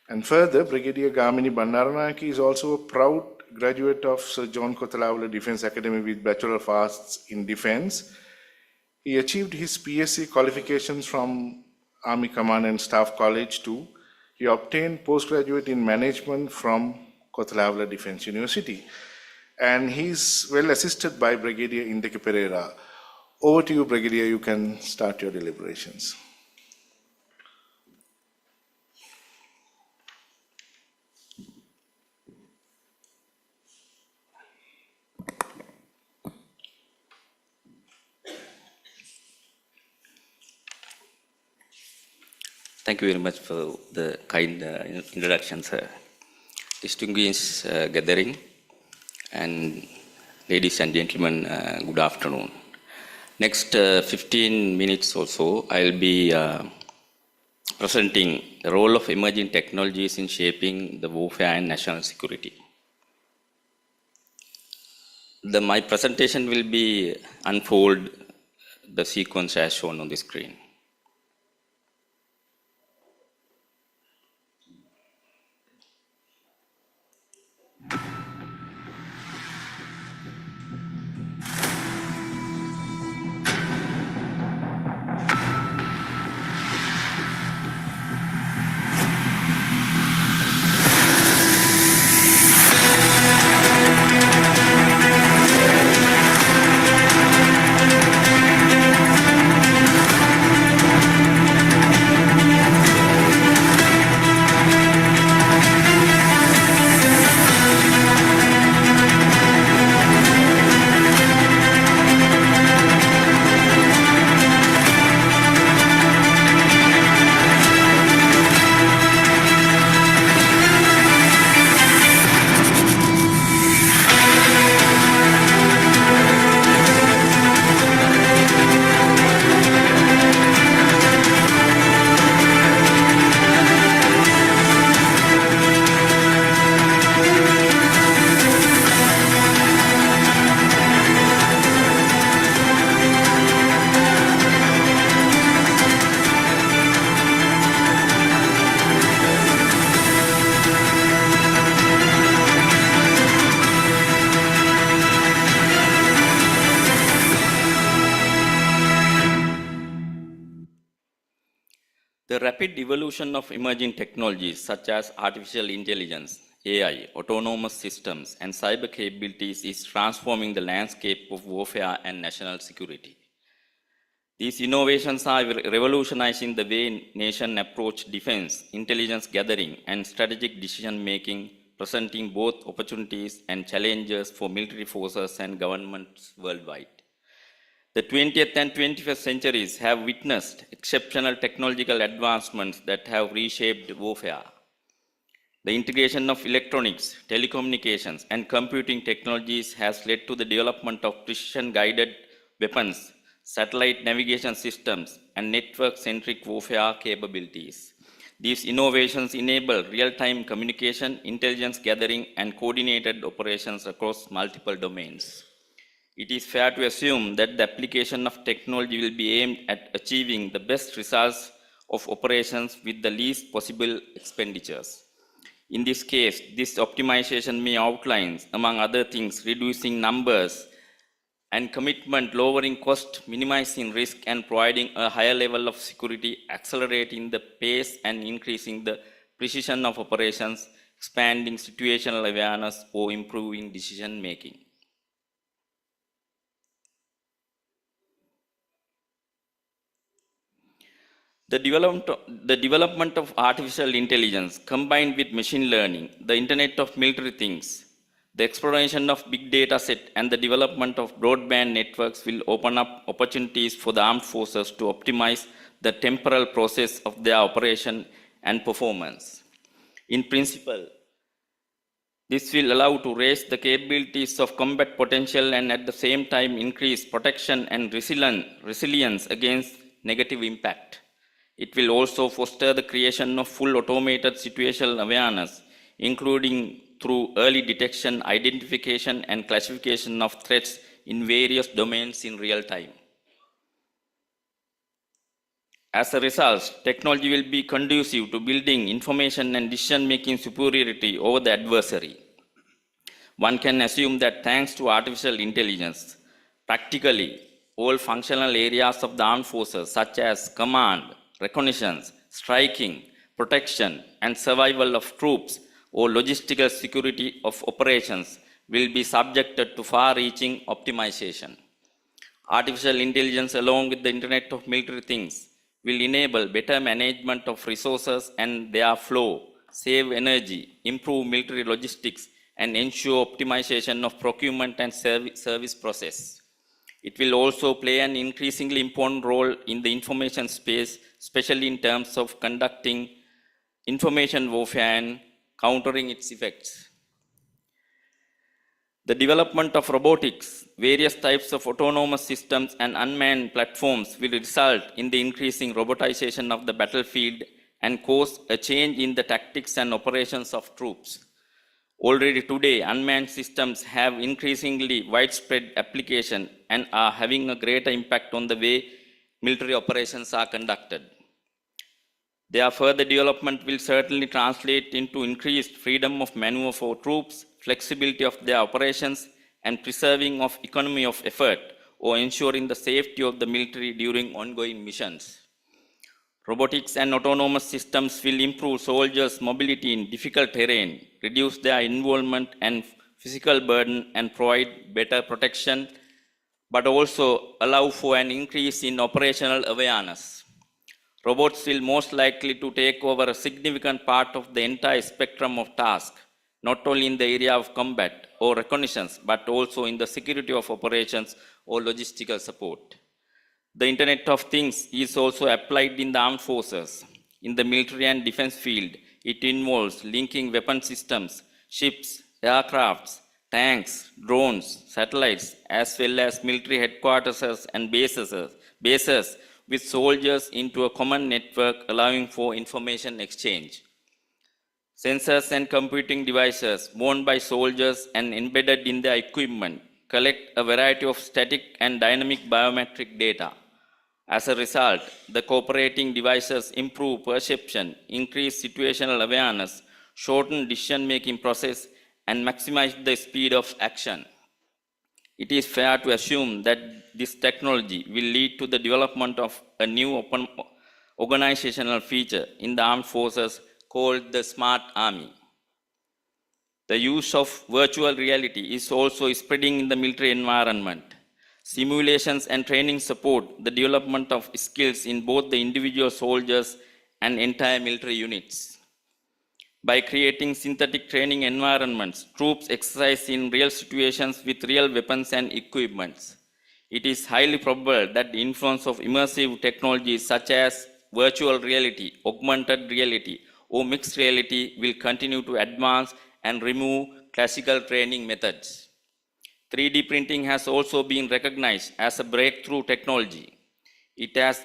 And further, Brigadier Gamini Bandaranayake is also a proud graduate of Sir John Kothalawa Defence Academy with Bachelor of Arts in Defence. He achieved his PSc qualifications from Army Command and Staff College too. He obtained postgraduate in management from Kothalawa Defence University. And he's well assisted by Brigadier Indeke Pereira. Over to you, Brigadier, you can start your deliberations. Thank you very much for the kind introduction, sir. Distinguished gathering, and ladies and gentlemen, good afternoon. Next 15 minutes or so, I'll be presenting the role of emerging technologies in shaping the warfare and national security. My presentation will be unfold the sequence as shown on the screen. The rapid evolution of emerging technologies such as artificial intelligence, AI, autonomous systems, and cyber capabilities is transforming the landscape of warfare and national security. These innovations are revolutionizing the way nations approach defense, intelligence gathering, and strategic decision-making, presenting both opportunities and challenges for military forces and governments worldwide. The 20th and 21st centuries have witnessed exceptional technological advancements that have reshaped warfare. The integration of electronics, telecommunications, and computing technologies has led to the development of precision-guided weapons, satellite navigation systems, and network-centric warfare capabilities. These innovations enable real-time communication, intelligence gathering, and coordinated operations across multiple domains. It is fair to assume that the application of technology will be aimed at achieving the best results of operations with the least possible expenditures. In this case, this optimization may outline, among other things, reducing numbers and commitment, lowering cost, minimizing risk, and providing a higher level of security, accelerating the pace and increasing the precision of operations, expanding situational awareness, or improving decision making. The development of artificial intelligence combined with machine learning, the Internet of Military Things, the exploration of big data set and the development of broadband networks will open up opportunities for the armed forces to optimize the temporal process of their operation and performance. In principle, this will allow to raise the capabilities of combat potential and at the same time increase protection and resilience against negative impact. It will also foster the creation of full automated situational awareness, including through early detection, identification, and classification of threats in various domains in real time. As a result, technology will be conducive to building information and decision-making superiority over the adversary. One can assume that thanks to artificial intelligence, practically all functional areas of the armed forces, such as command, reconnaissance, striking, protection, and survival of troops or logistical security of operations, will be subjected to far-reaching optimization. Artificial intelligence, along with the Internet of Military Things, will enable better management of resources and their flow, save energy, improve military logistics, and ensure optimization of procurement and service process. It will also play an increasingly important role in the information space, especially in terms of conducting information warfare and countering its effects. The development of robotics, various types of autonomous systems, and unmanned platforms will result in the increasing robotization of the battlefield and cause a change in the tactics and operations of troops. Already today, unmanned systems have increasingly widespread application and are having a greater impact on the way military operations are conducted. Their further development will certainly translate into increased freedom of maneuver for troops, flexibility of their operations, and preserving of economy of effort, or ensuring the safety of the military during ongoing missions. Robotics and autonomous systems will improve soldiers' mobility in difficult terrain, reduce their involvement and physical burden, and provide better protection, but also allow for an increase in operational awareness. Robots will most likely to take over a significant part of the entire spectrum of tasks, not only in the area of combat or reconnaissance, but also in the security of operations or logistical support. The Internet of Things is also applied in the armed forces. In the military and defense field, it involves linking weapon systems, ships, aircrafts, tanks, drones, satellites, as well as military headquarters and bases with soldiers into a common network, allowing for information exchange. Sensors and computing devices worn by soldiers and embedded in their equipment collect a variety of static and dynamic biometric data. As a result, the cooperating devices improve perception, increase situational awareness, shorten decision-making process, and maximize the speed of action. It is fair to assume that this technology will lead to the development of a new open organizational feature in the armed forces called the Smart Army. The use of virtual reality is also spreading in the military environment. Simulations and training support the development of skills in both the individual soldiers and entire military units. By creating synthetic training environments, troops exercise in real situations with real weapons and equipments. It is highly probable that the influence of immersive technologies such as virtual reality, augmented reality, or mixed reality will continue to advance and remove classical training methods. 3D printing has also been recognized as a breakthrough technology. It has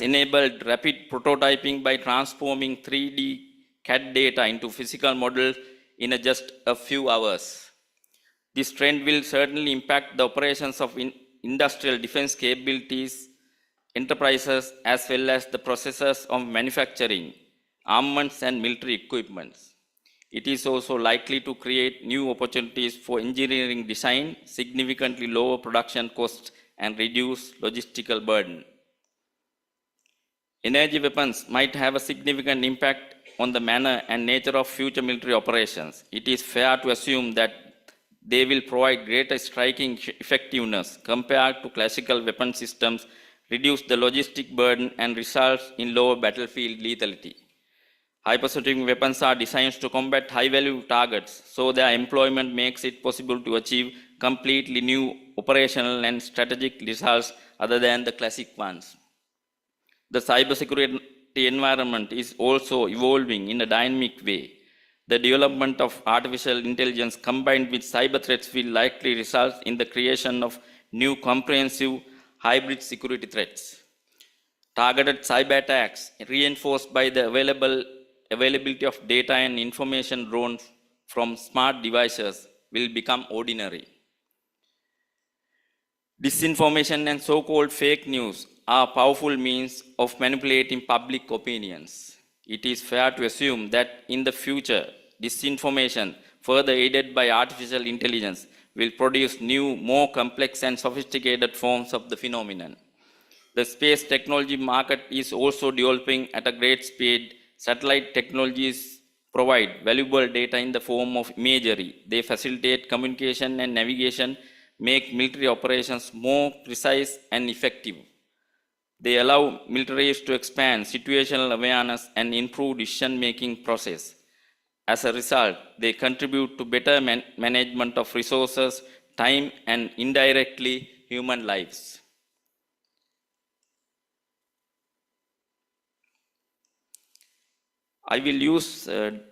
enabled rapid prototyping by transforming 3D CAD data into physical models in just a few hours. This trend will certainly impact the operations of industrial defense capabilities, enterprises, as well as the processes of manufacturing, armaments, and military equipments. It is also likely to create new opportunities for engineering design, significantly lower production costs, and reduce logistical burden. Energy weapons might have a significant impact on the manner and nature of future military operations. It is fair to assume that they will provide greater striking effectiveness compared to classical weapon systems, reduce the logistic burden, and results in lower battlefield lethality. Hypersonic weapons are designed to combat high-value targets, so their employment makes it possible to achieve completely new operational and strategic results other than the classic ones. The cybersecurity environment is also evolving in a dynamic way. The development of artificial intelligence combined with cyber threats will likely result in the creation of new comprehensive hybrid security threats. Targeted cyber attacks, reinforced by the availability of data and information drawn from smart devices, will become ordinary. Disinformation and so-called fake news are powerful means of manipulating public opinions. It is fair to assume that in the future, disinformation, further aided by artificial intelligence, will produce new, more complex and sophisticated forms of the phenomenon. The space technology market is also developing at a great speed. Satellite technologies provide valuable data in the form of imagery. They facilitate communication and navigation, make military operations more precise and effective. They allow militaries to expand situational awareness and improve decision-making process. As a result, they contribute to better management of resources, time, and indirectly human lives. I will use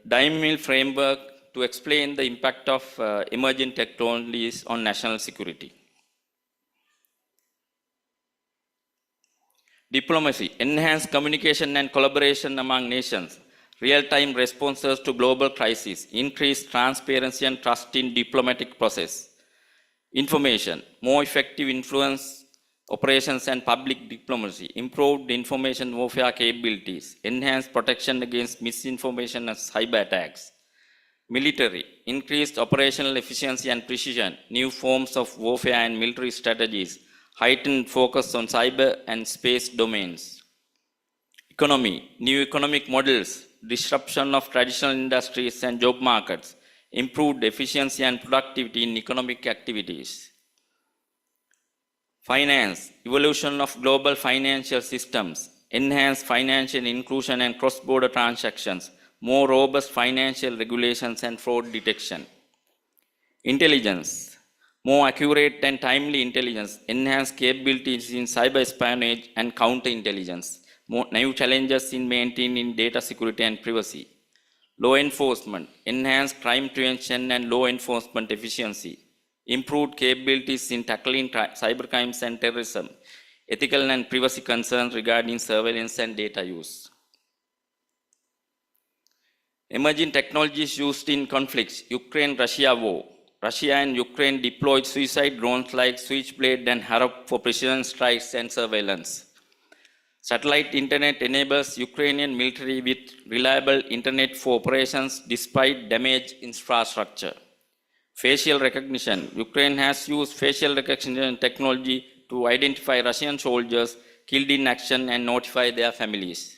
DIME framework to explain the impact of emerging technologies on national security. Diplomacy, enhanced communication and collaboration among nations, real-time responses to global crises, increased transparency and trust in diplomatic process. Information, more effective influence operations and public diplomacy, improved information warfare capabilities, enhanced protection against misinformation and cyber attacks. Military, increased operational efficiency and precision, new forms of warfare and military strategies, heightened focus on cyber and space domains. Economy, new economic models, disruption of traditional industries and job markets, improved efficiency and productivity in economic activities. Finance, evolution of global financial systems, enhanced financial inclusion and cross-border transactions, more robust financial regulations and fraud detection. Intelligence, more accurate and timely intelligence, enhanced capabilities in cyber espionage and counterintelligence, more new challenges in maintaining data security and privacy. Law enforcement, enhanced crime prevention and law enforcement efficiency, improved capabilities in tackling cybercrimes and terrorism, ethical and privacy concerns regarding surveillance and data use. Emerging technologies used in conflicts, Ukraine-Russia war. Russia and Ukraine deployed suicide drones like Switchblade and Harop for precision strikes and surveillance. Satellite internet enables Ukrainian military with reliable internet for operations despite damaged infrastructure. Facial recognition. Ukraine has used facial recognition technology to identify Russian soldiers killed in action and notify their families.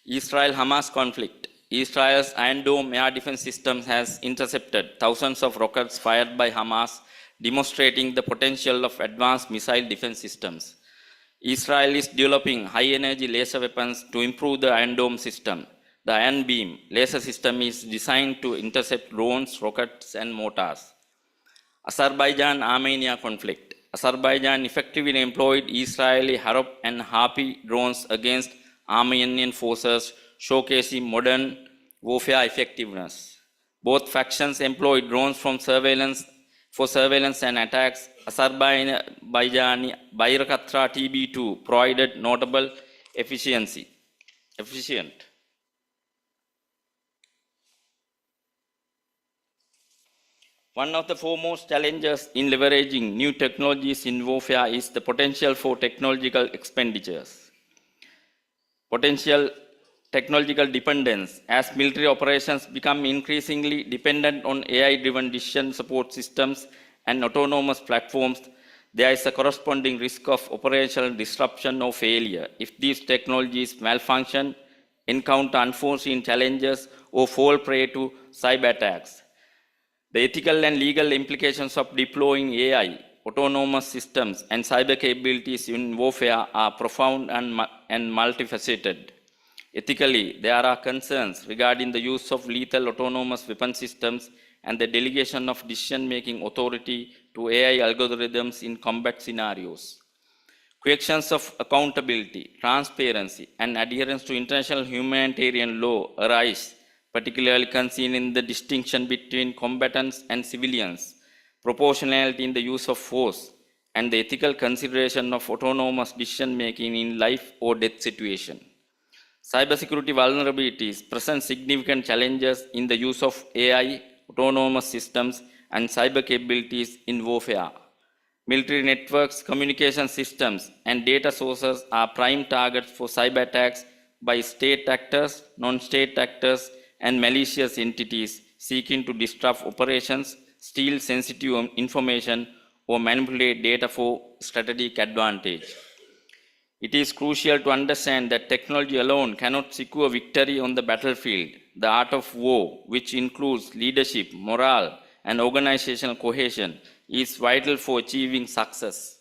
Israel-Hamas conflict. Israel's Iron Dome air defense system has intercepted thousands of rockets fired by Hamas, demonstrating the potential of advanced missile defense systems. Israel is developing high-energy laser weapons to improve the Iron Dome system. The Iron Beam laser system is designed to intercept drones, rockets, and mortars. Azerbaijan-Armenia conflict. Azerbaijan effectively employed Israeli Harop and Harpy drones against Armenian forces, showcasing modern warfare effectiveness. Both factions employed drones for surveillance and attacks. Azerbaijani Bayraktar TB2 provided notable efficient. One of the foremost challenges in leveraging new technologies in warfare is the potential for technological expenditures. Potential technological dependence. As military operations become increasingly dependent on AI-driven decision support systems and autonomous platforms, there is a corresponding risk of operational disruption or failure if these technologies malfunction, encounter unforeseen challenges, or fall prey to cyber attacks. The ethical and legal implications of deploying AI autonomous systems, and cyber capabilities in warfare are profound and multifaceted. Ethically, there are concerns regarding the use of lethal autonomous weapon systems and the delegation of decision-making authority to AI algorithms in combat scenarios. Questions of accountability, transparency, and adherence to international humanitarian law arise, particularly concerning the distinction between combatants and civilians, proportionality in the use of force, and the ethical consideration of autonomous decision-making in life or death situation. Cybersecurity vulnerabilities present significant challenges in the use of AI, autonomous systems, and cyber capabilities in warfare. Military networks, communication systems, and data sources are prime targets for cyber attacks by state actors, non-state actors, and malicious entities seeking to disrupt operations, steal sensitive information, or manipulate data for strategic advantage. It is crucial to understand that technology alone cannot secure victory on the battlefield. The art of war, which includes leadership, morale, and organizational cohesion, is vital for achieving success.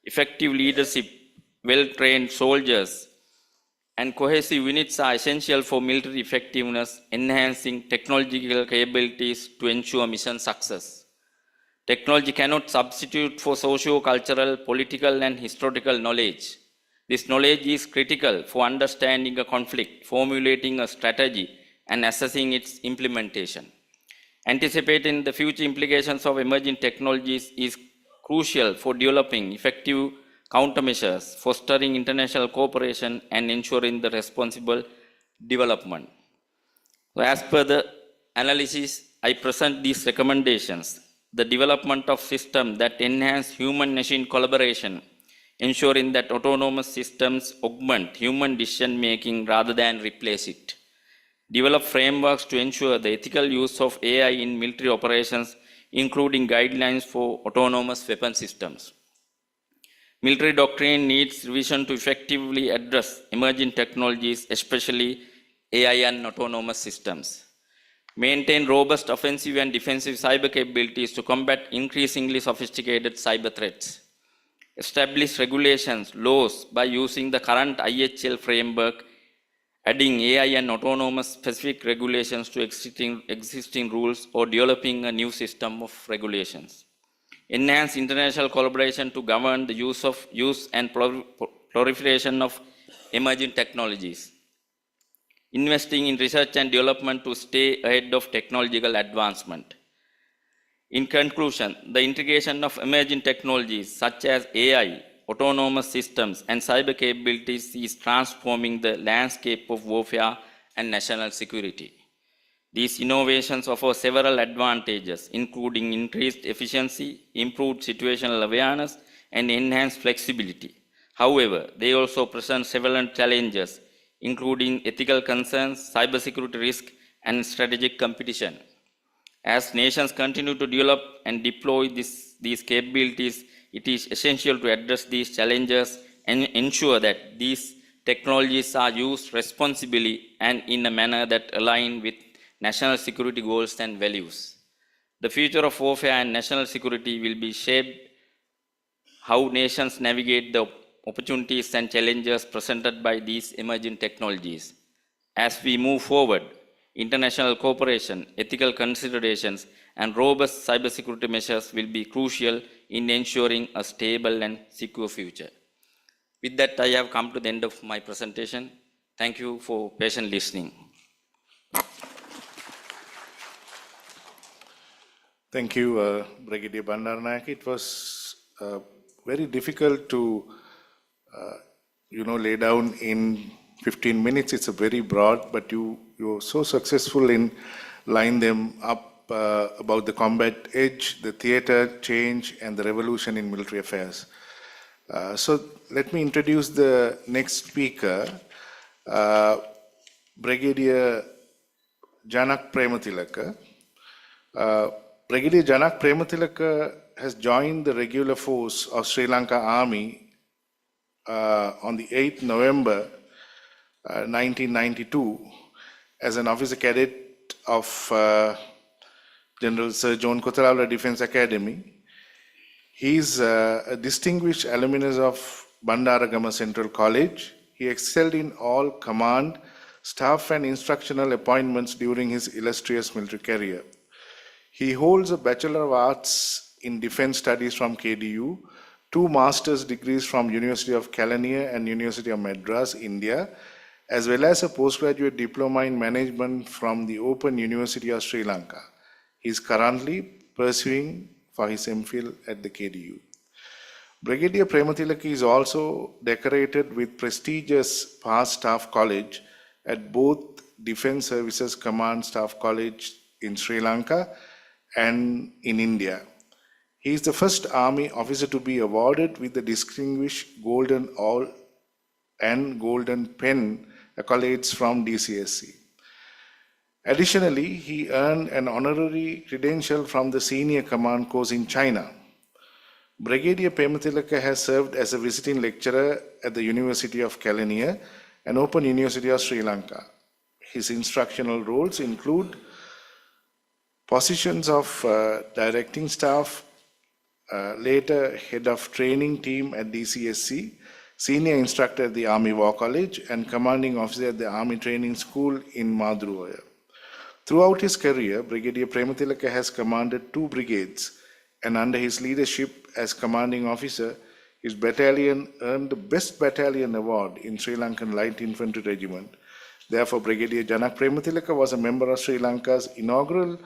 Effective leadership, well-trained soldiers, and cohesive units are essential for military effectiveness, enhancing technological capabilities to ensure mission success. Technology cannot substitute for socio-cultural, political, and historical knowledge. This knowledge is critical for understanding a conflict, formulating a strategy, and assessing its implementation. Anticipating the future implications of emerging technologies is crucial for developing effective countermeasures, fostering international cooperation, and ensuring the responsible development. So as per the analysis, I present these recommendations. The development of systems that enhance human-machine collaboration, ensuring that autonomous systems augment human decision-making rather than replace it. Develop frameworks to ensure the ethical use of AI in military operations, including guidelines for autonomous weapon systems. Military doctrine needs revision to effectively address emerging technologies, especially AI and autonomous systems. Maintain robust offensive and defensive cyber capabilities to combat increasingly sophisticated cyber threats. Establish regulations, laws by using the current IHL framework, adding AI and autonomous specific regulations to existing rules, or developing a new system of regulations. Enhance international collaboration to govern the use and proliferation of emerging technologies. Investing in research and development to stay ahead of technological advancement. In conclusion, the integration of emerging technologies such as AI, autonomous systems, and cyber capabilities is transforming the landscape of warfare and national security. These innovations offer several advantages, including increased efficiency, improved situational awareness, and enhanced flexibility. However, they also present several challenges, including ethical concerns, cybersecurity risk, and strategic competition. As nations continue to develop and deploy these capabilities, it is essential to address these challenges and ensure that these technologies are used responsibly and in a manner that align with national security goals and values. The future of warfare and national security will be shaped how nations navigate the opportunities and challenges presented by these emerging technologies. As we move forward, international cooperation, ethical considerations, and robust cybersecurity measures will be crucial in ensuring a stable and secure future. With that, I have come to the end of my presentation. Thank you for patient listening. Thank you, Brigadier Bandaranaike. It was very difficult to, lay down in 15 minutes. It's a very broad, but you're so successful in line them up about the combat edge, the theater change, and the revolution in military affairs. So let me introduce the next speaker, Brigadier Janak Premathilaka. Brigadier Janak Premathilaka has joined the regular force of Sri Lanka Army on the 8th November 1992 as an officer cadet of General Sir John Kotharaula Defence Academy. He is a distinguished alumnus of Bandaragama Central College. He excelled in all command, staff and instructional appointments during his illustrious military career. He holds a Bachelor of Arts in Defense Studies from KDU, 2 master's degrees from University of Kelaniya and University of Madras, India, as well as a postgraduate diploma in management from the Open University of Sri Lanka. He is currently pursuing for his MPhil at the KDU. Brigadier Premathilaka is also decorated with prestigious past staff college at both Defence Services Command Staff College in Sri Lanka and in India. He is the first Army officer to be awarded with the distinguished Golden Awl and Golden Pen accolades from DCSC. Additionally, he earned an honorary credential from the Senior Command Course in China. Brigadier Premathilaka has served as a visiting lecturer at the University of Kelaniya and Open University of Sri Lanka. His instructional roles include positions of directing staff, later head of training team at DCSC, senior instructor at the Army War College, and commanding officer at the Army Training School in Madhuya. Throughout his career, Brigadier Premathilaka has commanded 2 brigades, and under his leadership as commanding officer, his battalion earned the Best Battalion Award in Sri Lankan Light Infantry Regiment. Therefore, Brigadier Janak Premathilaka was a member of Sri Lanka's inaugural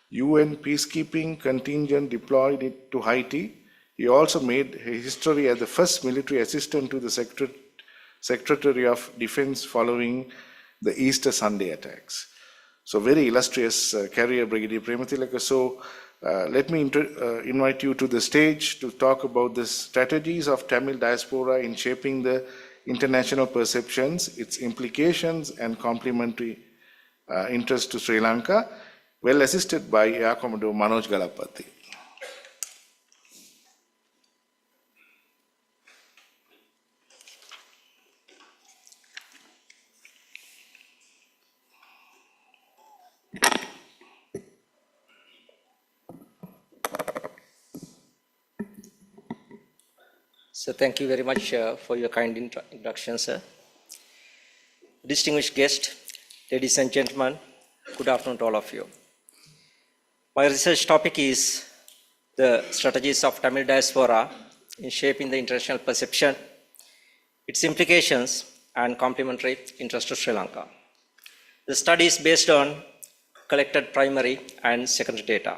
UN peacekeeping contingent deployed to Haiti. He also made history as the first military assistant to the Secretary of Defense following the Easter Sunday attacks. So very illustrious career, Brigadier Premathilaka. So let me invite you to the stage to talk about the strategies of Tamil diaspora in shaping the international perceptions, its implications and complementary interest to Sri Lanka, well assisted by Air Commodore Manoj Galapati. So thank you very much for your kind introduction, sir. Distinguished guests, ladies and gentlemen, good afternoon to all of you. My research topic is the strategies of Tamil diaspora in shaping the international perception, its implications, and complementary interest to Sri Lanka. The study is based on collected primary and secondary data.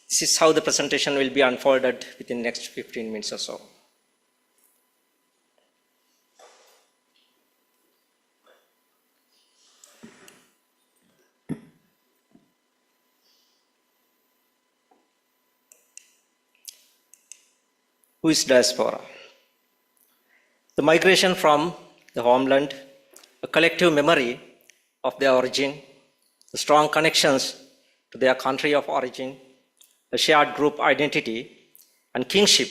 This is how the presentation will be unfolded within the next 15 minutes or so. Who is diaspora? The migration from the homeland, a collective memory of their origin, the strong connections to their country of origin, a shared group identity, and kinship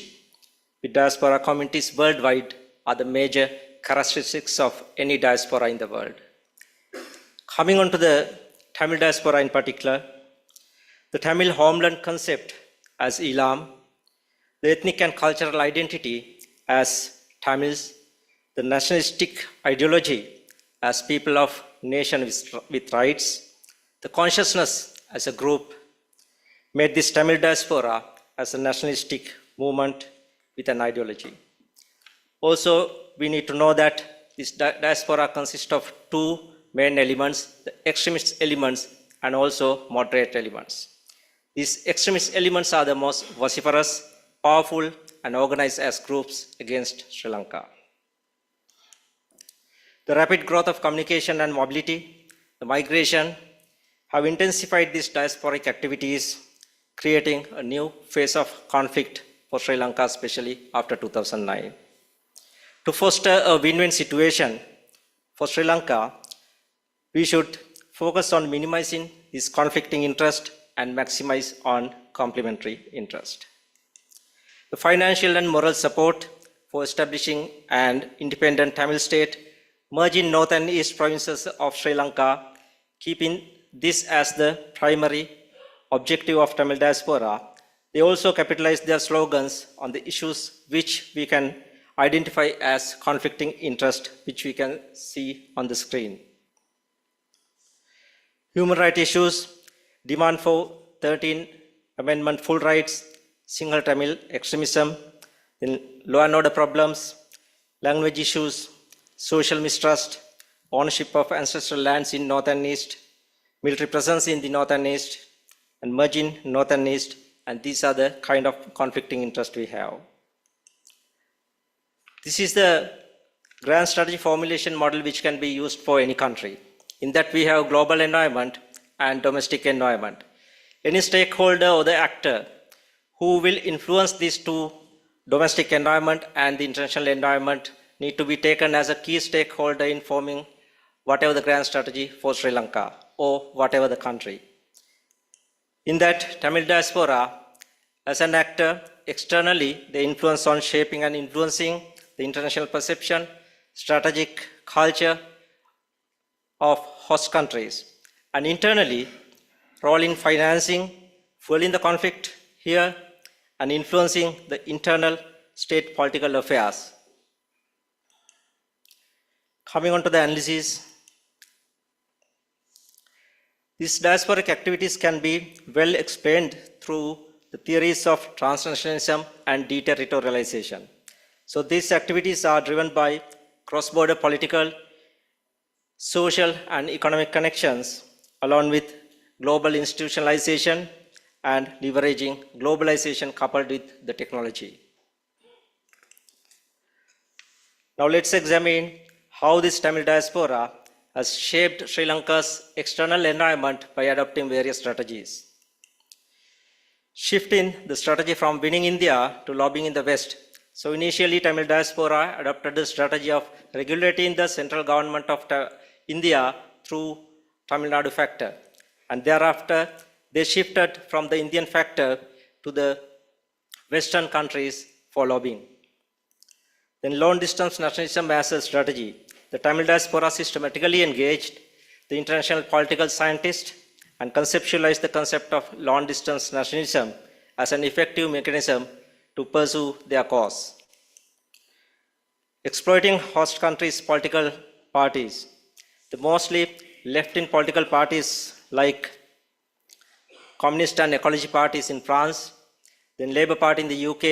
with diaspora communities worldwide are the major characteristics of any diaspora in the world. Coming on to the Tamil diaspora in particular, the Tamil homeland concept as Elam, the ethnic and cultural identity as Tamils, the nationalistic ideology as people of nation with rights, the consciousness as a group, made this Tamil diaspora as a nationalistic movement with an ideology. Also, we need to know that this diaspora consists of 2 main elements, the extremist elements and also moderate elements. These extremist elements are the most vociferous, powerful, and organized as groups against Sri Lanka. The rapid growth of communication and mobility, the migration, have intensified these diasporic activities, creating a new phase of conflict for Sri Lanka, especially after 2009. To foster a win-win situation for Sri Lanka, we should focus on minimizing this conflicting interest and maximize on complementary interest. The financial and moral support for establishing an independent Tamil state, merging north and east provinces of Sri Lanka, keeping this as the primary objective of Tamil diaspora, They also capitalize their slogans on the issues which we can identify as conflicting interest, which we can see on the screen. Human rights issues, demand for 13th Amendment full rights, single Tamil extremism, then law and order problems, language issues, social mistrust, ownership of ancestral lands in North and East, military presence in the North and East, and merging North and East, and these are the kind of conflicting interest we have. This is the grand strategy formulation model which can be used for any country. In that we have global environment and domestic environment. Any stakeholder or the actor who will influence these two, domestic environment and the international environment, need to be taken as a key stakeholder in forming whatever the grand strategy for Sri Lanka or whatever the country. In that, Tamil diaspora, as an actor, externally, they influence on shaping and influencing the international perception, strategic culture of host countries, and internally, role in financing, fueling the conflict here, and influencing the internal state political affairs. Coming on to the analysis, these diasporic activities can be well explained through the theories of transnationalism and deterritorialization. So these activities are driven by cross-border political, social, and economic connections, along with global institutionalization and leveraging globalization coupled with the technology. Now let's examine how this Tamil diaspora has shaped Sri Lanka's external environment by adopting various strategies. Shifting the strategy from winning India to lobbying in the West. So initially, Tamil diaspora adopted the strategy of regulating the central government of India through Tamil Nadu factor. And thereafter, they shifted from the Indian factor to the Western countries for lobbying. Then long-distance nationalism as a strategy. The Tamil diaspora systematically engaged the international political scientists and conceptualized the concept of long-distance nationalism as an effective mechanism to pursue their cause. Exploiting host countries' political parties. The mostly left-wing political parties like Communist and Ecology parties in France, then Labour Party in the UK,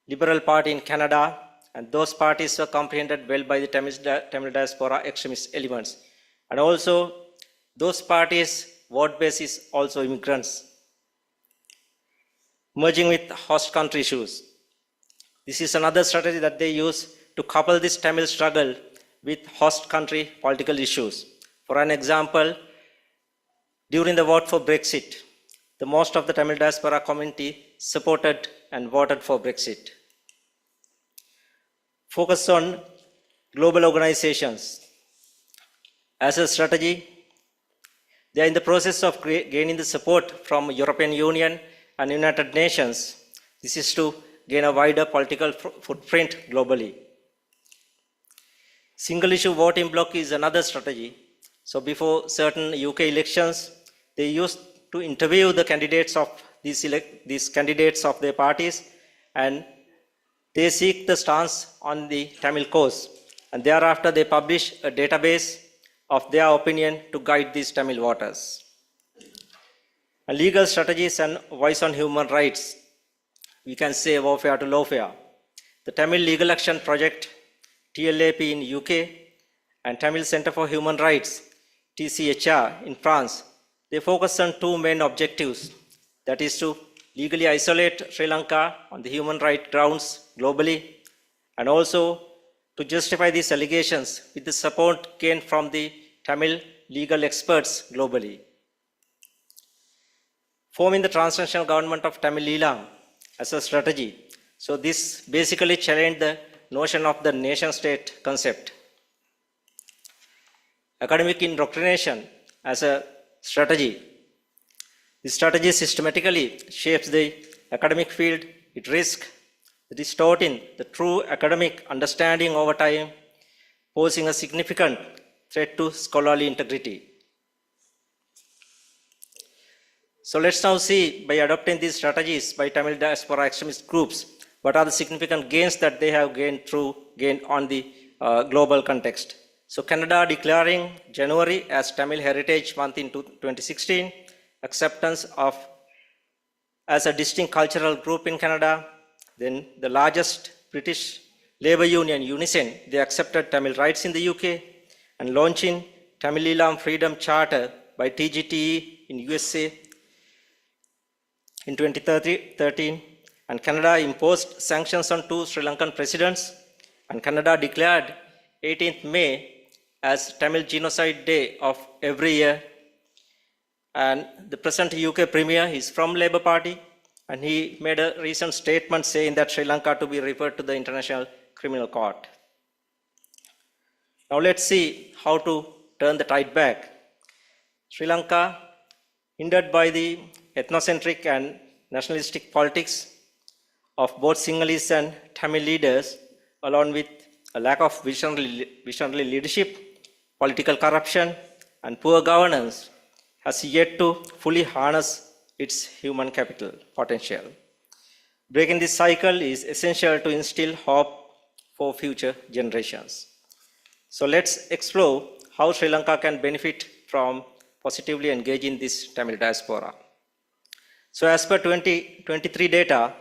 Liberal Party in Canada, and those parties were comprehended well by the Tamil diaspora extremist elements. And also, those parties' vote base is also immigrants. Merging with host country issues. This is another strategy that they use to couple this Tamil struggle with host country political issues. For an example, during the vote for Brexit, the most of the Tamil diaspora community supported and voted for Brexit. Focus on global organizations. As a strategy, they are in the process of gaining the support from European Union and United Nations. This is to gain a wider political footprint globally. Single issue voting bloc is another strategy. So before certain UK elections, they used to interview the candidates of these candidates of their parties, and they seek the stance on the Tamil cause, and thereafter they publish a database of their opinion to guide these Tamil voters. And legal strategies and voice on human rights, we can say warfare to lawfare. The Tamil Legal Action Project, TLAP in UK, and Tamil Center for Human Rights, TCHR in France, they focus on two main objectives, that is to legally isolate Sri Lanka on the human rights grounds globally, and also to justify these allegations with the support gained from the Tamil legal experts globally. Forming the transnational government of Tamil Eelam as a strategy. So this basically challenged the notion of the nation state concept. Academic indoctrination as a strategy. This strategy systematically shapes the academic field. It risks distorting the true academic understanding over time, posing a significant threat to scholarly integrity. So let's now see, by adopting these strategies by Tamil diaspora extremist groups, what are the significant gains that they have gained on the global context. So Canada declaring January as Tamil Heritage Month in 2016, acceptance of as a distinct cultural group in Canada, then the largest British labor union, Unison, they accepted Tamil rights in the UK, and launching Tamil Elam Freedom Charter by TGTE in USA in 2013, and Canada imposed sanctions on 2 Sri Lankan presidents, and Canada declared 18th May as Tamil Genocide Day of every year. And the present UK Premier is from Labour Party, and he made a recent statement saying that Sri Lanka to be referred to the International Criminal Court. Now let's see how to turn the tide back. Sri Lanka, hindered by the ethnocentric and nationalistic politics of both Sinhalese and Tamil leaders, along with a lack of visionary leadership, political corruption, and poor governance, has yet to fully harness its human capital potential. Breaking this cycle is essential to instill hope for future generations. So let's explore how Sri Lanka can benefit from positively engaging this Tamil diaspora. So as per 2023 data,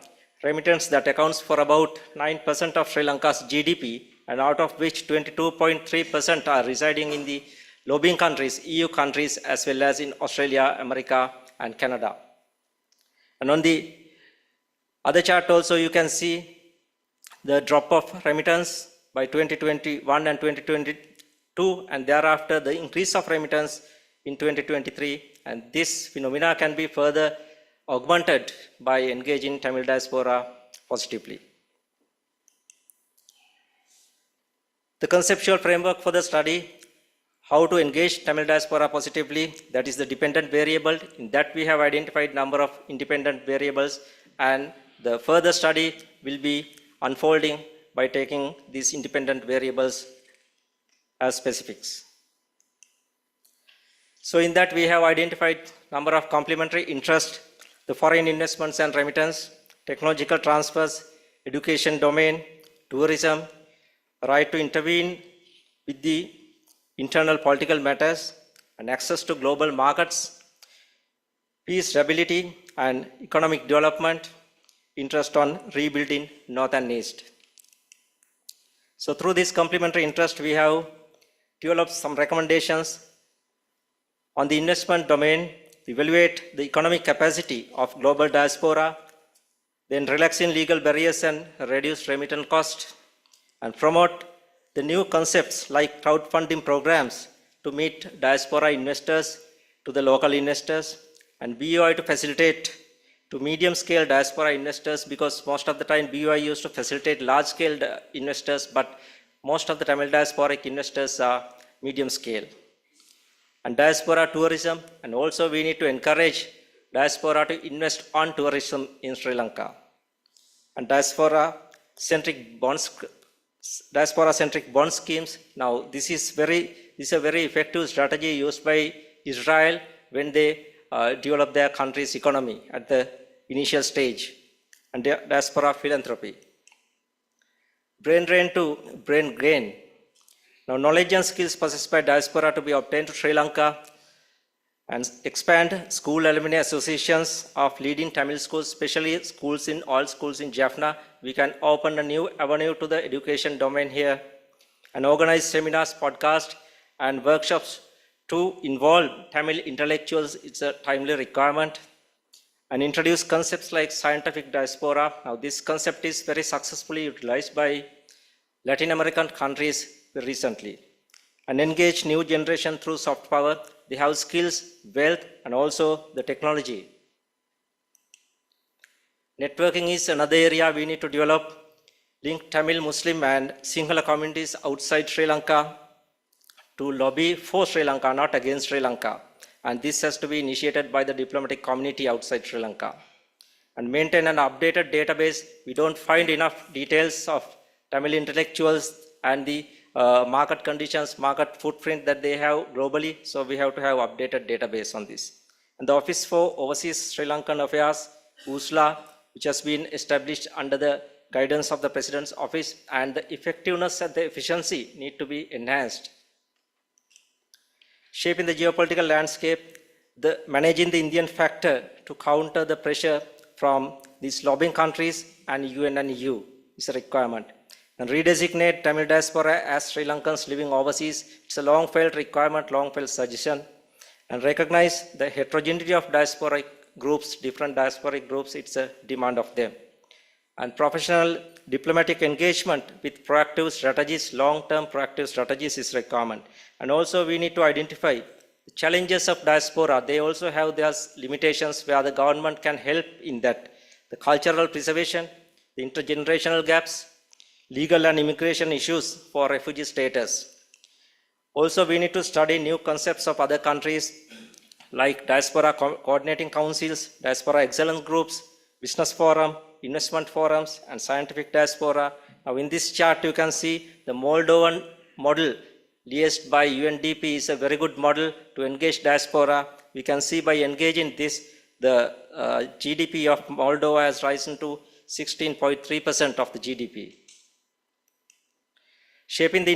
remittance that accounts for about 9% of Sri Lanka's GDP, and out of which 22.3% are residing in the lobbying countries, EU countries, as well as in Australia, America, and Canada. And on the other chart also, you can see the drop of remittance by 2021 and 2022, and thereafter the increase of remittance in 2023. And this phenomena can be further augmented by engaging Tamil diaspora positively. The conceptual framework for the study, how to engage Tamil diaspora positively, that is the dependent variable. In that we have identified number of independent variables, and the further study will be unfolding by taking these independent variables as specifics. So in that we have identified number of complementary interests, the foreign investments and remittance, technological transfers, education domain, tourism, right to intervene with the internal political matters, and access to global markets, peace, stability, and economic development, interest on rebuilding North and East. So through this complementary interest, we have developed some recommendations on the investment domain, evaluate the economic capacity of global diaspora, then relaxing legal barriers and reduce remittance cost, and promote the new concepts like crowdfunding programs to meet diaspora investors to the local investors, and BOI to facilitate to medium-scale diaspora investors, because most of the time BOI used to facilitate large-scale investors, but most of the Tamil diasporic investors are medium-scale. And diaspora tourism, and also we need to encourage diaspora to invest on tourism in Sri Lanka. And diaspora-centric bond schemes. Now, this is a very effective strategy used by Israel when they develop their country's economy at the initial stage. And diaspora philanthropy. Brain drain to brain gain. Now, knowledge and skills possessed by diaspora to be obtained to Sri Lanka, and expand school alumni associations of leading Tamil schools, especially schools in all schools in Jaffna. We can open a new avenue to the education domain here, and organize seminars, podcasts, and workshops to involve Tamil intellectuals. It's a timely requirement. And introduce concepts like scientific diaspora. Now, this concept is very successfully utilized by Latin American countries recently. And engage new generation through soft power. They have skills, wealth, and also the technology. Networking is another area we need to develop. Link Tamil, Muslim, and Sinhala communities outside Sri Lanka to lobby for Sri Lanka, not against Sri Lanka. And this has to be initiated by the diplomatic community outside Sri Lanka. And maintain an updated database. We don't find enough details of Tamil intellectuals and the market conditions, market footprint that they have globally. So we have to have updated database on this. and the Office for Overseas Sri Lankan Affairs, USLA, which has been established under the guidance of the President's Office, and the effectiveness and the efficiency need to be enhanced. Shaping the geopolitical landscape, managing the Indian factor to counter the pressure from these lobbying countries and UN and EU is a requirement. And redesignate Tamil diaspora as Sri Lankans living overseas. It's a long-felt requirement, long-felt suggestion. And recognize the heterogeneity of diasporic groups, different diasporic groups, it's a demand of them. And professional diplomatic engagement with proactive strategies, long-term proactive strategies is requirement. And also we need to identify the challenges of diaspora. They also have their limitations where the government can help in that. The cultural preservation, the intergenerational gaps, legal and immigration issues for refugee status. Also, we need to study new concepts of other countries like diaspora coordinating councils, diaspora excellence groups, business forum, investment forums, and scientific diaspora. Now, in this chart, you can see the Moldovan model liaised by UNDP is a very good model to engage diaspora. We can see by engaging this, the GDP of Moldova has risen to 16.3% of the GDP. Shaping the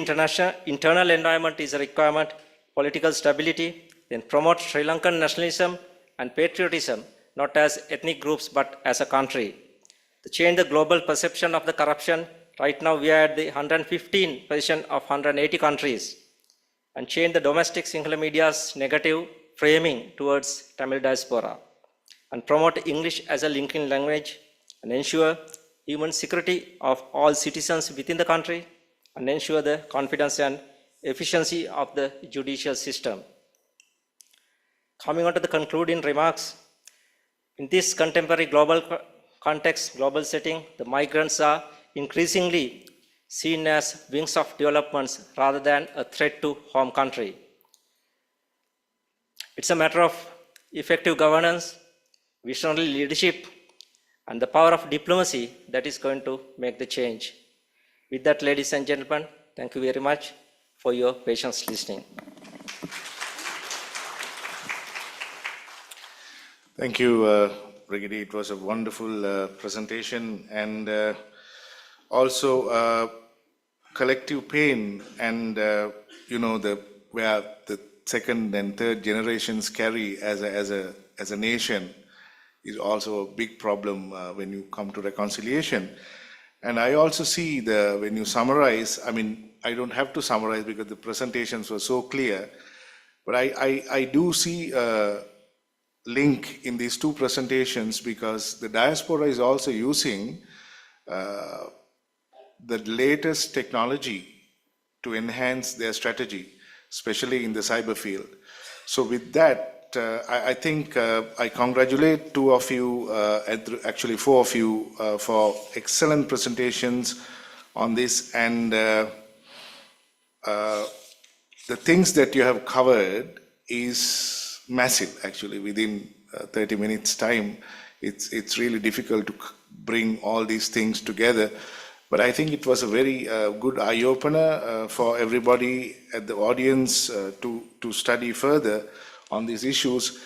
internal environment is a requirement, political stability, then promote Sri Lankan nationalism and patriotism, not as ethnic groups, but as a country. To change the global perception of the corruption, right now we are at the 115th position of 180 countries, and change the domestic singular media's negative framing towards Tamil diaspora, and promote English as a linking language, and ensure human security of all citizens within the country, and ensure the confidence and efficiency of the judicial system. Coming on to the concluding remarks, in this contemporary global context, global setting, the migrants are increasingly seen as wings of developments rather than a threat to home country. It's a matter of effective governance, visionary leadership, and the power of diplomacy that is going to make the change. With that, ladies and gentlemen, thank you very much for your patience listening. Thank you, Brigadier. It was a wonderful presentation, and also collective pain, and where the second and third generations carry as a nation is also a big problem when you come to reconciliation. And I also see when you summarize, I mean, I don't have to summarize because the presentations were so clear, but I do see a link in these two presentations, because the diaspora is also using the latest technology to enhance their strategy, especially in the cyber field. So with that, I think I congratulate two of you, actually four of you, for excellent presentations on this, and the things that you have covered is massive. Actually, within 30 minutes time, it's really difficult to bring all these things together. But I think it was a very good eye-opener for everybody at the audience to study further on these issues.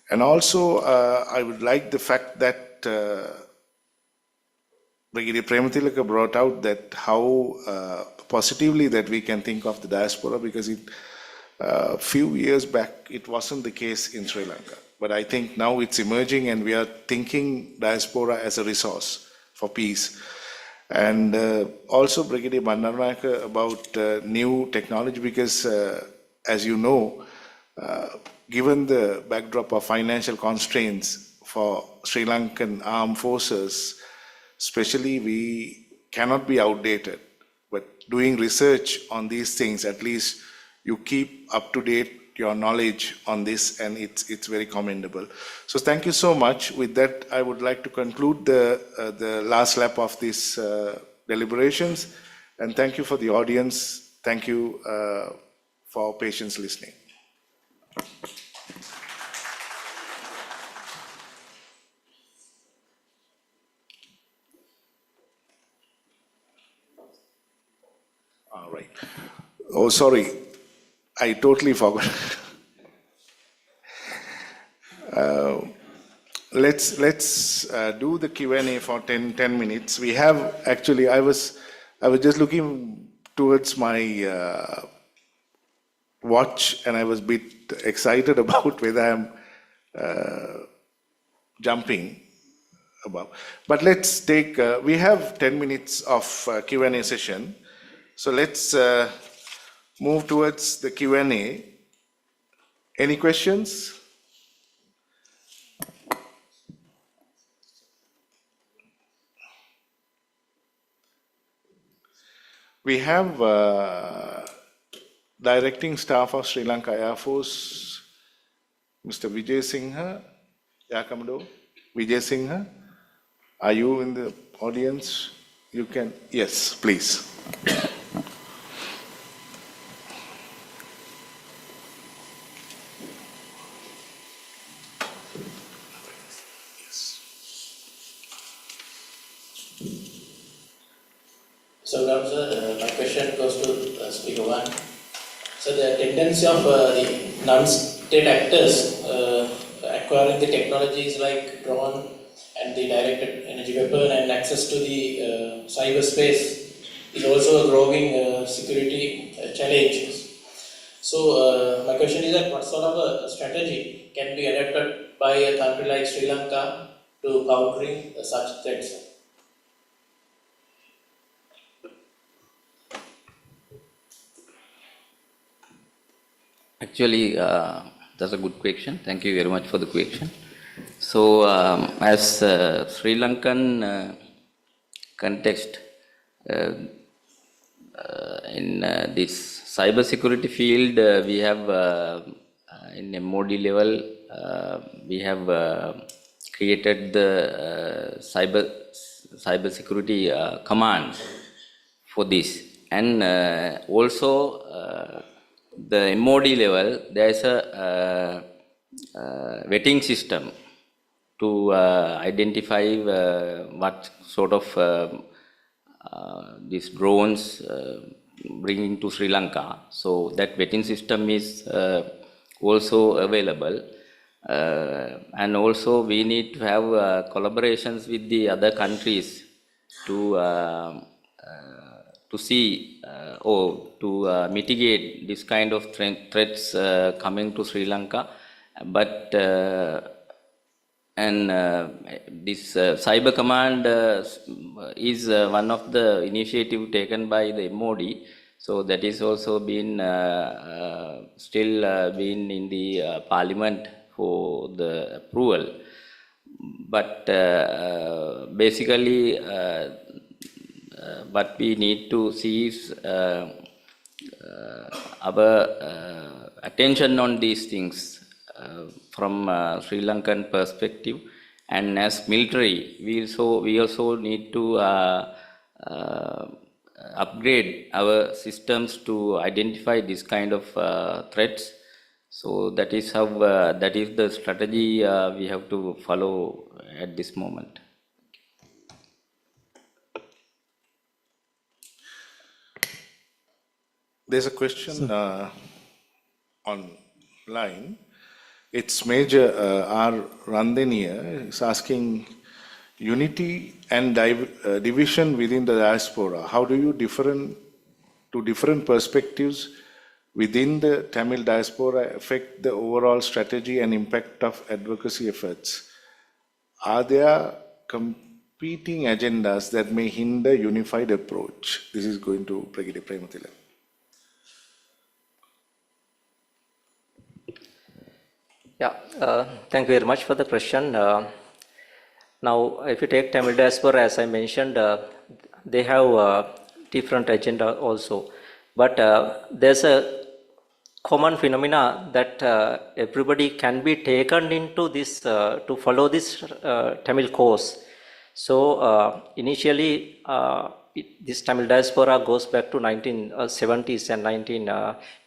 And also, I would like the fact that Brigadier Premathilaka brought out that how positively that we can think of the diaspora, because a few years back it wasn't the case in Sri Lanka. But I think now it's emerging, and we are thinking diaspora as a resource for peace. And also Brigadier Bandaranaike about new technology, because as you know, given the backdrop of financial constraints for Sri Lankan armed forces, especially, we cannot be outdated. But doing research on these things, at least you keep up to date your knowledge on this, and it's very commendable. So thank you so much. With that, I would like to conclude the last lap of these deliberations, and thank you for the audience. Thank you for patience listening. All right. Oh, sorry. I totally forgot. Let's do the Q&A for 10 minutes. We have actually, I was just looking towards my watch, and I was a bit excited about whether I'm jumping above. But let's take, we have 10 minutes of Q&A session. So let's move towards the Q&A. Any questions? We have Directing Staff of Sri Lanka Air Force, Mr. Vijay Singha. Yakamado, Vijay Singha. Are you in the audience? You can, yes, please. So, Ram sir, my question goes to Speaker 1. So, the tendency of the non-state actors acquiring the technologies like drone and the directed energy weapon and access to the cyberspace is also a growing security challenge. So, my question is that what sort of a strategy can be adopted by a country like Sri Lanka to countering such threats? Actually, that's a good question. Thank you very much for the question. So, as Sri Lankan context, in this cybersecurity field, we have in MOD level, we have created the cybersecurity command for this, and also the MOD level, there is a vetting system to identify what sort of these drones bringing to Sri Lanka. So that vetting system is also available, and also we need to have collaborations with the other countries to see or to mitigate this kind of threats coming to Sri Lanka. But this cyber command is one of the initiative taken by the MOD. So that is also been still been in the parliament for the approval. But basically, what we need to see is our attention on these things from Sri Lankan perspective, and as military, we also need to upgrade our systems to identify this kind of threats. So that is how that is the strategy we have to follow at this moment. There's a question online. It's Major R. Randenia is asking, unity and division within the diaspora. How do you different perspectives within the Tamil diaspora affect the overall strategy and impact of advocacy efforts? Are there competing agendas that may hinder unified approach? This is going to Brigadier Premathilan. Yeah, thank you very much for the question. Now, if you take Tamil diaspora, as I mentioned, they have different agenda also. But there's a common phenomena that everybody can be taken into this to follow this Tamil course. So initially, this Tamil diaspora goes back to 1970s and 19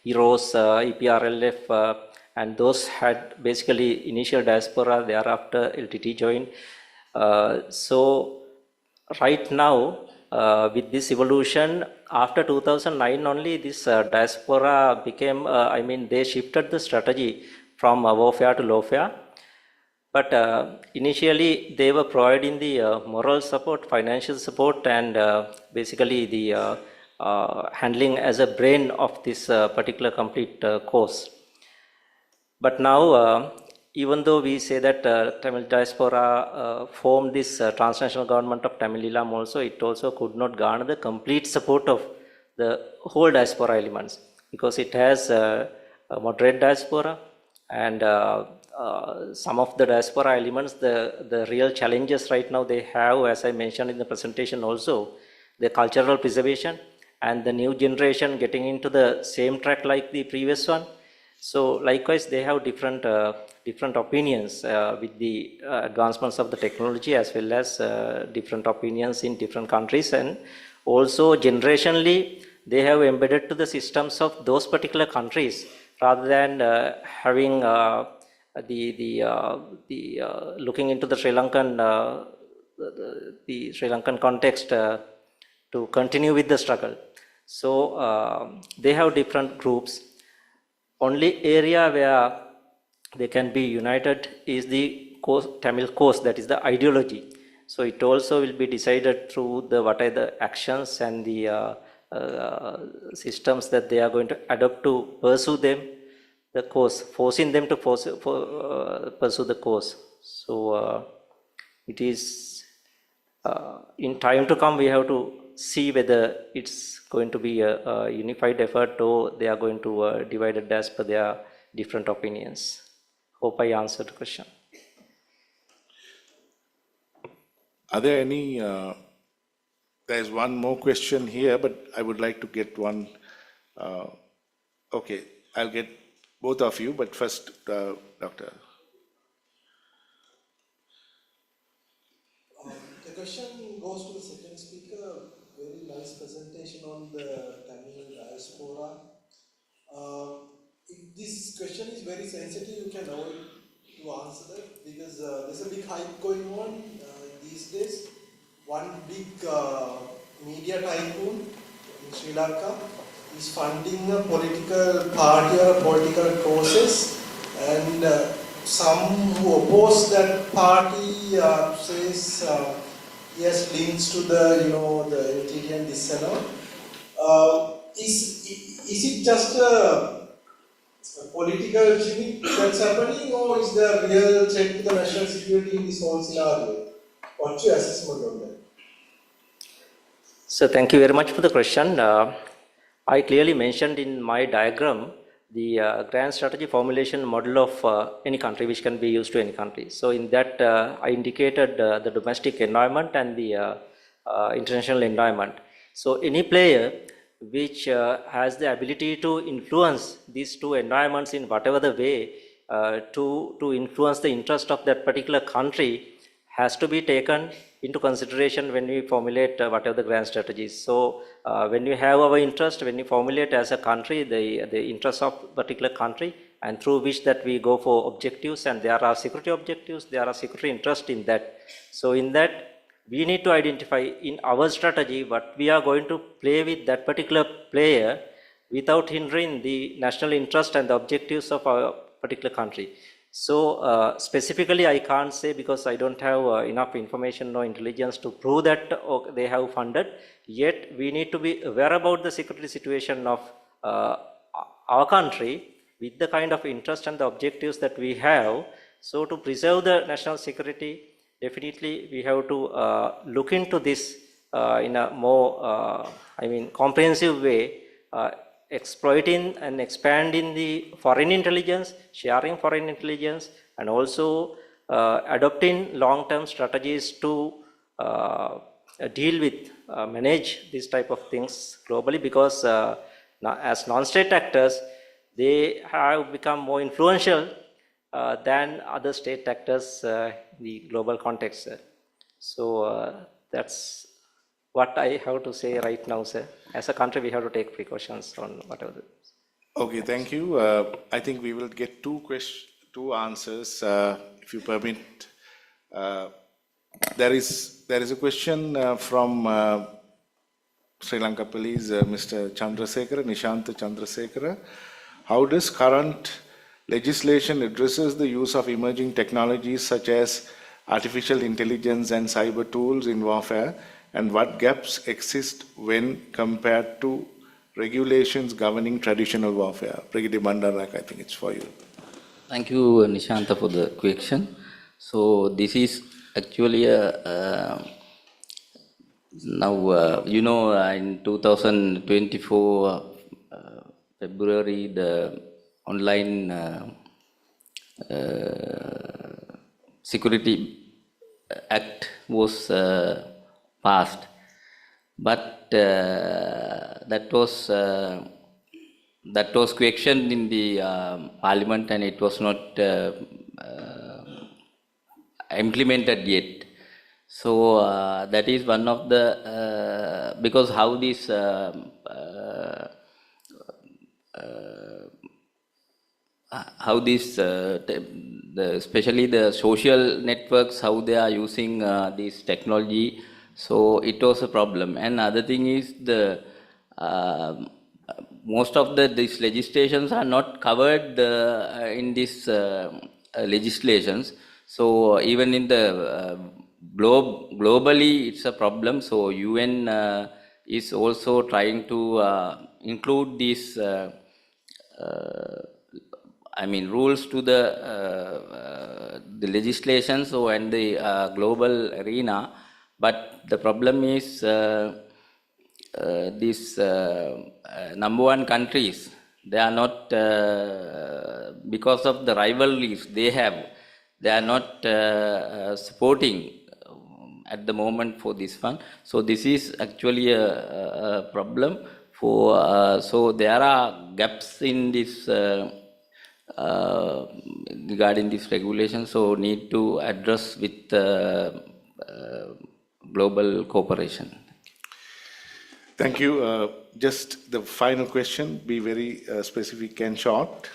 Eros, EPRLF, and those had basically initial diaspora, thereafter LTT joined. So right now, with this evolution, after 2009 only, this diaspora became, they shifted the strategy from warfare to lawfare. But initially, they were providing the moral support, financial support, and basically the handling as a brain of this particular complete course. But now, even though we say that Tamil diaspora formed this transnational government of Tamil Eelam also, it also could not garner the complete support of the whole diaspora elements, because it has a moderate diaspora, and some of the diaspora elements, the real challenges right now they have, as I mentioned in the presentation also, the cultural preservation and the new generation getting into the same track like the previous one. So likewise, they have different opinions with the advancements of the technology, as well as different opinions in different countries, and also generationally they have embedded to the systems of those particular countries rather than having looking into the Sri Lankan context to continue with the struggle. So they have different groups. Only area where they can be united is the Tamil cause, that is the ideology. So it also will be decided through what are the actions and the systems that they are going to adopt to pursue them, the cause, forcing them to pursue the cause. So it is in time to come, we have to see whether it's going to be a unified effort or they are going to divide it as per their different opinions. Hope I answered the question. Are there any, there's one more question here, but I would like to get one. Okay, I'll get both of you, but first, Dr. The question goes to the second speaker. Very nice presentation on the Tamil diaspora. If this question is very sensitive, you can avoid to answer that, because there's a big hype going on these days. One big media tycoon in Sri Lanka is funding a political party or a political process, and some who oppose that party says he has links to the the LTT and this and all. Is it just a political gimmick that's happening, or is there a real threat to the national security in this whole scenario? What's your assessment on that? So thank you very much for the question. I clearly mentioned in my diagram the grand strategy formulation model of any country, which can be used to any country. So in that, I indicated the domestic environment and the international environment. So any player which has the ability to influence these two environments in whatever the way to influence the interest of that particular country has to be taken into consideration when we formulate whatever the grand strategies. So when we have our interest, when we formulate as a country the interest of particular country, and through which that we go for objectives, and there are security objectives, there are security interest in that. So in that, we need to identify in our strategy what we are going to play with that particular player without hindering the national interest and the objectives of our particular country. So specifically I can't say, because I don't have enough information or intelligence to prove that they have funded. Yet we need to be aware about the security situation of our country with the kind of interest and the objectives that we have. So to preserve the national security, definitely we have to look into this in a more comprehensive way, exploiting and expanding the foreign intelligence, sharing foreign intelligence, and also adopting long-term strategies to deal with, manage these type of things globally, because as non-state actors, they have become more influential than other state actors in the global context. So that's what I have to say right now, sir. As a country, we have to take precautions on whatever. Okay, thank you. I think we will get two answers, if you permit. There is a question from Sri Lanka Police, Mr. Chandrasekhara, Nishant Chandrasekhara. How does current legislation addresses the use of emerging technologies such as artificial intelligence and cyber tools in warfare, and what gaps exist when compared to regulations governing traditional warfare? Brigadier Bandarak, I think it's for you. Thank you, Nishanta, for the question. So this is actually now, in 2024 February, the online Security Act was passed, but that was questioned in the Parliament, and it was not implemented yet. So that is one of the because how this especially the social networks, how they are using this technology, so it was a problem. And other thing is the most of these legislations are not covered in this legislations. So even in the globally, it's a problem. So UN is also trying to include these rules to the legislation, so and the global arena. But the problem is these number one countries, they are not because of the rivalries they are not supporting at the moment for this one. So this is actually a problem for. So there are gaps in this regarding this regulation. So need to address with global cooperation. Thank you. Just the final question, be very specific and short.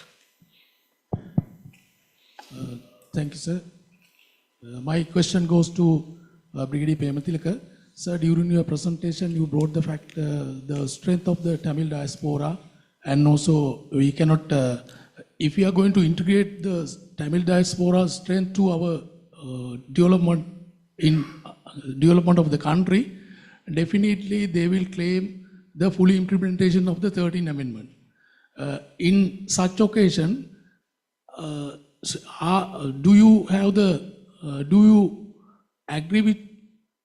Thank you, sir. My question goes to Brigadier Pemathilaka. Sir, during your presentation, you brought the fact, the strength of the Tamil diaspora, and also we cannot, if we are going to integrate the Tamil diaspora's strength to our development of the country, definitely they will claim the full implementation of the 13th Amendment. In such occasion, do you agree with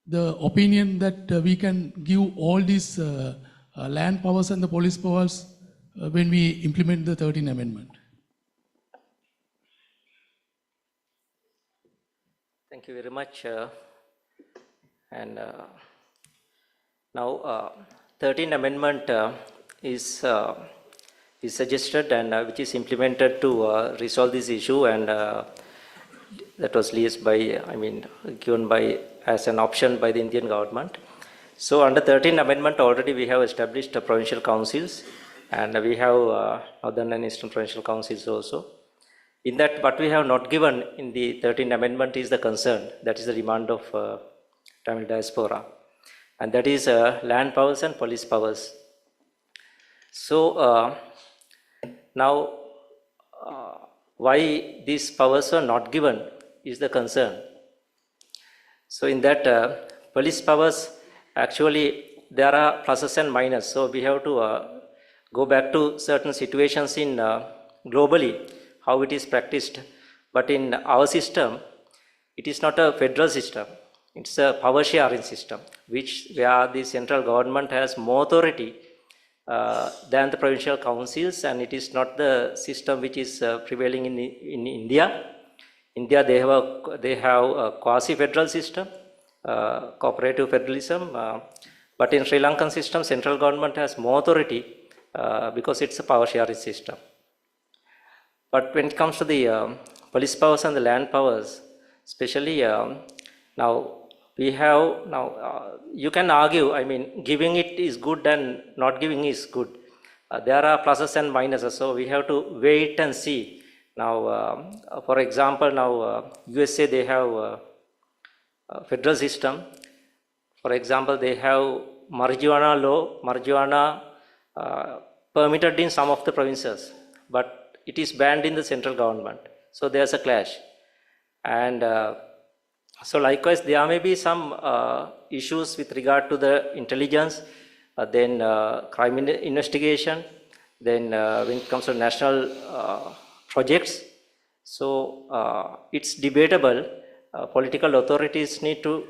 the opinion that we can give all these land powers and the police powers when we implement the 13th Amendment? Thank you very much. Now, 13th Amendment is suggested and which is implemented to resolve this issue, and that was released by, given by as an option by the Indian government. So under 13th Amendment already we have established provincial councils, and we have Northern and Eastern provincial councils also. In that, what we have not given in the 13th Amendment is the concern, that is the demand of Tamil diaspora, and that is land powers and police powers. So now why these powers are not given is the concern. So in that police powers, actually there are pluses and minuses. So we have to go back to certain situations in globally how it is practiced. But in our system, it is not a federal system. It's a power sharing system, where the central government has more authority than the provincial councils, and it is not the system which is prevailing in India. India, they have a quasi-federal system, cooperative federalism, but in Sri Lankan system, central government has more authority because it's a power sharing system. But when it comes to the police powers and the land powers, especially now we have, you can argue, giving it is good and not giving is good. There are pluses and minuses, so we have to wait and see. Now, for example, now USA, they have a federal system. For example, they have marijuana law, marijuana permitted in some of the provinces, but it is banned in the central government. So there's a clash. And so likewise, there may be some issues with regard to the intelligence, then crime investigation, then when it comes to national projects. So it's debatable. Political authorities need to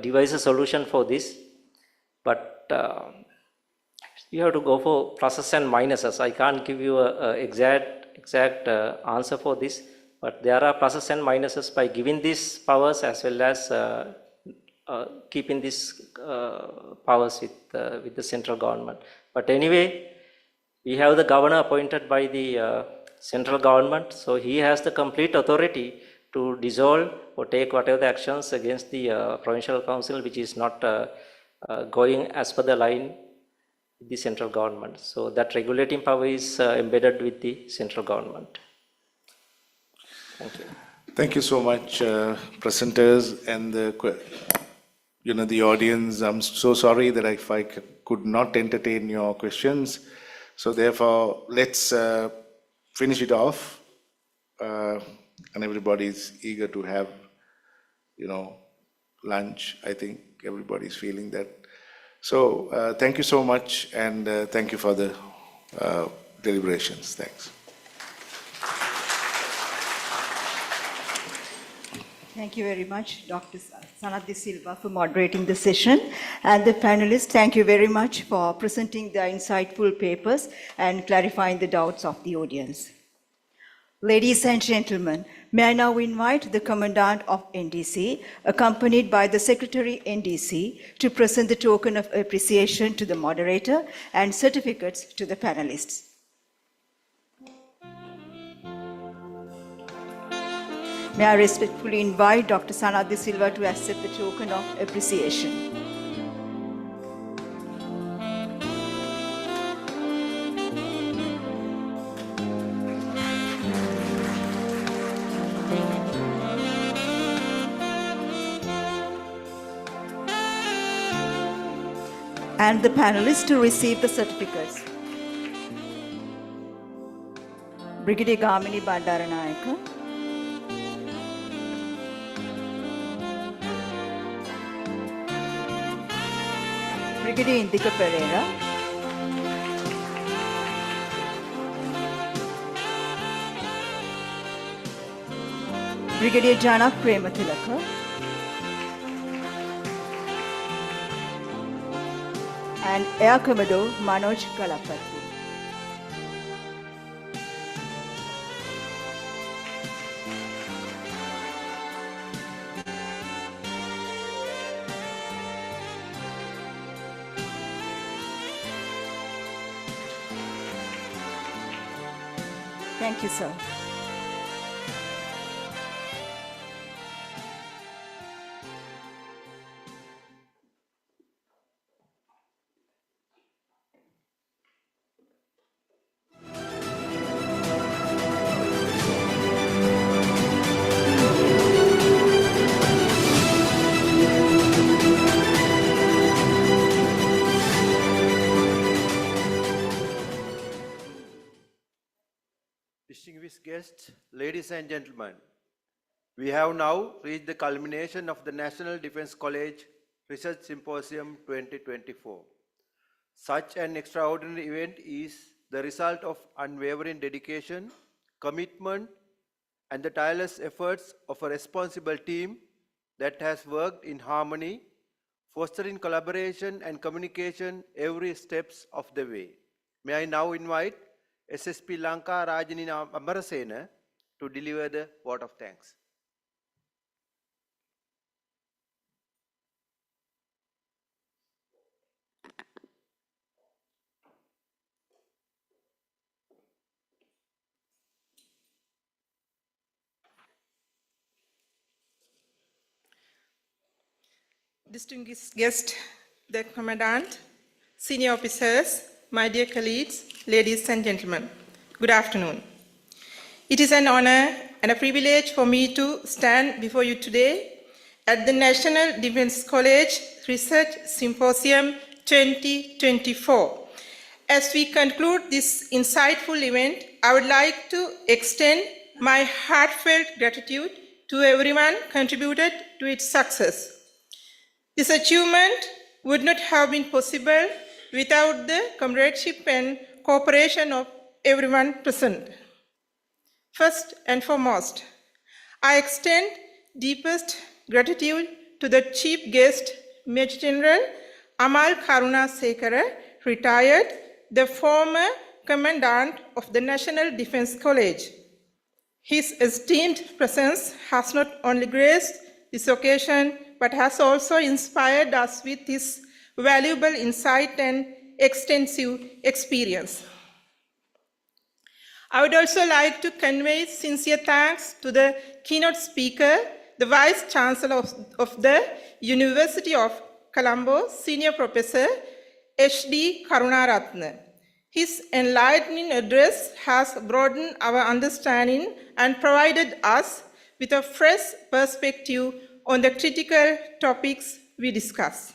devise a solution for this, but you have to go for pluses and minuses. I can't give you an exact answer for this, but there are pluses and minuses by giving these powers as well as keeping these powers with the central government. But anyway, we have the governor appointed by the central government, so he has the complete authority to dissolve or take whatever the actions against the provincial council which is not going as per the line with the central government. So that regulating power is embedded with the central government. Thank you. Thank you so much, presenters and the audience. I'm so sorry that if I could not entertain your questions. So therefore, let's finish it off. And everybody's eager to have, lunch. I think everybody's feeling that. So thank you so much, and thank you for the deliberations. Thanks. Thank you very much, Dr. Sanath De Silva, for moderating the session. And the panelists, thank you very much for presenting the insightful papers and clarifying the doubts of the audience. Ladies and gentlemen, may I now invite the Commandant of NDC, accompanied by the Secretary NDC, to present the token of appreciation to the moderator and certificates to the panelists. May I respectfully invite Dr. Sanath De Silva to accept the token of appreciation. And the panelists to receive the certificates. Brigadier Gamini Bandaranayaka, Brigadier Indika Pereira, Brigadier Janak Premathilaka, and Air Commodore Manoj Kalapati. Thank you, sir. Distinguished guests, ladies and gentlemen, we have now reached the culmination of the National Defence College Research Symposium 2024. Such an extraordinary event is the result of unwavering dedication, commitment, and the tireless efforts of a responsible team that has worked in harmony, fostering collaboration and communication every steps of the way. May I now invite SSP Lanka Rajini Amarasena to deliver the vote of thanks. Distinguished guests, the Commandant, senior officers, my dear colleagues, ladies and gentlemen, good afternoon. It is an honor and a privilege for me to stand before you today at the National Defence College Research Symposium 2024. As we conclude this insightful event, I would like to extend my heartfelt gratitude to everyone contributed to its success. This achievement would not have been possible without the comradeship and cooperation of everyone present. First and foremost, I extend deepest gratitude to the chief guest, Major General Amal Karunasekara, retired, the former Commandant of the National Defense College. His esteemed presence has not only graced this occasion, but has also inspired us with his valuable insight and extensive experience. I would also like to convey sincere thanks to the keynote speaker, the Vice Chancellor of the University of Colombo, Senior Professor H.D. Karunaratne. His enlightening address has broadened our understanding and provided us with a fresh perspective on the critical topics we discuss.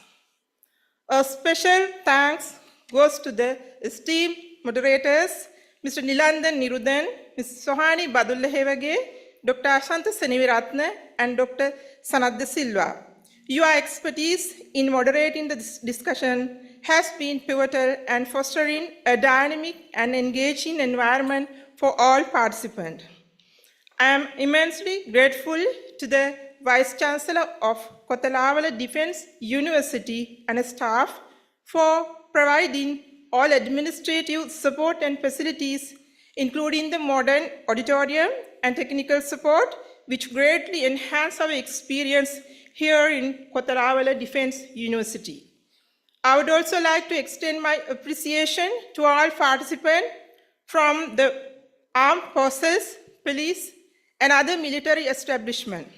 A special thanks goes to the esteemed moderators, Mr. Nilandan Nirudan, Ms. Sohani Badullahevage, Dr. Ashanta Seneviratne, and Dr. Sanat De Silva. Your expertise in moderating the discussion has been pivotal and fostering a dynamic and engaging environment for all participants. I am immensely grateful to the Vice Chancellor of Kotalavala Defense University and staff for providing all administrative support and facilities, including the modern auditorium and technical support, which greatly enhance our experience here in Kotalavala Defense University. I would also like to extend my appreciation to all participants from the armed forces, police, and other military establishments.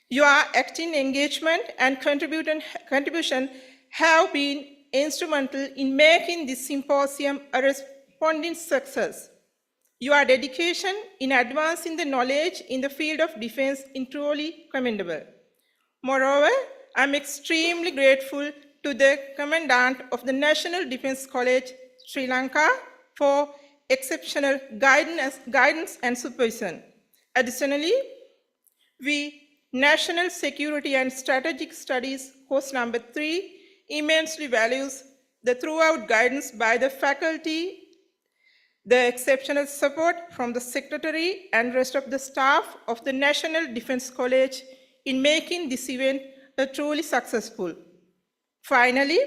Your active engagement and contribution have been instrumental in making this symposium a resounding success. Your dedication in advancing the knowledge in the field of defense is truly commendable. Moreover, I am extremely grateful to the Commandant of the National Defense College, Sri Lanka, for exceptional guidance and supervision. Additionally, we National Security and Strategic Studies course number 3 immensely values the throughout guidance by the faculty, the exceptional support from the Secretary and rest of the staff of the National Defense College in making this event truly successful. Finally,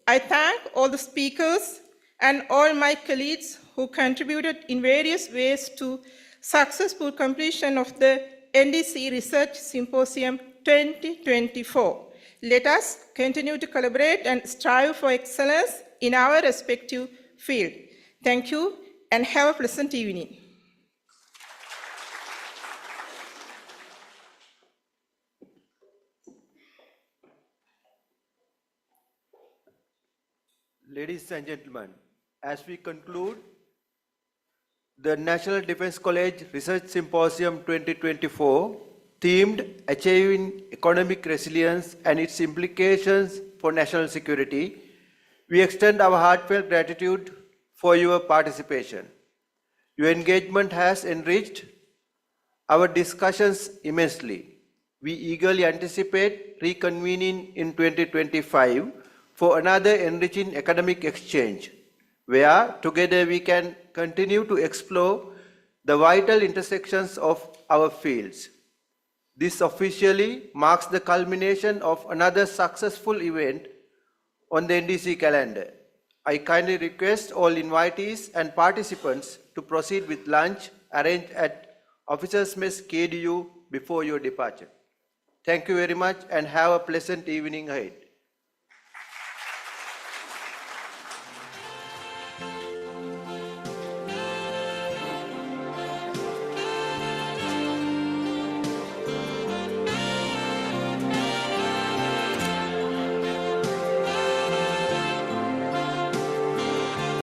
I thank all the speakers and all my colleagues who contributed in various ways to successful completion of the Ndc Research Symposium 2024. Let us continue to collaborate and strive for excellence in our respective field. Thank you and have a pleasant evening. Ladies and gentlemen, as we conclude the National Defense College Research Symposium 2024, themed Achieving Economic Resilience and its Implications for National Security, we extend our heartfelt gratitude for your participation. Your engagement has enriched our discussions immensely. We eagerly anticipate reconvening in 2025 for another enriching academic exchange, where together we can continue to explore the vital intersections of our fields. This officially marks the culmination of another successful event on the NDC calendar. I kindly request all invitees and participants to proceed with lunch arranged at Officers Mess KDU before your departure. Thank you very much and have a pleasant evening ahead.